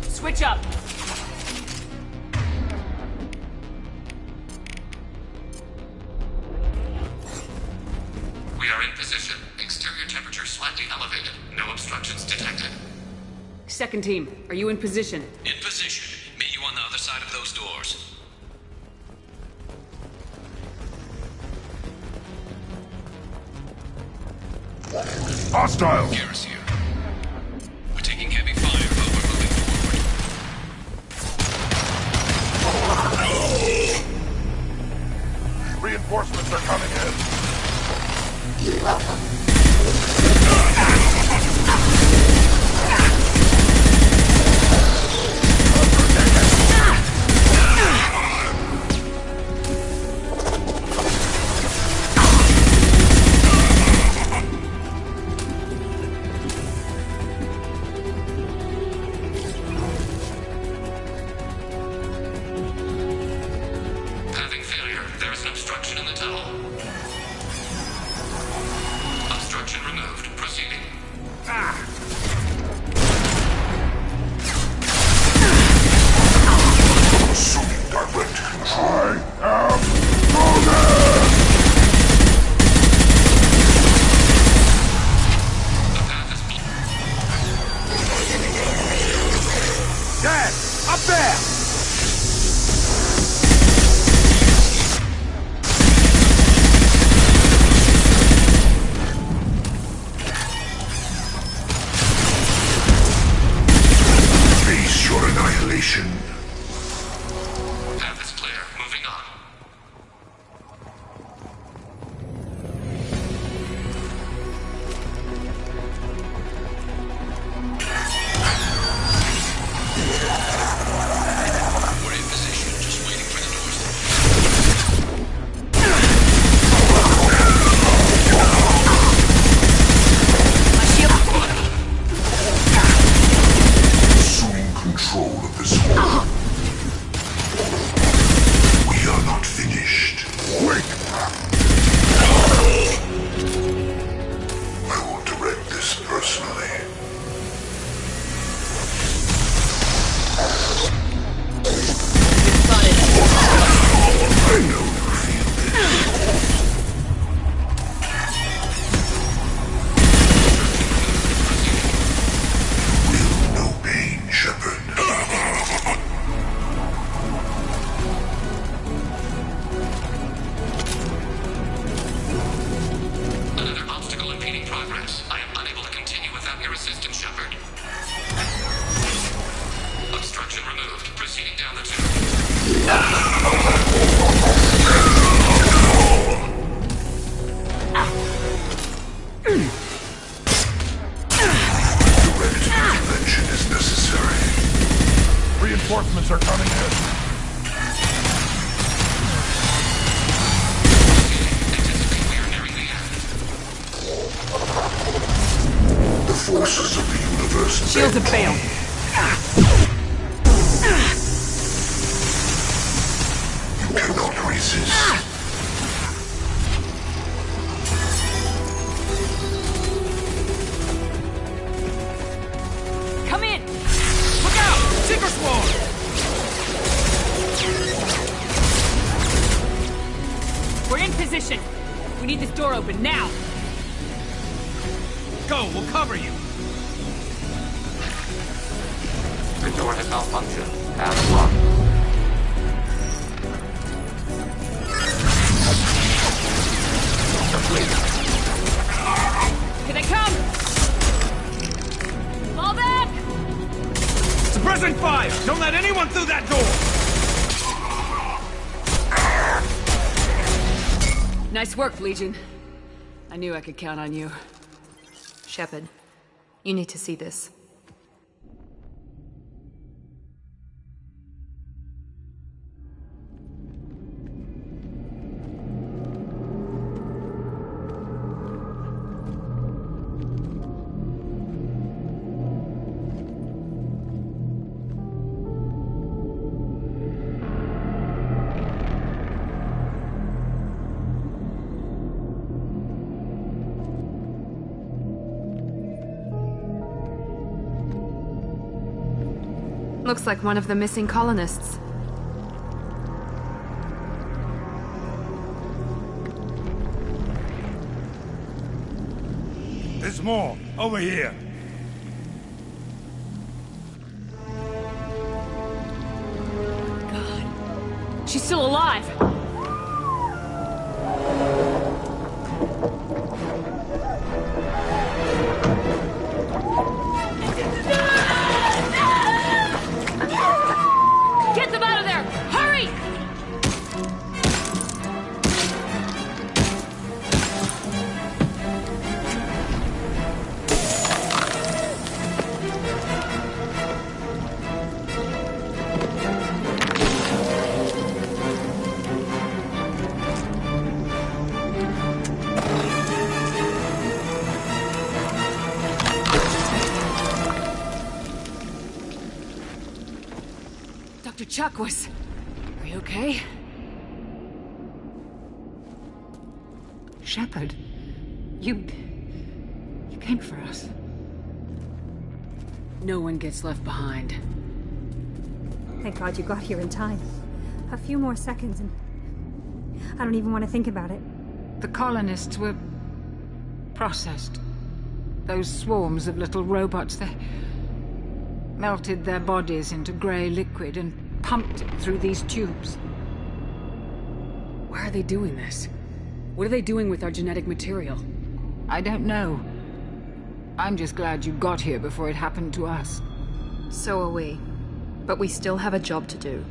Switch up! We are in position. Exterior temperature slightly elevated. No obstructions detected. Second team, are you in position? In position. Meet you on the other side of those doors. Hostile! Garrus here. We're taking heavy fire, but we're moving forward. Reinforcements are coming in. Having failure. There is an obstruction in the tunnel. Obstruction removed. Proceeding. Assuming direct control. I am loaded! Dad! Up there! Face your annihilation. Path is clear. Moving on. We're in position, just waiting for the doors to Assuming control of this whole taking down the tube. Intervention is necessary. Reinforcements are coming in. The forces of the universe. Shields have failed. You cannot resist. Come in! Look out! Seeker Swarm! We're in position. We need this door open now. Go, we'll cover you. The door has malfunctioned. Pass locked. Complete. Here they come! Fall back! Suppressing fire! Don't let anyone through that door! Nice work, Legion. I knew I could count on you. Shepard, you need to see this. Looks like one of the missing colonists. There's more. Over here. God. She's still alive! Get them out of there! Hurry! Dr. Chakwas, are you okay? Shepard, you came for us. No one gets left behind. Thank God you got here in time. A few more seconds and I don't even want to think about it. The colonists were processed. Those swarms of little robots, they melted their bodies into grey liquid and pumped it through these tubes. Why are they doing this? What are they doing with our genetic material? I don't know. I'm just glad you got here before it happened to us. So are we. But we still have a job to do.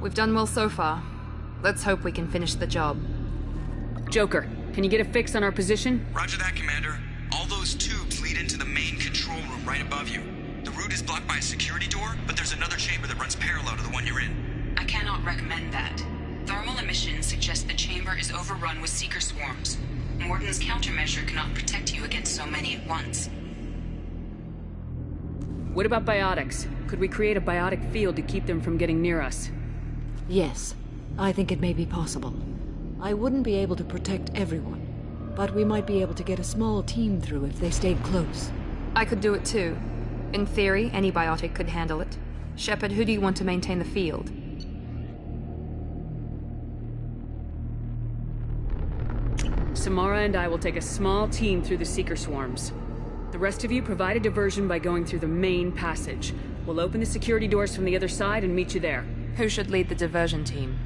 We've done well so far. Let's hope we can finish the job. Joker, can you get a fix on our position? Roger that, Commander. All those tubes lead into the main control room right above you. The route is blocked by a security door, but there's another chamber that runs parallel to the one you're in. I cannot recommend that. Thermal emissions suggest the chamber is overrun with seeker swarms. Morden's countermeasure cannot protect you against so many at once. What about biotics? Could we create a biotic field to keep them from getting near us? Yes, I think it may be possible. I wouldn't be able to protect everyone, but we might be able to get a small team through if they stayed close. I could do it too. In theory, any biotic could handle it. Shepard, who do you want to maintain the field? Samara and I will take a small team through the seeker swarms. The rest of you provide a diversion by going through the main passage. We'll open the security doors from the other side and meet you there. Who should lead the diversion team?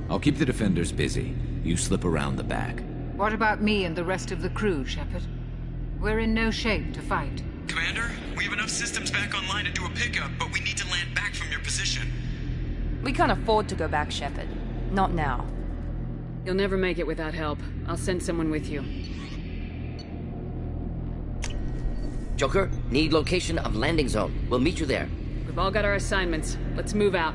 I'll keep the defenders busy. You slip around the back. What about me and the rest of the crew, Shepard? We're in no shape to fight. Commander, we have enough systems back online to do a pickup, but we need to land back from your position. We can't afford to go back, Shepard. Not now. You'll never make it without help. I'll send someone with you. Joker, need location of landing zone. We'll meet you there. We've all got our assignments. Let's move out.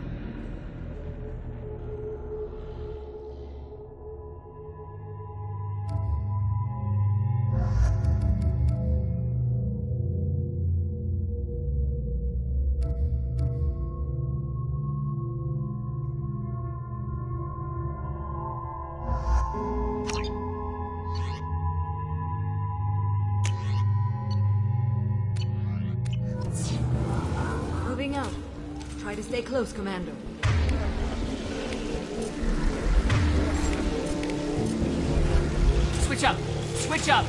Moving out. Try to stay close, Commander. Switch up! Switch up!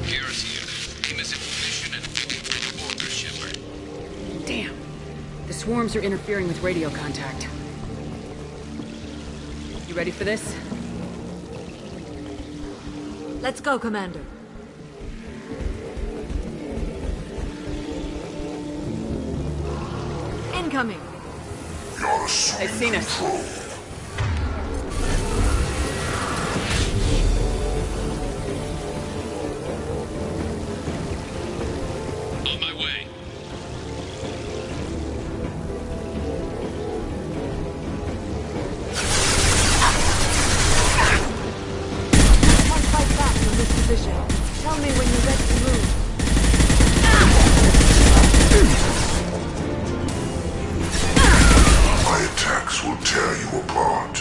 Garrus here. Aim is in position and ready order, Shepard. Damn! The swarms are interfering with radio contact. You ready for this? Let's go, Commander. Incoming. They've seen us. On my way. Can't fight back from this position. Tell me when you're ready to move. My attacks will tear you apart.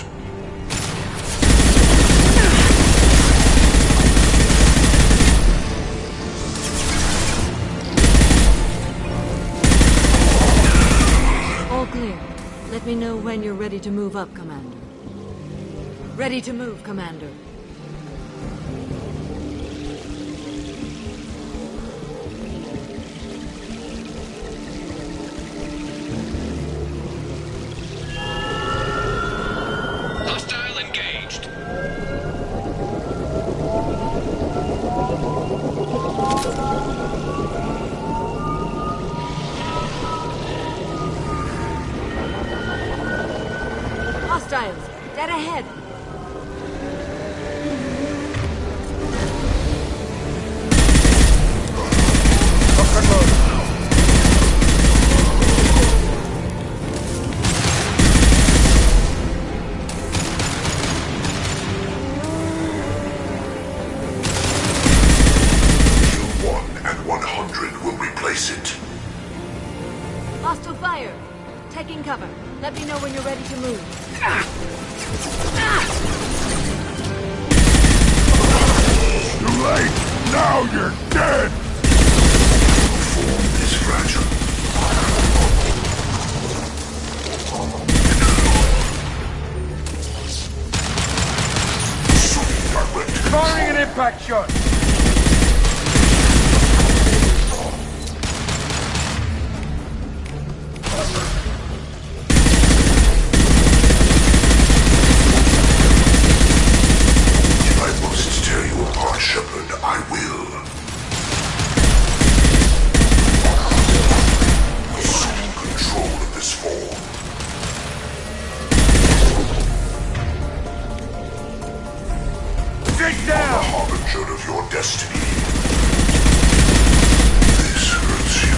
All clear. Let me know when you're ready to move up, Commander. Ready to move, Commander. Hostile engaged. Hostiles, dead ahead. Q1 and 100 will replace it. Hostile fire. Taking cover. Let me know when you're ready to move. Too late! Now you're dead! Form is fragile. Firing an impact shot! If I must tear you apart, Shepard, I will. Assume control of this form. Dig down! The harbinger of your destiny. This hurts you.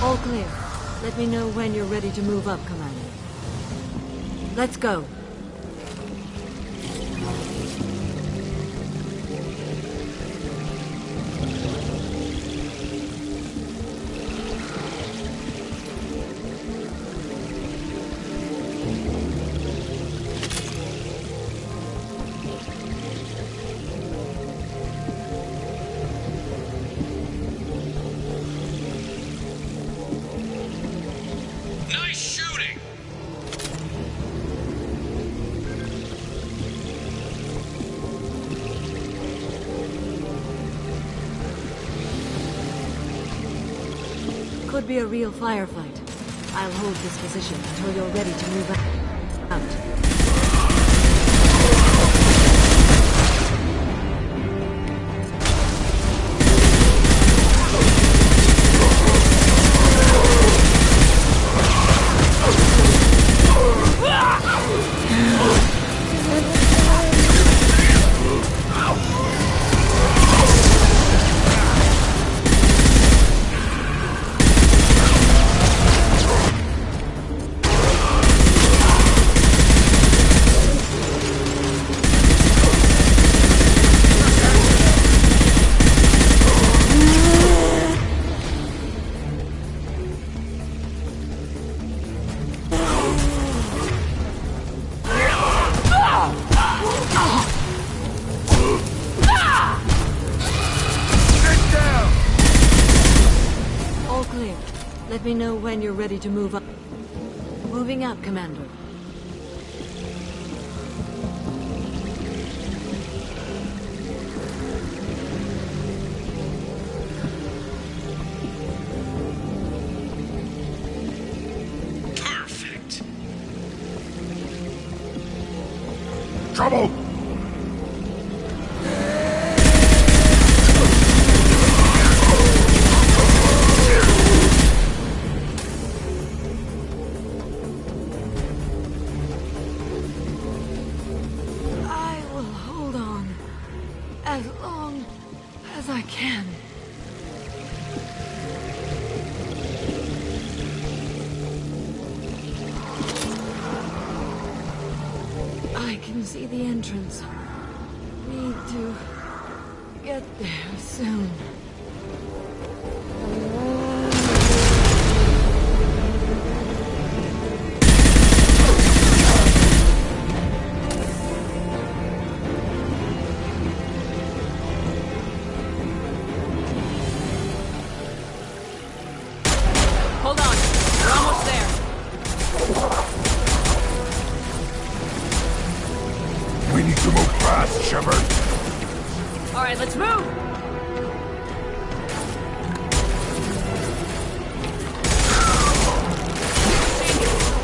All clear. Let me know when you're ready to move up, Commander. Let's go. Nice shooting! Could be a real firefight. I'll hold this position until you're ready to move out. Let me know when you're ready to move up. Moving up, Commander. Perfect. Trouble! As long as I can. I can see the entrance. Need to get there soon. Hold on. We're almost there. We need to move fast, Shepard. All right, let's move.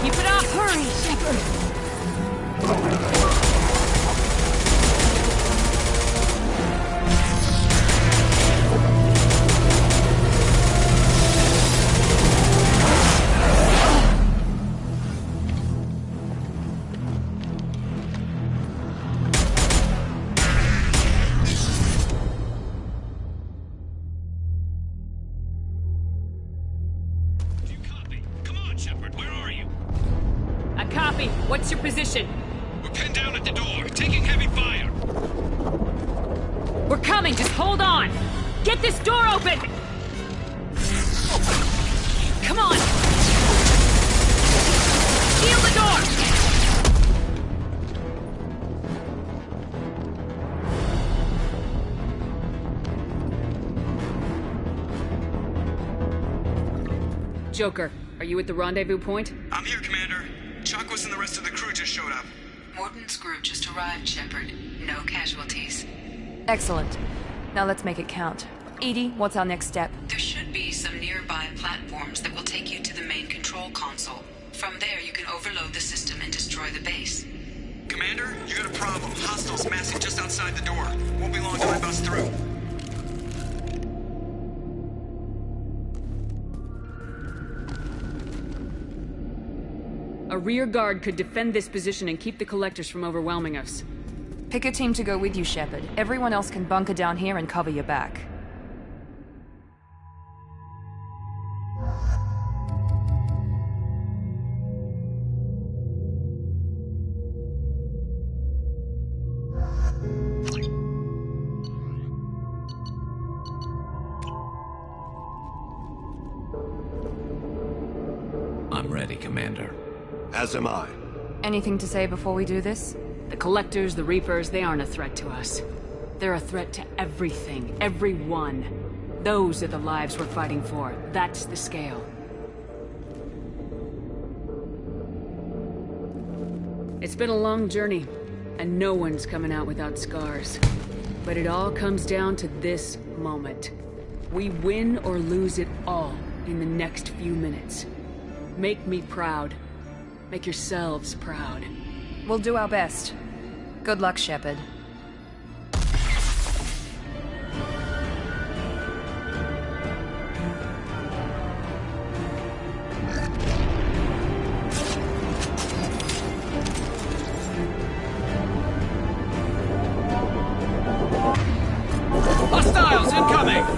Keep it up. Hurry, Shepard. Copy. What's your position? We're pinned down at the door, taking heavy fire. We're coming. Just hold on. Get this door open. Come on. Seal the door. Joker, are you at the rendezvous point? I'm here, Commander. Chakwas and the rest of the crew just showed up. Morton's group just arrived, Shepard. No casualties. Excellent. Now let's make it count. Edie, what's our next step? There should be some nearby platforms that will take you to the main control console. From there, you can overload the system and destroy the base. Commander, you got a problem. Hostiles massing just outside the door. Won't be long till I bust through. A rear guard could defend this position and keep the collectors from overwhelming us. Pick a team to go with you, Shepard. Everyone else can bunker down here and cover your back. I'm ready, Commander. As am I. Anything to say before we do this? The Collectors, the Reapers, they aren't a threat to us. They're a threat to everything, everyone. Those are the lives we're fighting for. That's the scale. It's been a long journey, and no one's coming out without scars. But it all comes down to this moment. We win or lose it all in the next few minutes. Make me proud. Make yourselves proud. We'll do our best. Good luck, Shepard. Hostiles incoming!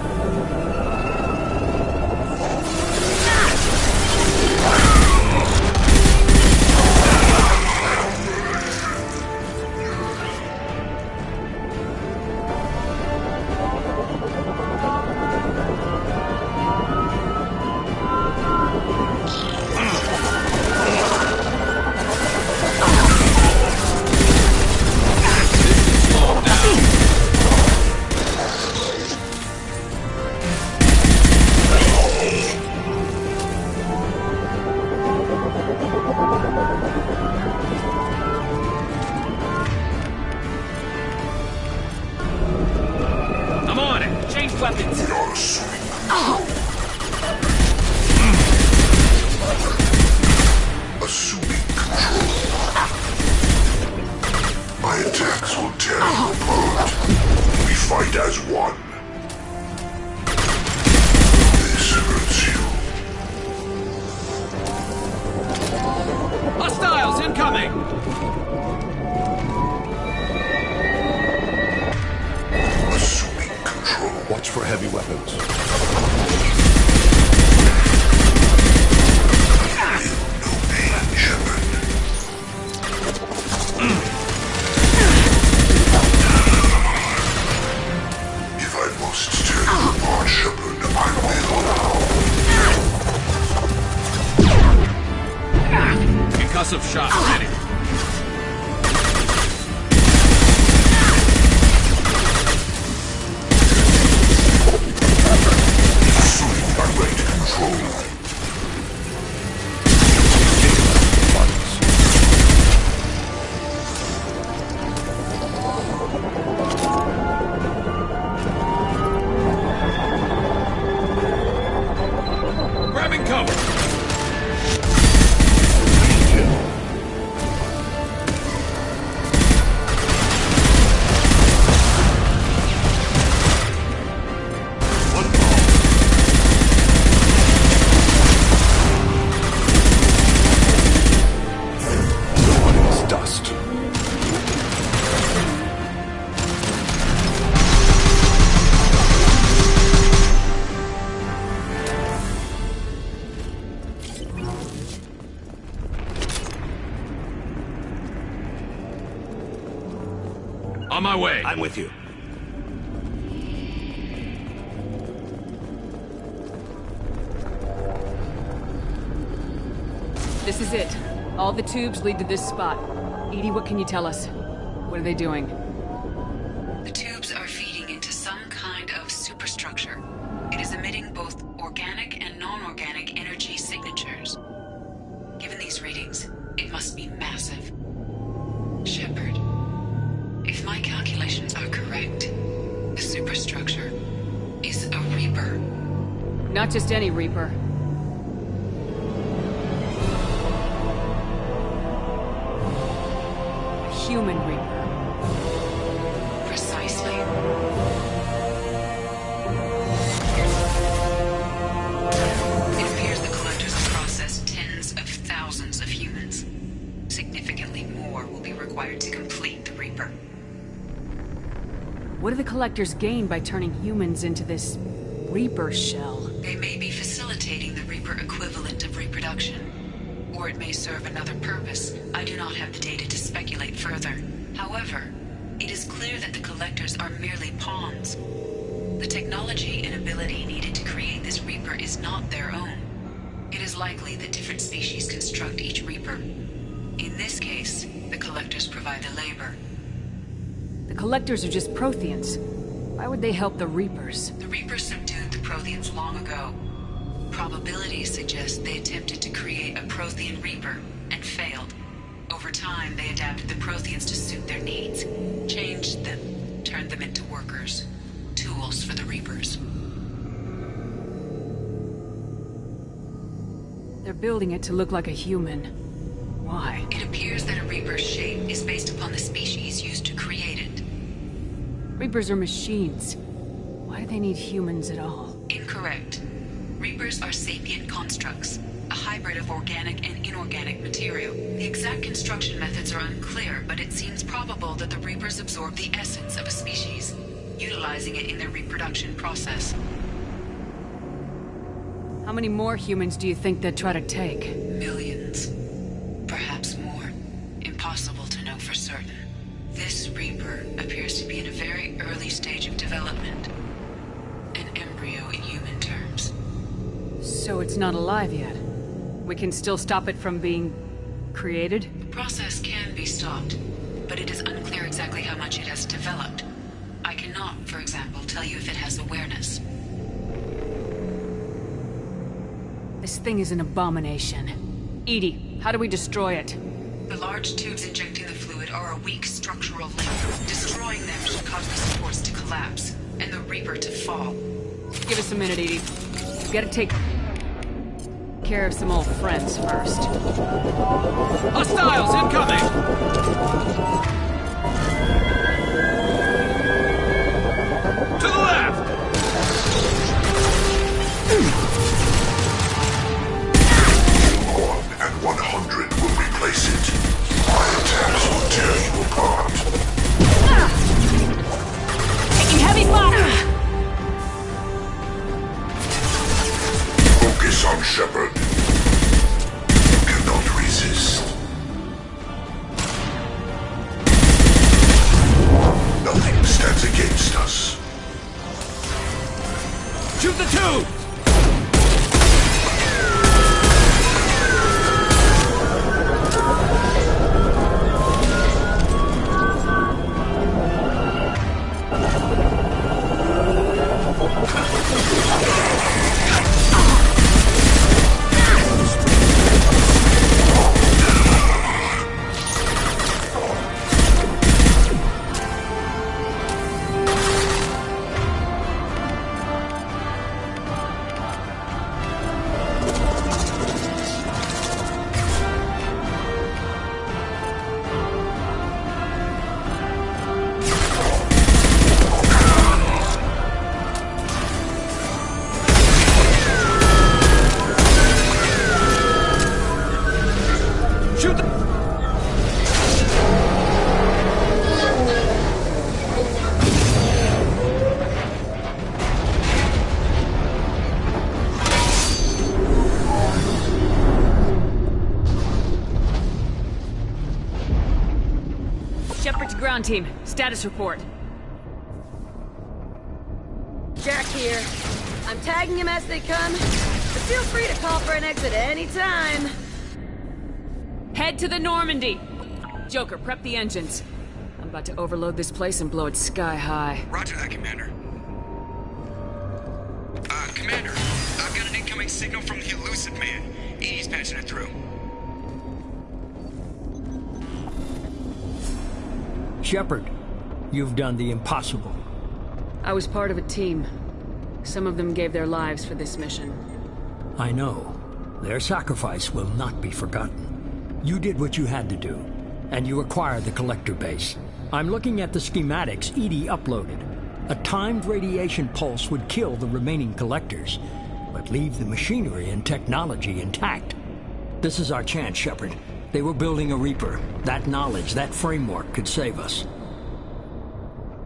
Concussive shot ready. Grabbing cover. On my way. I'm with you. This is it. All the tubes lead to this spot. Edie, what can you tell us? What are they doing? The tubes are feeding into some kind of superstructure. It is emitting both organic and non-organic energy signatures. Given these readings, it must be massive. Shepard, if my calculations are correct, the superstructure is a Reaper. Not just any Reaper. A human Reaper. Precisely. It appears the collectors have processed tens of thousands of humans. Significantly more will be required to complete the Reaper. What do the collectors gain by turning humans into this Reaper shell? They may be facilitating the Reaper equivalent of reproduction. Or it may serve another purpose. I do not have the data to speculate further. However, it is clear that the collectors are merely pawns. The technology and ability needed to create this Reaper is not their own. It is likely that different species construct each Reaper. In this case, the collectors provide the labor. The collectors are just Protheans. Why would they help the Reapers? The Reapers subdued the Protheans long ago. Probabilities suggest they attempted to create a Prothean Reaper and failed. Over time, they adapted the Protheans to suit their needs, changed them, turned them into workers, tools for the Reapers. They're building it to look like a human. Why? It appears that a Reaper's shape is based upon the species used to create it. Reapers are machines. Why do they need humans at all? Incorrect. Reapers are sapient constructs, a hybrid of organic and inorganic material. The exact construction methods are unclear, but it seems probable that the Reapers absorb the essence of a species, utilizing it in their reproduction process. How many more humans do you think they'd try to take? Millions. Perhaps more. Impossible to know for certain. This Reaper appears to be in a very early stage of development. An embryo in human terms. So it's not alive yet? We can still stop it from being created? The process can be stopped, but it is unclear exactly how much it has developed. I cannot, for example, tell you if it has awareness. This thing is an abomination. EDI, how do we destroy it? The large tubes injecting the fluid are a weak structural link. Destroying them should cause the supports to collapse, and the Reaper to fall. Give us a minute, EDI. We've got to take care of some old friends first. Hostiles incoming! To the left! And 100 will replace it. My attacks will tear you apart. Taking heavy fire! Focus on Shepard. You cannot resist. Nothing stands against us. Shoot the tube! Ground team, status report. Jack here. I'm tagging him as they come, but feel free to call for an exit any time. Head to the Normandy. Joker, prep the engines. I'm about to overload this place and blow it sky high. Roger that, Commander. Commander, I've got an incoming signal from the Elusive Man. Edie's patching it through. Shepard, you've done the impossible. I was part of a team. Some of them gave their lives for this mission. I know. Their sacrifice will not be forgotten. You did what you had to do, and you acquired the Collector base. I'm looking at the schematics EDI uploaded. A timed radiation pulse would kill the remaining Collectors, but leave the machinery and technology intact. This is our chance, Shepard. They were building a Reaper. That knowledge, that framework could save us.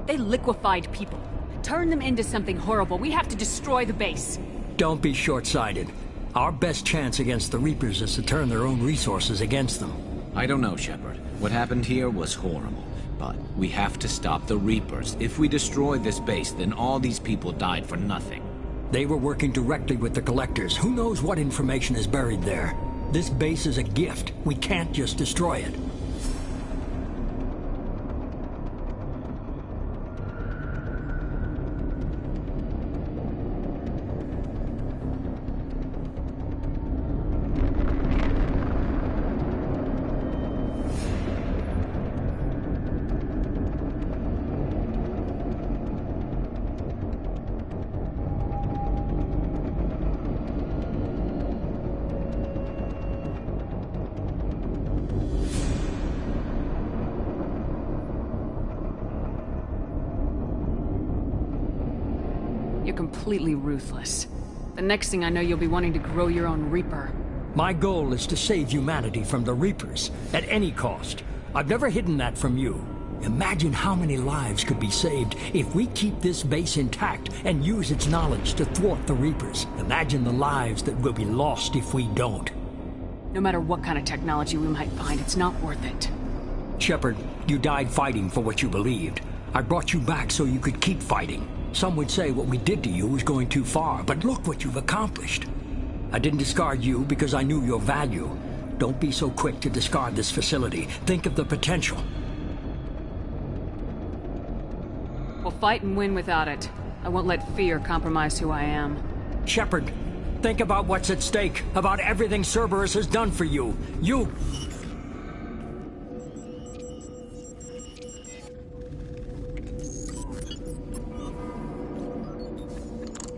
They liquefied people. Turned them into something horrible. We have to destroy the base. Don't be short-sighted. Our best chance against the Reapers is to turn their own resources against them. I don't know, Shepard. What happened here was horrible. But we have to stop the Reapers. If we destroy this base, then all these people died for nothing. They were working directly with the Collectors. Who knows what information is buried there? This base is a gift. We can't just destroy it. completely ruthless. The next thing I know, you'll be wanting to grow your own Reaper. My goal is to save humanity from the Reapers, at any cost. I've never hidden that from you. Imagine how many lives could be saved if we keep this base intact and use its knowledge to thwart the Reapers. Imagine the lives that will be lost if we don't. No matter what kind of technology we might find, it's not worth it. Shepard, you died fighting for what you believed. I brought you back so you could keep fighting. Some would say what we did to you was going too far, but look what you've accomplished. I didn't discard you because I knew your value. Don't be so quick to discard this facility. Think of the potential. We'll fight and win without it. I won't let fear compromise who I am. Shepard, think about what's at stake, about everything Cerberus has done for you.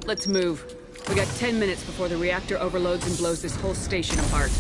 Let's move. We got 10 minutes before the reactor overloads and blows this whole station apart.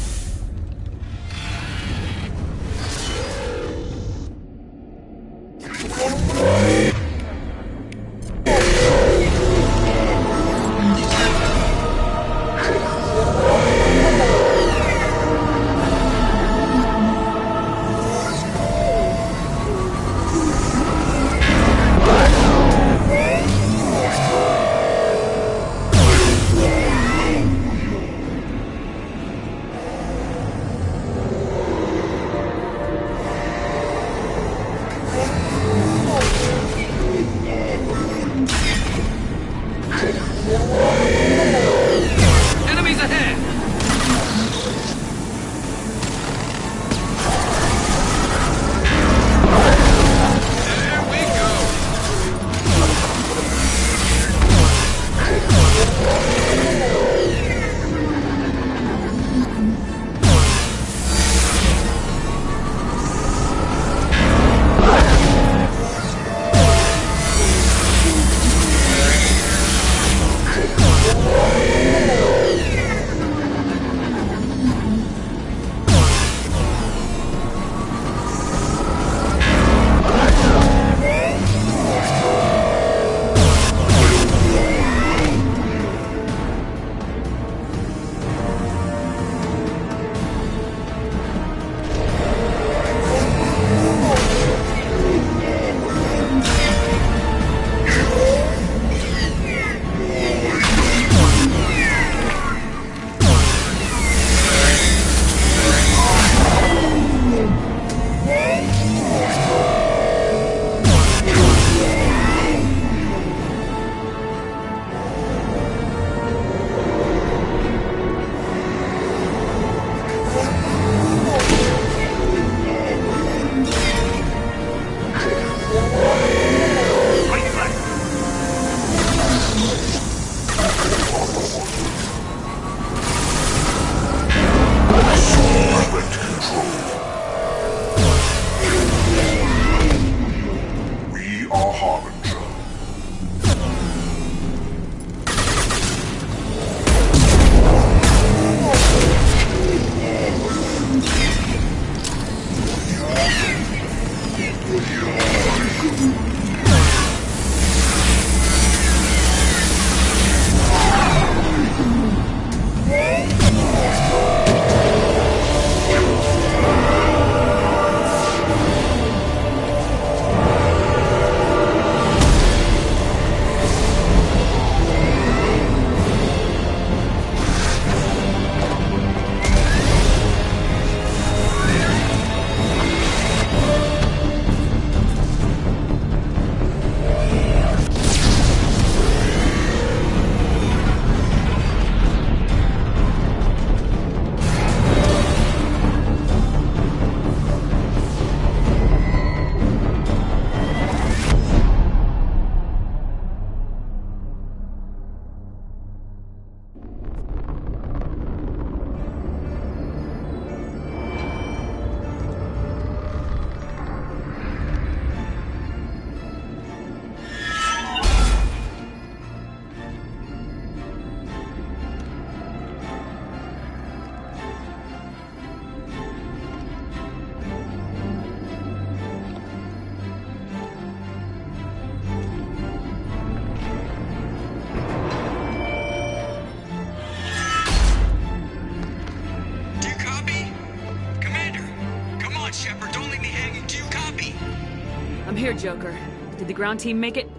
here, Joker. Did the ground team make it?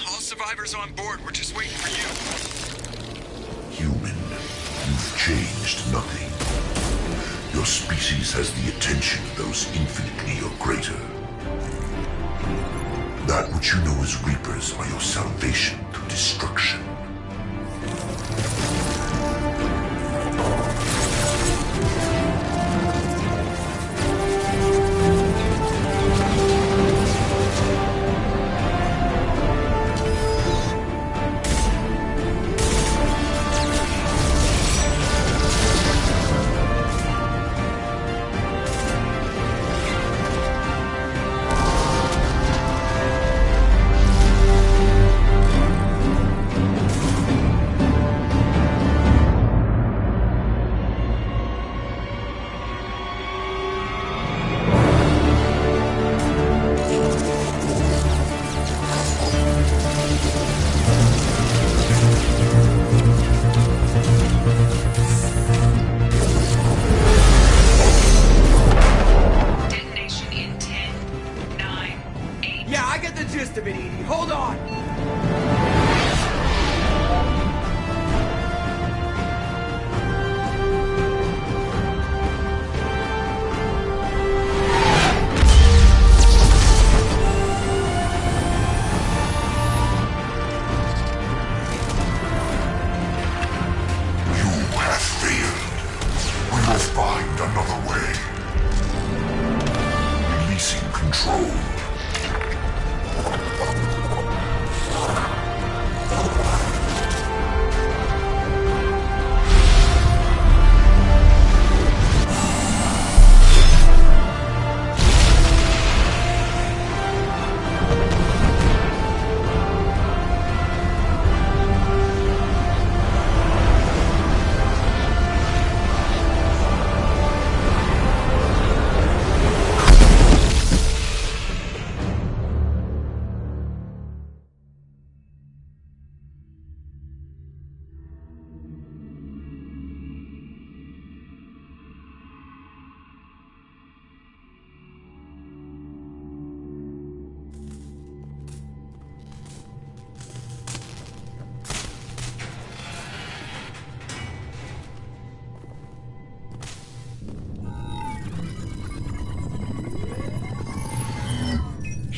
All survivors on board. We're just waiting for you. Human, you've changed nothing. Your species has the attention of those infinitely or greater. That which you know as Reapers are your salvation through destruction.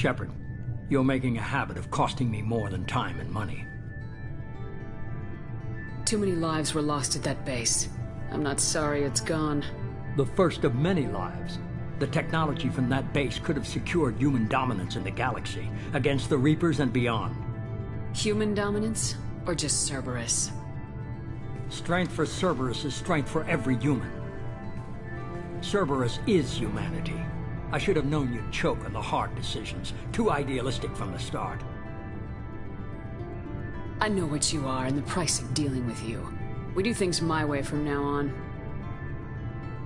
Shepard, you're making a habit of costing me more than time and money. Too many lives were lost at that base. I'm not sorry it's gone. The first of many lives. The technology from that base could have secured human dominance in the galaxy against the Reapers and beyond. Human dominance? Or just Cerberus? Strength for Cerberus is strength for every human. Cerberus is humanity. I should have known you'd choke on the hard decisions. Too idealistic from the start. I know what you are and the price of dealing with you. We do things my way from now on.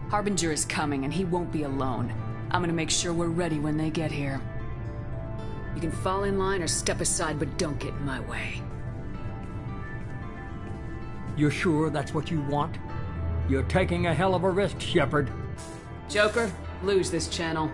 Harbinger is coming and he won't be alone. I'm gonna make sure we're ready when they get here. You can fall in line or step aside, but don't get in my way. You're sure that's what you want? You're taking a hell of a risk, Shepard. Joker, lose this channel.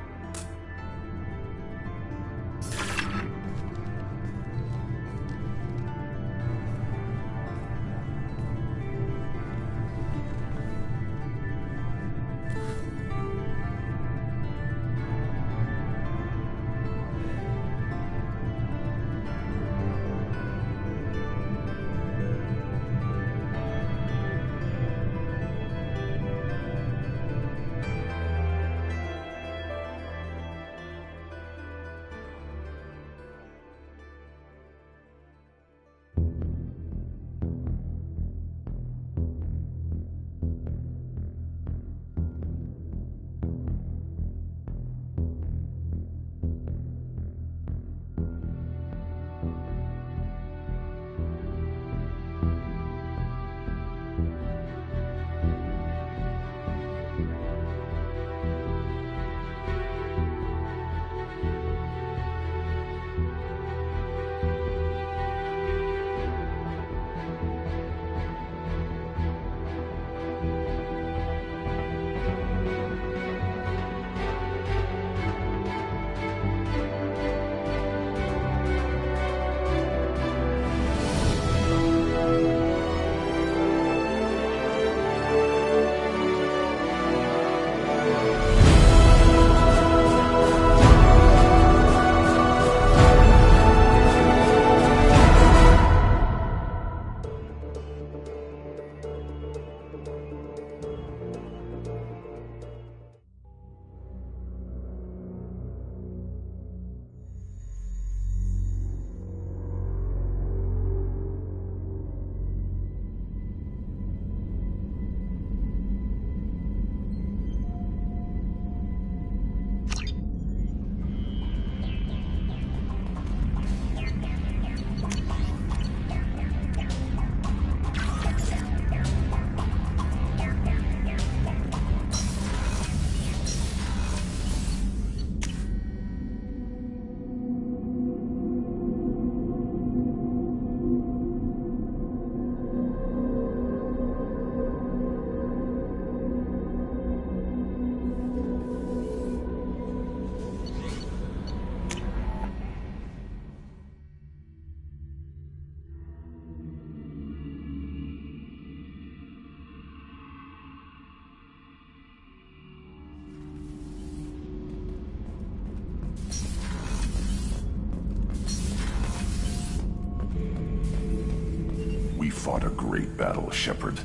fought a great battle, Shepard.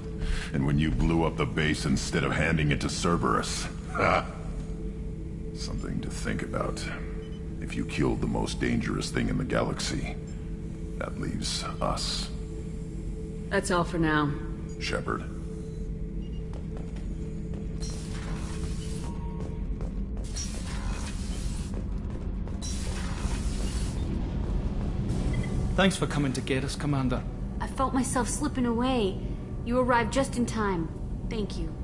And when you blew up the base instead of handing it to Cerberus, ha! Something to think about. If you killed the most dangerous thing in the galaxy, that leaves us. That's all for now. Shepard. Thanks for coming to get us, Commander. I felt myself slipping away. You arrived just in time. Thank you.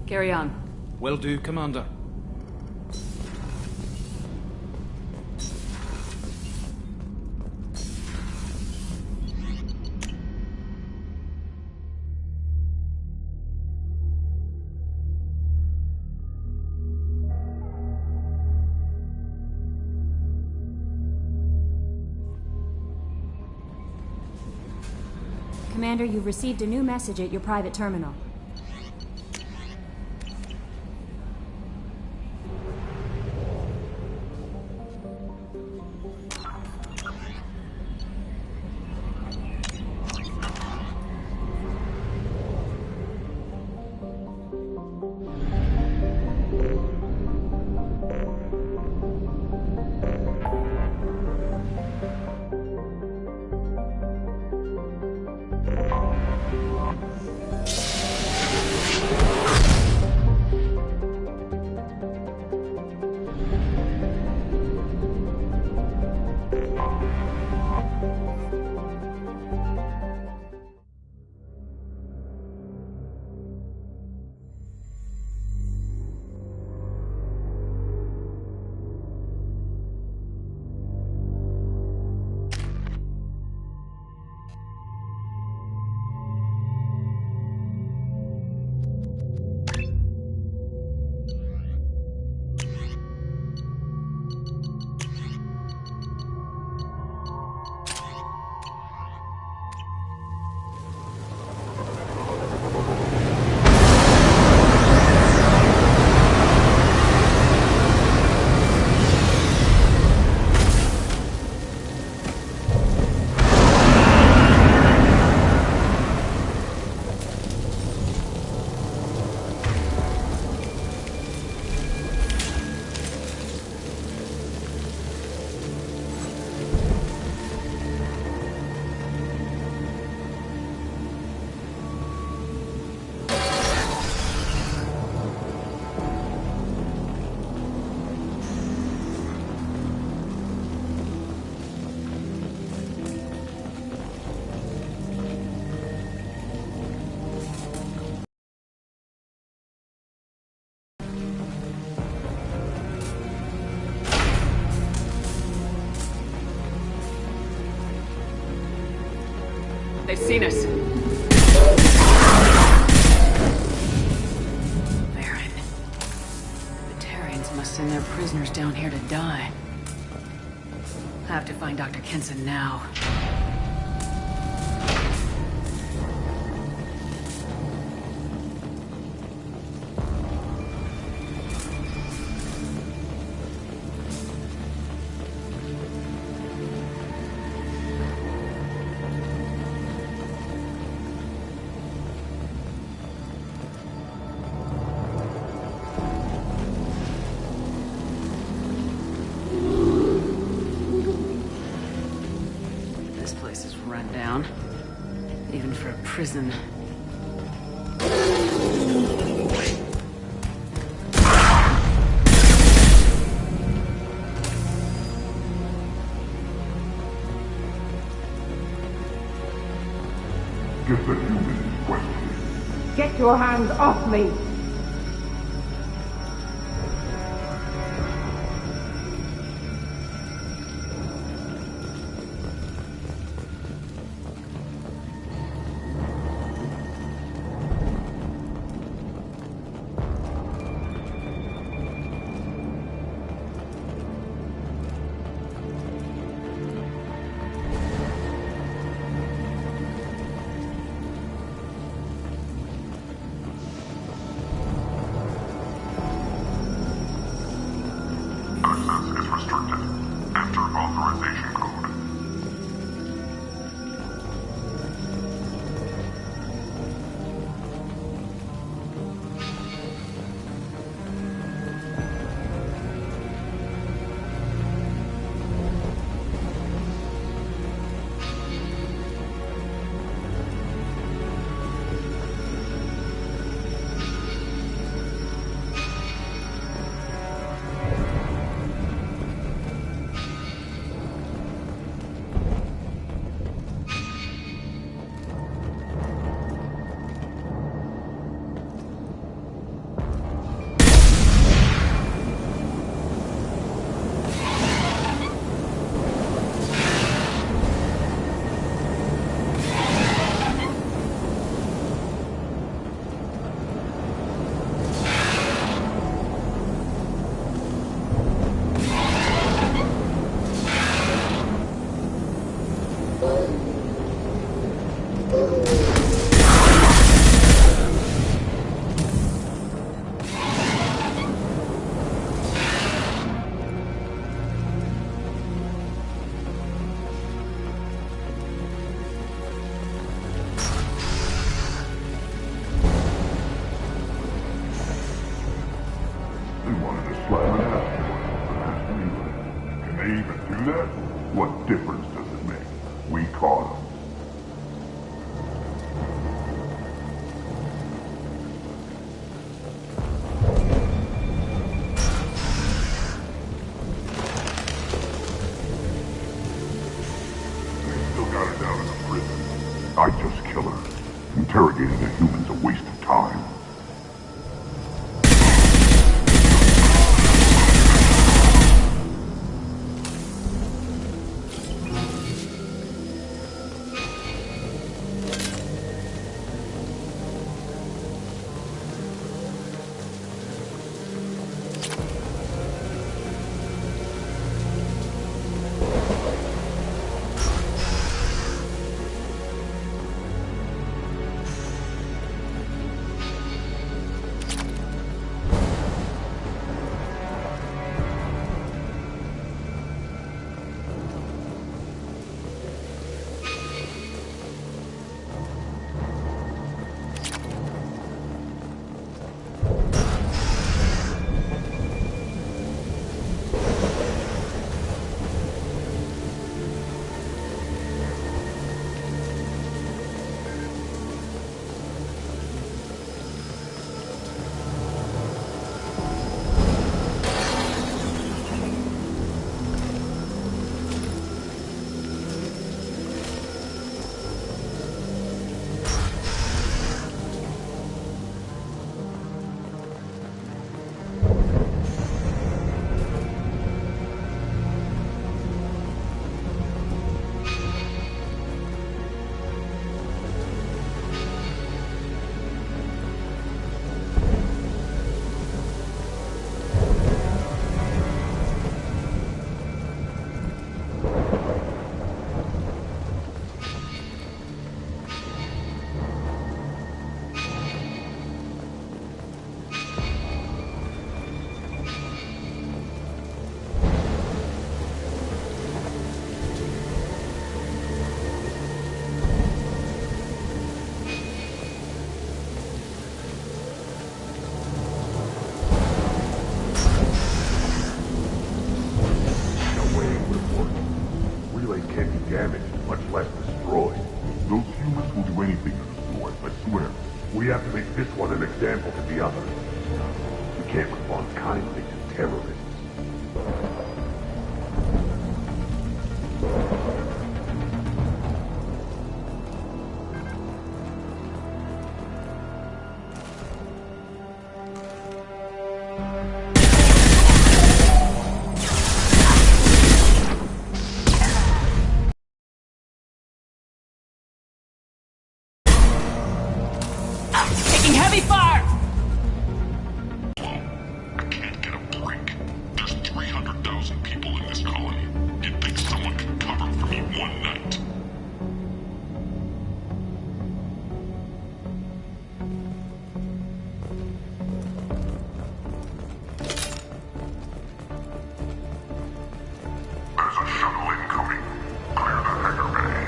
Carry on. Will do, Commander. Commander, you've received a new message at your private terminal. They've seen us. Baron. The Terrians must send their prisoners down here to die. I have to find Dr. Kenson now. Even for a prison. Get the human in question. Get your hands off me! They wanted to slap an ass for it. Can they even do that? What difference does it make? We caught them. They still got her down in the prison. I just kill her. Interrogating a human's a waste of time. Damaged, much less destroyed. Those humans will do anything to destroy it, I swear. We have to make this one an example to the others. We can't respond kindly to terrorists. Taking heavy fire! I can't get a break. There's 300,000 people in this colony. You'd think someone could cover for me one night. There's a shuttle incoming. Clear the hangar bay.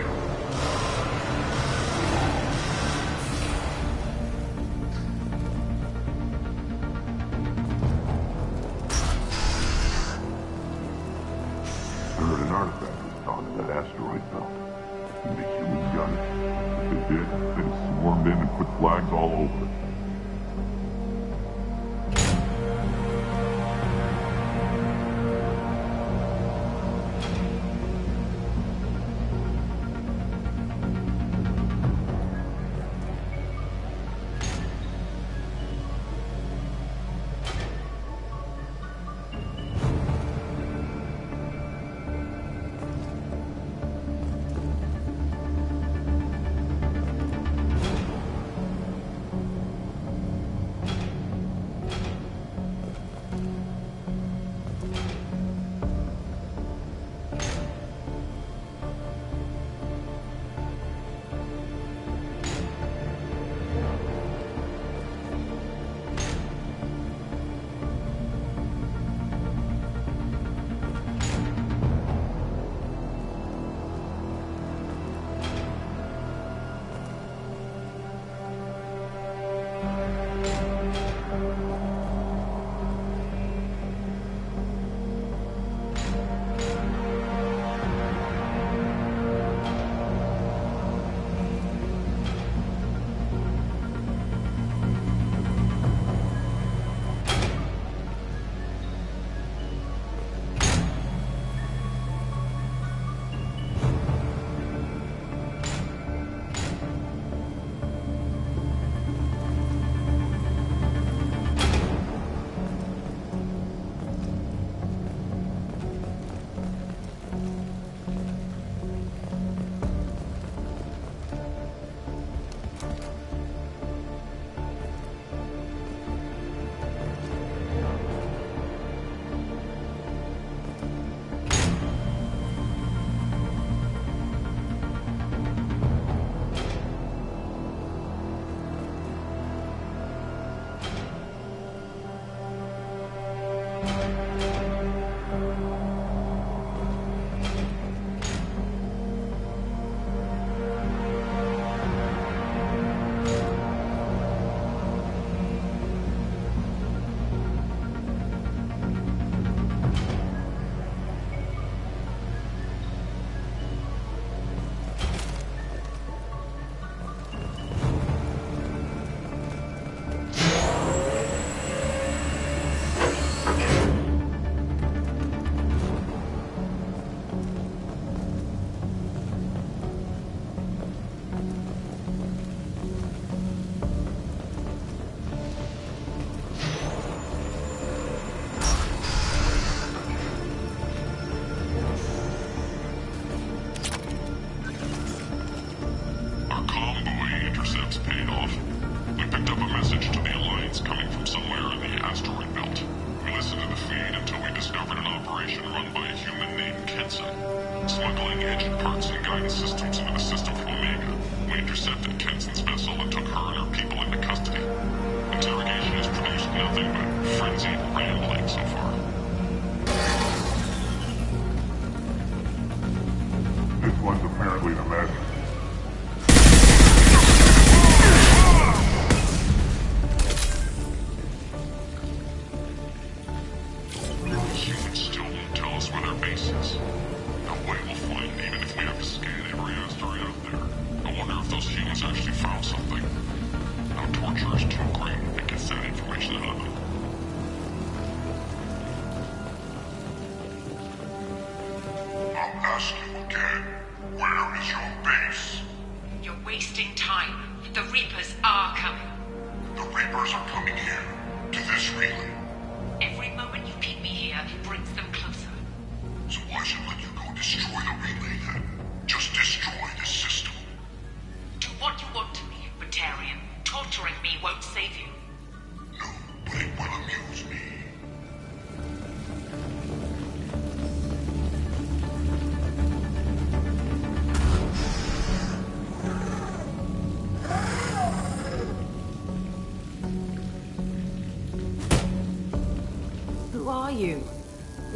I heard an artifact was found in that asteroid belt. And the humans got it. If they did, they swarmed in and put flags all over it.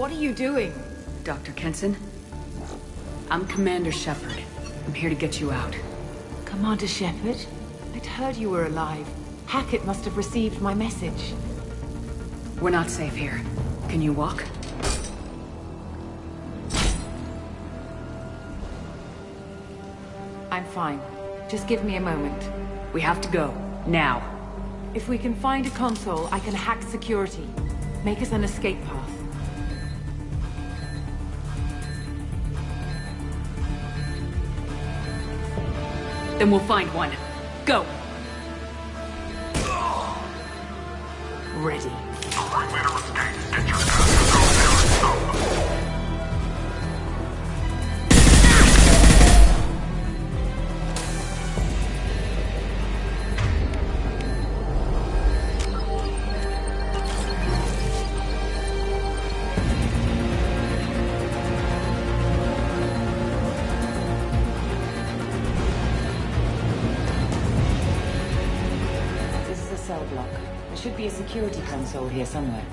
What are you doing? Dr. Kenson? I'm Commander Shepard. I'm here to get you out. Commander Shepard? I'd heard you were alive. Hackett must have received my message. We're not safe here. Can you walk? I'm fine. Just give me a moment. We have to go. Now. If we can find a console, I can hack security. Make us an escape path. Then we'll find one. Go! Ready. Cell block. There should be a security console here somewhere.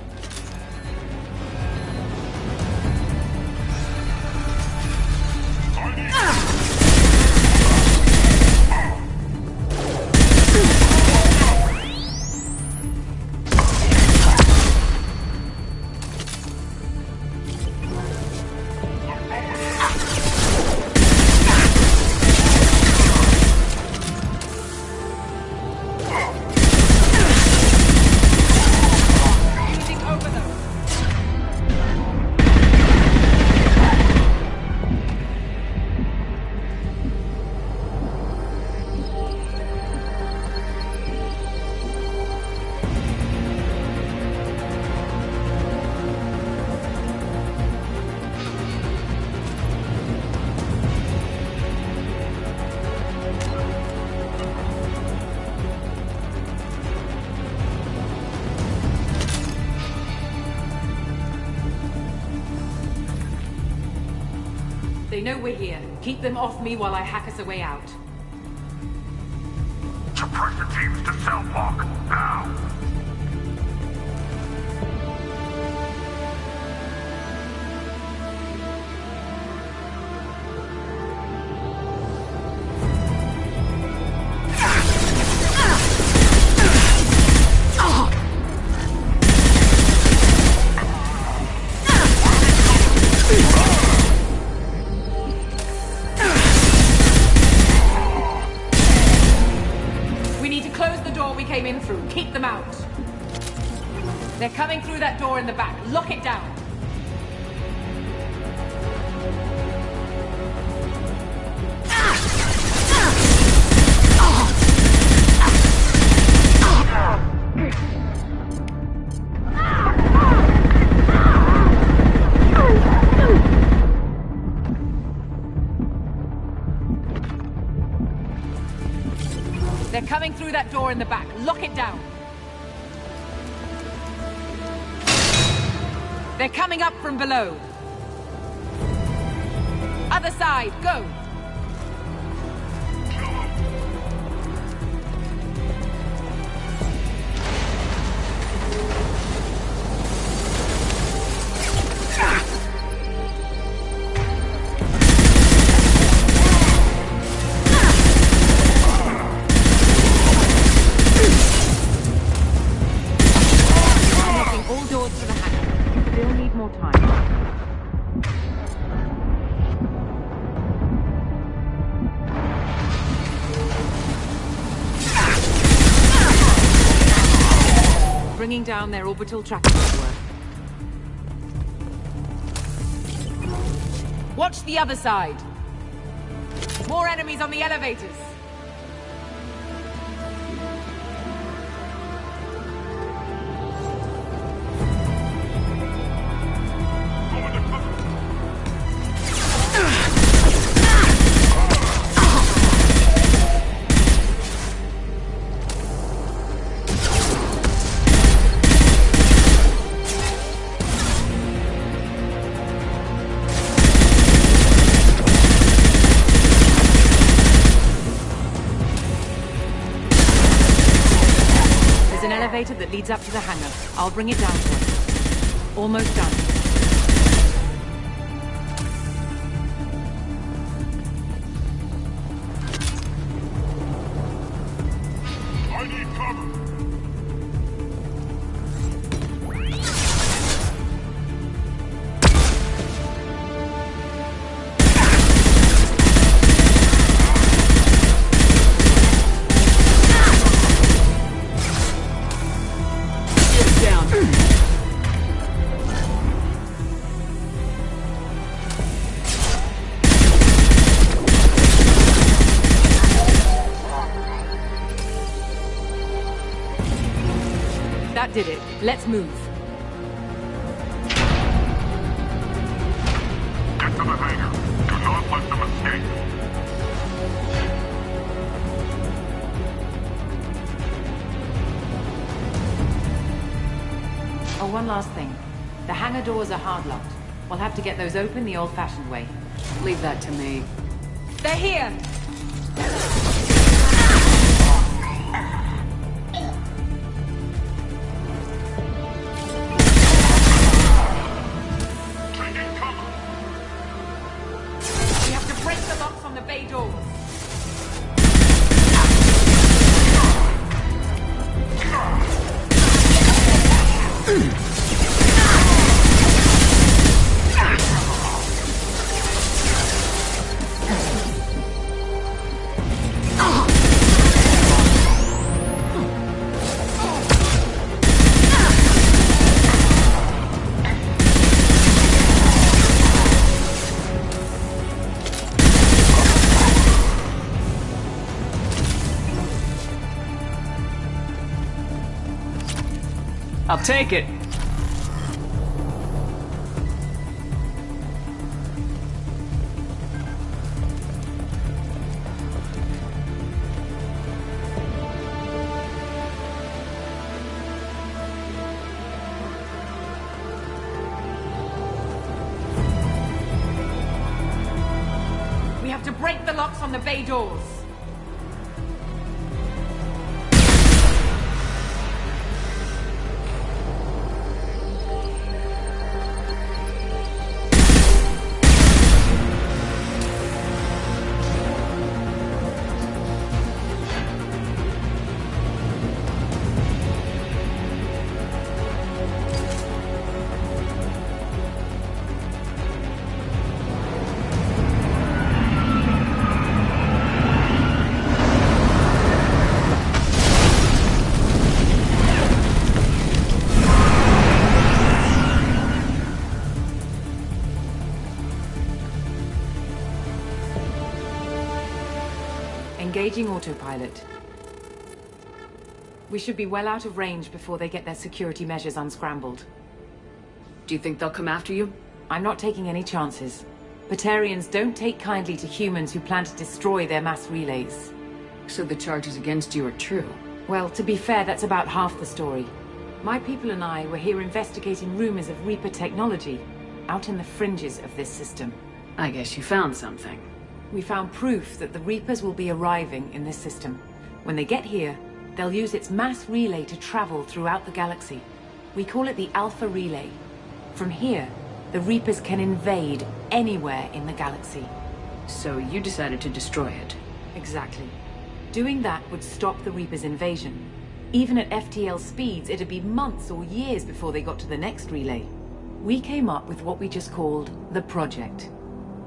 They know we're here. Keep them off me while I hack us a way out. Suppressor teams to cell block, now! Keep them out. They're coming through that door in the back. Lock it down. They're coming through that door in the back. Lock it down. They're coming up from below. Other side, go! Bringing down their orbital tracking network. Watch the other side. More enemies on the elevators. That leads up to the hangar. I'll bring it down to us. Almost done. I need cover. That did it. Let's move. Get to the hangar. Do not let them escape. Oh, one last thing. The hangar doors are hard-locked. We'll have to get those open the old-fashioned way. Leave that to me. They're here! I'll take it. break the locks on the bay doors. Engaging autopilot. We should be well out of range before they get their security measures unscrambled. Do you think they'll come after you? I'm not taking any chances. Batarians don't take kindly to humans who plan to destroy their mass relays. So the charges against you are true? Well, to be fair, that's about half the story. My people and I were here investigating rumors of Reaper technology, out in the fringes of this system. I guess you found something. We found proof that the Reapers will be arriving in this system. When they get here, they'll use its mass relay to travel throughout the galaxy. We call it the Alpha Relay. From here, the Reapers can invade anywhere in the galaxy. So you decided to destroy it? Exactly. Doing that would stop the Reapers' invasion. Even at FTL speeds, it'd be months or years before they got to the next relay. We came up with what we just called the Project.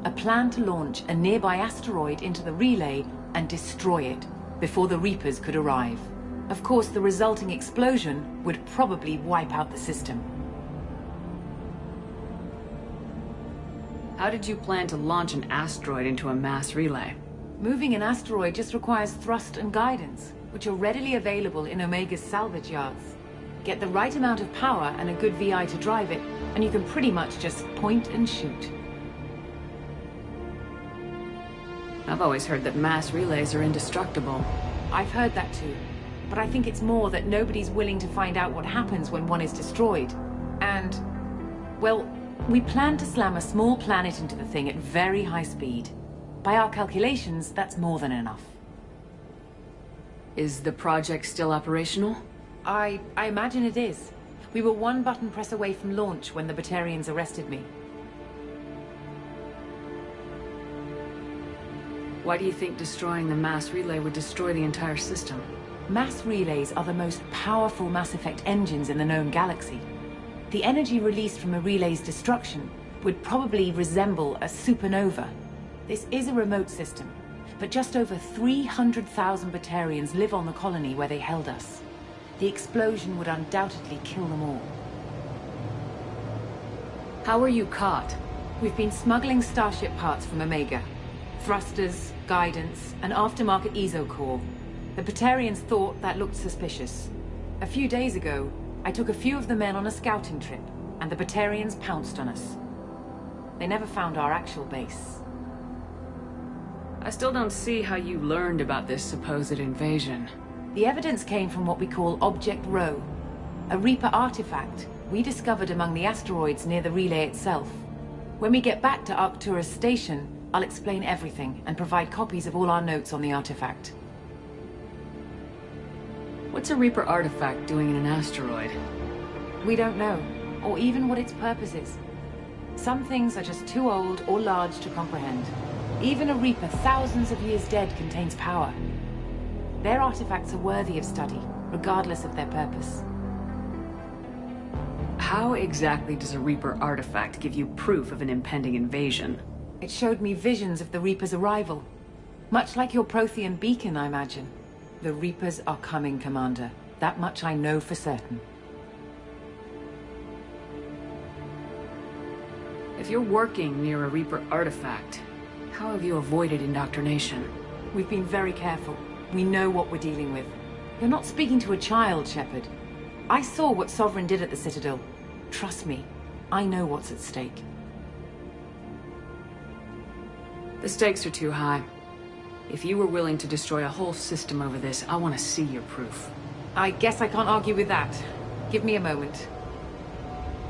A plan to launch a nearby asteroid into the relay and destroy it before the Reapers could arrive. Of course, the resulting explosion would probably wipe out the system. How did you plan to launch an asteroid into a mass relay? Moving an asteroid just requires thrust and guidance, which are readily available in Omega's salvage yards. Get the right amount of power and a good VI to drive it, and you can pretty much just point and shoot. I've always heard that mass relays are indestructible. I've heard that too. But I think it's more that nobody's willing to find out what happens when one is destroyed. And, well, we plan to slam a small planet into the thing at very high speed. By our calculations, that's more than enough. Is the project still operational? I imagine it is. We were one button press away from launch when the Batarians arrested me. Why do you think destroying the mass relay would destroy the entire system? Mass relays are the most powerful Mass Effect engines in the known galaxy. The energy released from a relay's destruction would probably resemble a supernova. This is a remote system, but just over 300,000 Batarians live on the colony where they held us. The explosion would undoubtedly kill them all. How were you caught? We've been smuggling Starship parts from Omega. Thrusters, guidance, and aftermarket ESO core. The Batarians thought that looked suspicious. A few days ago, I took a few of the men on a scouting trip, and the Batarians pounced on us. They never found our actual base. I still don't see how you learned about this supposed invasion. The evidence came from what we call Object Rho, a Reaper artifact we discovered among the asteroids near the relay itself. When we get back to Arcturus Station, I'll explain everything and provide copies of all our notes on the artifact. What's a Reaper artifact doing in an asteroid? We don't know, or even what its purpose is. Some things are just too old or large to comprehend. Even a Reaper thousands of years dead contains power. Their artifacts are worthy of study, regardless of their purpose. How exactly does a Reaper artifact give you proof of an impending invasion? It showed me visions of the Reaper's arrival. Much like your Prothean beacon, I imagine. The Reapers are coming, Commander. That much I know for certain. If you're working near a Reaper artifact, how have you avoided indoctrination? We've been very careful. We know what we're dealing with. You're not speaking to a child, Shepard. I saw what Sovereign did at the Citadel. Trust me, I know what's at stake. The stakes are too high. If you were willing to destroy a whole system over this, I want to see your proof. I guess I can't argue with that. Give me a moment.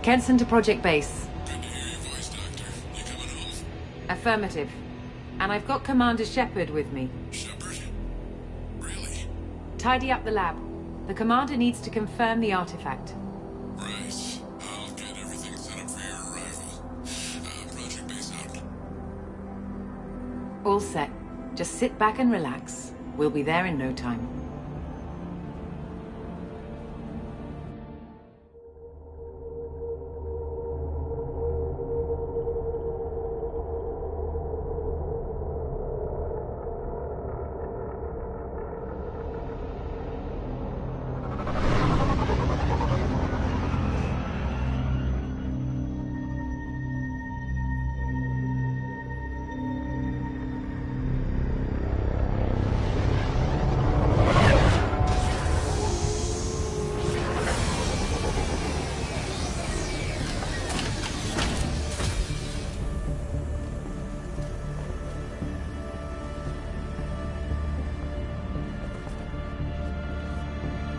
Kenson to Project Base. Come to hear your voice, Doctor. You coming home? Affirmative. And I've got Commander Shepard with me. Shepard? Really? Tidy up the lab. The Commander needs to confirm the artifact. Right. I'll get everything set up for your arrival. Project base out. All set. Just sit back and relax. We'll be there in no time.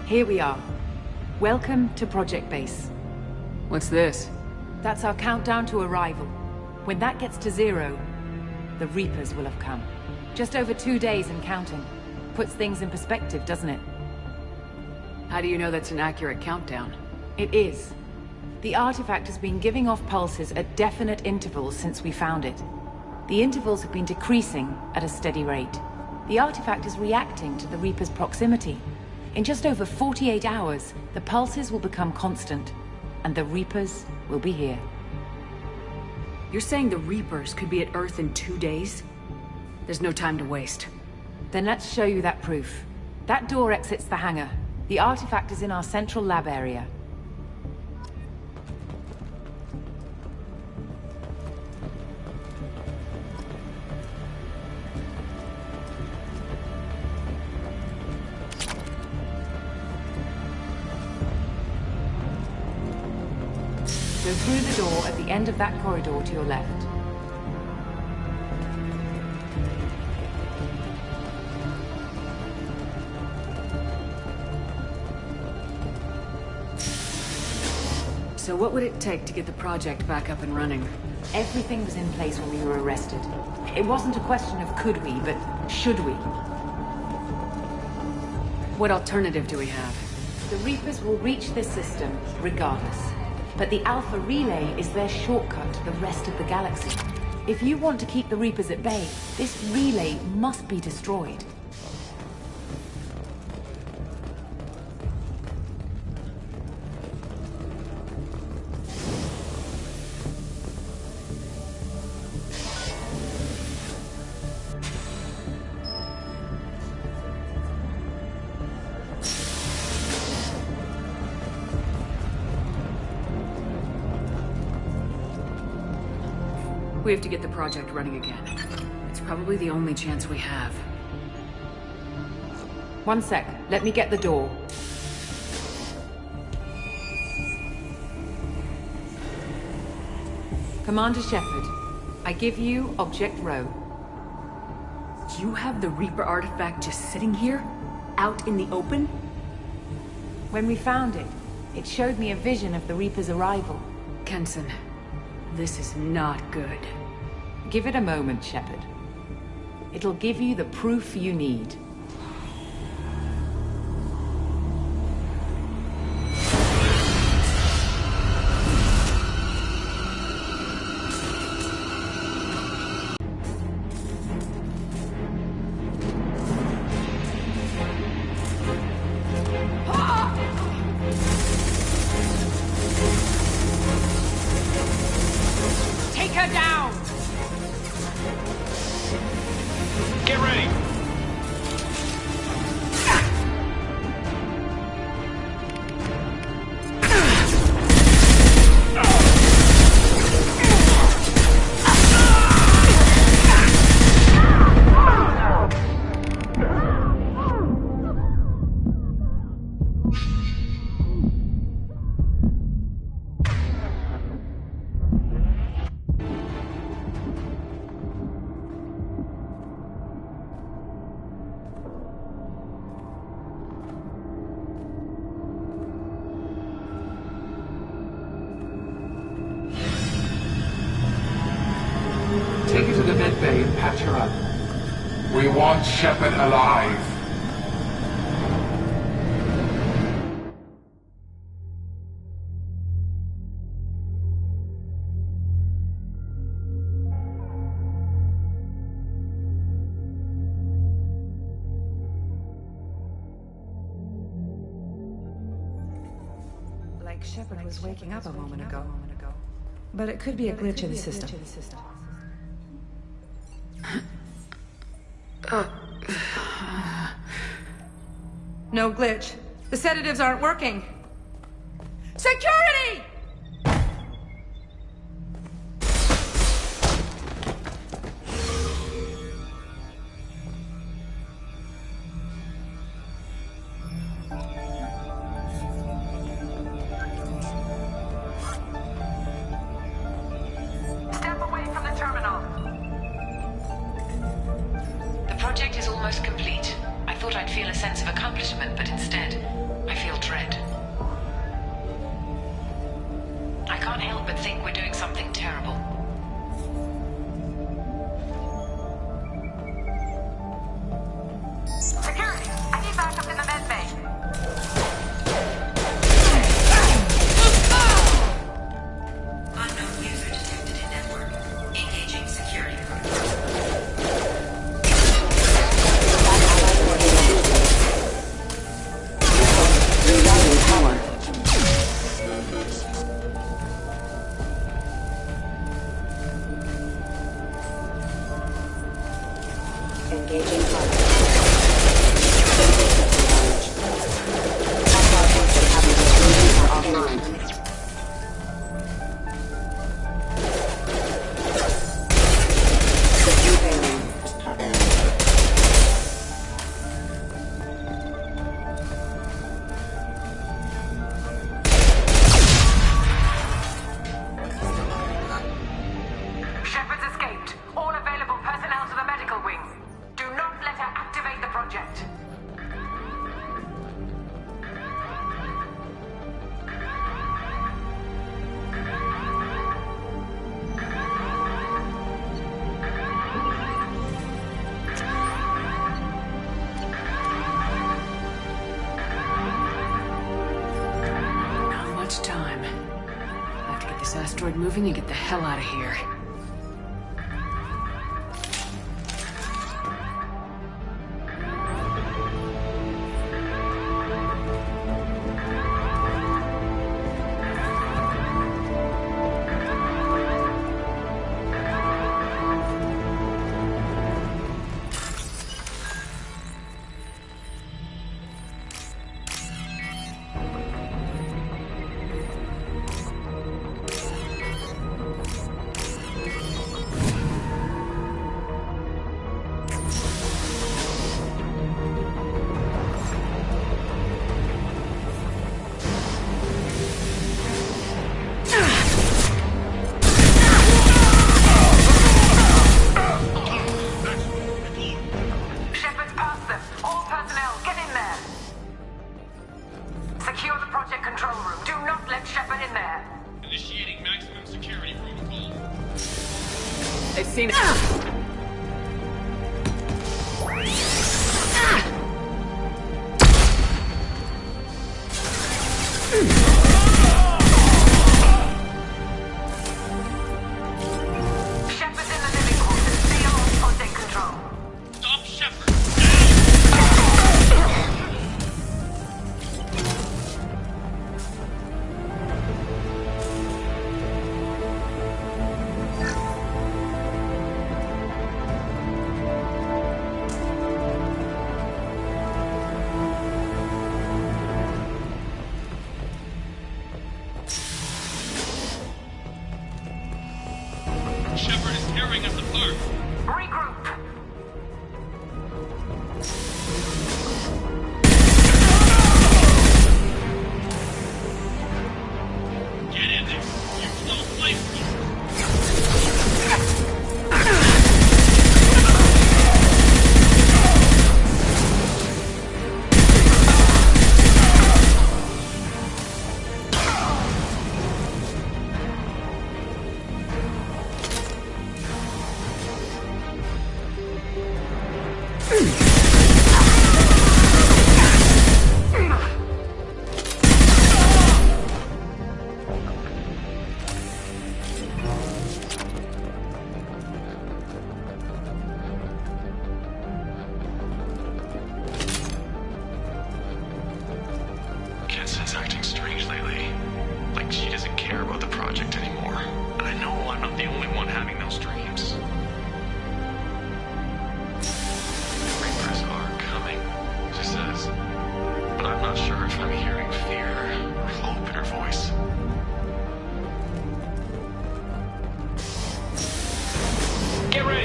Here we are. Welcome to Project Base. What's this? That's our countdown to arrival. When that gets to 0, the Reapers will have come. Just over 2 days and counting. Puts things in perspective, doesn't it? How do you know that's an accurate countdown? It is. The artifact has been giving off pulses at definite intervals since we found it. The intervals have been decreasing at a steady rate. The artifact is reacting to the Reaper's proximity. In just over 48 hours, the pulses will become constant, and the Reapers will be here. You're saying the Reapers could be at Earth in 2 days? There's no time to waste. Then let's show you that proof. That door exits the hangar. The artifact is in our central lab area. Go through the door at the end of that corridor to your left. So what would it take to get the project back up and running? Everything was in place when we were arrested. It wasn't a question of could we, but should we. What alternative do we have? The Reapers will reach this system regardless. But the Alpha Relay is their shortcut to the rest of the galaxy. If you want to keep the Reapers at bay, this relay must be destroyed. We have to get the project running again. It's probably the only chance we have. One sec. Let me get the door. Commander Shepard, I give you Object Row. You have the Reaper artifact just sitting here? Out in the open? When we found it, it showed me a vision of the Reaper's arrival. Kenson, this is not good. Give it a moment, Shepard. It'll give you the proof you need. Take her down! Get ready! natural. We want Shepard alive. Shepard was waking up a moment ago. But it could be a glitch in the system. No glitch. The sedatives aren't working. Security! Moving and get the hell out of here. care about the project anymore. And I know I'm not the only one having those dreams. The Reapers are coming, she says. But I'm not sure if I'm hearing fear or hope in her voice. Get ready!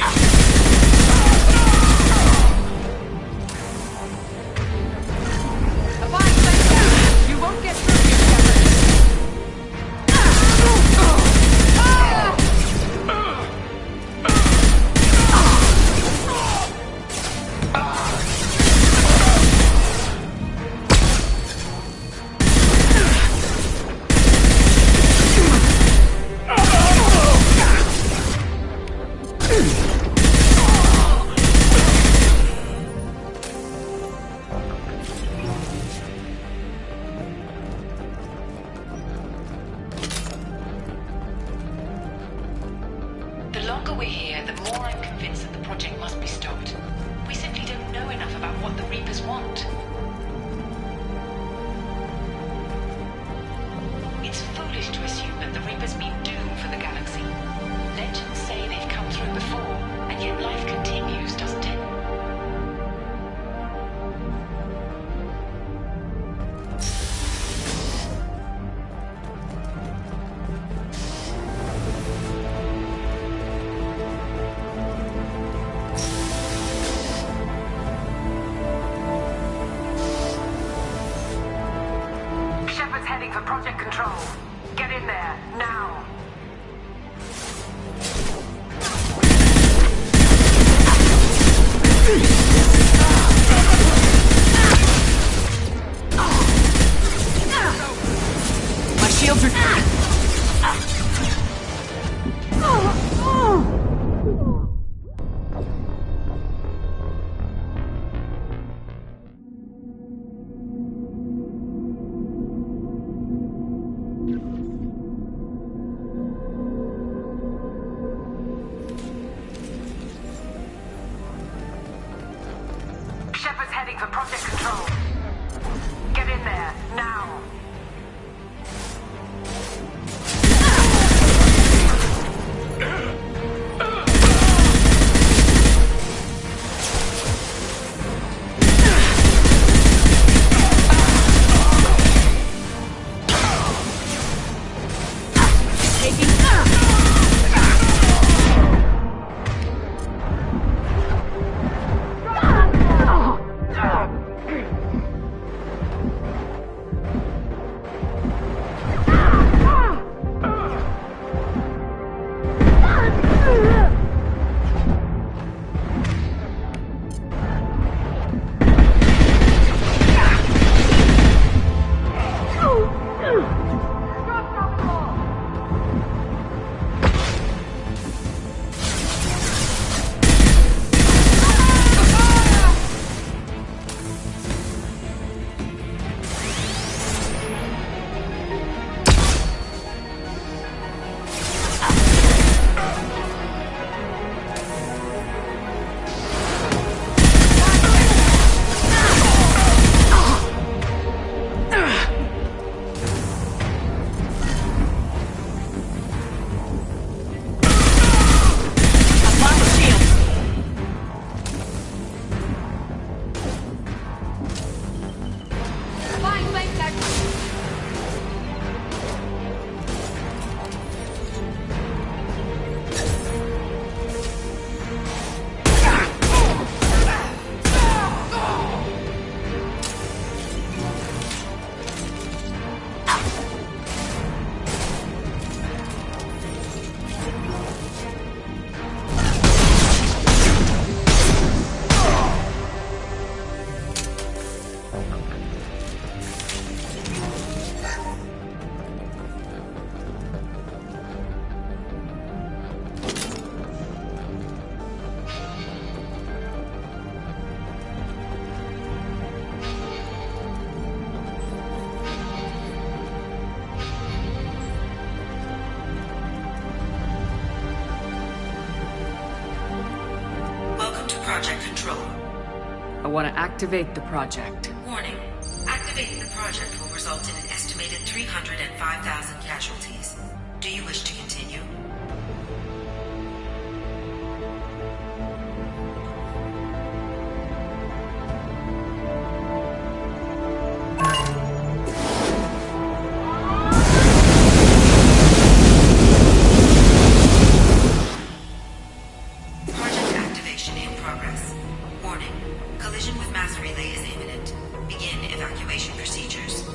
You won't get through here, Shepard. The longer we're here, the more I'm convinced that the project must be stopped. We simply don't know enough about what the Reapers want. It's foolish to assume that the Reapers mean doom for the galaxy. Legends say they've come through before, and yet life continues, doesn't it? Shepard's heading for Project Control. Get in there, now! My shields are... Shepard's heading for Project Control. Get in there, now! I want to activate the project. Warning. Activation Activating the project will result in an estimated 305,000 casualties. Do you wish to continue? Project activation in progress. Warning. Collision with mass relay is imminent. Begin evacuation procedures.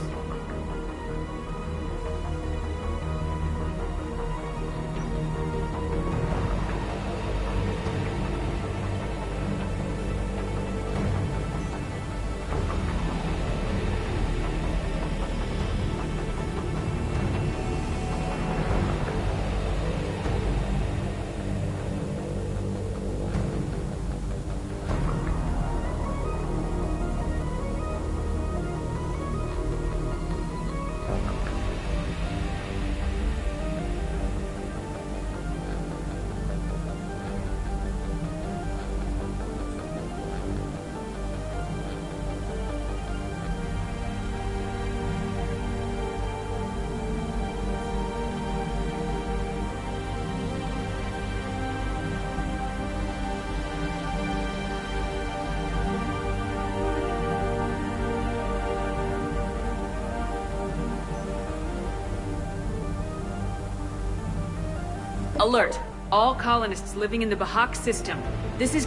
Alert! All colonists living in the Bahak system. This is...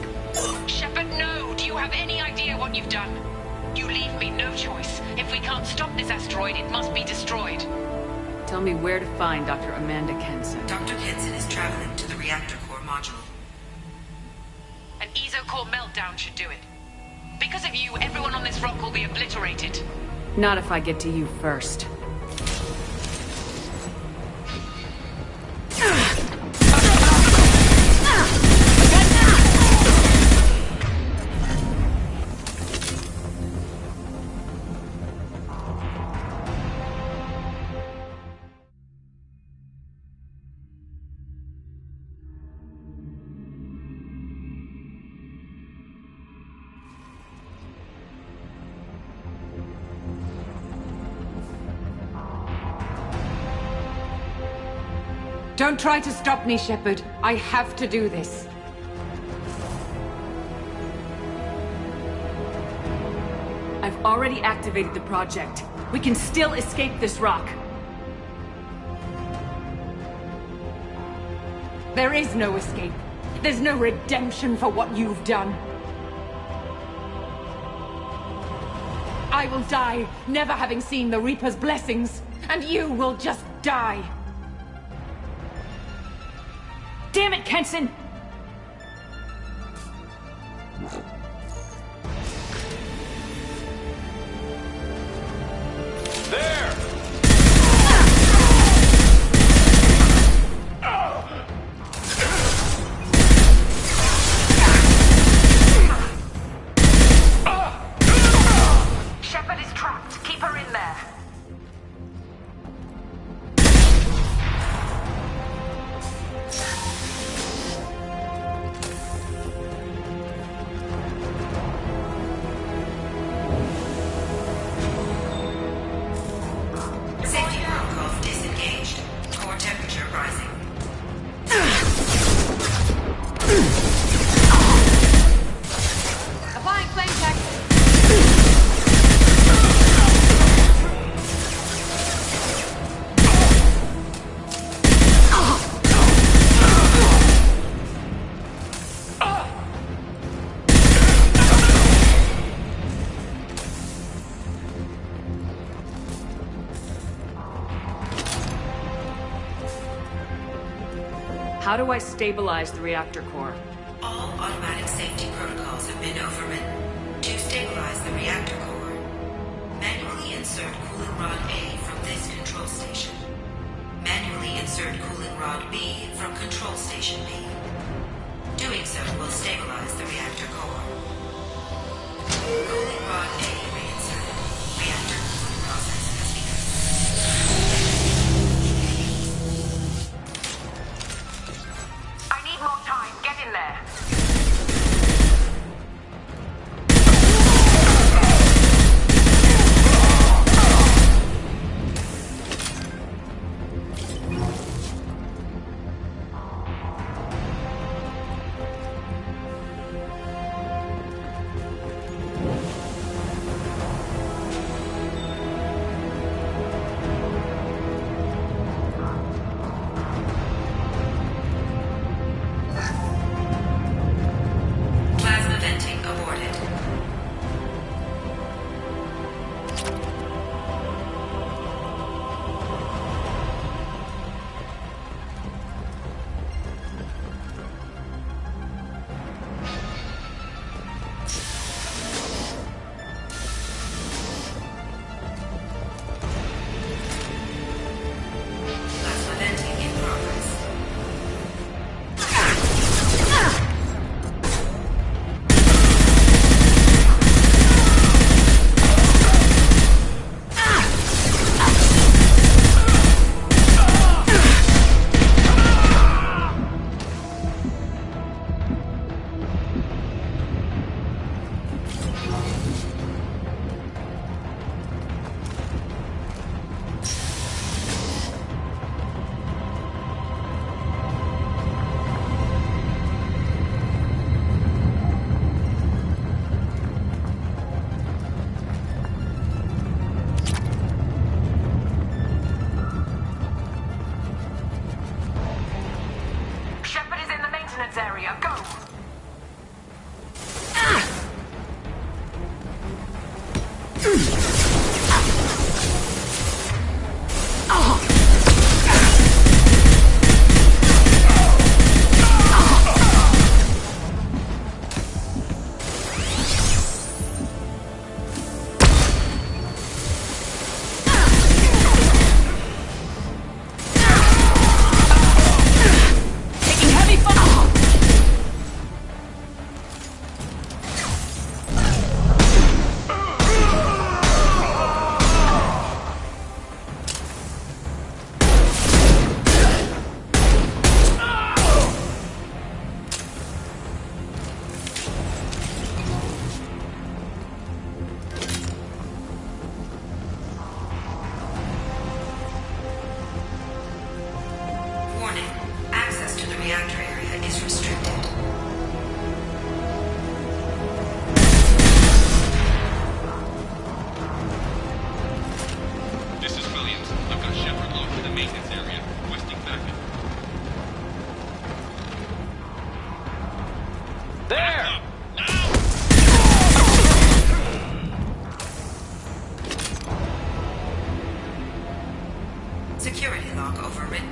Shepard, no! Do you have any idea what you've done? You leave me no choice. If we can't stop this asteroid, it must be destroyed. Tell me where to find Dr. Amanda Kenson. Dr. Kenson is traveling to the reactor core module. An ESO-core meltdown should do it. Because of you, everyone on this rock will be obliterated. Not if I get to you first. Don't try to stop me, Shepard. I have to do this. I've already activated the project. We can still escape this rock. There is no escape. There's no redemption for what you've done. I will die, never having seen the Reaper's blessings, and you will just die. Damn it, Kenson! There! Shepard is trapped. Keep her in there. Safety protocols disengaged. Core temperature rising. Applying flame tech. How do I stabilize the reactor core? All automatic safety protocols have been overridden. To stabilize the reactor core, manually insert cooling rod A from this control station. Manually insert cooling rod B from control station B. Doing so will stabilize the reactor core. Cooling rod A reinserted. Reactor cooling process has begun. I need more time. Get in there. Security lock overridden.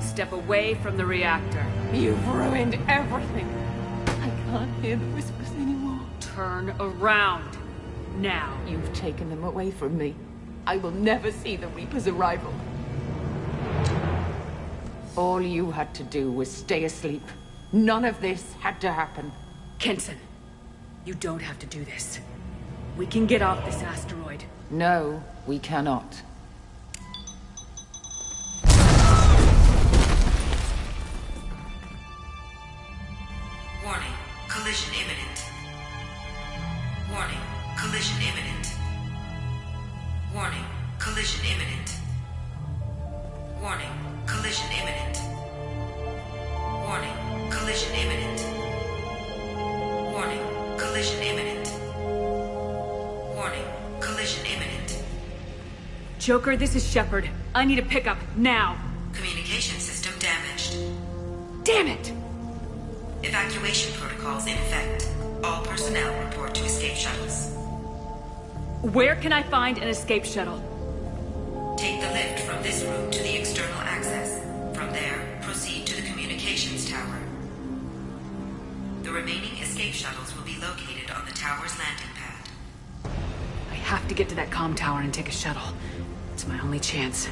Step away from the reactor. You've ruined everything. I can't hear the whispers anymore. Turn around. Now. You've taken them away from me. I will never see the Reaper's arrival. All you had to do was stay asleep. None of this had to happen. Kenton, you don't have to do this. We can get off this asteroid. No, we cannot. Warning, collision imminent. Warning, collision imminent. Warning, collision imminent. Warning, collision imminent. Warning, collision imminent. Warning, collision imminent. Warning, collision imminent. Joker, this is Shepard. I need a pickup, now. Communication system damaged. Damn it! Evacuation protocols in effect. All personnel report to escape shuttles. Where can I find an escape shuttle? Take the lift from this room to the external access. From there, proceed to the communications tower. The remaining escape shuttles will be located on the tower's landing pad. I have to get to that comm tower and take a shuttle. It's my only chance.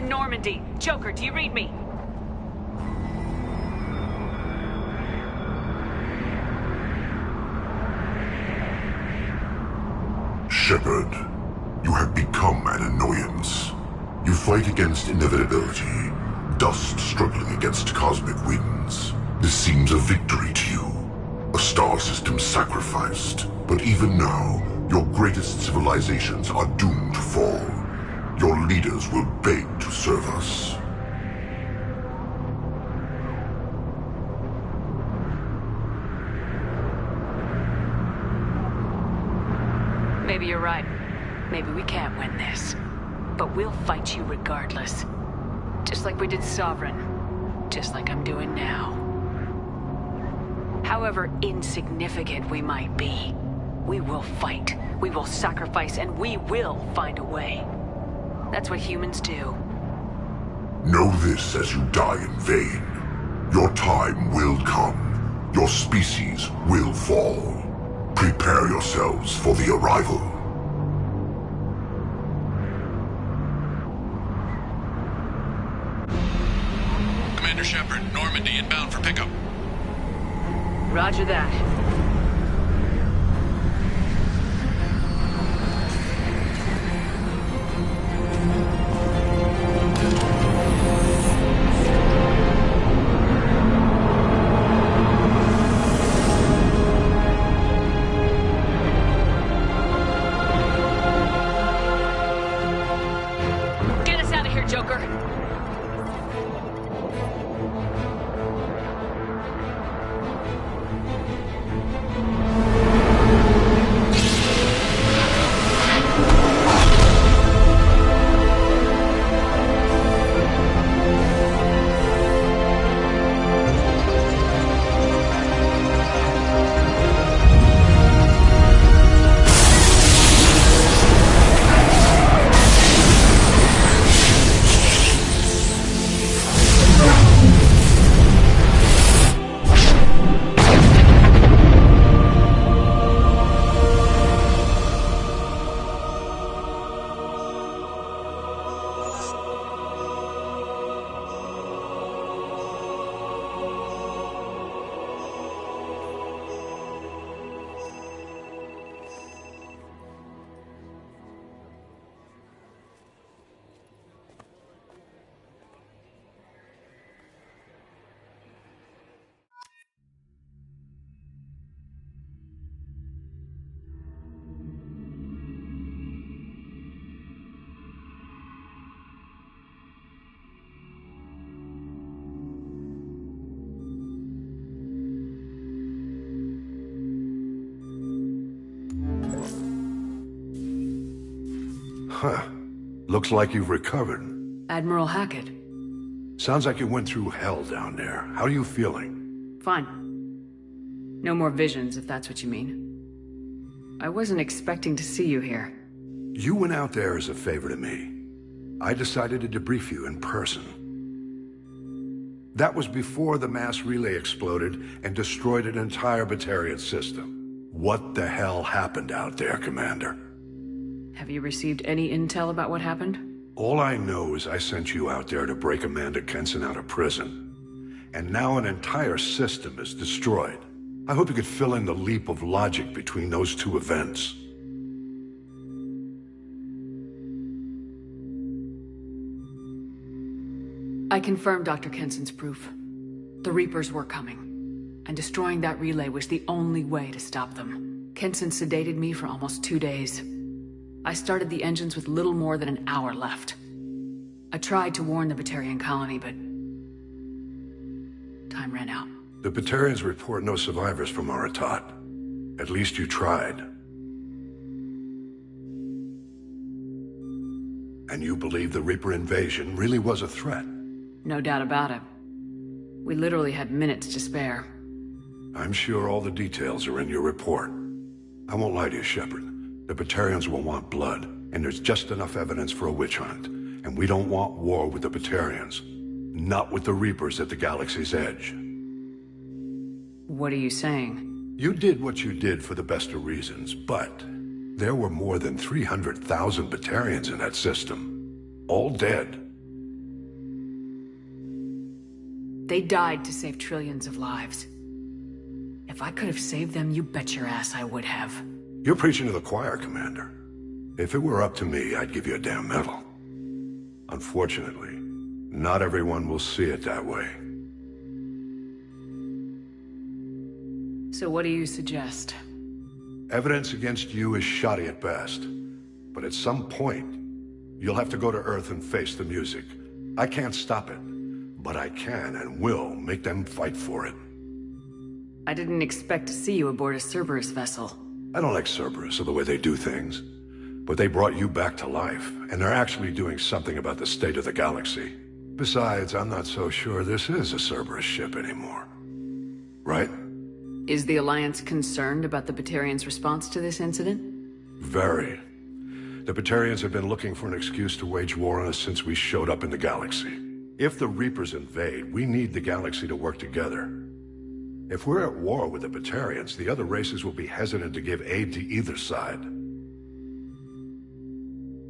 Normandy. Joker, do you read me? Shepard, you have become an annoyance. You fight against inevitability, dust struggling against cosmic winds. This seems a victory to you, a star system sacrificed. But even now, your greatest civilizations are doomed to fall. Your leaders will beg to serve us. Maybe you're right. Maybe we can't win this. But we'll fight you regardless. Just like we did Sovereign. Just like I'm doing now. However insignificant we might be, we will fight, we will sacrifice, and we will find a way. That's what humans do. Know this as you die in vain. Your time will come. Your species will fall. Prepare yourselves for the arrival. Commander Shepard, Normandy inbound for pickup. Roger that. Get us out of here, Joker. Huh. Looks like you've recovered. Admiral Hackett. Sounds like you went through hell down there. How are you feeling? Fine. No more visions, if that's what you mean. I wasn't expecting to see you here. You went out there as a favor to me. I decided to debrief you in person. That was before the mass relay exploded and destroyed an entire Batarian system. What the hell happened out there, Commander? Have you received any intel about what happened? All I know is I sent you out there to break Amanda Kenson out of prison. And now an entire system is destroyed. I hope you could fill in the leap of logic between those two events. I confirmed Dr. Kenson's proof. The Reapers were coming, and destroying that relay was the only way to stop them. Kenson sedated me for almost 2 days. I started the engines with little more than an hour left. I tried to warn the Batarian colony, but time ran out. The Batarians report no survivors from Aratat. At least you tried. And you believe the Reaper invasion really was a threat? No doubt about it. We literally had minutes to spare. I'm sure all the details are in your report. I won't lie to you, Shepard. The Batarians will want blood, and there's just enough evidence for a witch hunt. And we don't want war with the Batarians. Not with the Reapers at the galaxy's edge. What are you saying? You did what you did for the best of reasons, but there were more than 300,000 Batarians in that system. All dead. They died to save trillions of lives. If I could have saved them, you bet your ass I would have. You're preaching to the choir, Commander. If it were up to me, I'd give you a damn medal. Unfortunately, not everyone will see it that way. So what do you suggest? Evidence against you is shoddy at best. But at some point, you'll have to go to Earth and face the music. I can't stop it, but I can and will make them fight for it. I didn't expect to see you aboard a Cerberus vessel. I don't like Cerberus or the way they do things. But they brought you back to life, and they're actually doing something about the state of the galaxy. Besides, I'm not so sure this is a Cerberus ship anymore. Right? Is the Alliance concerned about the Batarians' response to this incident? Very. The Batarians have been looking for an excuse to wage war on us since we showed up in the galaxy. If the Reapers invade, we need the galaxy to work together. If we're at war with the Batarians, the other races will be hesitant to give aid to either side.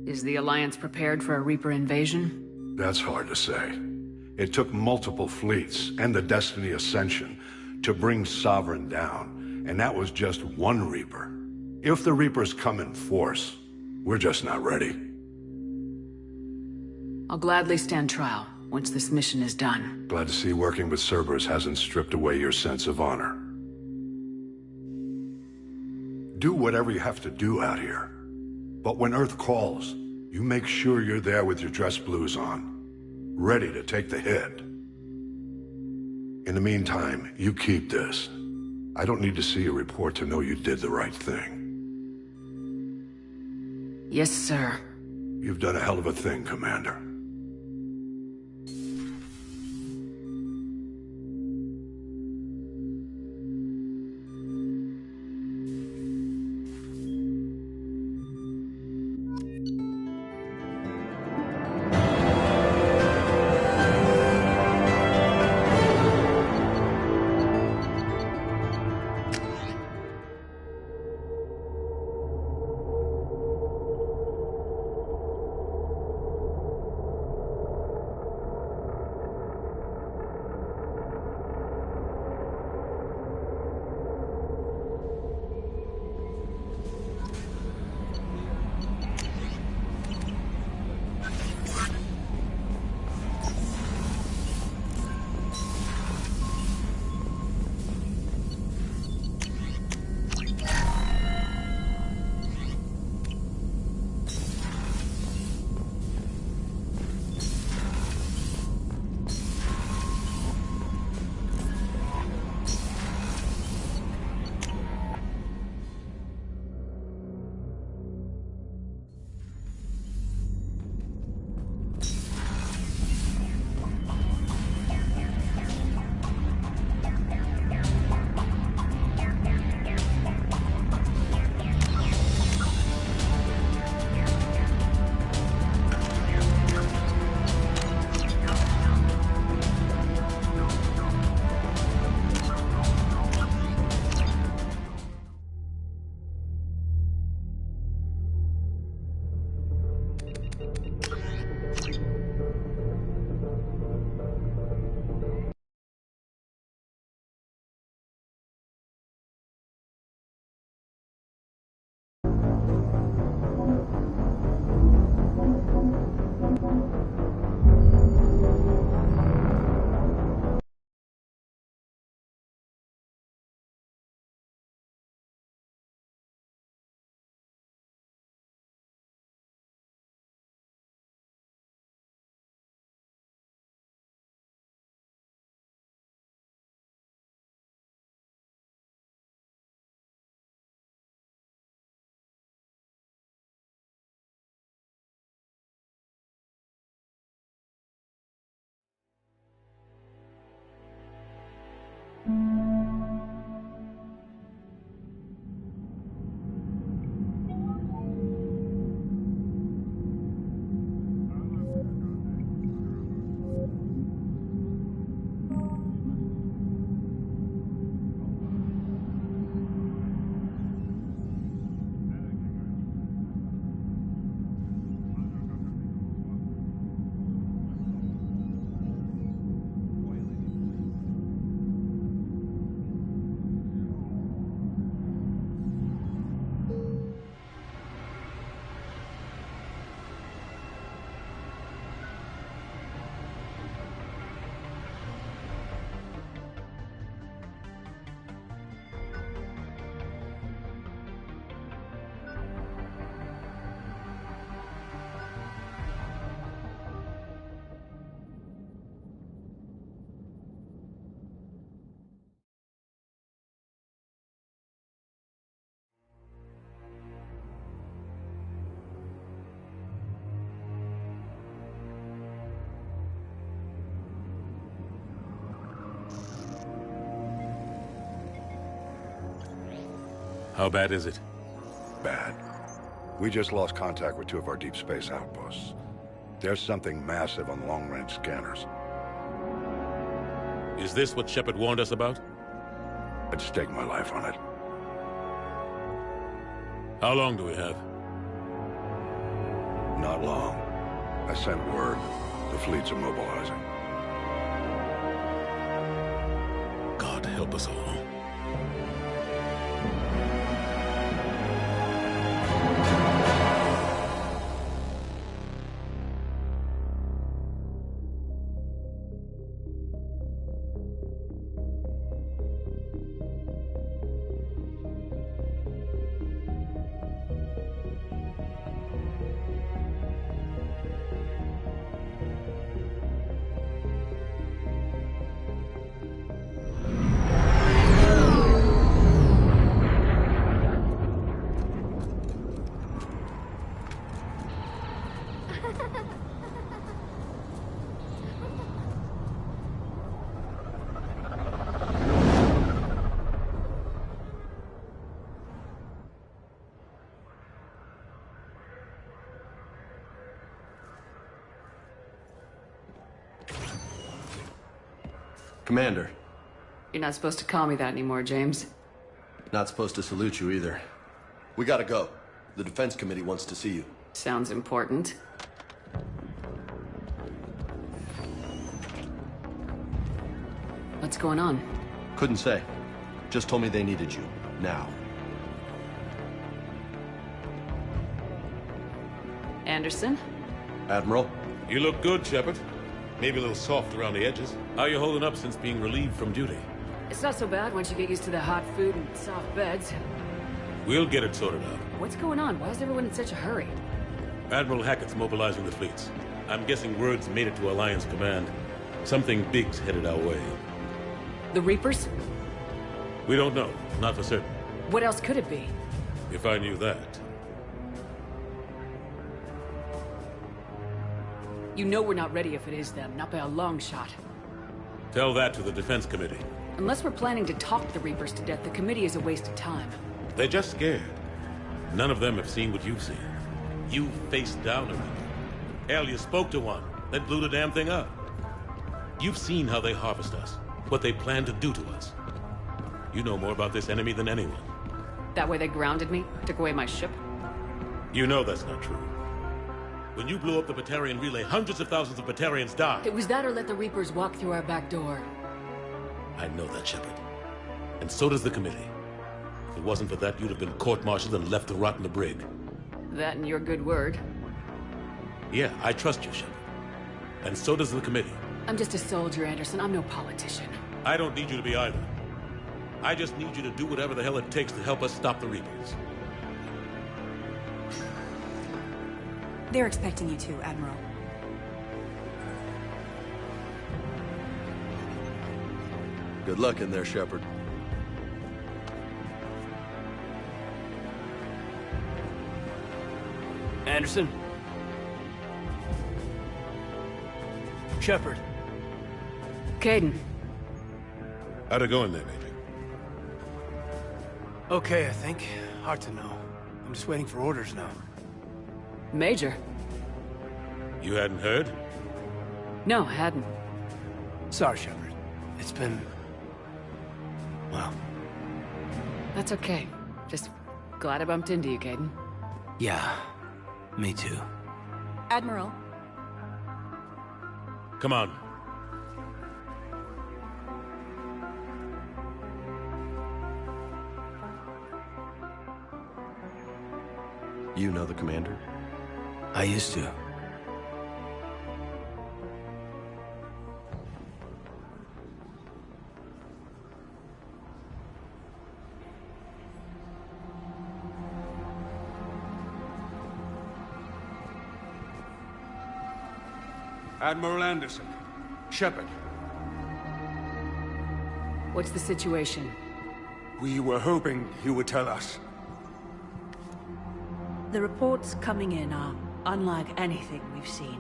Is the Alliance prepared for a Reaper invasion? That's hard to say. It took multiple fleets and the Destiny Ascension to bring Sovereign down, and that was just one Reaper. If the Reapers come in force, we're just not ready. I'll gladly stand trial once this mission is done. Glad to see working with Cerberus hasn't stripped away your sense of honor. Do whatever you have to do out here. But when Earth calls, you make sure you're there with your dress blues on, ready to take the hit. In the meantime, you keep this. I don't need to see a report to know you did the right thing. Yes, sir. You've done a hell of a thing, Commander. How bad is it? Bad. We just lost contact with 2 of our deep space outposts. There's something massive on long-range scanners. Is this what Shepard warned us about? I'd stake my life on it. How long do we have? Not long. I sent word. The fleets are mobilizing. God help us all. Commander. You're not supposed to call me that anymore, James. Not supposed to salute you either. We gotta go. The Defense Committee wants to see you. Sounds important. What's going on? Couldn't say. Just told me they needed you. Now. Anderson? Admiral? You look good, Shepard. Maybe a little soft around the edges. How are you holding up since being relieved from duty? It's not so bad once you get used to the hot food and soft beds. We'll get it sorted out. What's going on? Why is everyone in such a hurry? Admiral Hackett's mobilizing the fleets. I'm guessing word's made it to Alliance Command. Something big's headed our way. The Reapers? We don't know. Not for certain. What else could it be? If I knew that. You know we're not ready if it is them, not by a long shot. Tell that to the Defense Committee. Unless we're planning to talk the Reapers to death, the committee is a waste of time. They're just scared. None of them have seen what you've seen. You faced down a Reaper. Hell, you spoke to one, then blew the damn thing up. You've seen how they harvest us, what they plan to do to us. You know more about this enemy than anyone. That way they grounded me, took away my ship? You know that's not true. When you blew up the Batarian relay, hundreds of thousands of Batarians died. It was that or let the Reapers walk through our back door. I know that, Shepard. And so does the committee. If it wasn't for that, you'd have been court-martialed and left to rot in the brig. That and your good word. Yeah, I trust you, Shepard. And so does the committee. I'm just a soldier, Anderson. I'm no politician. I don't need you to be either. I just need you to do whatever the hell it takes to help us stop the Reapers. They're expecting you to, Admiral. Good luck in there, Shepard. Anderson? Shepard? Caden. How'd it go in there, Major? Okay, I think. Hard to know. I'm just waiting for orders now. Major? You hadn't heard? No, I hadn't. Sorry, Shepard. It's been... well... That's okay. Just glad I bumped into you, Caden. Yeah, me too. Admiral. Come on. You know the commander? I used to. Admiral Anderson. Shepard. What's the situation? We were hoping you would tell us. The reports coming in are unlike anything we've seen.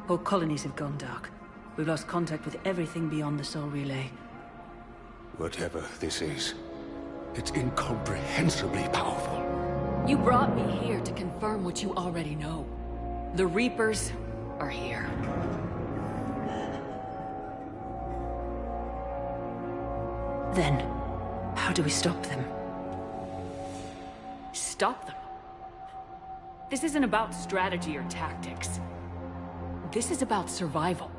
Whole colonies have gone dark. We've lost contact with everything beyond the Soul Relay. Whatever this is, It's incomprehensibly powerful. You brought me here to confirm what you already know. The Reapers are here. Then, how do we stop them? Stop them? This isn't about strategy or tactics. This is about survival.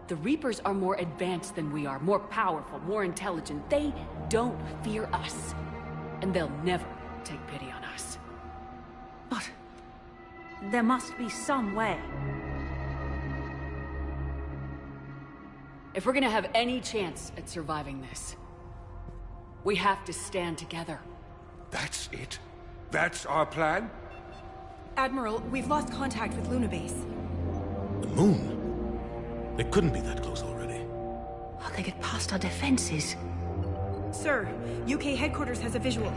The Reapers are more advanced than we are, more powerful, more intelligent. They don't fear us. And they'll never take pity on us. But there must be some way. If we're gonna have any chance at surviving this, we have to stand together. That's it? That's our plan? Admiral, we've lost contact with Luna Base. The moon? They couldn't be that close already. How'd they get past our defenses? Sir, UK headquarters has a visual.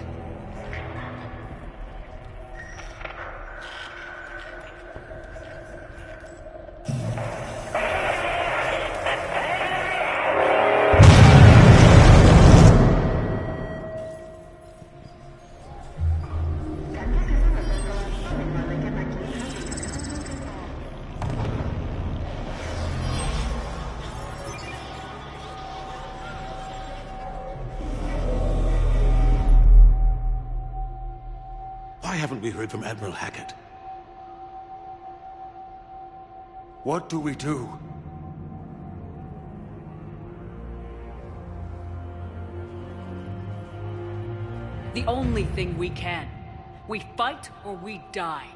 Why haven't we heard from Admiral Hackett? What do we do? The only thing we can. We fight or we die.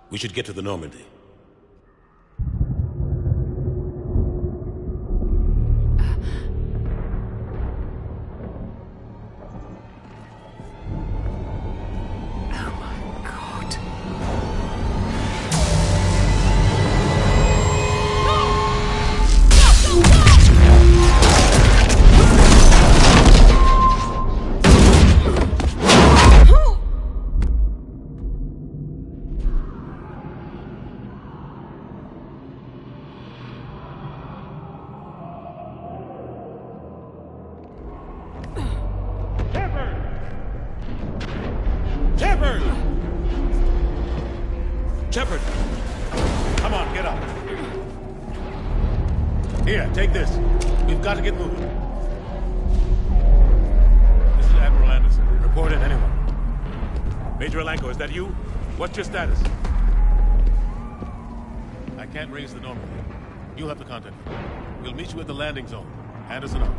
We should get to the Normandy. Shepard! Come on, get up. Here, take this. We've got to get moving. This is Admiral Anderson. Report in, anyone. Major Alanko, is that you? What's your status? I can't raise the Normandy. You'll have to contact me. We'll meet you at the landing zone. Anderson out.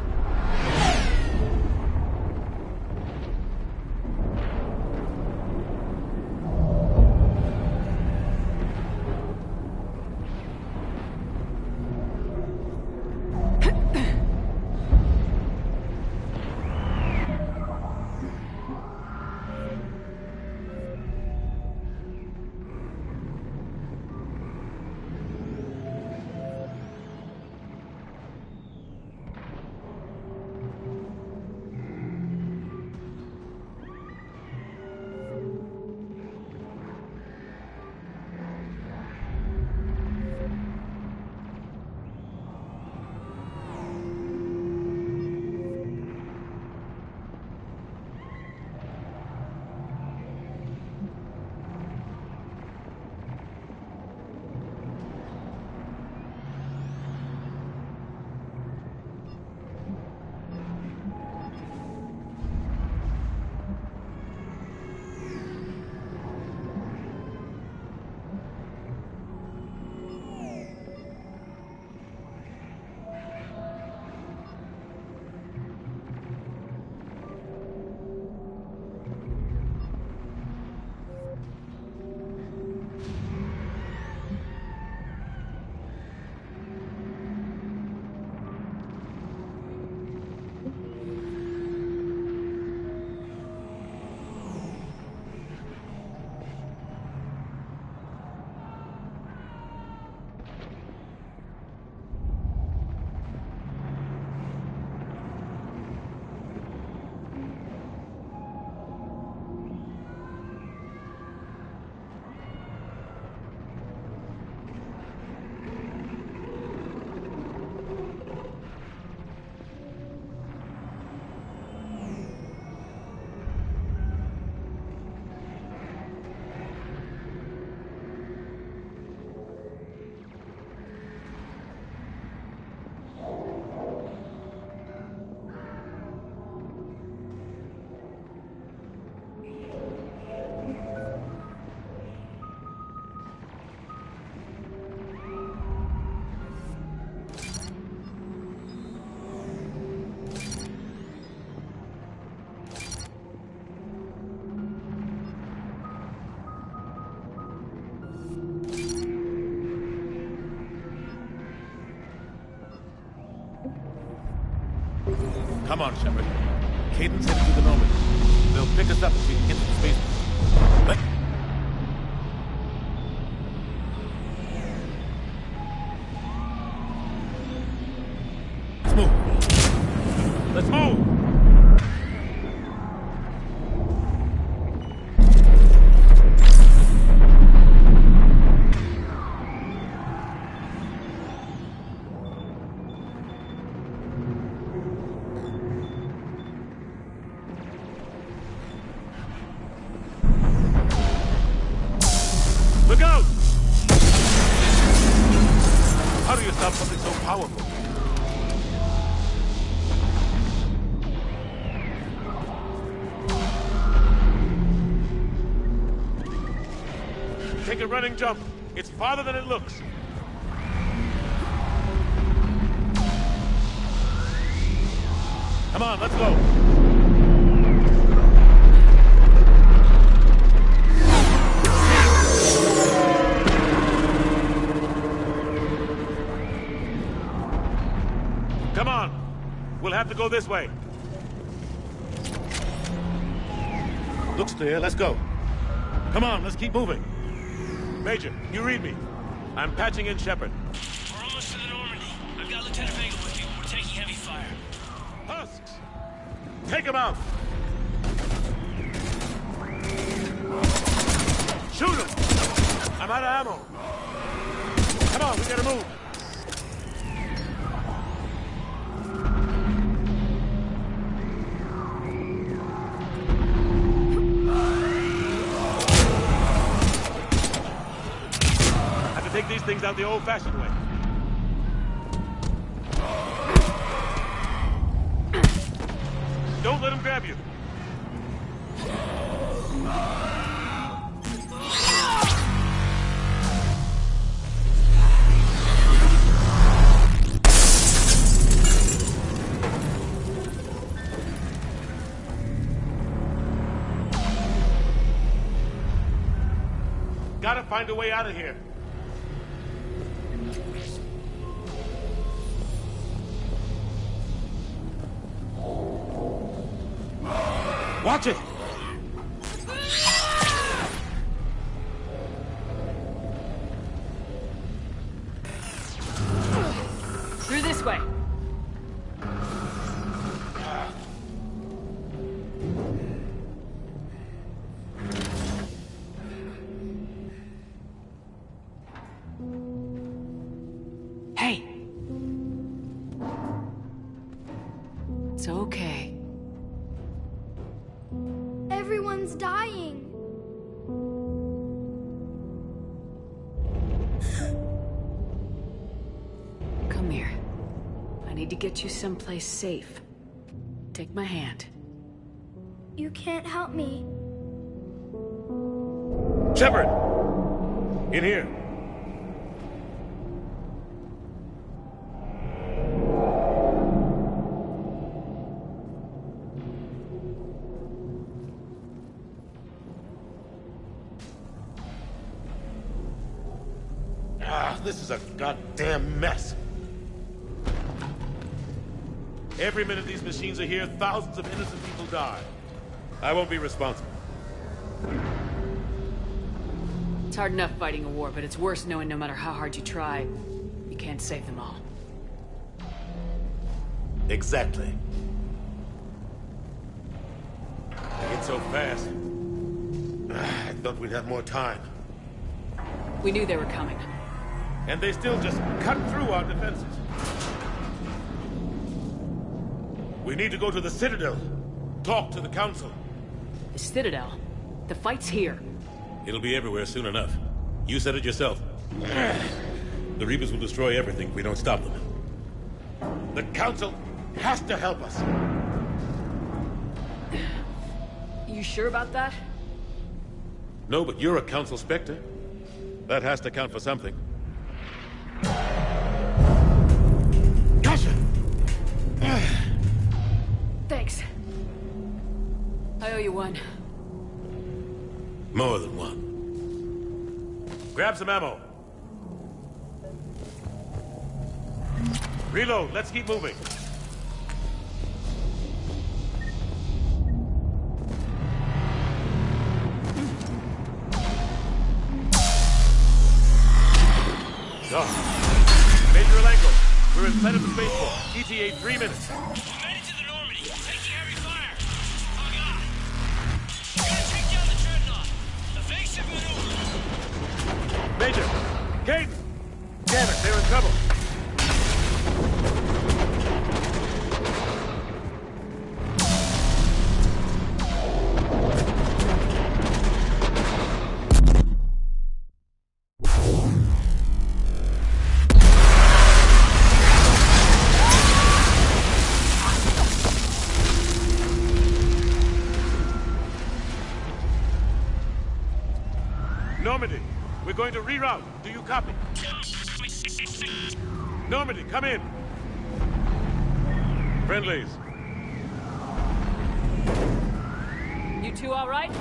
Come on, Shepard. Cadence headed to the Normandy. They'll pick us up if we can get to the spaceport. Let's move. Let's move! Look out! How do you stop something so powerful? Take a running jump. It's farther than it looks. Come on, let's go. Come on. We'll have to go this way. Looks clear. Let's go. Come on, let's keep moving. Major, you read me. I'm patching in Shepard. We're almost to the Normandy. I've got Lieutenant Vega with you. We're taking heavy fire. Husks! Take him out! Shoot him! I'm out of ammo. Come on, we gotta move. Take these things out the old-fashioned way. Don't let them grab you. Gotta find a way out of here. Watch it! Through this way. Hey. It's okay. Everyone's dying. Come here. I need to get you someplace safe. Take my hand. You can't help me. Shepard! In here. This is a goddamn mess. Every minute these machines are here, thousands of innocent people die. I won't be responsible. It's hard enough fighting a war, but it's worse knowing no matter how hard you try, you can't save them all. Exactly. It's so fast. I thought we'd have more time. We knew they were coming. And they still just cut through our defenses. We need to go to the Citadel. Talk to the Council. The Citadel? The fight's here. It'll be everywhere soon enough. You said it yourself. The Reapers will destroy everything if we don't stop them. The Council has to help us. You sure about that? No, but you're a Council Spectre. That has to count for something. Gotcha! Thanks. I owe you one. More than one. Grab some ammo. Reload, let's keep moving. dark. Major Alenko, we're in sight of the spaceport. ETA 3 minutes. We're headed to the Normandy. Taking heavy fire. Oh, God. We're gonna take down the dreadnought. Evasive maneuver. Major! Caden! Damn it, they're in trouble. Normandy, we're going to reroute. Do you copy? Normandy, come in. Friendlies. You two all right?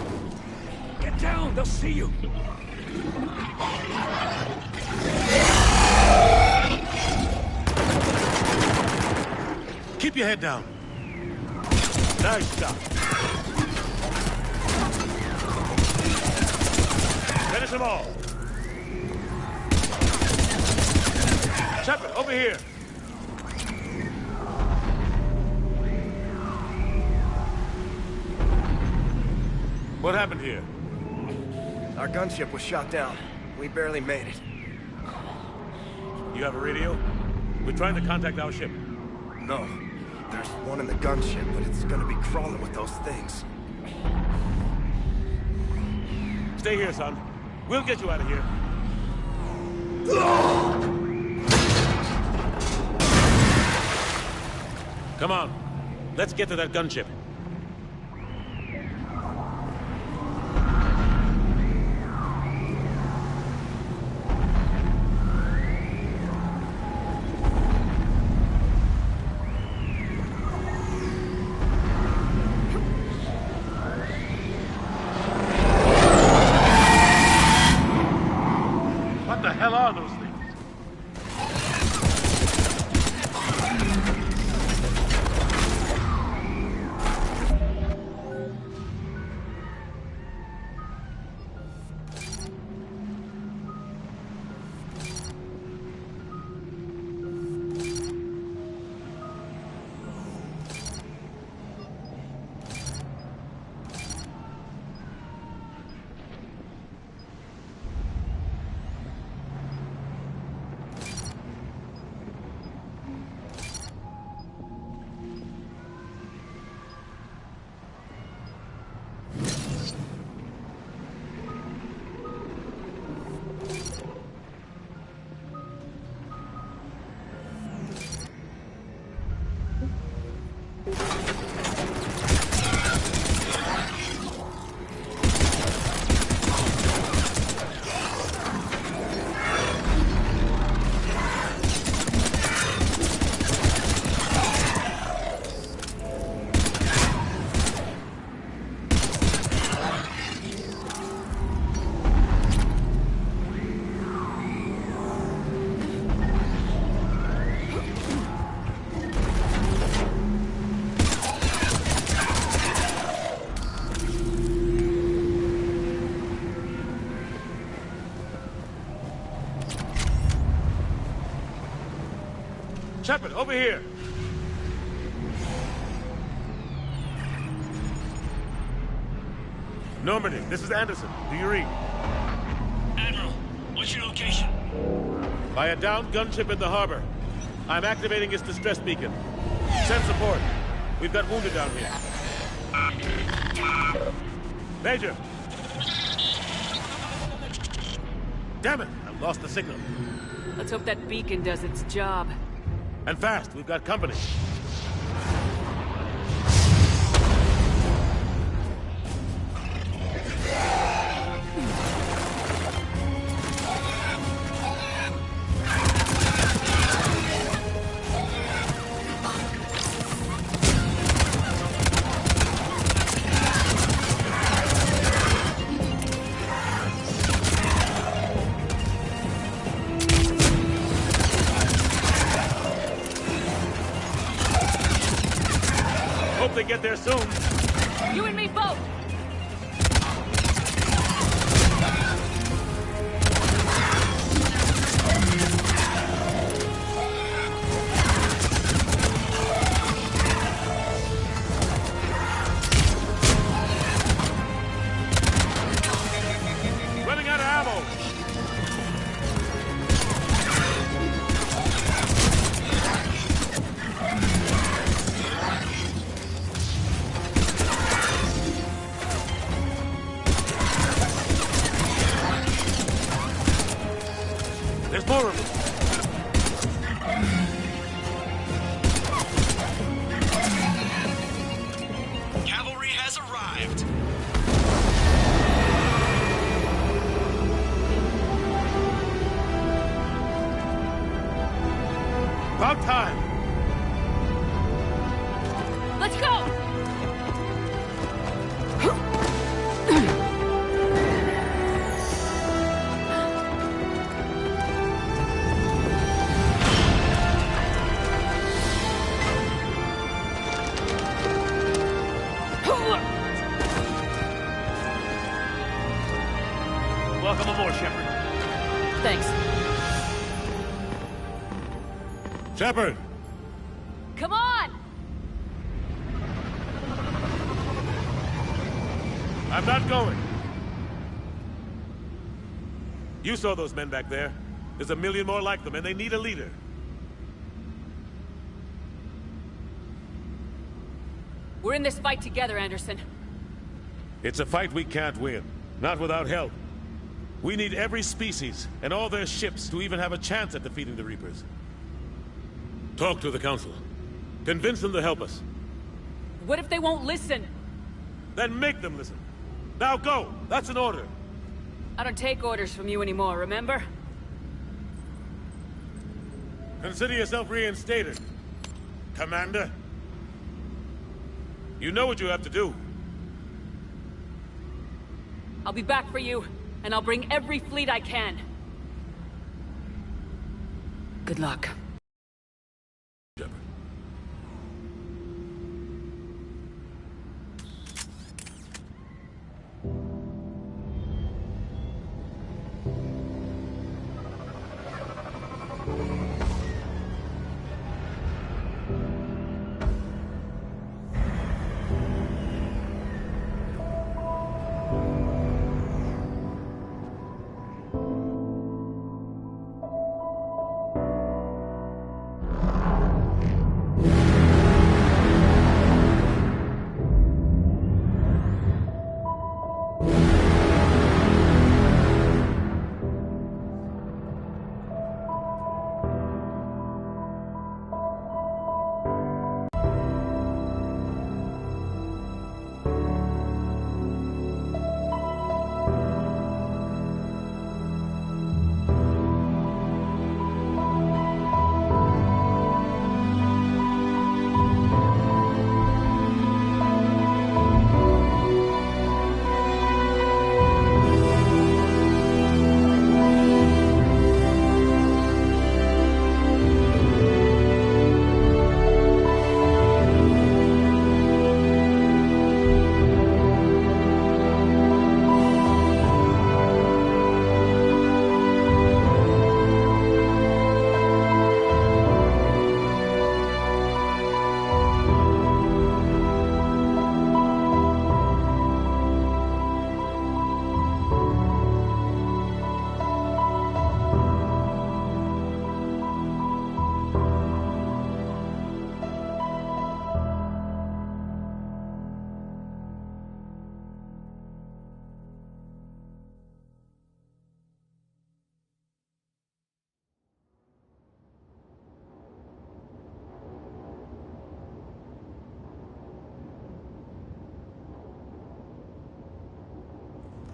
Get down, they'll see you. Keep your head down. Nice shot. Finish them all. Shepard, over here. What happened here? Our gunship was shot down. We barely made it. You have a radio? We're trying to contact our ship. No. There's one in the gunship, but it's gonna be crawling with those things. Stay here, son. We'll get you out of here. Come on. Let's get to that gunship. What the hell are those things? Shepard, over here. Normandy, this is Anderson. Do you read? Admiral, what's your location? By a downed gunship in the harbor. I'm activating its distress beacon. Send support. We've got wounded down here. Major! Damn it! I've lost the signal. Let's hope that beacon does its job. And fast, we've got company. Hope they get there soon. You and me both! There's more of them. Cavalry has arrived. About time. Let's go! Welcome aboard, Shepard. Thanks. Shepard! Come on! I'm not going. You saw those men back there. There's a million more like them, and they need a leader. We're in this fight together, Anderson. It's a fight we can't win. Not without help. We need every species and all their ships to even have a chance at defeating the Reapers. Talk to the Council. Convince them to help us. What if they won't listen? Then make them listen. Now go! That's an order. I don't take orders from you anymore, remember? Consider yourself reinstated, Commander. You know what you have to do. I'll be back for you, and I'll bring every fleet I can. Good luck.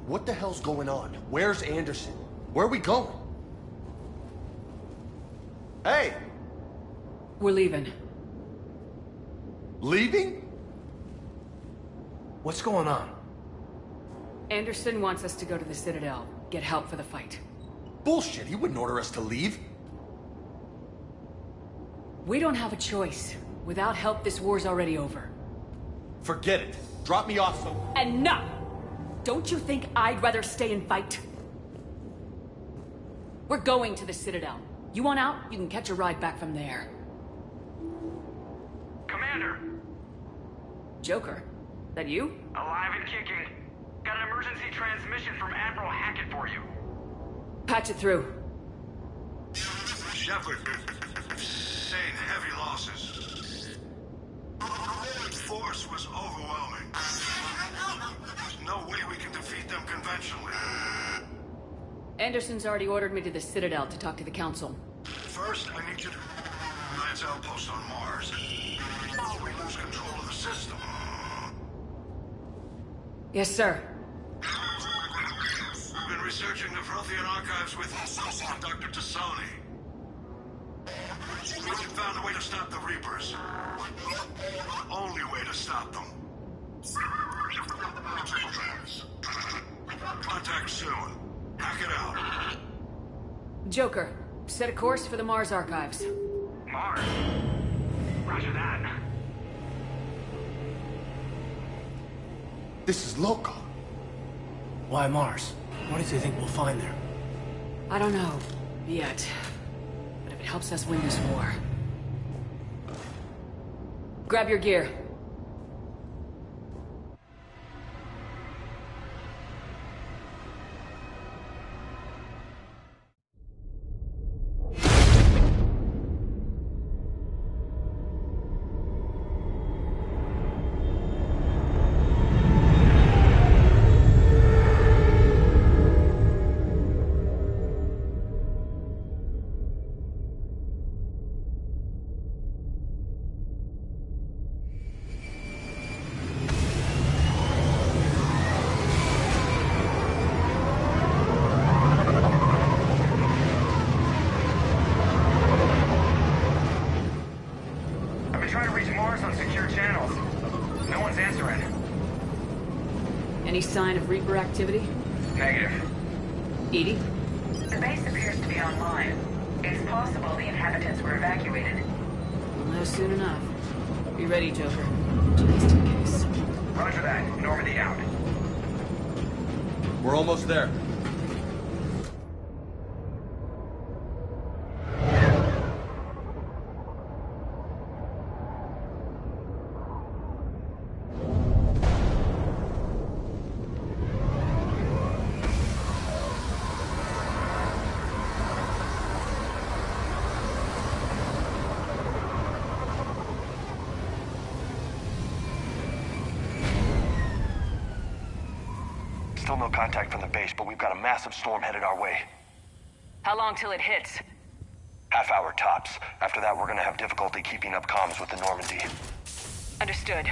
What the hell's going on? Where's Anderson? Where are we going? Hey! We're leaving. Leaving? What's going on? Anderson wants us to go to the Citadel, get help for the fight. Bullshit, he wouldn't order us to leave. We don't have a choice. Without help, this war's already over. Forget it. Drop me off somewhere. Enough! Don't you think I'd rather stay and fight? We're going to the Citadel. You want out? You can catch a ride back from there. Commander! Joker? That you? Alive and kicking. Got an emergency transmission from Admiral Hackett for you. Patch it through. Shepard, sustained heavy losses. The force was overwhelming. There's no way we can defeat them conventionally. Anderson's already ordered me to the Citadel to talk to the Council. First, I need you to Alliance outpost on Mars. Now we lose control of the system. Yes, sir. We've been researching the Prothean archives with Dr. Tassoni. We've found a way to stop the Reapers. The only way to stop them. Contact soon. Hack it out. Joker, set a course for the Mars archives. Mars? Roger that. This is local. Why Mars? What do you think we'll find there? I don't know. Yet. But if it helps us win this war... Grab your gear. Any sign of Reaper activity? Negative. Edie? The base appears to be online. It's possible the inhabitants were evacuated. We'll know soon enough. Be ready, Joker. Just in case. Roger that. Normandy out. We're almost there. Still no contact from the base, but we've got a massive storm headed our way. How long till it hits? Half hour tops. After that, we're gonna have difficulty keeping up comms with the Normandy. Understood.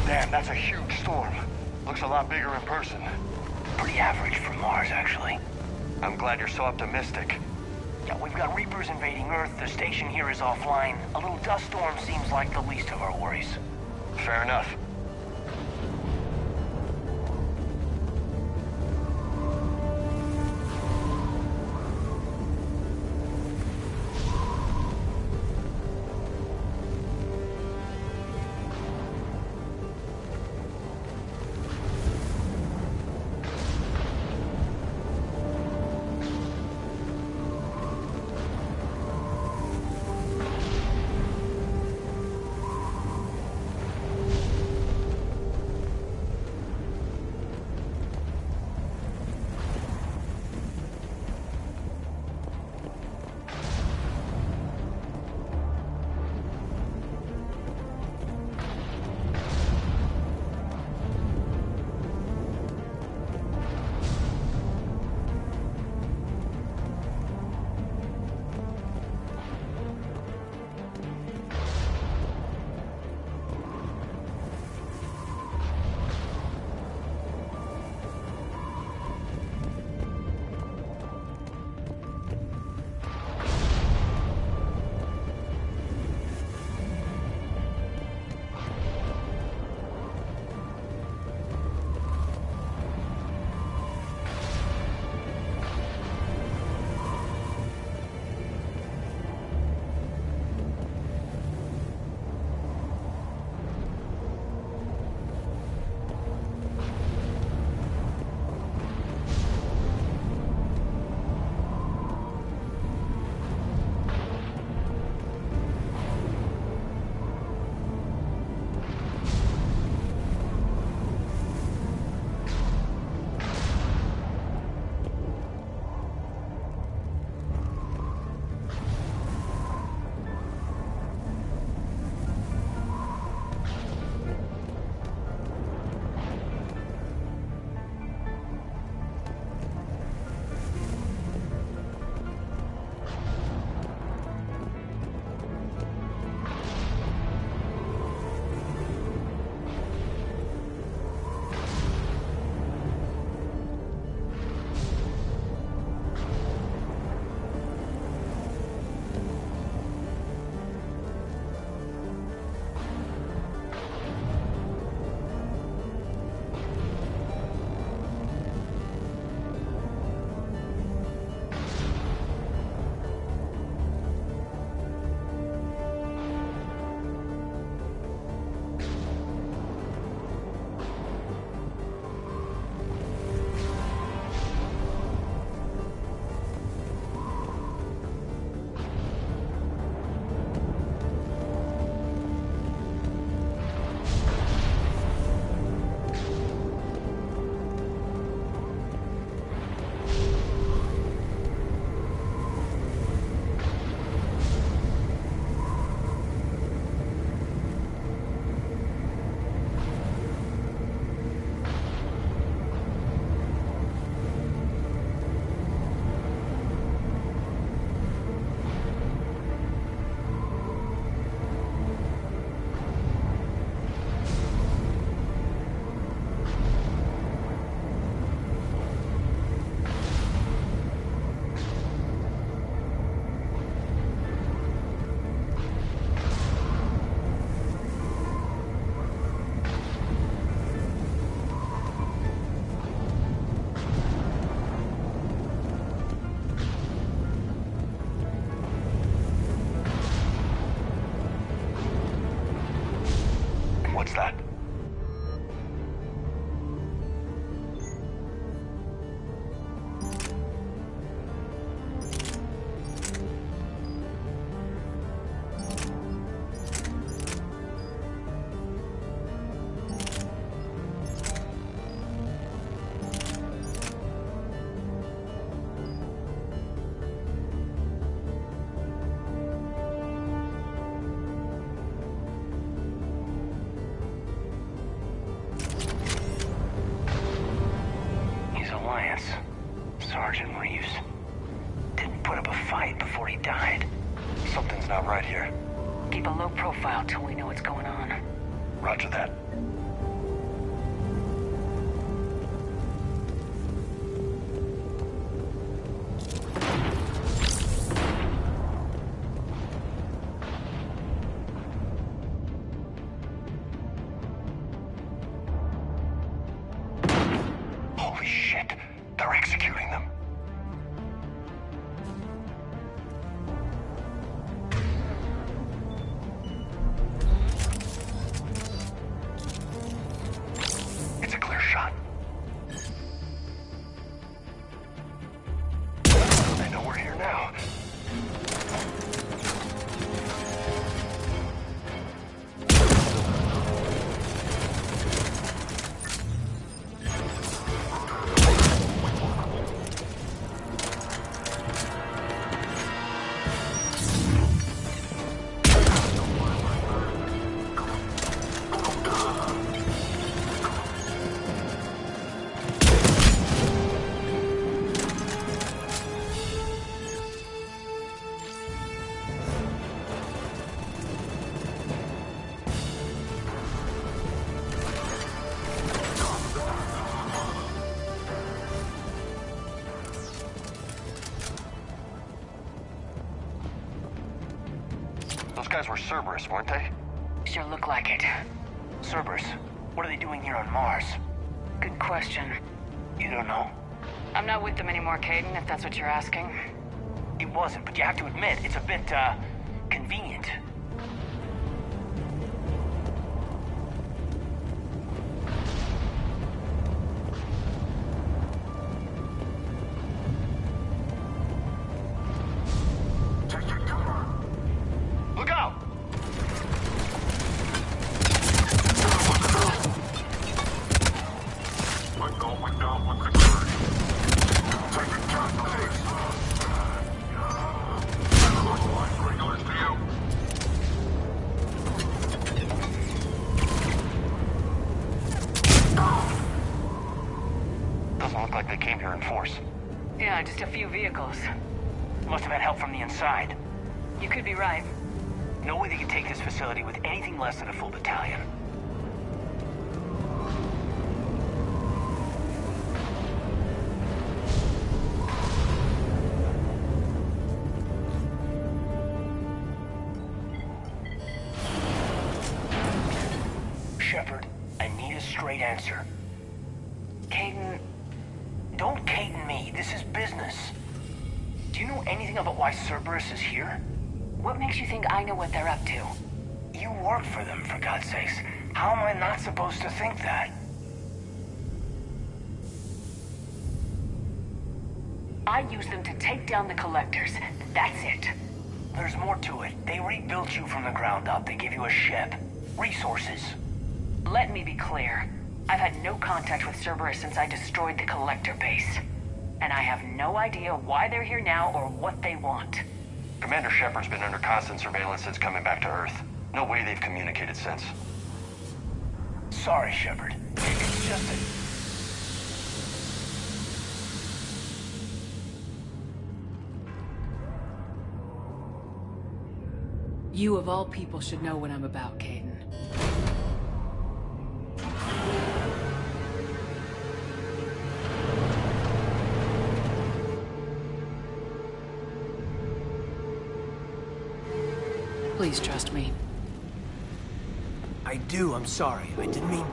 Damn, that's a huge storm. Looks a lot bigger in person. Pretty average for Mars, actually. I'm glad you're so optimistic. Yeah, we've got Reapers invading Earth. The station here is offline. A little dust storm seems like the least of our worries. Fair enough. leaves. Didn't put up a fight before he died. Something's not right here. Keep a low profile till we know what's going on. Roger that. Holy shit! They're executing them. It's a clear shot. They know we're here now. Those guys were Cerberus, weren't they? Sure look like it. Cerberus, what are they doing here on Mars? Good question. You don't know? I'm not with them anymore, Caden, if that's what you're asking. It wasn't, but you have to admit, it's a bit, convenient. Look out! Doesn't look like they came here in force. Yeah, just a few vehicles. Must have had help from the inside. You could be right. No way they could take this facility with anything less than a full battalion. Shepard, I need a straight answer. Caden... Don't Caden me. This is business. Do you know anything about why Cerberus is here? What makes you think I know what they're up to? You work for them, for God's sakes. How am I not supposed to think that? I use them to take down the collectors. That's it. There's more to it. They rebuilt you from the ground up. They give you a ship. Resources. Let me be clear. I've had no contact with Cerberus since I destroyed the collector base. And I have no idea why they're here now or what they want. Commander Shepard's been under constant surveillance since coming back to Earth. No way they've communicated since. Sorry, Shepard. It's just that... You of all people should know what I'm about, Caden. Please trust me. I do, I'm sorry. I didn't mean...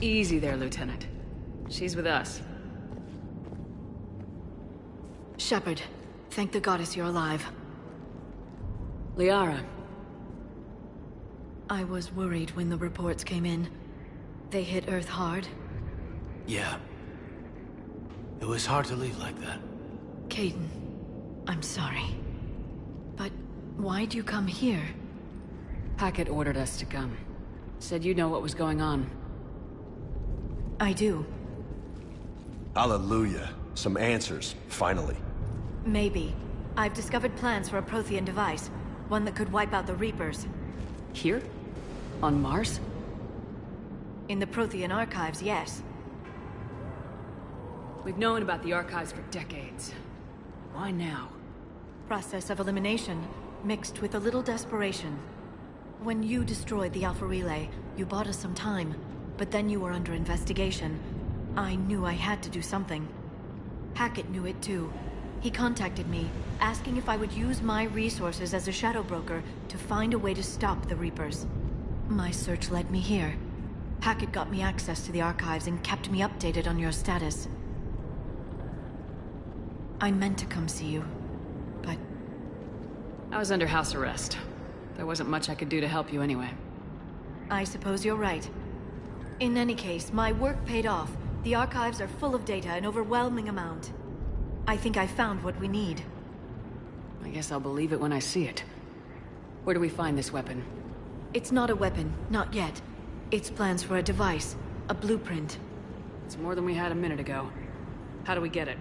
Easy there, Lieutenant. She's with us. Shepard, thank the goddess you're alive. Liara. I was worried when the reports came in. They hit Earth hard. Yeah. It was hard to leave like that. Caden, I'm sorry. But why'd you come here? Hackett ordered us to come. Said you know what was going on. I do. Hallelujah. Some answers, finally. Maybe. I've discovered plans for a Prothean device. One that could wipe out the Reapers. Here? On Mars? In the Prothean archives, yes. We've known about the archives for decades. Why now? Process of elimination, mixed with a little desperation. When you destroyed the Alpha Relay, you bought us some time. But then you were under investigation. I knew I had to do something. Hackett knew it too. He contacted me, asking if I would use my resources as a shadow broker to find a way to stop the Reapers. My search led me here. Hackett got me access to the archives and kept me updated on your status. I meant to come see you, but... I was under house arrest. There wasn't much I could do to help you anyway. I suppose you're right. In any case, my work paid off. The archives are full of data, an overwhelming amount. I think I found what we need. I guess I'll believe it when I see it. Where do we find this weapon? It's not a weapon, not yet. It's plans for a device, a blueprint. It's more than we had a minute ago. How do we get it?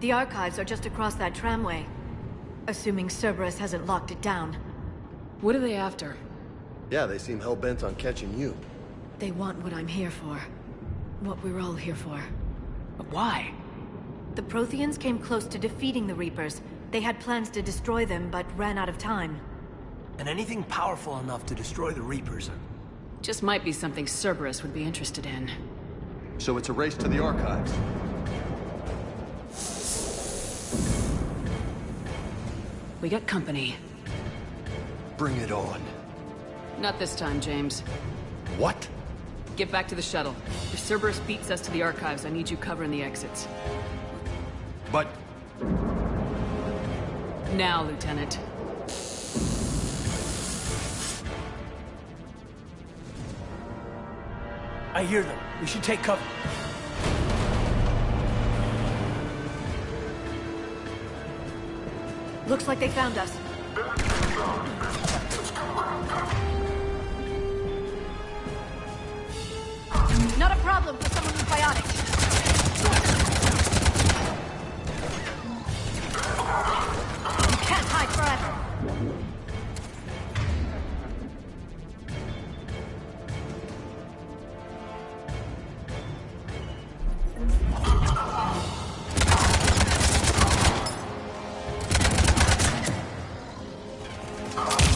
The archives are just across that tramway. Assuming Cerberus hasn't locked it down. What are they after? Yeah, they seem hell-bent on catching you. They want what I'm here for. What we're all here for. But why? The Protheans came close to defeating the Reapers. They had plans to destroy them, but ran out of time. And anything powerful enough to destroy the Reapers. Just might be something Cerberus would be interested in. So it's a race to the archives. We got company. Bring it on. Not this time, James. What? Get back to the shuttle. If Cerberus beats us to the archives, I need you covering the exits. But... Now, Lieutenant. I hear them. We should take cover. Looks like they found us. Not a problem for someone with biotics. You can't hide forever.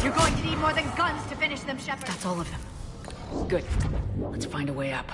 You're going to need more than guns to finish them, Shepard. That's all of them. Good. Let's find a way up.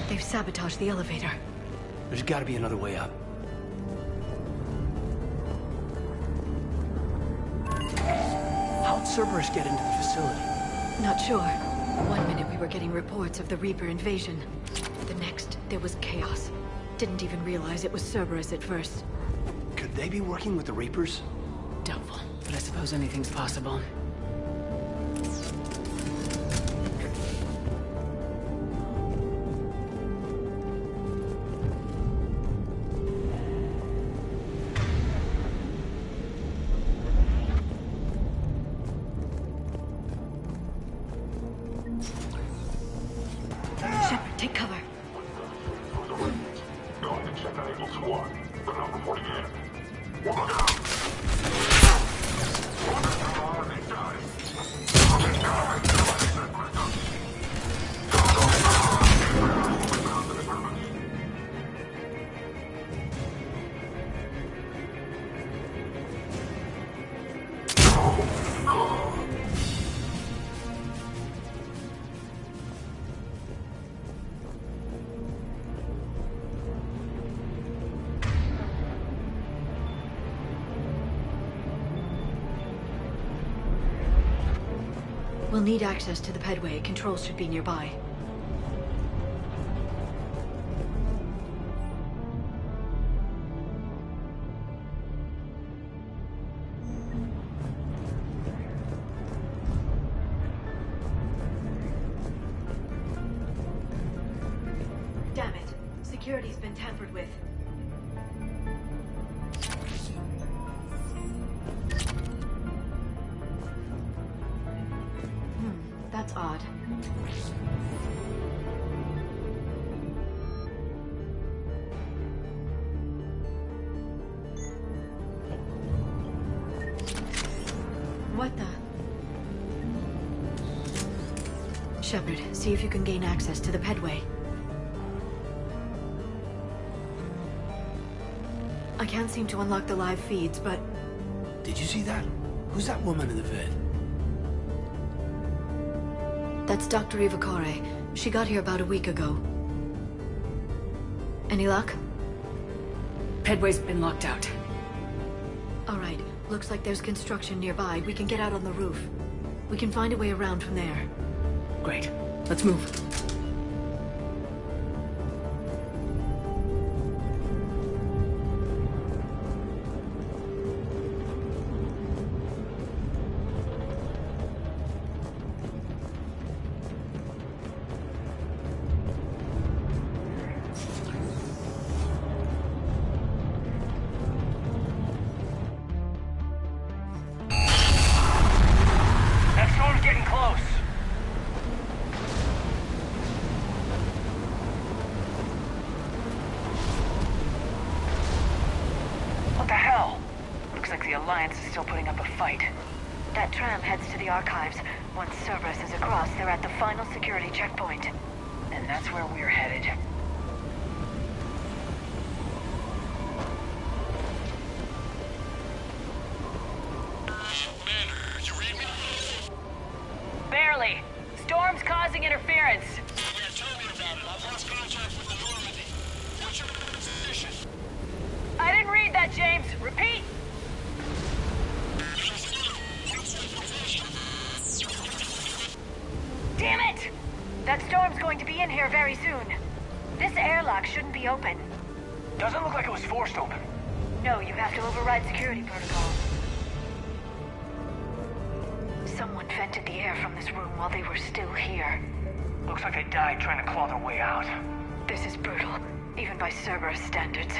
They've sabotaged the elevator. There's gotta be another way up. How'd Cerberus get into the facility? Not sure. One minute we were getting reports of the Reaper invasion. The next, there was chaos. Didn't even realize it was Cerberus at first. Could they be working with the Reapers? Doubtful, but I suppose anything's possible. Take cover. No, I can check on Eagle Squad. They're not reporting in. We're looking out! We'll need access to the pedway. Controls should be nearby. Damn it. Security's been tampered with. That's odd. What the? Shepard, see if you can gain access to the pedway. I can't seem to unlock the live feeds, but... Did you see that? Who's that woman in the vid? That's Dr. Ivakare. She got here about a week ago. Any luck? Pedway's been locked out. All right. Looks like there's construction nearby. We can get out on the roof. We can find a way around from there. Great. Let's move. That tram heads to the archives. Once Cerberus is across, they're at the final security checkpoint. And that's where we're headed. Man, you read me? Barely. Storm's causing interference. Yeah, tell me about it. I've lost contact with the Normandy. What's your position? I didn't read that, James. Repeat. Damn it! That storm's going to be in here very soon. This airlock shouldn't be open. Doesn't look like it was forced open. No, you have to override security protocols. Someone vented the air from this room while they were still here. Looks like they died trying to claw their way out. This is brutal, even by Cerberus standards.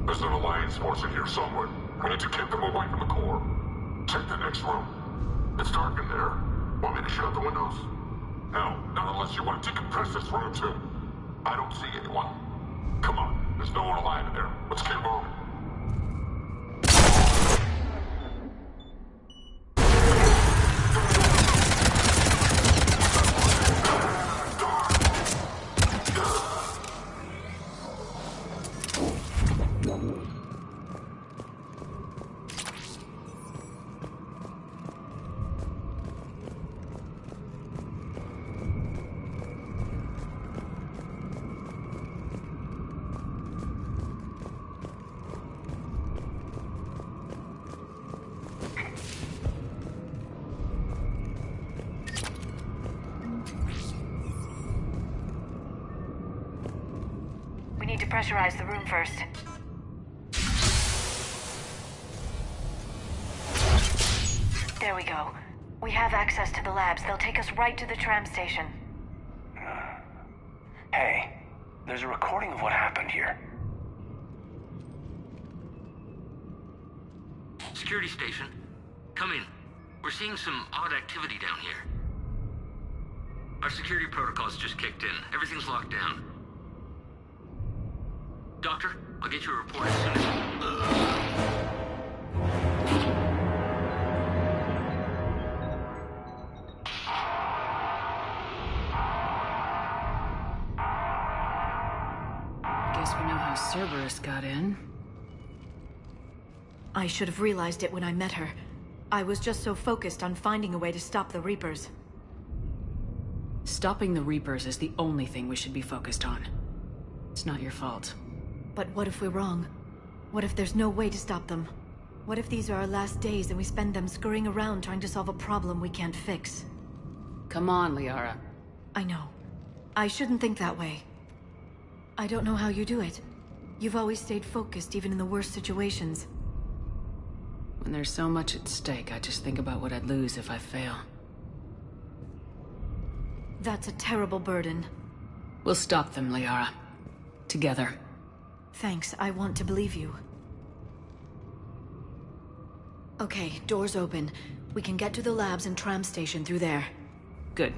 There's an Alliance force in here somewhere. We need to keep them away from the core. Check the next room. It's dark in there. Want me to shut the windows? No, not unless you want to decompress this room too. I don't see anyone. Come on, there's no one alive in there. Let's get moving. pressurize the room first. There we go. We have access to the labs. They'll take us right to the tram station. Hey, there's a recording of what happened here. Security station, come in. We're seeing some odd activity down here. Our security protocols just kicked in. Everything's locked down. Doctor, I'll get you a report as soon as... Guess we know how Cerberus got in. I should have realized it when I met her. I was just so focused on finding a way to stop the Reapers. Stopping the Reapers is the only thing we should be focused on. It's not your fault. But what if we're wrong? What if there's no way to stop them? What if these are our last days and we spend them scurrying around trying to solve a problem we can't fix? Come on, Liara. I know. I shouldn't think that way. I don't know how you do it. You've always stayed focused even in the worst situations. When there's so much at stake, I just think about what I'd lose if I fail. That's a terrible burden. We'll stop them, Liara. Together. Thanks, I want to believe you. Okay, doors open. We can get to the labs and tram station through there. Good.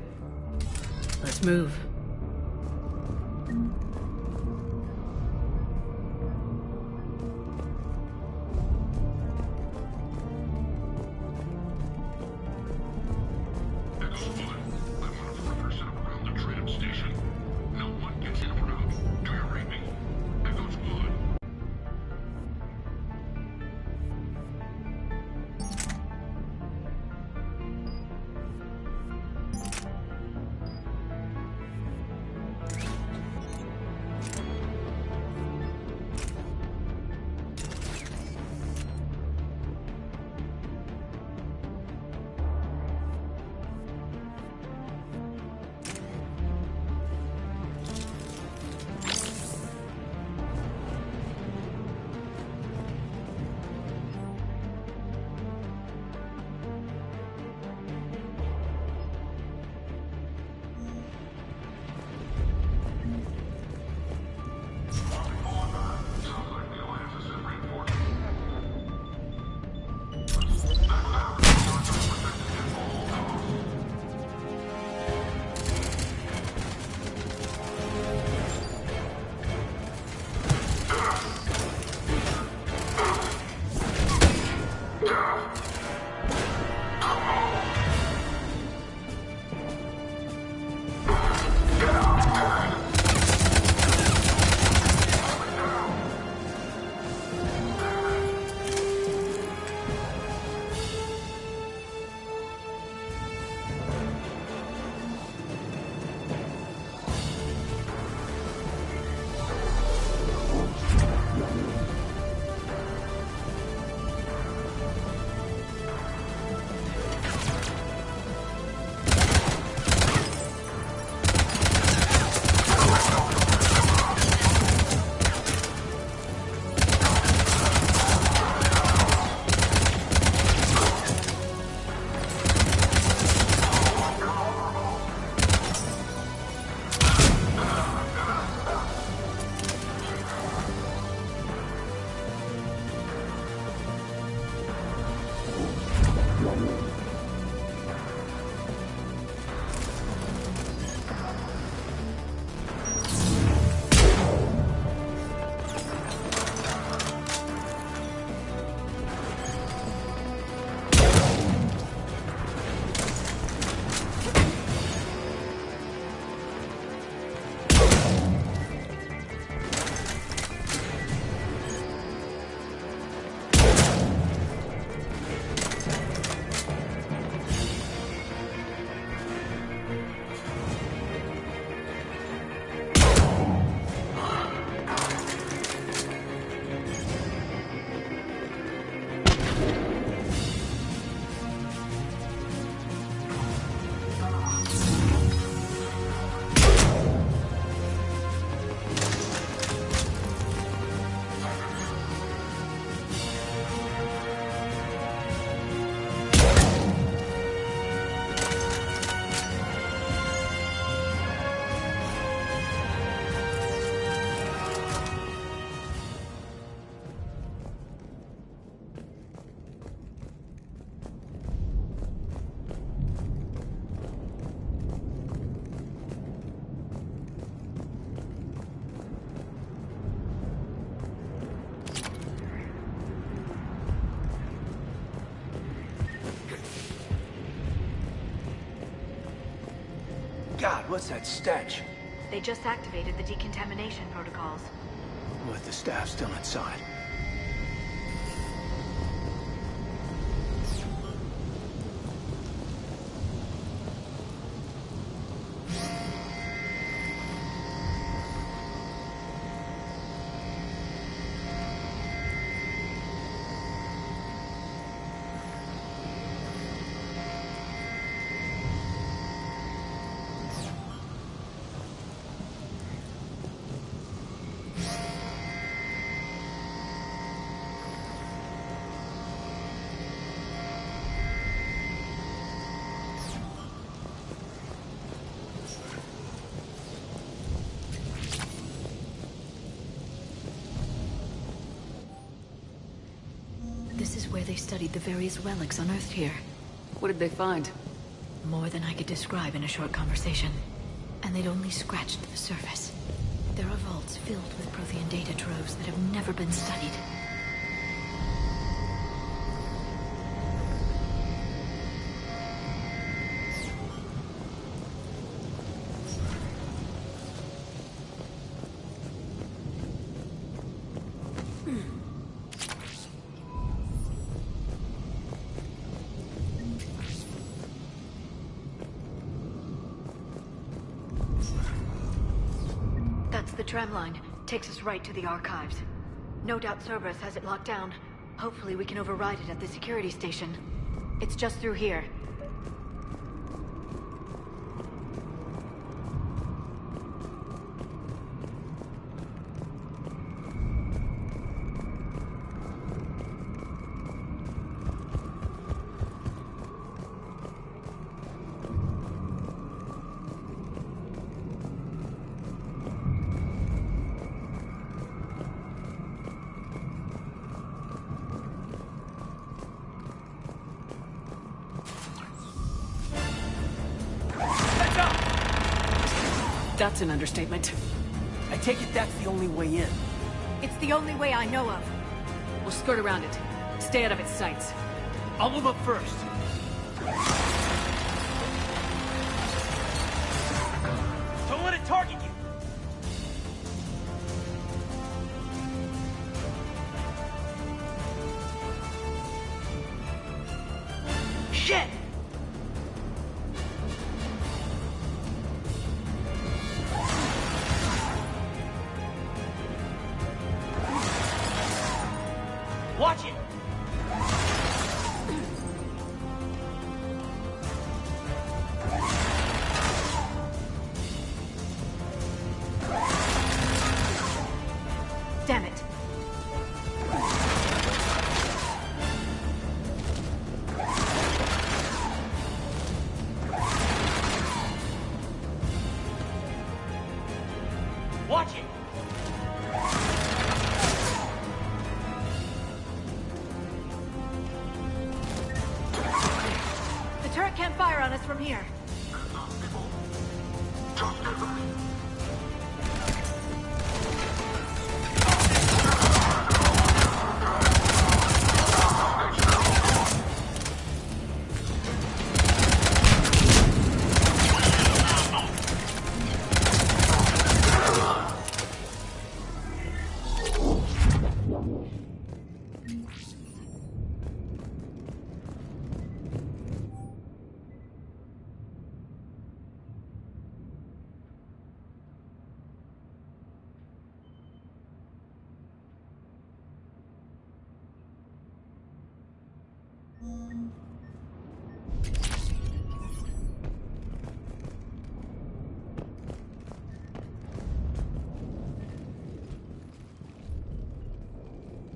Let's move. God, what's that stench? They just activated the decontamination protocols. With the staff still inside. This is where they studied the various relics unearthed here. What did they find? More than I could describe in a short conversation. And they'd only scratched the surface. There are vaults filled with Prothean data troves that have never been studied. The tram line takes us right to the archives. No doubt Cerberus has it locked down. Hopefully we can override it at the security station. It's just through here. That's an understatement. I take it that's the only way in. It's the only way I know of. We'll skirt around it. Stay out of its sights. I'll move up first. Don't let it target you! Shit! Watch it! Damn it. Watch it! The turret can't fire on us from here.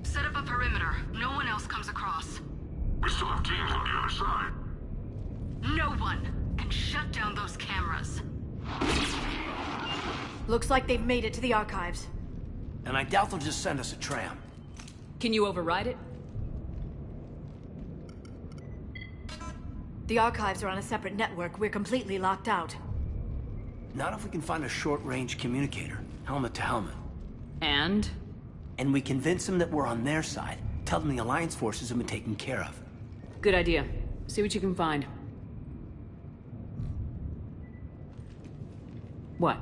Set up a perimeter. No one else comes across. We still have teams on the other side. No one can shut down those cameras. Looks like they've made it to the archives. And I doubt they'll just send us a tram. Can you override it? The archives are on a separate network. We're completely locked out. Not if we can find a short-range communicator, helmet to helmet. And? And we convince them that we're on their side. Tell them the Alliance forces have been taken care of. Good idea. See what you can find. What?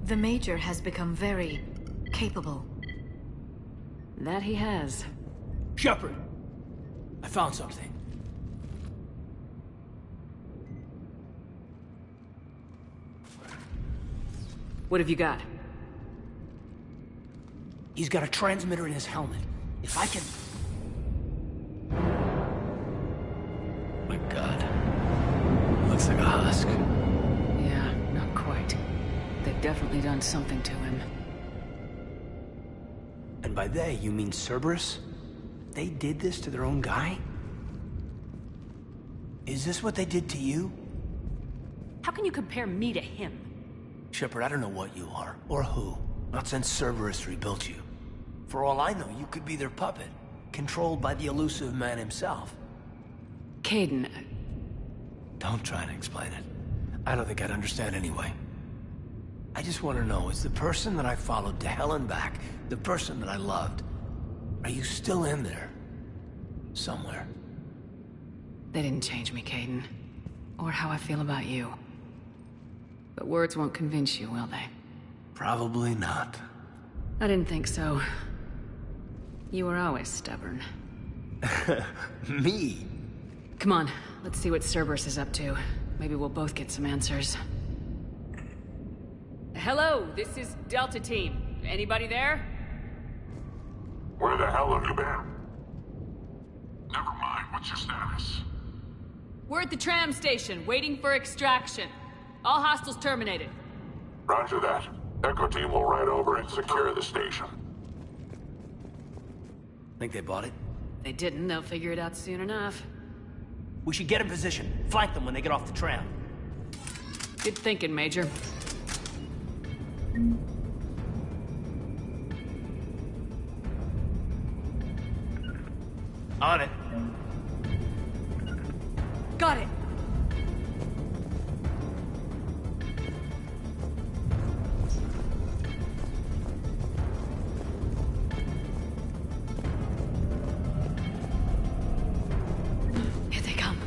The Major has become very capable. That he has. Shepard! I found something. What have you got? He's got a transmitter in his helmet. If I can... My God. Looks like a husk. Yeah, not quite. They've definitely done something to him. And by they, you mean Cerberus? They did this to their own guy? Is this what they did to you? How can you compare me to him? Shepard, I don't know what you are, or who. Not since Cerberus rebuilt you. For all I know, you could be their puppet, controlled by the elusive man himself. Kaidan... Don't try to explain it. I don't think I'd understand anyway. I just want to know, is the person that I followed to hell and back, the person that I loved, are you still in there? Somewhere. They didn't change me, Kaidan. Or how I feel about you. But words won't convince you, will they? Probably not. I didn't think so. You were always stubborn. Me? Come on, let's see what Cerberus is up to. Maybe we'll both get some answers. Hello, this is Delta Team. Anybody there? Where the hell have you been? Never mind, what's your status? We're at the tram station, waiting for extraction. All hostiles terminated. Roger that. Echo Team will ride over and secure the station. Think they bought it? They didn't, they'll figure it out soon enough. We should get in position. Flank them when they get off the tram. Good thinking, Major. On it. Got it. Here they come.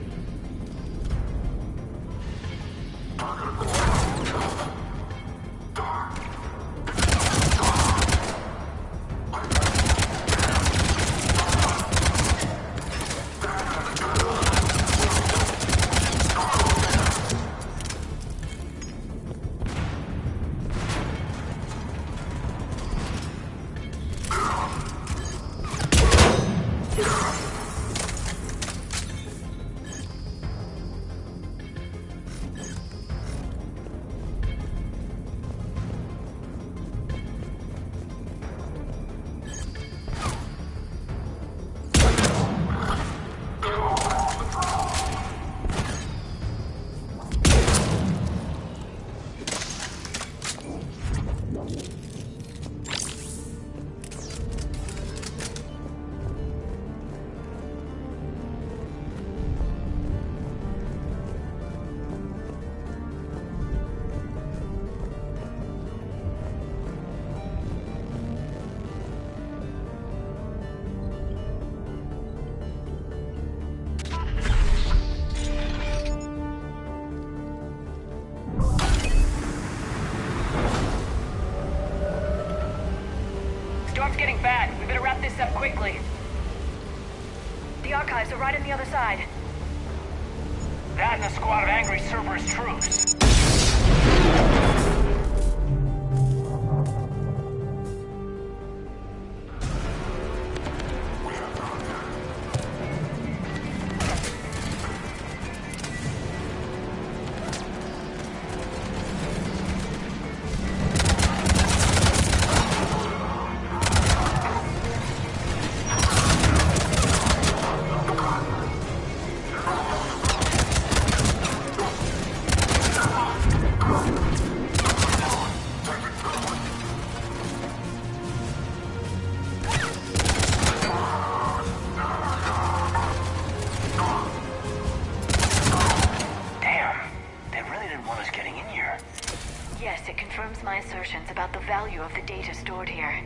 Storm's getting bad. We better wrap this up quickly. The archives are right on the other side. That and a squad of angry Cerberus troops. Yes, it confirms my assertions about the value of the data stored here.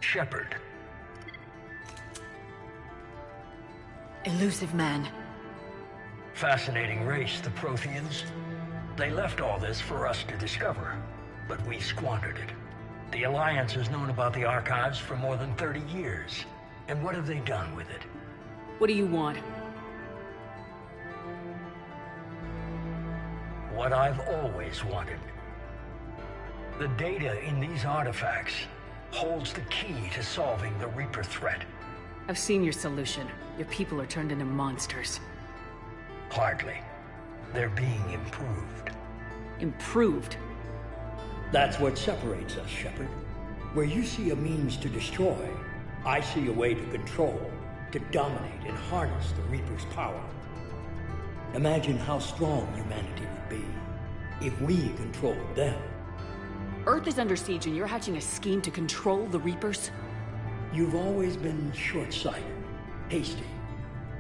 Shepard. Elusive man. Fascinating race, the Protheans. They left all this for us to discover, but we squandered it. The Alliance has known about the archives for more than 30 years. And what have they done with it? What do you want? What I've always wanted. The data in these artifacts holds the key to solving the Reaper threat. I've seen your solution. Your people are turned into monsters. Hardly. They're being improved. Improved? That's what separates us, Shepard. Where you see a means to destroy, I see a way to control, to dominate and harness the Reaper's power. Imagine how strong humanity would be if we controlled them. Earth is under siege and you're hatching a scheme to control the Reapers? You've always been short-sighted, hasty.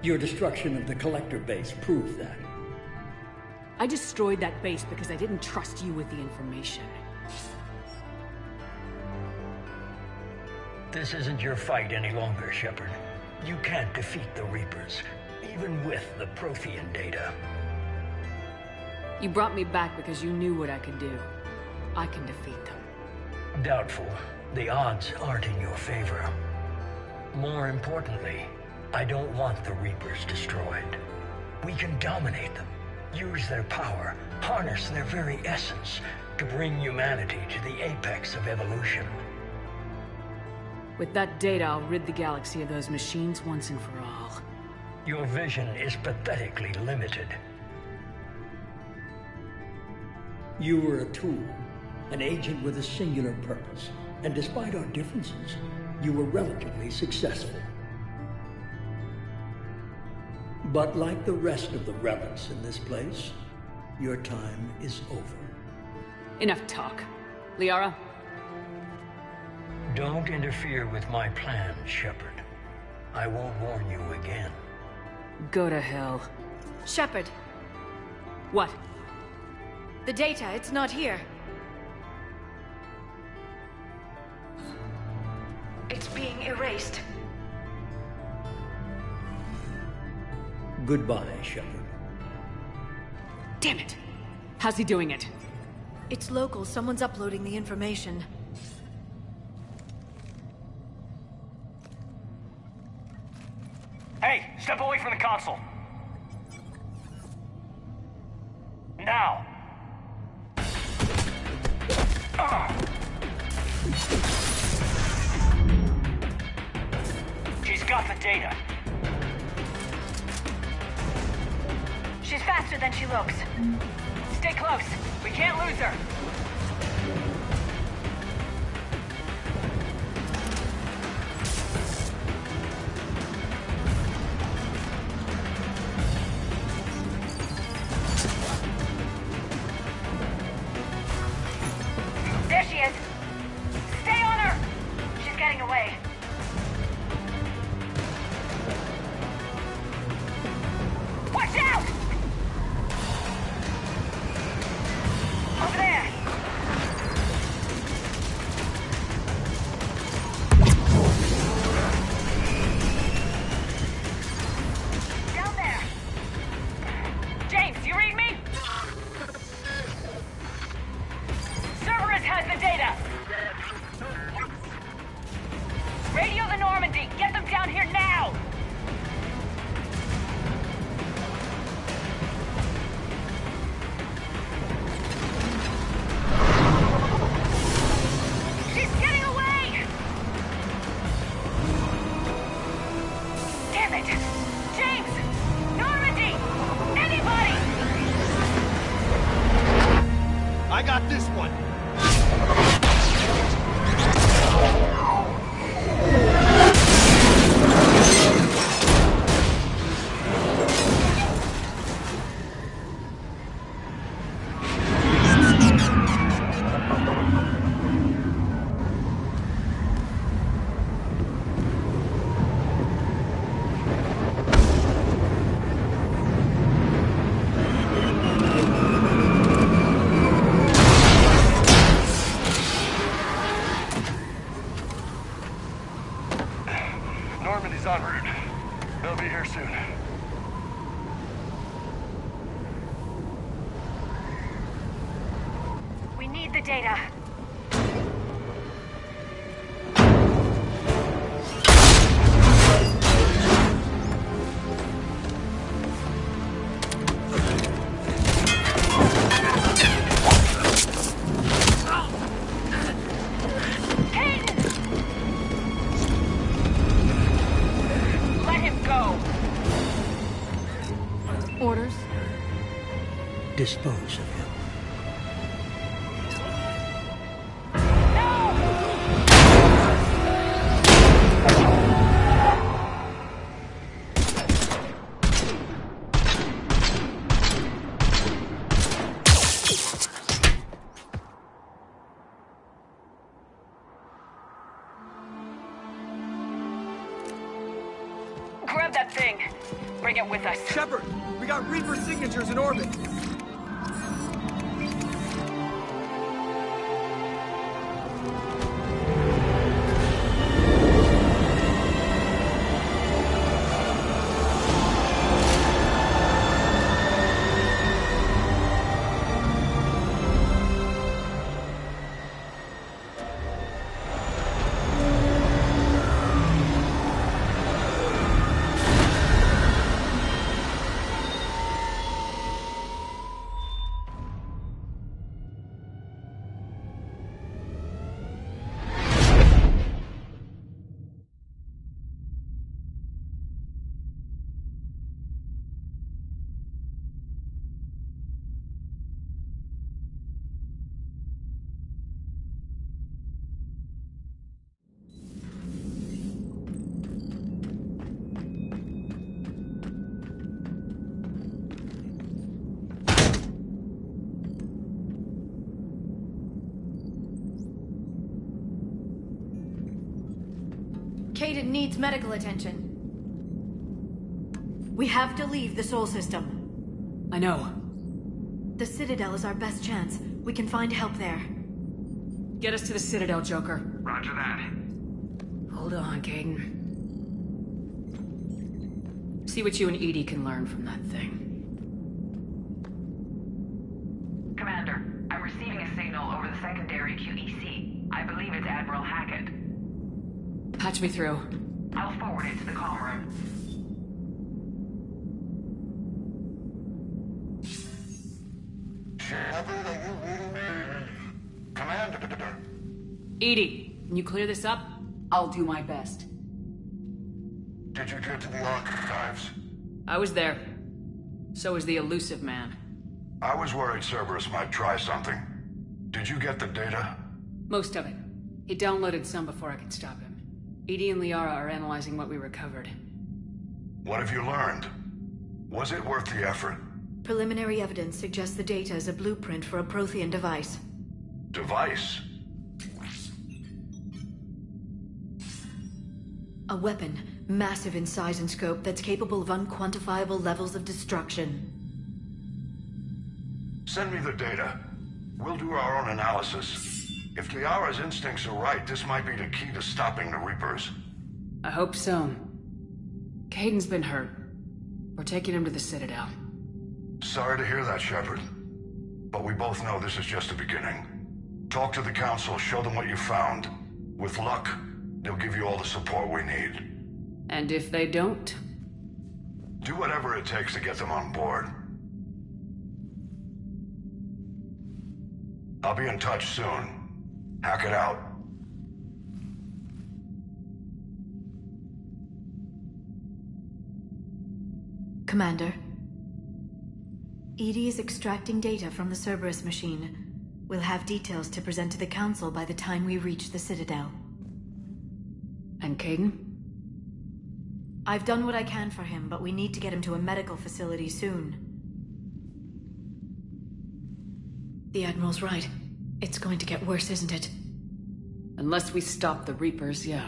Your destruction of the Collector base proved that. I destroyed that base because I didn't trust you with the information. This isn't your fight any longer, Shepard. You can't defeat the Reapers, even with the Prothean data. You brought me back because you knew what I could do. I can defeat them. Doubtful. The odds aren't in your favor. More importantly, I don't want the Reapers destroyed. We can dominate them, use their power, harness their very essence to bring humanity to the apex of evolution. With that data, I'll rid the galaxy of those machines once and for all. Your vision is pathetically limited. You were a tool, an agent with a singular purpose, and despite our differences, you were relatively successful. But like the rest of the relics in this place, your time is over. Enough talk. Liara? Don't interfere with my plan, Shepard. I won't warn you again. Go to hell. Shepard. What? The data, it's not here. It's being erased. Goodbye, Shepard. Damn it! How's he doing it? It's local. Someone's uploading the information. Hey, step away from the console. Now. She's got the data. She's faster than she looks. Stay close. We can't lose her. There she is. Stay on her. She's getting away. Watch out! Over there! Down there! James, you read me? Cerberus has the data! Radio the Normandy! Get them down here now! She's getting away! Damn it! James! Normandy! Anybody! I got this one. Normandy's en route. They'll be here soon. We need the data. Orders? Dispose of him. Grab that thing. Bring it with us. Shepard, we got Reaper signatures in orbit. Kaidan needs medical attention. We have to leave the Sol system. I know. The Citadel is our best chance. We can find help there. Get us to the Citadel, Joker. Roger that. Hold on, Kaidan. See what you and EDI can learn from that thing. Commander, I'm receiving a signal over the secondary QEC. I believe it's Admiral Hackett. Patch me through. I'll forward it to the comm room. Shepard, are you reading me? Commander. EDI, can you clear this up? I'll do my best. Did you get to the archives? I was there. So was the elusive man. I was worried Cerberus might try something. Did you get the data? Most of it. He downloaded some before I could stop him. EDI and Liara are analyzing what we recovered. What have you learned? Was it worth the effort? Preliminary evidence suggests the data is a blueprint for a Prothean device. Device? A weapon, massive in size and scope, that's capable of unquantifiable levels of destruction. Send me the data. We'll do our own analysis. If Liara's instincts are right, this might be the key to stopping the Reapers. I hope so. Kaidan's been hurt. We're taking him to the Citadel. Sorry to hear that, Shepard. But we both know this is just the beginning. Talk to the Council, show them what you found. With luck, they'll give you all the support we need. And if they don't? Do whatever it takes to get them on board. I'll be in touch soon. Hack it out. Commander. EDI is extracting data from the Cerberus machine. We'll have details to present to the Council by the time we reach the Citadel. And Kaidan? I've done what I can for him, but we need to get him to a medical facility soon. The Admiral's right. It's going to get worse, isn't it? Unless we stop the Reapers, yeah.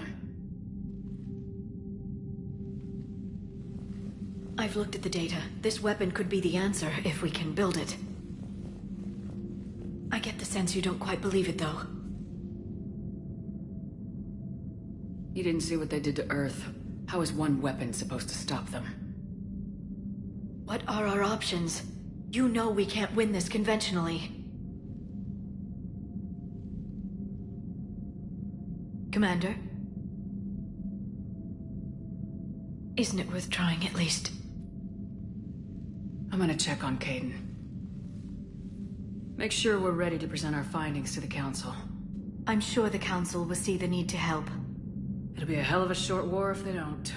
I've looked at the data. This weapon could be the answer, if we can build it. I get the sense you don't quite believe it, though. You didn't see what they did to Earth. How is one weapon supposed to stop them? What are our options? You know we can't win this conventionally. Commander? Isn't it worth trying at least? I'm gonna check on Caden. Make sure we're ready to present our findings to the Council. I'm sure the Council will see the need to help. It'll be a hell of a short war if they don't.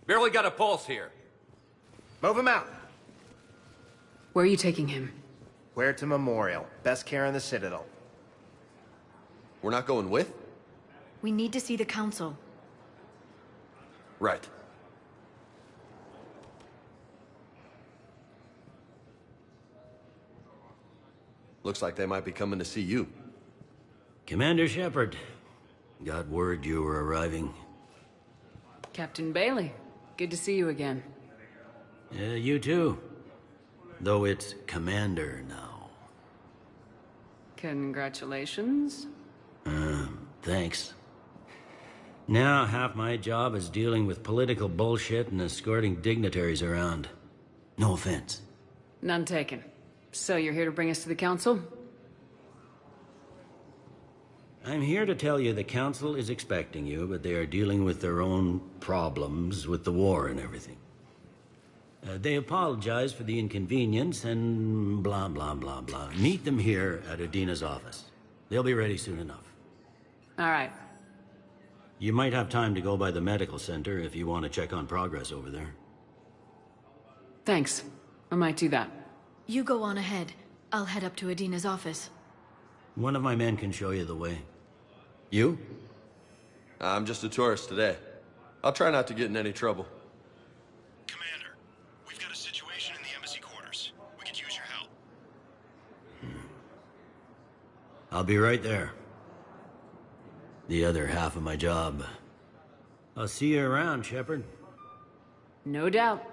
Barely got a pulse here. Move him out. Where are you taking him? Huerta Memorial. Best care in the Citadel. We're not going with? We need to see the Council. Right. Looks like they might be coming to see you. Commander Shepard. Got word you were arriving. Captain Bailey. Good to see you again. You too. Though it's Commander now. Congratulations. Thanks. Now half my job is dealing with political bullshit and escorting dignitaries around. No offense. None taken. So you're here to bring us to the Council? I'm here to tell you the Council is expecting you, but they are dealing with their own problems with the war and everything. They apologize for the inconvenience and blah, blah, blah, blah. Meet them here at Adina's office. They'll be ready soon enough. All right. You might have time to go by the medical center if you want to check on progress over there. Thanks. I might do that. You go on ahead. I'll head up to Adina's office. One of my men can show you the way. You? I'm just a tourist today. I'll try not to get in any trouble. Commander, we've got a situation in the embassy quarters. We could use your help. I'll be right there. The other half of my job. I'll see you around, Shepard. No doubt.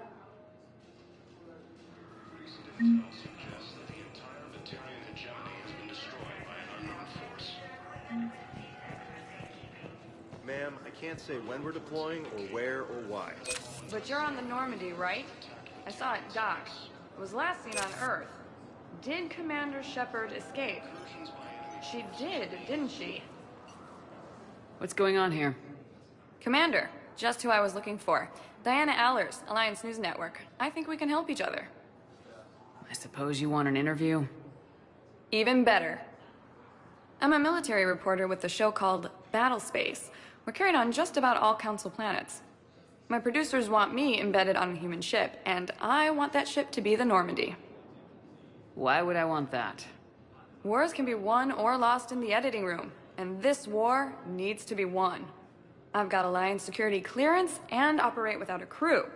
Ma'am, I can't say when we're deploying or where or why. But you're on the Normandy, right? I saw it docked. It was last seen on Earth. Did Commander Shepard escape? She did, didn't she? What's going on here? Commander, just who I was looking for. Diana Allers, Alliance News Network. I think we can help each other. I suppose you want an interview? Even better. I'm a military reporter with the show called Battle Space. We're carried on just about all Council planets. My producers want me embedded on a human ship, and I want that ship to be the Normandy. Why would I want that? Wars can be won or lost in the editing room, and this war needs to be won. I've got Alliance security clearance and operate without a crew.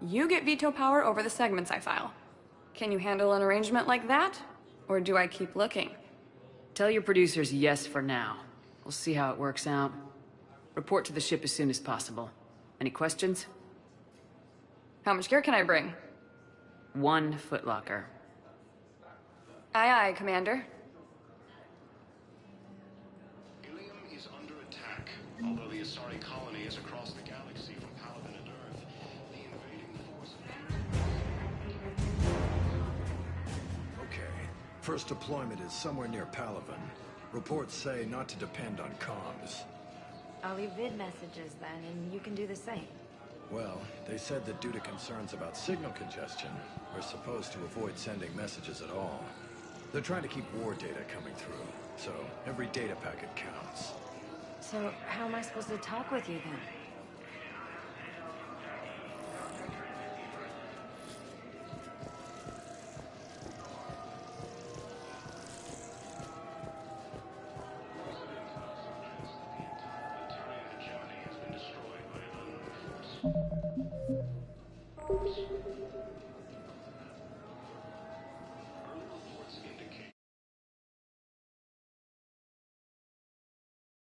You get veto power over the segments I file. Can you handle an arrangement like that? Or do I keep looking? Tell your producers yes for now. We'll see how it works out. Report to the ship as soon as possible. Any questions? How much gear can I bring? 1 footlocker. Aye, aye, Commander. Ilium is under attack. Although the Asari colony is across the galaxy from Paladin and Earth, the invading force... Okay. First deployment is somewhere near Palaven. Reports say not to depend on comms. I'll leave vid messages then, and you can do the same. Well, they said that due to concerns about signal congestion, we're supposed to avoid sending messages at all. They're trying to keep war data coming through, so every data packet counts. So, how am I supposed to talk with you then?